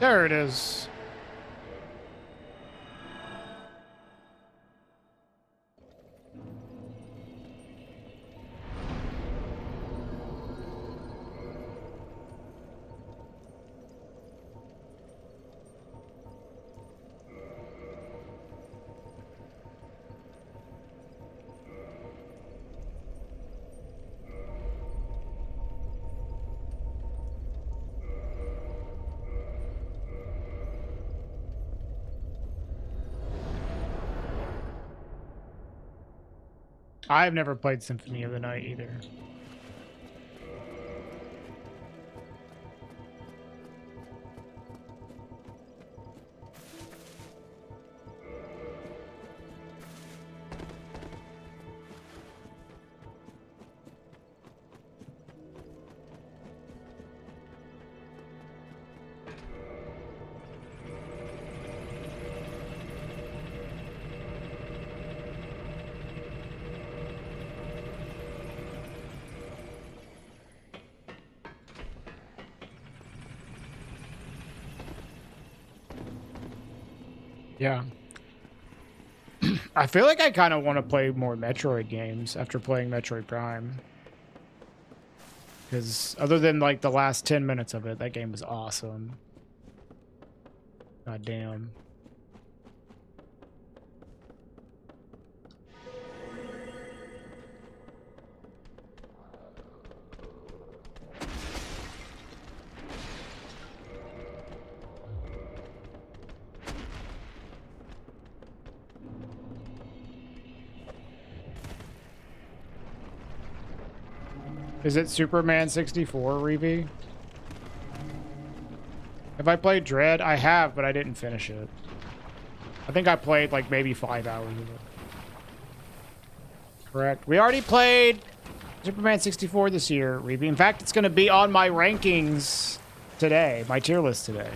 There it is. I've never played Symphony of the Night either. Yeah. I feel like I kind of want to play more Metroid games after playing Metroid Prime. Because other than like the last 10 minutes of it, that game was awesome. God damn. Is it Superman 64, Reeve? Have I played Dread? I have, but I didn't finish it. I think I played like maybe 5 hours of it. Correct. We already played Superman 64 this year, Reeve. In fact, it's going to be on my rankings today, my tier list today.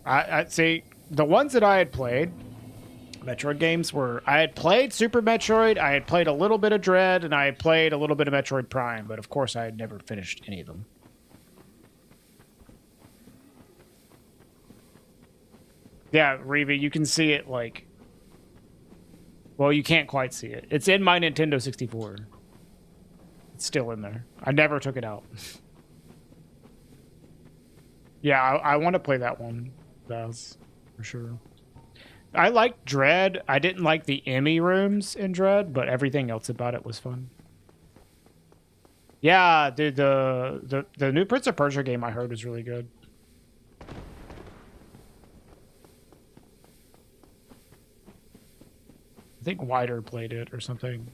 I see the ones that I had played. Metroid games were, I had played Super Metroid, I had played a little bit of Dread, and I had played a little bit of Metroid Prime, but of course I had never finished any of them. Yeah, Reeve, you can see it like, well, you can't quite see it. It's in my Nintendo 64. It's still in there. I never took it out. Yeah, I want to play that one. That's for sure. I liked Dread. I didn't like the Emmy rooms in Dread, but everything else about it was fun. Yeah, dude, the new Prince of Persia game I heard was really good. I think Wider played it or something.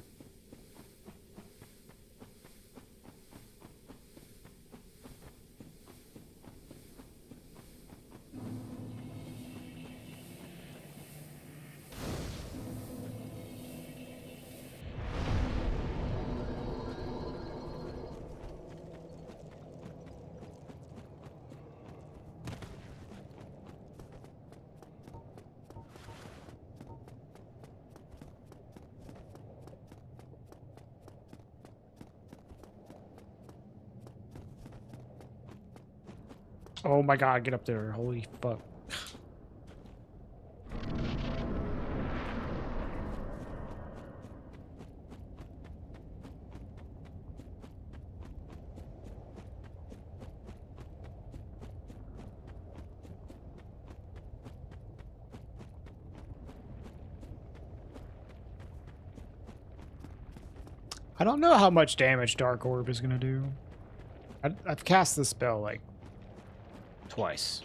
Oh my god, get up there. Holy fuck. I don't know how much damage Dark Orb is gonna do. I've cast this spell like twice.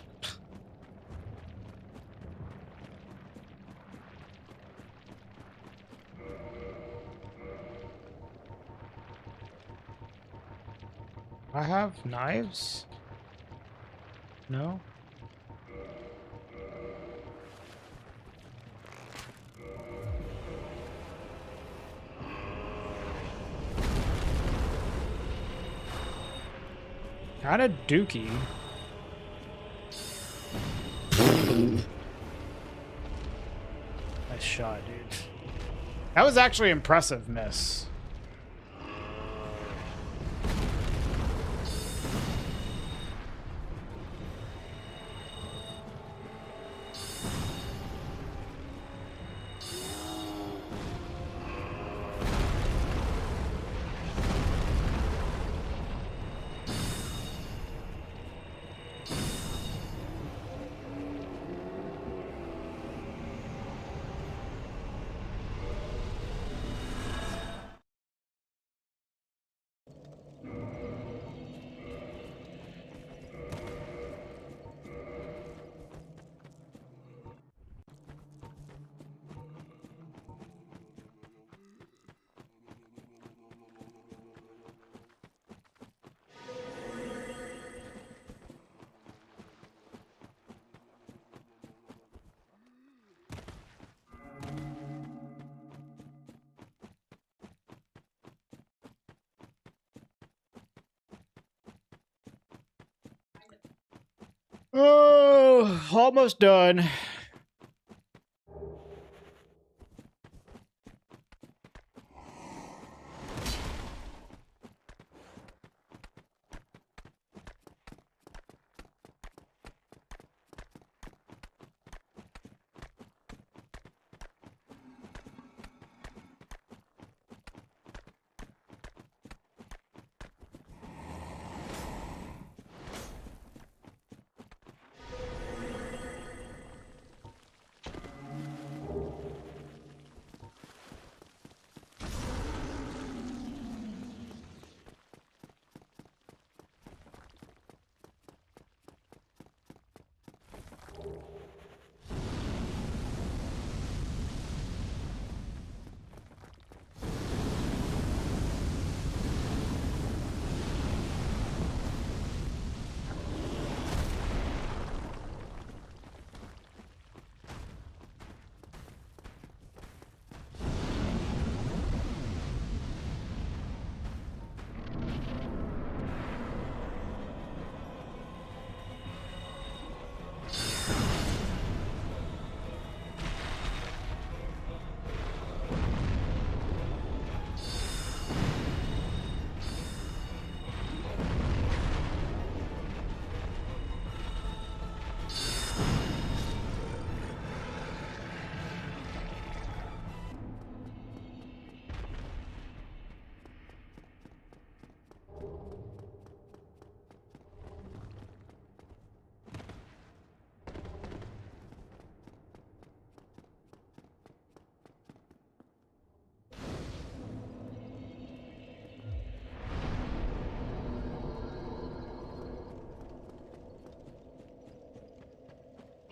I have knives? No? Kinda dookie. Nice shot, dude. That was actually impressive miss. Oh, almost done.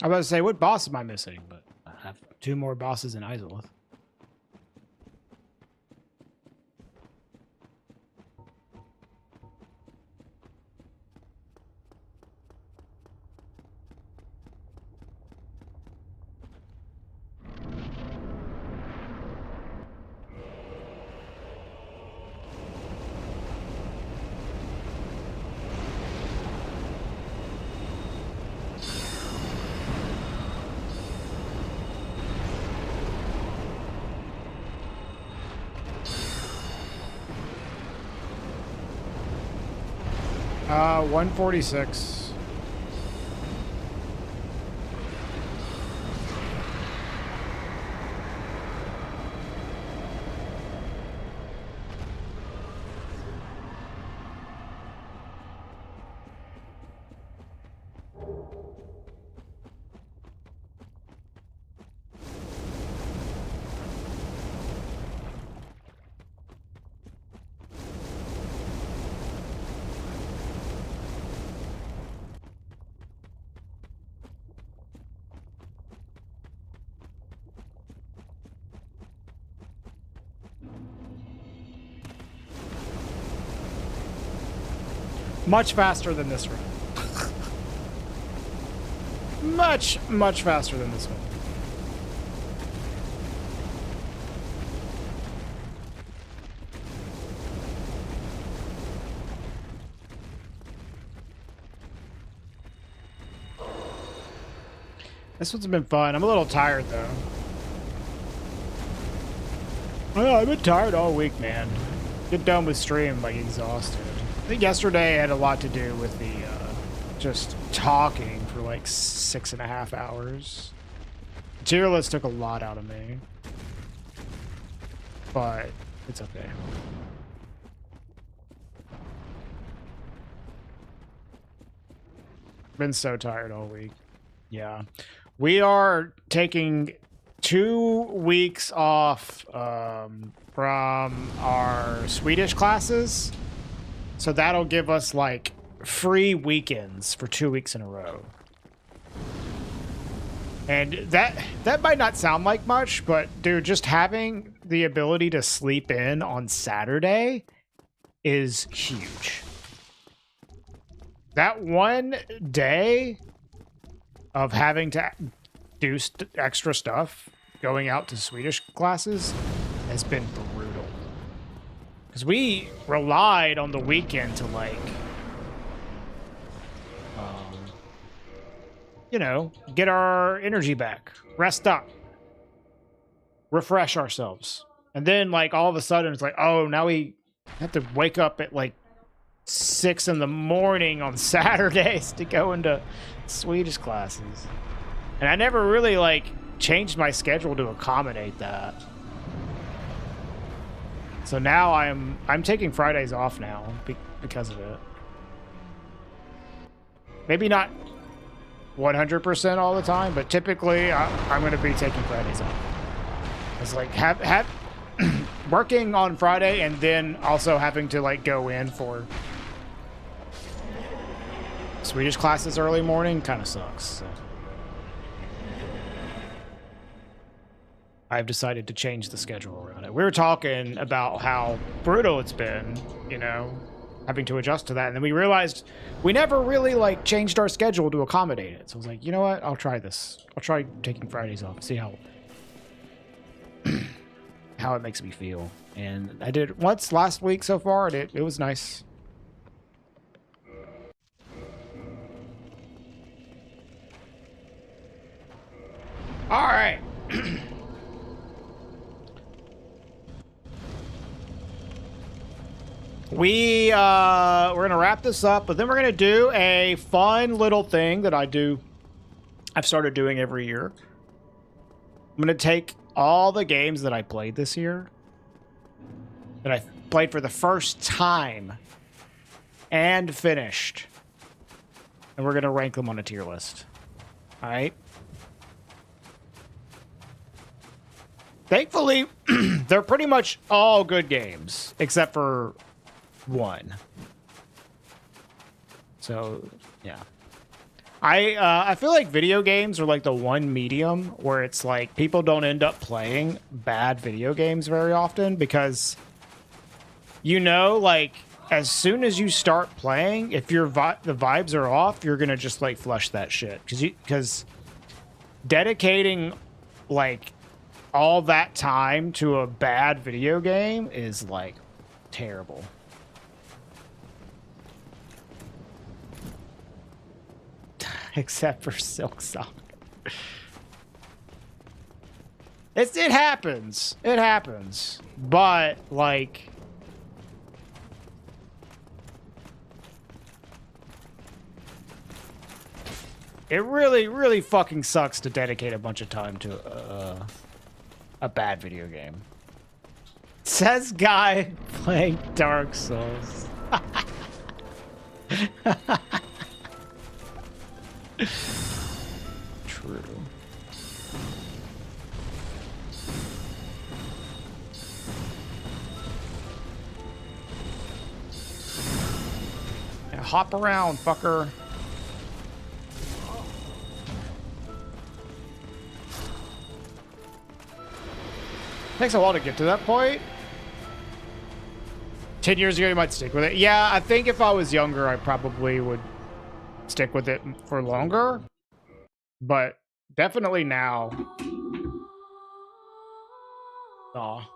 I was about to say, what boss am I missing? But I have 2 more bosses in Izalith. Uh, 146. Much faster than this run. Much faster than this one. This one's been fun. I'm a little tired though. Well, I've been tired all week, man. Get done with stream, like exhausted. I think yesterday had a lot to do with the just talking for like 6.5 hours. Tier list took a lot out of me, but it's okay. Been so tired all week. Yeah. We are taking 2 weeks off from our Swedish classes. So that'll give us like free weekends for 2 weeks in a row. And that might not sound like much, but dude, just having the ability to sleep in on Saturday is huge. That one day of having to do extra stuff, going out to Swedish classes, has been brutal. Because we relied on the weekend to, like, you know, get our energy back, rest up, refresh ourselves. And then, like, all of a sudden, it's like, oh, now we have to wake up at, like, 6 in the morning on Saturdays to go into Swedish classes. And I never really like changed my schedule to accommodate that. So now I'm taking Fridays off now because of it. Maybe not 100% all the time, but typically I'm going to be taking Fridays off. It's like have working on Friday and then also having to like go in for Swedish classes early morning kind of sucks. So. I've decided to change the schedule around it. We were talking about how brutal it's been, you know, having to adjust to that. And then we realized we never really like changed our schedule to accommodate it. So I was like, you know what? I'll try this. I'll try taking Fridays off and see how how it makes me feel. And I did it once last week so far, and it was nice. All right. We're gonna wrap this up, but then we're gonna do a fun little thing that I've started doing every year. I'm gonna take all the games that I played this year, that I played for the first time and finished, and we're gonna rank them on a tier list. All right. Thankfully, they're pretty much all good games, except for one. So, yeah. I feel like video games are like the one medium where it's like people don't end up playing bad video games very often because, you know, like as soon as you start playing, if the vibes are off, you're gonna just like flush that shit because dedicating like all that time to a bad video game is like terrible. Except for Silk Sock. It happens. It happens. But like it really, really fucking sucks to dedicate a bunch of time to a bad video game. Says guy playing Dark Souls. True. Yeah, hop around, fucker. Takes a while to get to that point. 10 years ago, you might stick with it. Yeah, I think if I was younger, I probably would stick with it for longer. But definitely now. Aw.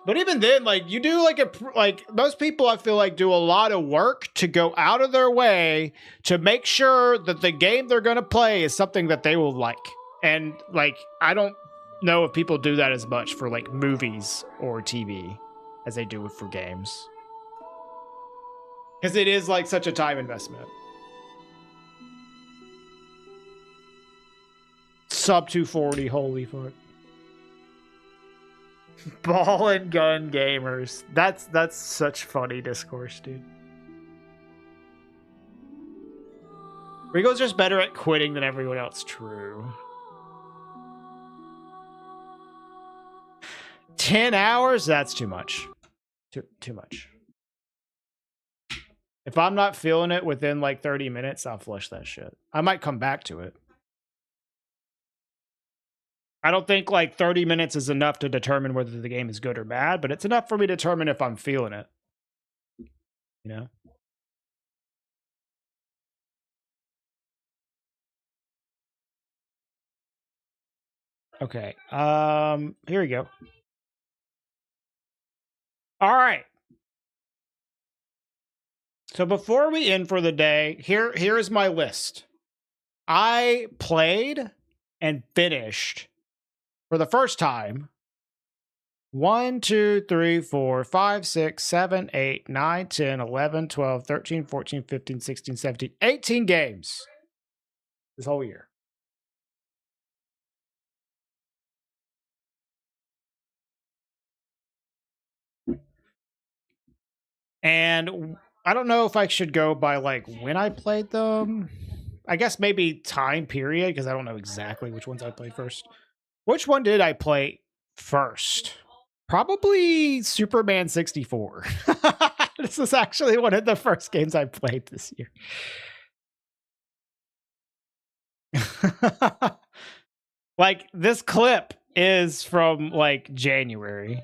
But even then, like, you do like most people, I feel like, do a lot of work to go out of their way to make sure that the game they're going to play is something that they will like. And like, I don't know if people do that as much for like movies or TV as they do for games. Because it is like such a time investment. Sub 240, holy fuck. Ball and gun gamers. That's such funny discourse, dude. Rigo's just better at quitting than everyone else. True. 10 hours? That's too much. Too much. If I'm not feeling it within like 30 minutes, I'll flush that shit. I might come back to it. I don't think like 30 minutes is enough to determine whether the game is good or bad, but it's enough for me to determine if I'm feeling it. You know? Okay. Here we go. All right. So before we end for the day, here's my list. I played and finished for the first time 1, 2, 3, 4, 5, 6, 7, 8, 9, 10, 11, 12, 13, 14, 15, 16, 17, 18 games this whole year. And I don't know if I should go by like when I played them. I guess maybe time period, because I don't know exactly which ones I played first. Which one did I play first? Probably Superman 64. This is actually one of the first games I played this year. Like, this clip is from like January.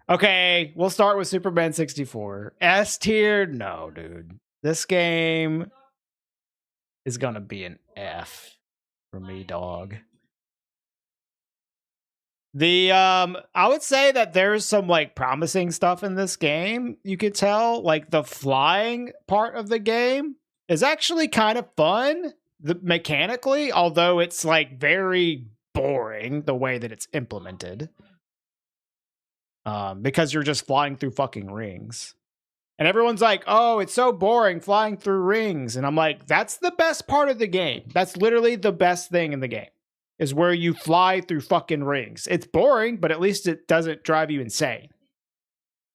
Okay, we'll start with Superman 64. S tier? No, dude. This game is gonna be an F for me, dog. I would say that there's some like promising stuff in this game. You could tell like the flying part of the game is actually kind of fun mechanically, although it's like very boring the way that it's implemented. Because you're just flying through fucking rings. And everyone's like, oh, it's so boring flying through rings. And I'm like, that's the best part of the game. That's literally the best thing in the game, is where you fly through fucking rings. It's boring, but at least it doesn't drive you insane.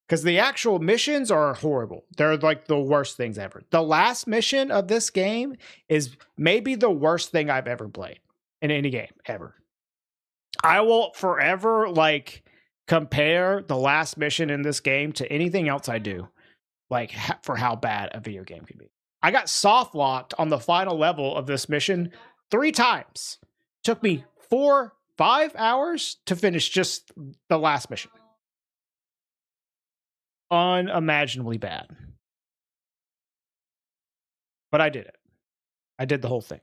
Because the actual missions are horrible. They're like the worst things ever. The last mission of this game is maybe the worst thing I've ever played in any game, ever. I will forever, like, compare the last mission in this game to anything else I do, like, for how bad a video game can be. I got soft locked on the final level of this mission 3 times. Took me 4-5 hours to finish just the last mission. Unimaginably bad. But I did it. I did the whole thing.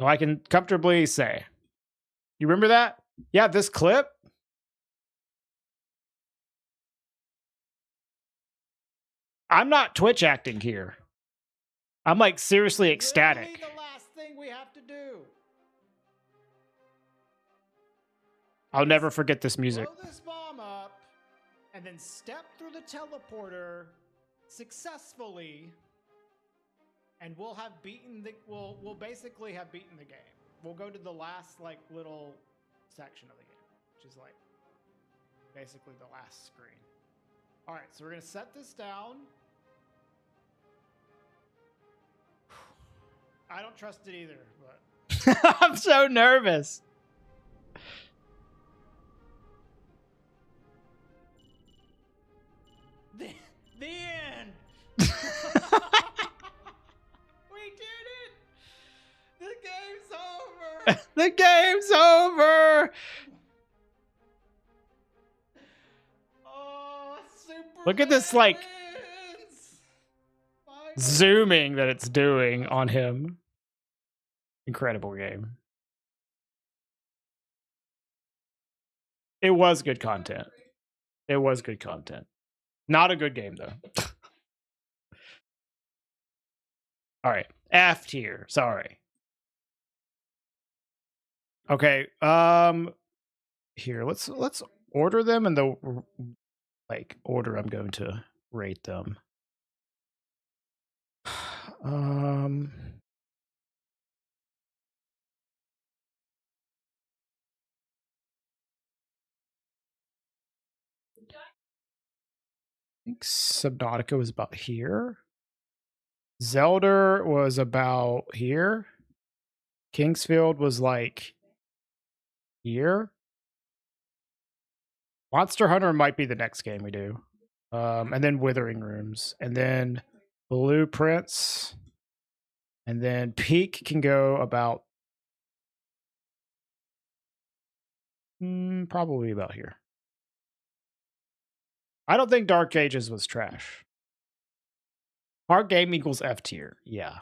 So I can comfortably say, you remember that? Yeah, this clip. I'm not Twitch acting here. I'm like seriously ecstatic. Literally the last thing we have to do. I'll never forget this music. Blow this bomb up and then step through the teleporter successfully, and we'll have beaten the we'll basically have beaten the game. We'll go to the last like little section of the game, which is like basically the last screen. All right, so we're gonna set this down. I don't trust it either, but I'm so nervous. The end. We did it. The game's over. The game's over. Oh, Look at this, like, zooming that it's doing on him. Incredible game. It was good content. It was good content. Not a good game, though. All right. F tier. Sorry. Okay. Here, let's order them in the like order I'm going to rate them. I think Subnautica was about here. Zelda was about here. Kingsfield was like here. Monster Hunter might be the next game we do. And then Withering Rooms. And then Blueprints. And then Peak can go about probably about here. I don't think Dark Ages was trash. Hard game equals F tier. Yeah.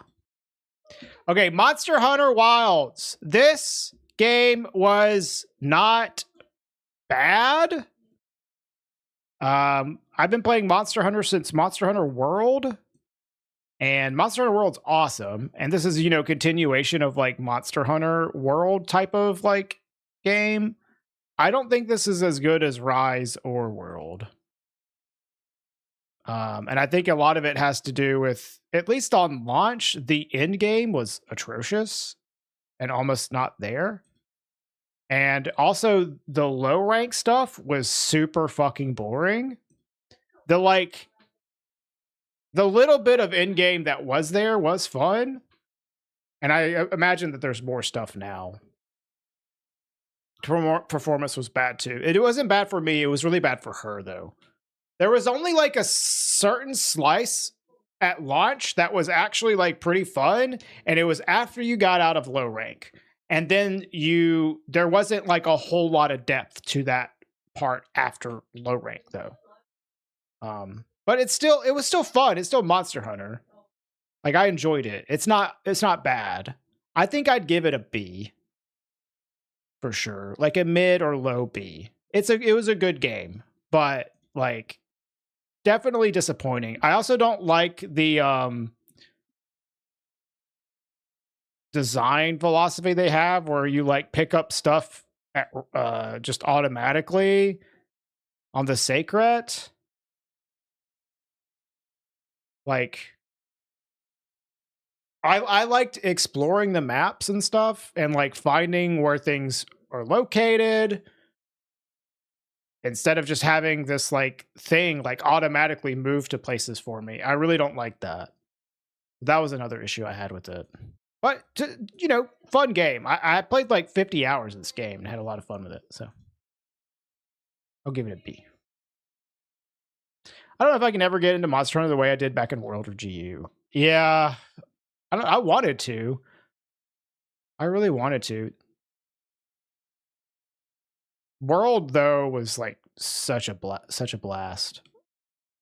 Okay, Monster Hunter Wilds. This game was not bad. I've been playing Monster Hunter since Monster Hunter World. And Monster Hunter World's awesome. And this is, you know, continuation of like Monster Hunter World type of like game. I don't think this is as good as Rise or World. And I think a lot of it has to do with, at least on launch, the end game was atrocious and almost not there. And also the low rank stuff was super fucking boring. The little bit of end game that was there was fun. And I imagine that there's more stuff now. Performance was bad too. It wasn't bad for me. It was really bad for her though. There was only like a certain slice at launch that was actually like pretty fun. And it was after you got out of low rank. And then there wasn't like a whole lot of depth to that part after low rank though. But it was still fun. It's still Monster Hunter. Like I enjoyed it. It's not bad. I think I'd give it a B. For sure. Like a mid or low B. It was a good game, but like definitely disappointing. I also don't like the design philosophy they have where you like pick up stuff just automatically on the Sacred. Like I liked exploring the maps and stuff and like finding where things are located instead of just having this like thing like automatically move to places for me. I really don't like that. That was another issue I had with it. But, you know, fun game. I played like 50 hours of this game and had a lot of fun with it. So I'll give it a B. I don't know if I can ever get into Monster Hunter the way I did back in World or GU. Yeah. I wanted to. I really wanted to. World, though, was like such a blast.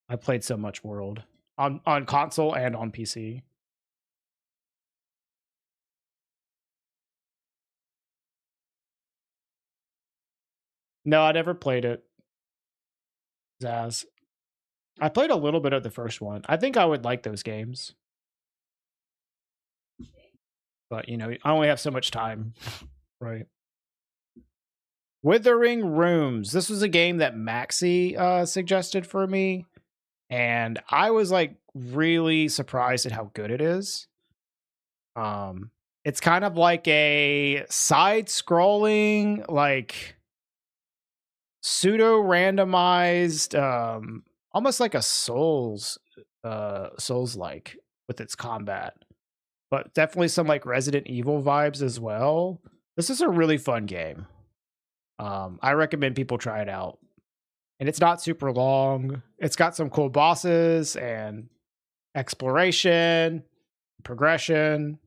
I played so much World on console and on PC. No, I never played it. Zaz. I played a little bit of the first one. I think I would like those games. But, you know, I only have so much time. Right. Withering Rooms. This was a game that Maxi suggested for me. And I was like really surprised at how good it is. It's kind of like a side-scrolling, like pseudo-randomized, almost like a Souls-like with its combat. But definitely some like Resident Evil vibes as well. This is a really fun game. I recommend people try it out. And it's not super long. It's got some cool bosses and exploration, progression.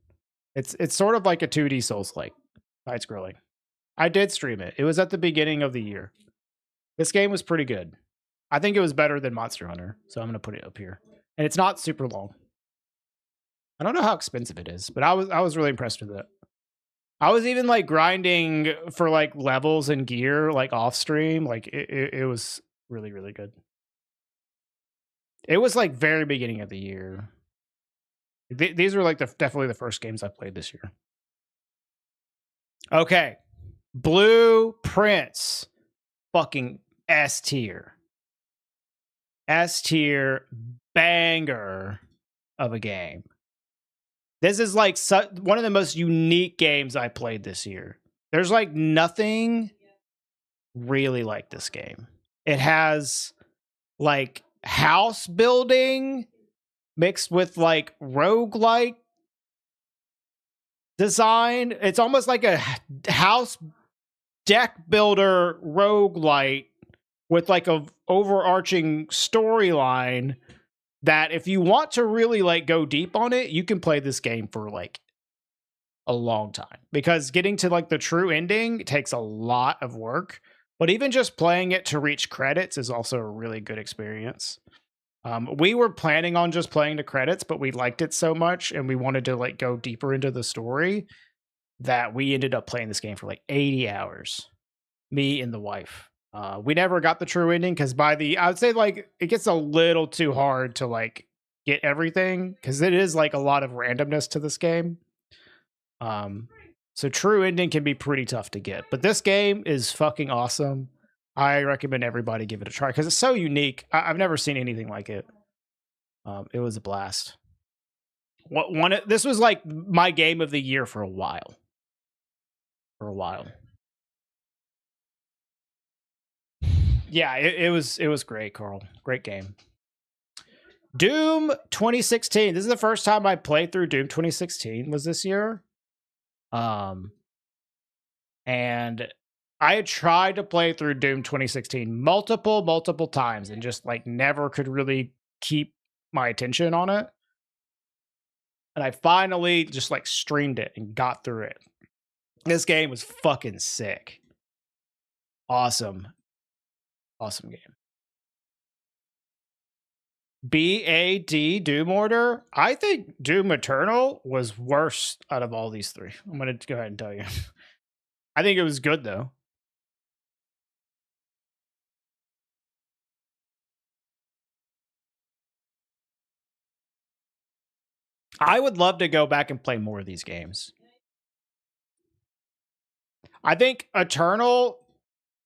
It's sort of like a 2D Souls-like side-scrolling. I did stream it. It was at the beginning of the year. This game was pretty good. I think it was better than Monster Hunter, so I'm gonna put it up here. And it's not super long. I don't know how expensive it is, but I was really impressed with it. I was even like grinding for like levels and gear like off stream. Like it was really, really good. It was like very beginning of the year. These were like definitely the first games I played this year. Okay. Blueprints. Fucking S tier. S tier banger of a game. This is like one of the most unique games I played this year. There's like nothing really like this game. It has like house building mixed with like roguelike design. It's almost like a house deck builder roguelite with like a overarching storyline that if you want to really like go deep on it, you can play this game for like a long time, because getting to like the true ending takes a lot of work, but even just playing it to reach credits is also a really good experience. We were planning on just playing the credits, but we liked it so much and we wanted to like go deeper into the story that we ended up playing this game for like 80 hours, me and the wife. We never got the true ending because I would say like it gets a little too hard to like get everything, because it is like a lot of randomness to this game. So true ending can be pretty tough to get, but this game is fucking awesome. I recommend everybody give it a try because it's so unique. I've never seen anything like it. It was a blast. This was like my game of the year for a while. Yeah, it was great, Carl. Great game. Doom 2016. This is the first time I played through Doom 2016 was this year. And I had tried to play through Doom 2016 multiple times and just like never could really keep my attention on it. And I finally just like streamed it and got through it. This game was fucking sick. Awesome game. BAD Doom Order. I think Doom Eternal was worse out of all these three. I'm going to go ahead and tell you. I think it was good though. I would love to go back and play more of these games. I think Eternal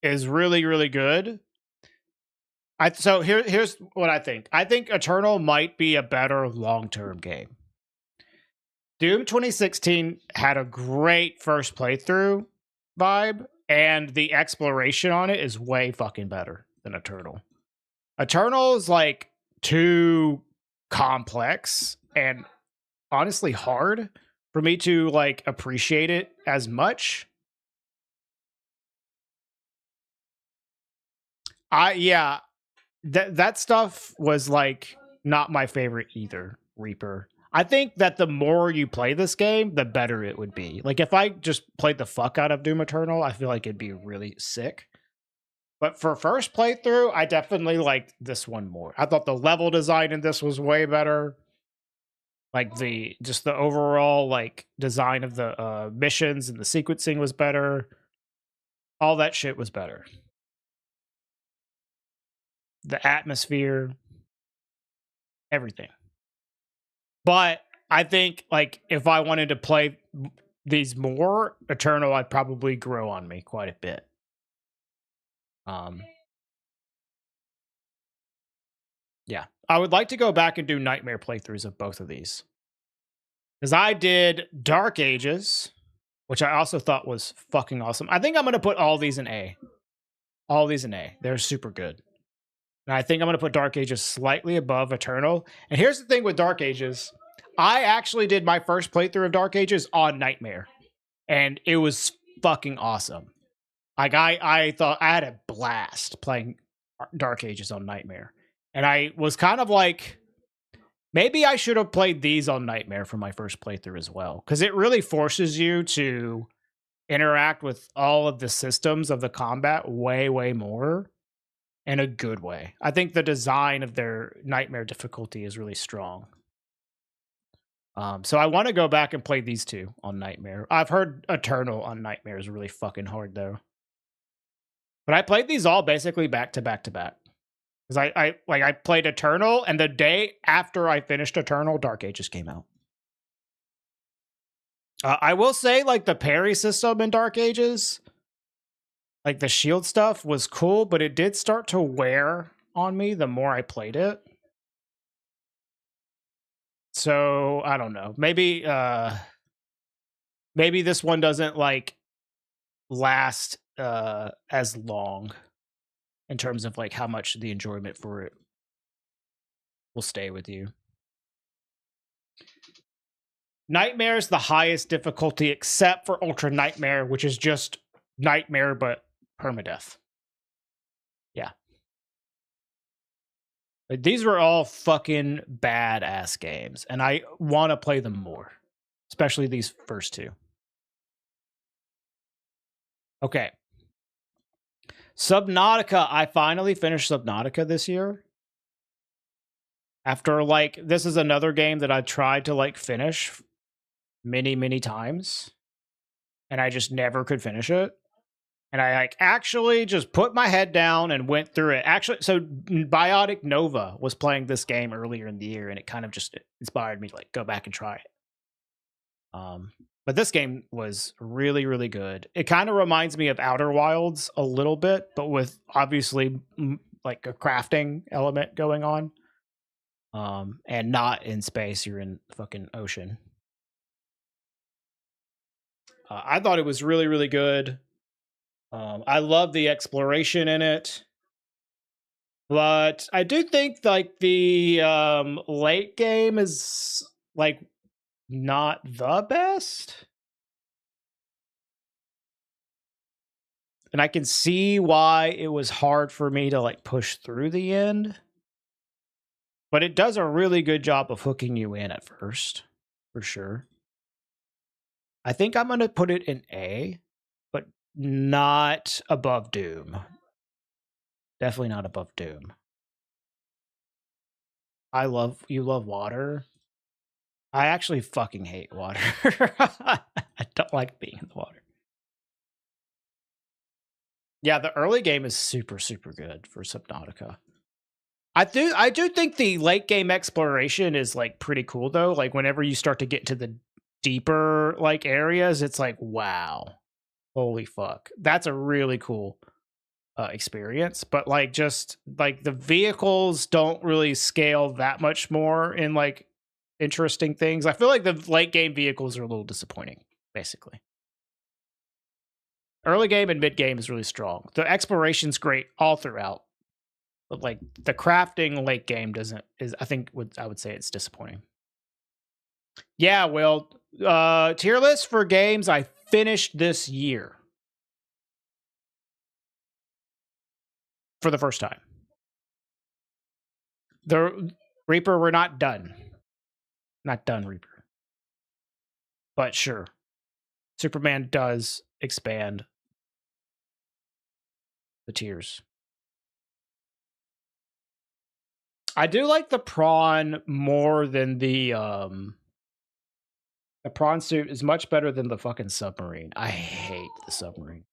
is really, really good. So here's what I think. I think Eternal might be a better long-term game. Doom 2016 had a great first playthrough vibe, and the exploration on it is way fucking better than Eternal. Eternal is like too complex and honestly hard for me to like appreciate it as much. That stuff was like not my favorite either, Reaper. I think that the more you play this game, the better it would be. Like if I just played the fuck out of Doom Eternal, I feel like it'd be really sick. But for first playthrough, I definitely liked this one more. I thought the level design in this was way better. Like the overall like design of the missions and the sequencing was better. All that shit was better. The atmosphere, everything. But I think like if I wanted to play these more, Eternal I'd probably grow on me quite a bit. Yeah. I would like to go back and do nightmare playthroughs of both of these. Because I did Dark Ages, which I also thought was fucking awesome. I think I'm going to put all these in A. All these in A. They're super good. And I think I'm going to put Dark Ages slightly above Eternal. And here's the thing with Dark Ages. I actually did my first playthrough of Dark Ages on Nightmare. And it was fucking awesome. Like, I thought I had a blast playing Dark Ages on Nightmare. And I was kind of like, maybe I should have played these on Nightmare for my first playthrough as well. Because it really forces you to interact with all of the systems of the combat way, way more. in a good way. I think the design of their Nightmare difficulty is really strong. So I want to go back and play these two on Nightmare. I've heard Eternal on Nightmare is really fucking hard though. But I played these all basically back to back to back. Because I played Eternal, and the day after I finished Eternal, Dark Ages came out. I will say, like, the parry system in Dark Ages, like the shield stuff was cool, but it did start to wear on me the more I played it. So I don't know. Maybe this one doesn't like last as long in terms of like how much the enjoyment for it will stay with you. Nightmare is the highest difficulty except for Ultra Nightmare, which is just Nightmare but permadeath. Yeah. But these were all fucking badass games, and I want to play them more, especially these first two. Okay. Subnautica. I finally finished Subnautica this year. After, like, this is another game that I tried to, like, finish many times, and I just never could finish it. And I, like, actually just put my head down and went through it. Actually, so Biotic Nova was playing this game earlier in the year, and it kind of just inspired me to, like, go back and try it. But this game was really, really good. It kind of reminds me of Outer Wilds a little bit, but with obviously like a crafting element going on. And not in space, you're in the fucking ocean. I thought it was really, really good. I love the exploration in it. But I do think like the late game is like not the best. And I can see why it was hard for me to like push through the end. But it does a really good job of hooking you in at first, for sure. I think I'm going to put it in A, but not above Doom. Definitely not above Doom. You love water. I actually fucking hate water. I don't like being in the water. Yeah, the early game is super, super good for Subnautica. I do think the late game exploration is like pretty cool though. Like whenever you start to get to the deeper like areas, it's like, wow, holy fuck. That's a really cool experience. But like just like the vehicles don't really scale that much more in like interesting things. I feel like the late game vehicles are a little disappointing, basically. Early game and mid game is really strong. The exploration's great all throughout. But like the crafting late game I would say it's disappointing. Yeah, well, tier list for games I finished this year. For the first time. The Reaper, we're not done. Not done, Reaper. But sure. Superman does expand the tiers. I do like the prawn more than the prawn suit is much better than the fucking submarine. I hate the submarine.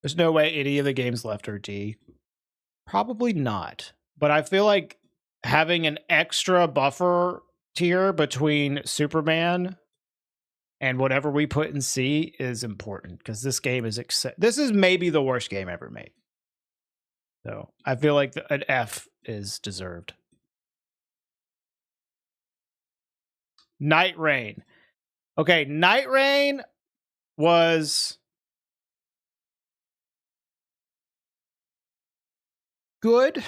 There's no way any of the games left are D. Probably not. But I feel like having an extra buffer tier between Superman and whatever we put in C is important because this game is this is maybe the worst game ever made. So I feel like an F is deserved. Night Rain. Okay, Night Rain was good.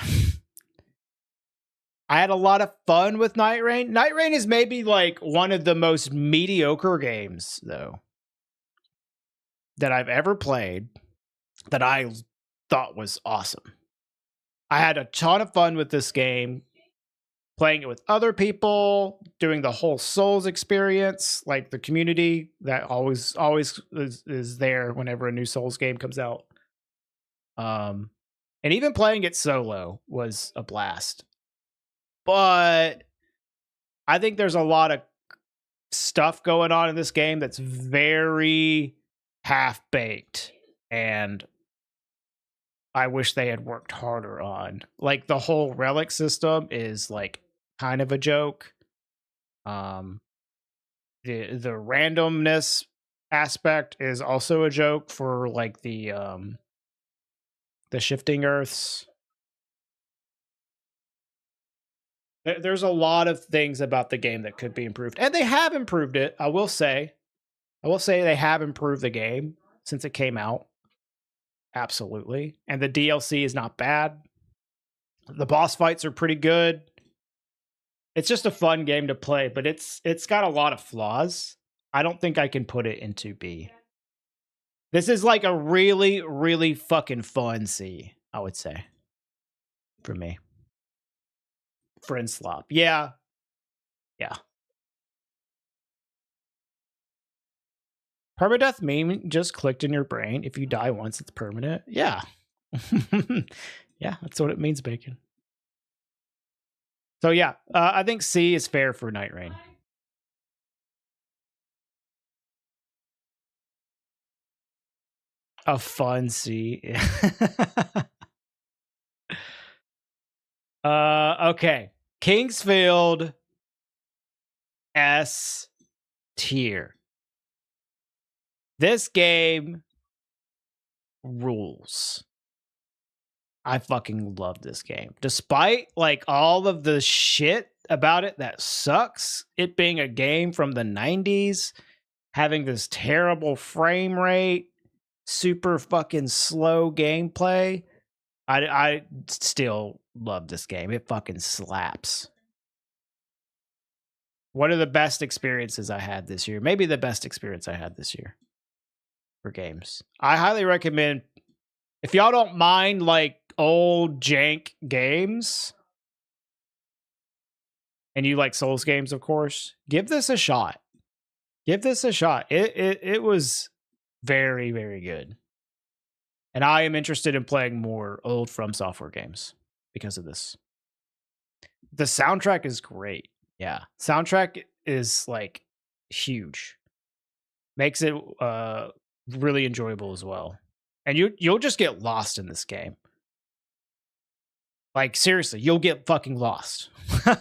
I had a lot of fun with Night Rain. Night Rain is maybe like one of the most mediocre games, though, that I've ever played that I thought was awesome. I had a ton of fun with this game. playing it with other people, doing the whole Souls experience, like the community that always is there whenever a new Souls game comes out. And even playing it solo was a blast. But I think there's a lot of stuff going on in this game that's very half-baked, and I wish they had worked harder on. Like, the whole relic system is like kind of a joke. The randomness aspect is also a joke for like the shifting earths. There's a lot of things about the game that could be improved, and they have improved it. I will say they have improved the game since it came out. Absolutely. And the DLC is not bad. The boss fights are pretty good. It's just a fun game to play, but it's got a lot of flaws. I don't think I can put it into B. This is like a really, really fucking fun C, I would say. For me. Friend slop. Yeah. Yeah. Permadeath meme just clicked in your brain. If you die once, it's permanent. Yeah. Yeah, that's what it means, Bacon. So yeah, I think C is fair for Night Rain. A fun C. Okay. Kingsfield S tier. This game rules. I fucking love this game. Despite like all of the shit about it that sucks, it being a game from the 90s, having this terrible frame rate, super fucking slow gameplay, I still love this game. It fucking slaps. One of the best experiences I had this year. Maybe the best experience I had this year for games. I highly recommend, if y'all don't mind like old jank games, and you like Souls games, of course, give this a shot. Give this a shot. It was very, very good. And I am interested in playing more old From Software games because of this. The soundtrack is great. Yeah. Soundtrack is like huge. Makes it really enjoyable as well. And you'll just get lost in this game. Like, seriously, you'll get fucking lost.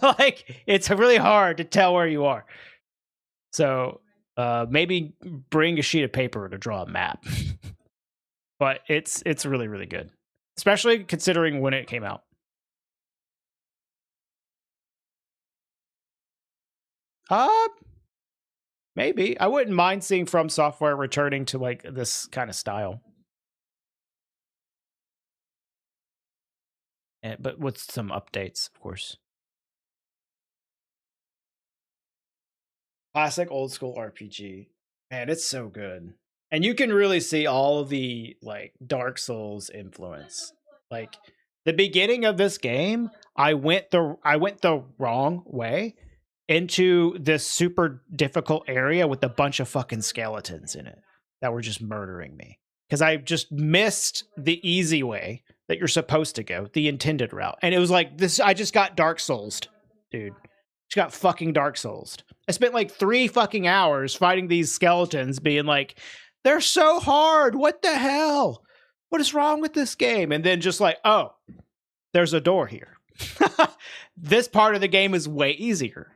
Like, it's really hard to tell where you are. So, maybe bring a sheet of paper to draw a map. But it's really, really good. Especially considering when it came out. Maybe. I wouldn't mind seeing From Software returning to, like, this kind of style. But with some updates, of course. Classic old school RPG. Man, it's so good. And you can really see all the like Dark Souls influence. Like the beginning of this game, I went the wrong way into this super difficult area with a bunch of fucking skeletons in it that were just murdering me. Because I just missed the easy way that you're supposed to go, the intended route. And it was like this, I just got Dark Souls'd, dude. Just got fucking Dark Souls'd. I spent like 3 fucking hours fighting these skeletons, being like, they're so hard. What the hell? What is wrong with this game? And then just like, oh, there's a door here. This part of the game is way easier.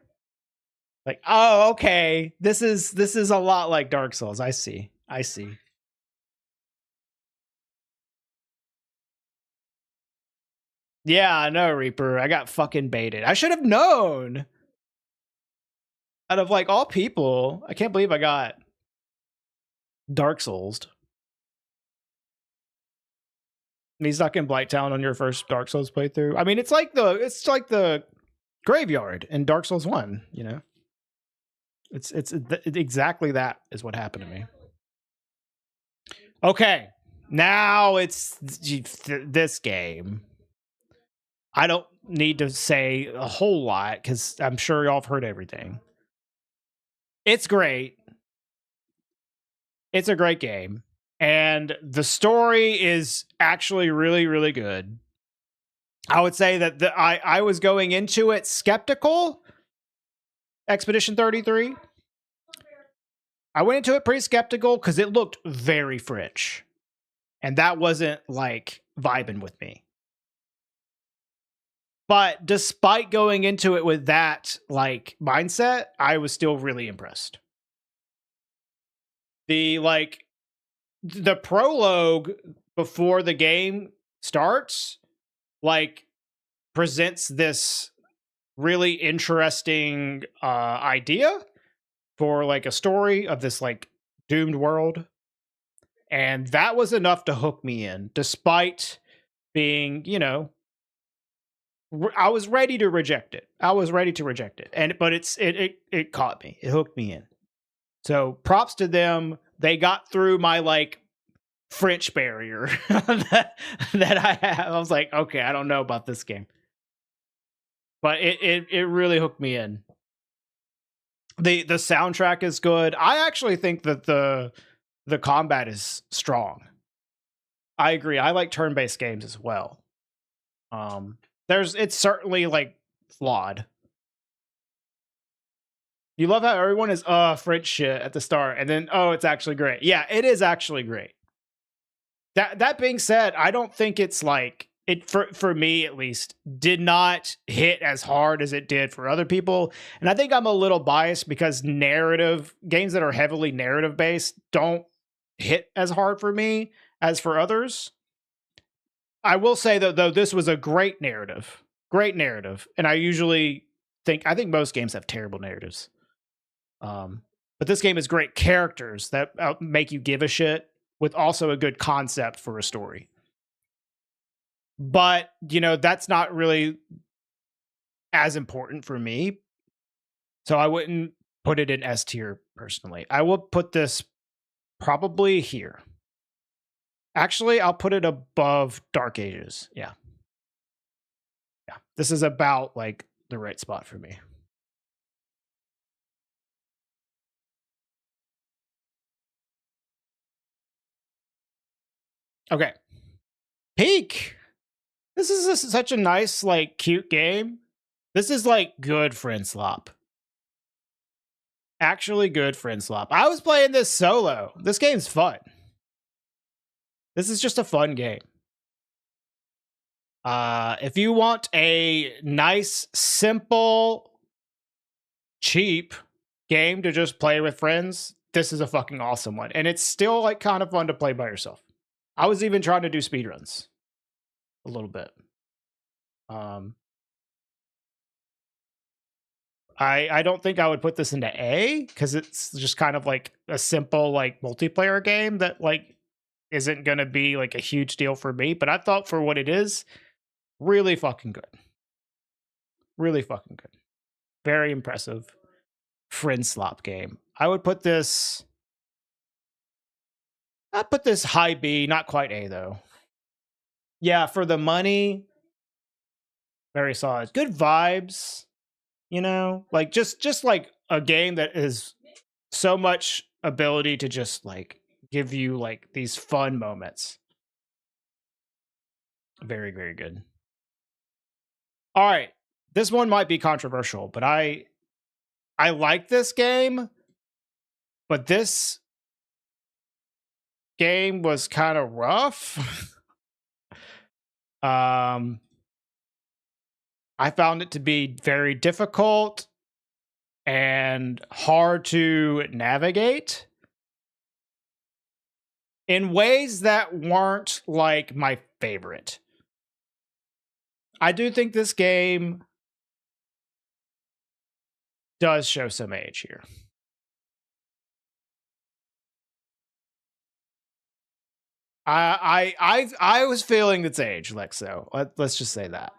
Like, oh, okay. This is a lot like Dark Souls. I see. Yeah, I know, Reaper. I got fucking baited. I should have known. Out of like all people, I can't believe I got Dark Souls'd. Me stuck in Blighttown on your first Dark Souls playthrough. I mean, it's like the graveyard in Dark Souls 1, you know? It's exactly that is what happened to me. Okay, now it's this game. I don't need to say a whole lot because I'm sure y'all have heard everything. It's great. It's a great game. And the story is actually really, really good. I would say that I was going into it skeptical. Expedition 33. I went into it pretty skeptical because it looked very French. And that wasn't like vibing with me. But despite going into it with that like mindset, I was still really impressed. The prologue before the game starts like presents this really interesting idea for like a story of this like doomed world, and that was enough to hook me in despite being, you know, I was ready to reject it. But it caught me. It hooked me in. So props to them. They got through my like French barrier that I have. I was like, okay, I don't know about this game. But it really hooked me in. The soundtrack is good. I actually think that the combat is strong. I agree. I like turn-based games as well. It's certainly like flawed. You love how everyone is French shit at the start, and then it's actually great. Yeah, it is actually great. That being said, I don't think it's like it for me at least did not hit as hard as it did for other people. And I think I'm a little biased because games that are heavily narrative based don't hit as hard for me as for others. I will say though this was a great narrative. And I think most games have terrible narratives. But this game has great characters that make you give a shit with also a good concept for a story. But, you know, that's not really as important for me. So I wouldn't put it in S tier personally. I will put this probably here. Actually, I'll put it above Dark Ages. Yeah. This is about like the right spot for me. Okay. Peak. This is such a nice, like, cute game. This is like good friend slop. Actually good friend slop. I was playing this solo. This game's fun. This is just a fun game. If you want a nice, simple, cheap game to just play with friends, this is a fucking awesome one. And it's still like kind of fun to play by yourself. I was even trying to do speedruns a little bit. I don't think I would put this into A because it's just kind of like a simple like multiplayer game that like isn't gonna be like a huge deal for me. But I thought for what it is, really fucking good. Really fucking good. Very impressive friend slop game. I would put this. I'd put this high B, not quite A though. Yeah, for the money, very solid. Good vibes, you know? Like just like a game that is so much ability to just like give you like these fun moments. Very, very good. All right. This one might be controversial, but I like this game, but this game was kind of rough. I found it to be very difficult and hard to navigate in ways that weren't like my favorite. I do think this game does show some age here. I was feeling its age, Lexo. Let's just say that.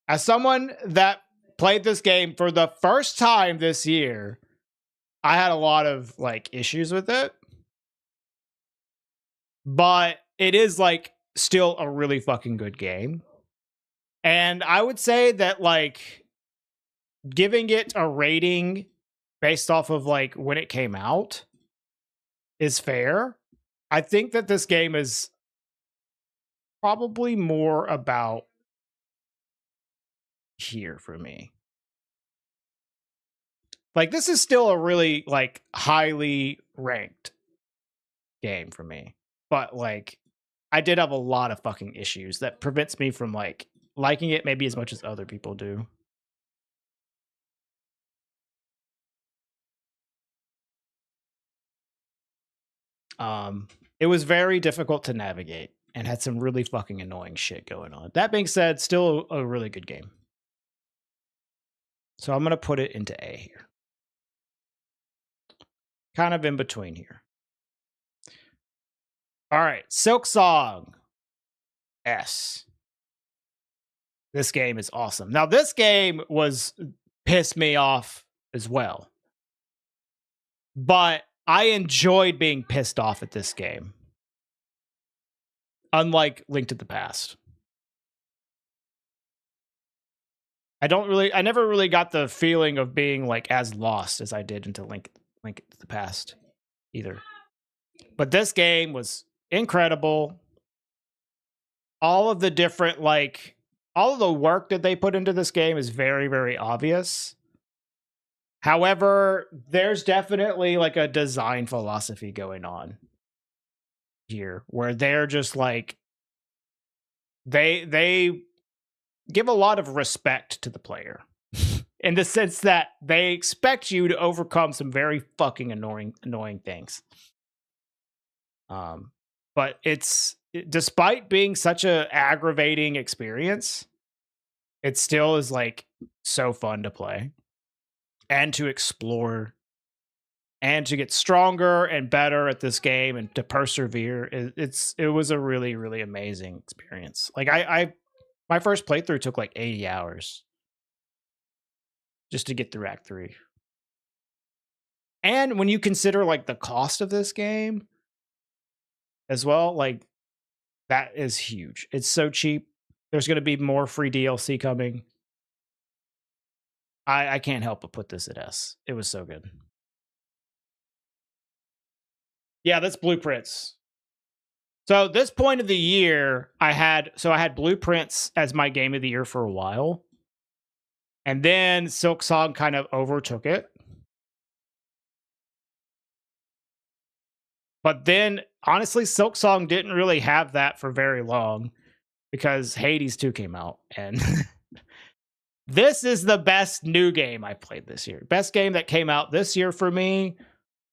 As someone that played this game for the first time this year, I had a lot of like issues with it. But it is like still a really fucking good game. And I would say that like giving it a rating based off of like when it came out is fair. I think that this game is probably more about here for me. Like this is still a really like highly ranked game for me. But like I did have a lot of fucking issues that prevents me from like liking it maybe as much as other people do. It was very difficult to navigate and had some really fucking annoying shit going on. That being said, still a really good game. So I'm going to put it into A here. Kind of in between here. All right, Silk Song S. This game is awesome. Now, this game was pissed me off as well. But I enjoyed being pissed off at this game. Unlike Link to the Past. I never really got the feeling of being like as lost as I did into Link to the Past either. But this game was incredible. All of the different all of the work that they put into this game is very, very obvious. However, there's definitely like a design philosophy going on here where they're just like they give a lot of respect to the player in the sense that they expect you to overcome some very fucking annoying things. But despite being such a aggravating experience, it still is like so fun to play and to explore and to get stronger and better at this game and to persevere. It was a really, really amazing experience. Like my first playthrough took like 80 hours just to get through Act 3. And when you consider like the cost of this game as well, like that is huge. It's so cheap. There's going to be more free DLC coming. I can't help but put this at S. It was so good. Yeah, that's Blueprints. So this point of the year, I had Blueprints as my game of the year for a while. And then Silk Song kind of overtook it. But then, honestly, Silk Song didn't really have that for very long because Hades 2 came out. And this is the best new game I played this year. Best game that came out this year for me,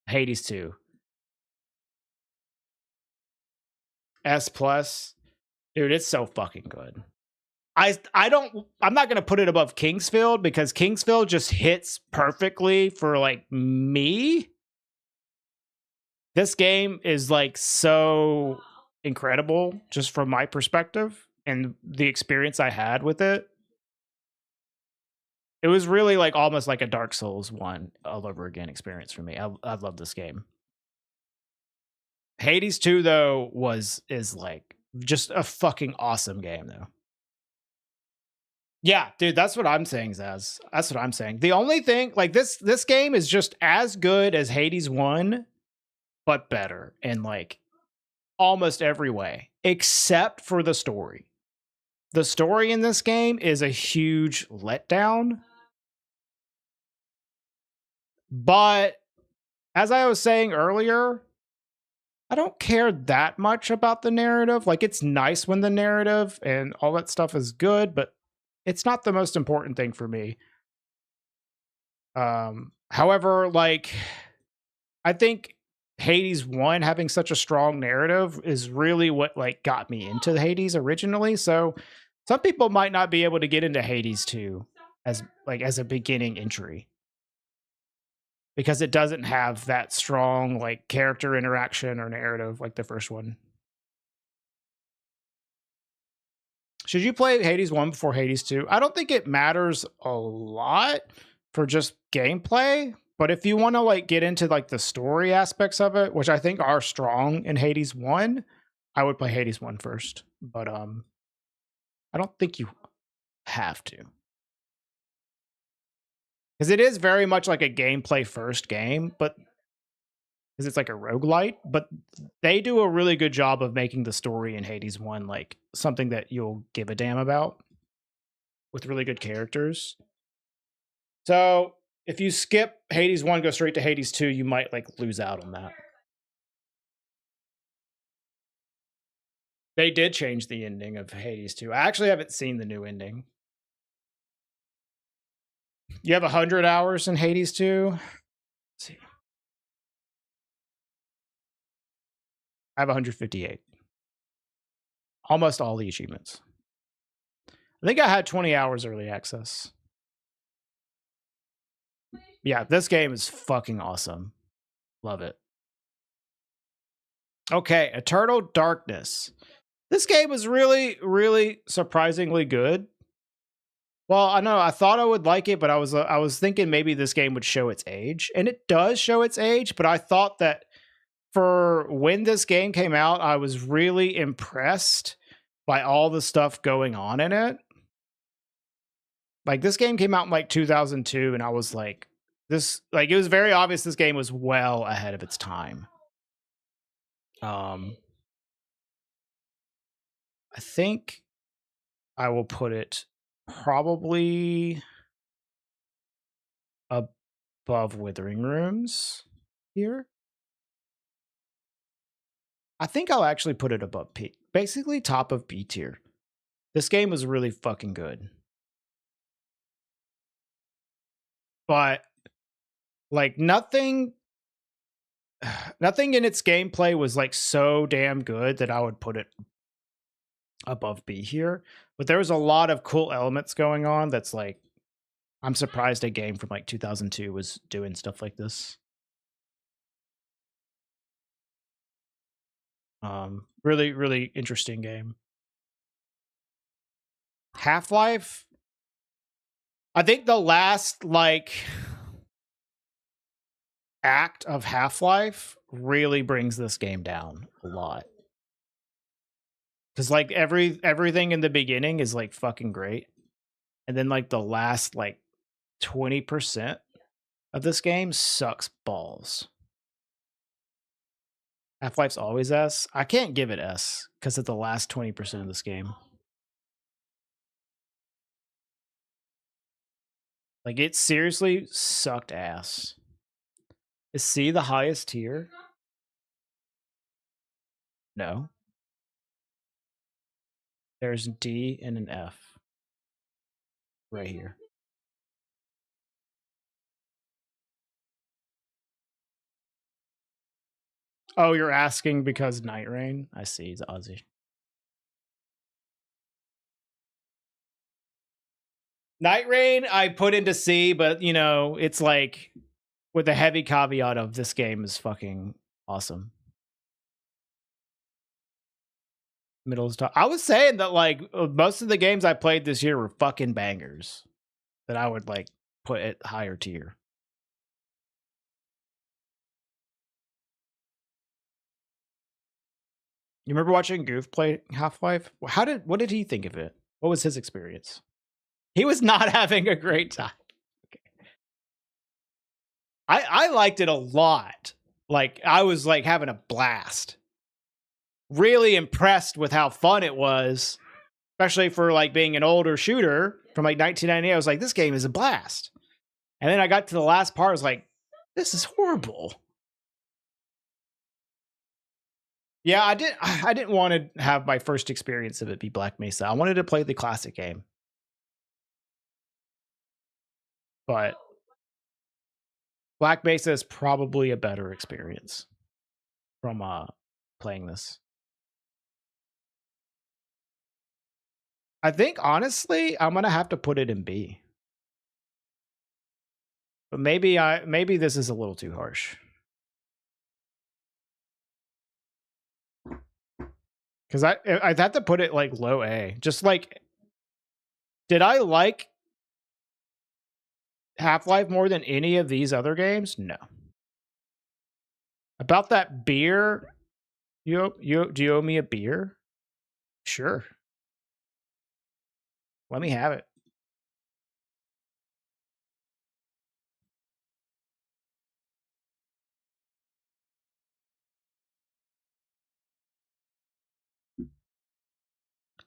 Hades 2. S+. Dude, it's so fucking good. I'm not going to put it above Kingsfield because Kingsfield just hits perfectly for like me. This game is like so incredible just from my perspective and the experience I had with it. It was really like almost like a Dark Souls 1 all over again experience for me. I love this game. Hades 2 though is like just a fucking awesome game though. Yeah, dude, that's what I'm saying, Zaz. That's what I'm saying. The only thing, like this game is just as good as Hades 1, but better in like almost every way, except for the story. The story in this game is a huge letdown. But as I was saying earlier, I don't care that much about the narrative. Like, it's nice when the narrative and all that stuff is good, but it's not the most important thing for me. However, like, I think Hades 1 having such a strong narrative is really what like got me into the Hades originally. So some people might not be able to get into Hades 2 as a beginning entry because it doesn't have that strong like character interaction or narrative like the first one. Should you play Hades 1 before Hades 2? I don't think it matters a lot for just gameplay, but if you want to like get into like the story aspects of it, which I think are strong in Hades 1, I would play Hades 1 first. But I don't think you Have to. Because it is very much like a gameplay first game, but because it's like a roguelite, but they do a really good job of making the story in Hades 1 like something that you'll give a damn about with really good characters. So if you skip Hades 1, go straight to Hades 2, you might like lose out on that. They did change the ending of Hades 2. I actually haven't seen the new ending. You have 100 hours in Hades 2? Let's see. I have 158. Almost all the achievements. I think I had 20 hours early access. Yeah, this game is fucking awesome. Love it. Okay, Eternal Darkness. This game was really, really surprisingly good. Well, I know I thought I would like it, but I was thinking maybe this game would show its age, and it does show its age. But I thought that for when this game came out, I was really impressed by all the stuff going on in it. Like this game came out in like 2002, and I was like, this like it was very obvious this game was well ahead of its time. I think I will put it probably above Withering Rooms here. I think I'll actually put it above P. Basically top of B tier. This game was really fucking good. But like nothing in its gameplay was like so damn good that I would put it above B here. But there was a lot of cool elements going on that's like, I'm surprised a game from like 2002 was doing stuff like this. Really, really interesting game. Half-Life. I think the last like act of Half-Life really brings this game down a lot. Because like everything in the beginning is like fucking great. And then like the last like 20% of this game sucks balls. Half-Life's always S. I can't give it S because of the last 20% of this game. Like it seriously sucked ass. Is C the highest tier? No. There's D and an F. Right here. Oh, you're asking because Night Rain? I see, it's Aussie. Night Rain, I put into C, but you know, it's like with a heavy caveat of this game is fucking awesome. Middle is top. I was saying that like most of the games I played this year were fucking bangers that I would like put at higher tier. You remember watching Goof play Half-Life? What did he think of it? What was his experience? He was not having a great time. Okay. I liked it a lot. Like I was like having a blast. Really impressed with how fun it was, especially for like being an older shooter from like 1998. I was like, this game is a blast. And then I got to the last part. I was like, this is horrible. Yeah, I didn't want to have my first experience of it be Black Mesa. I wanted to play the classic game. But Black Mesa is probably a better experience from playing this. I think honestly, I'm gonna have to put it in B. But maybe this is a little too harsh. Because I'd have to put it like low A. Just like, did I like Half-Life more than any of these other games? No. About that beer, do you owe me a beer? Sure. Let me have it.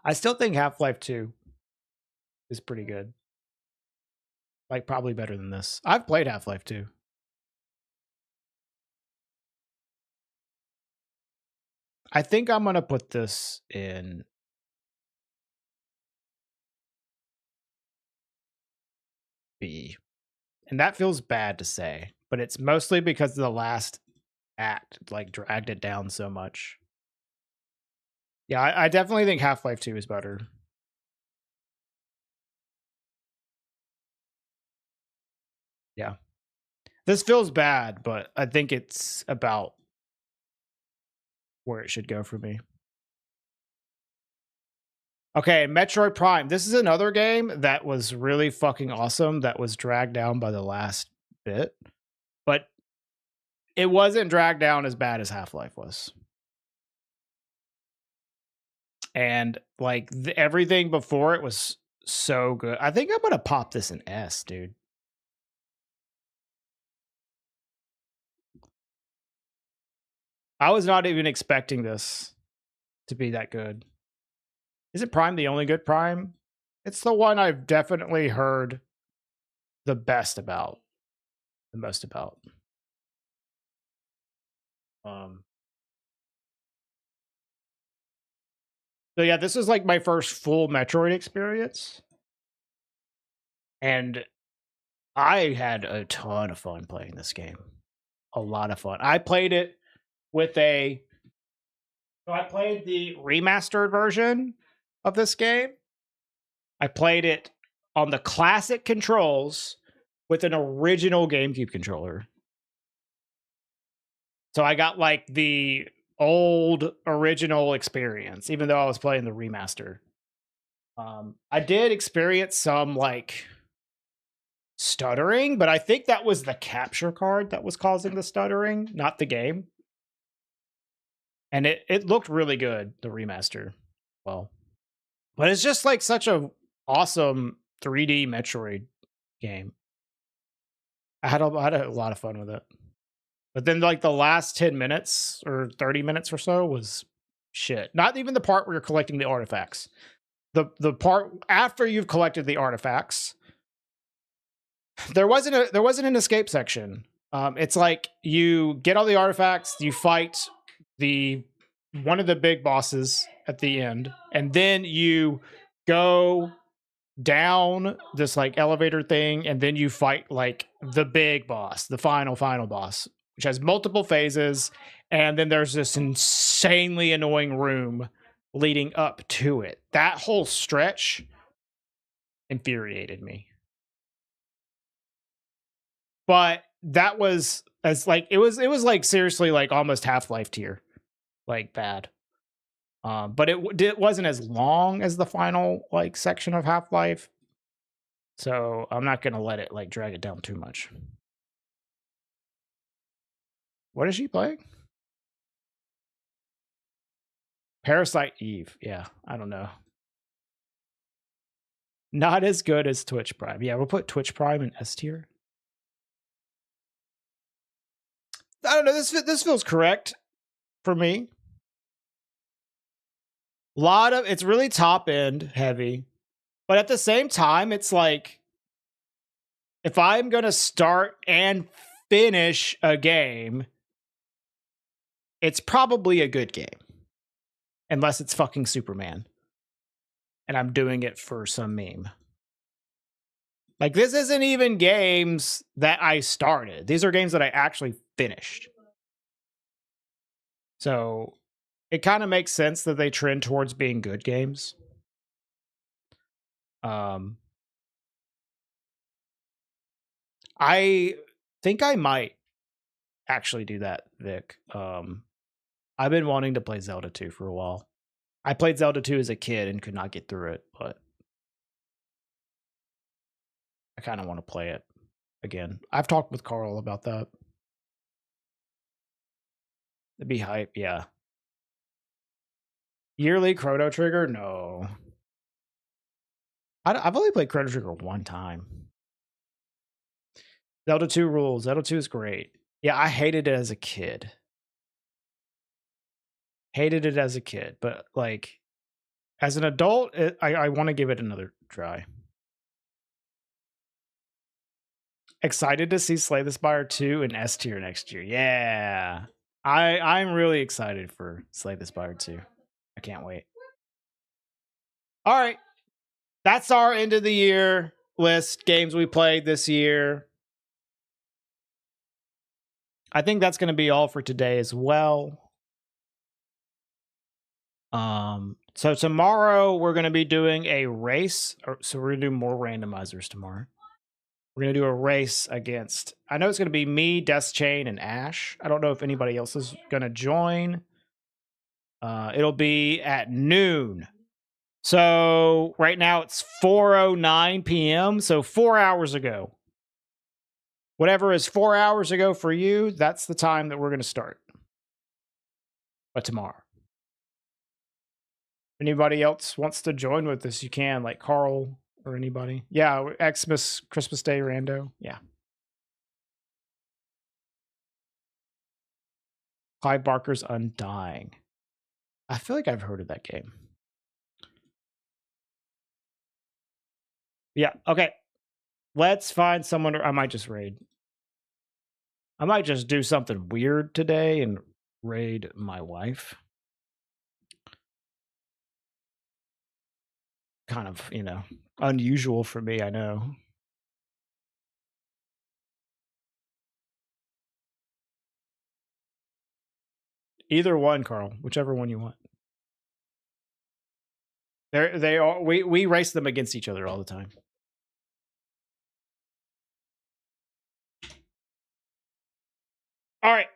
I still think Half-Life 2 is pretty good. Like, probably better than this. I've played Half-Life 2. I think I'm going to put this in B. And that feels bad to say, but it's mostly because the last act like dragged it down so much. Yeah, I definitely think Half-Life 2 is better. Yeah. This feels bad, but I think it's about where it should go for me. Okay, Metroid Prime. This is another game that was really fucking awesome that was dragged down by the last bit. But it wasn't dragged down as bad as Half-Life was. And like everything before it was so good. I think I'm going to pop this in S, dude. I was not even expecting this to be that good. Isn't Prime the only good Prime? It's the one I've definitely heard the best about. The most about. So yeah, this is like my first full Metroid experience. And I had a ton of fun playing this game. A lot of fun. I played it with I played the remastered version of this game. I played it on the classic controls with an original GameCube controller. So I got like the old original experience, even though I was playing the remaster. I did experience some like stuttering, but I think that was the capture card that was causing the stuttering, not the game. And it looked really good, the remaster. Well, but it's just like such a awesome 3D Metroid game. I had a lot of fun with it. But then like the last 10 minutes or 30 minutes or so was shit. Not even the part where you're collecting the artifacts. The part after you've collected the artifacts, there wasn't an escape section. It's like you get all the artifacts, you fight one of the big bosses at the end, and then you go down this like elevator thing, and then you fight like the big boss, the final boss, which has multiple phases, and then there's this insanely annoying room leading up to it. That whole stretch infuriated me. But that was as like it was like seriously like almost Half-Life tier. Like bad. But it wasn't as long as the final like section of Half-Life. So I'm not gonna let it like drag it down too much. What is she playing? Parasite Eve. Yeah, I don't know. Not as good as Twitch Prime. Yeah, we'll put Twitch Prime in S tier. I don't know. This feels correct for me. It's really top end heavy, but at the same time, it's like if I'm gonna start and finish a game, it's probably a good game, unless it's fucking Superman, and I'm doing it for some meme. Like this isn't even games that I started; these are games that I actually finished. So it kind of makes sense that they trend towards being good games. I think I might actually do that, Vic. I've been wanting to play Zelda 2 for a while. I played Zelda 2 as a kid and could not get through it, but I kind of want to play it again. I've talked with Carl about that. It'd be hype, yeah. Yearly Chrono Trigger? No. I've only played Chrono Trigger one time. Zelda 2 rules. Zelda 2 is great. Yeah, I hated it as a kid. But like As an adult, I want to give it another try. Excited to see Slay the Spire 2 in S tier next year. Yeah. I'm really excited for Slay the Spire 2. I can't wait. All right. That's our end of the year list. Games we played this year. I think that's going to be all for today as well. So tomorrow we're going to be doing a race. So we're going to do more randomizers tomorrow. We're going to do a race against, I know it's going to be me, Death Chain, and Ash. I don't know if anybody else is going to join. It'll be at noon. So right now it's 4:09 p.m. So 4 hours ago. Whatever is 4 hours ago for you, that's the time that we're going to start. But tomorrow. Anybody else wants to join with us, you can, like Carl or anybody. Yeah, Xmas, Christmas Day rando. Yeah. Clive Barker's Undying. I feel like I've heard of that game. Yeah, okay. Let's find someone. I might just raid. I might just do something weird today and raid my wife. Kind of, you know, unusual for me, I know. Either one, Carl. Whichever one you want. They all we race them against each other all the time. All right.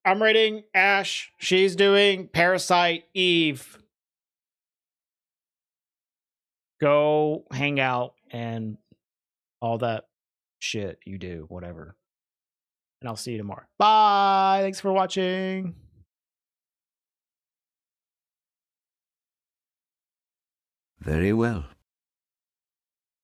I'm rating Ash. She's doing Parasite Eve. Go hang out and all that shit you do, whatever. And I'll see you tomorrow. Bye. Thanks for watching. Very well.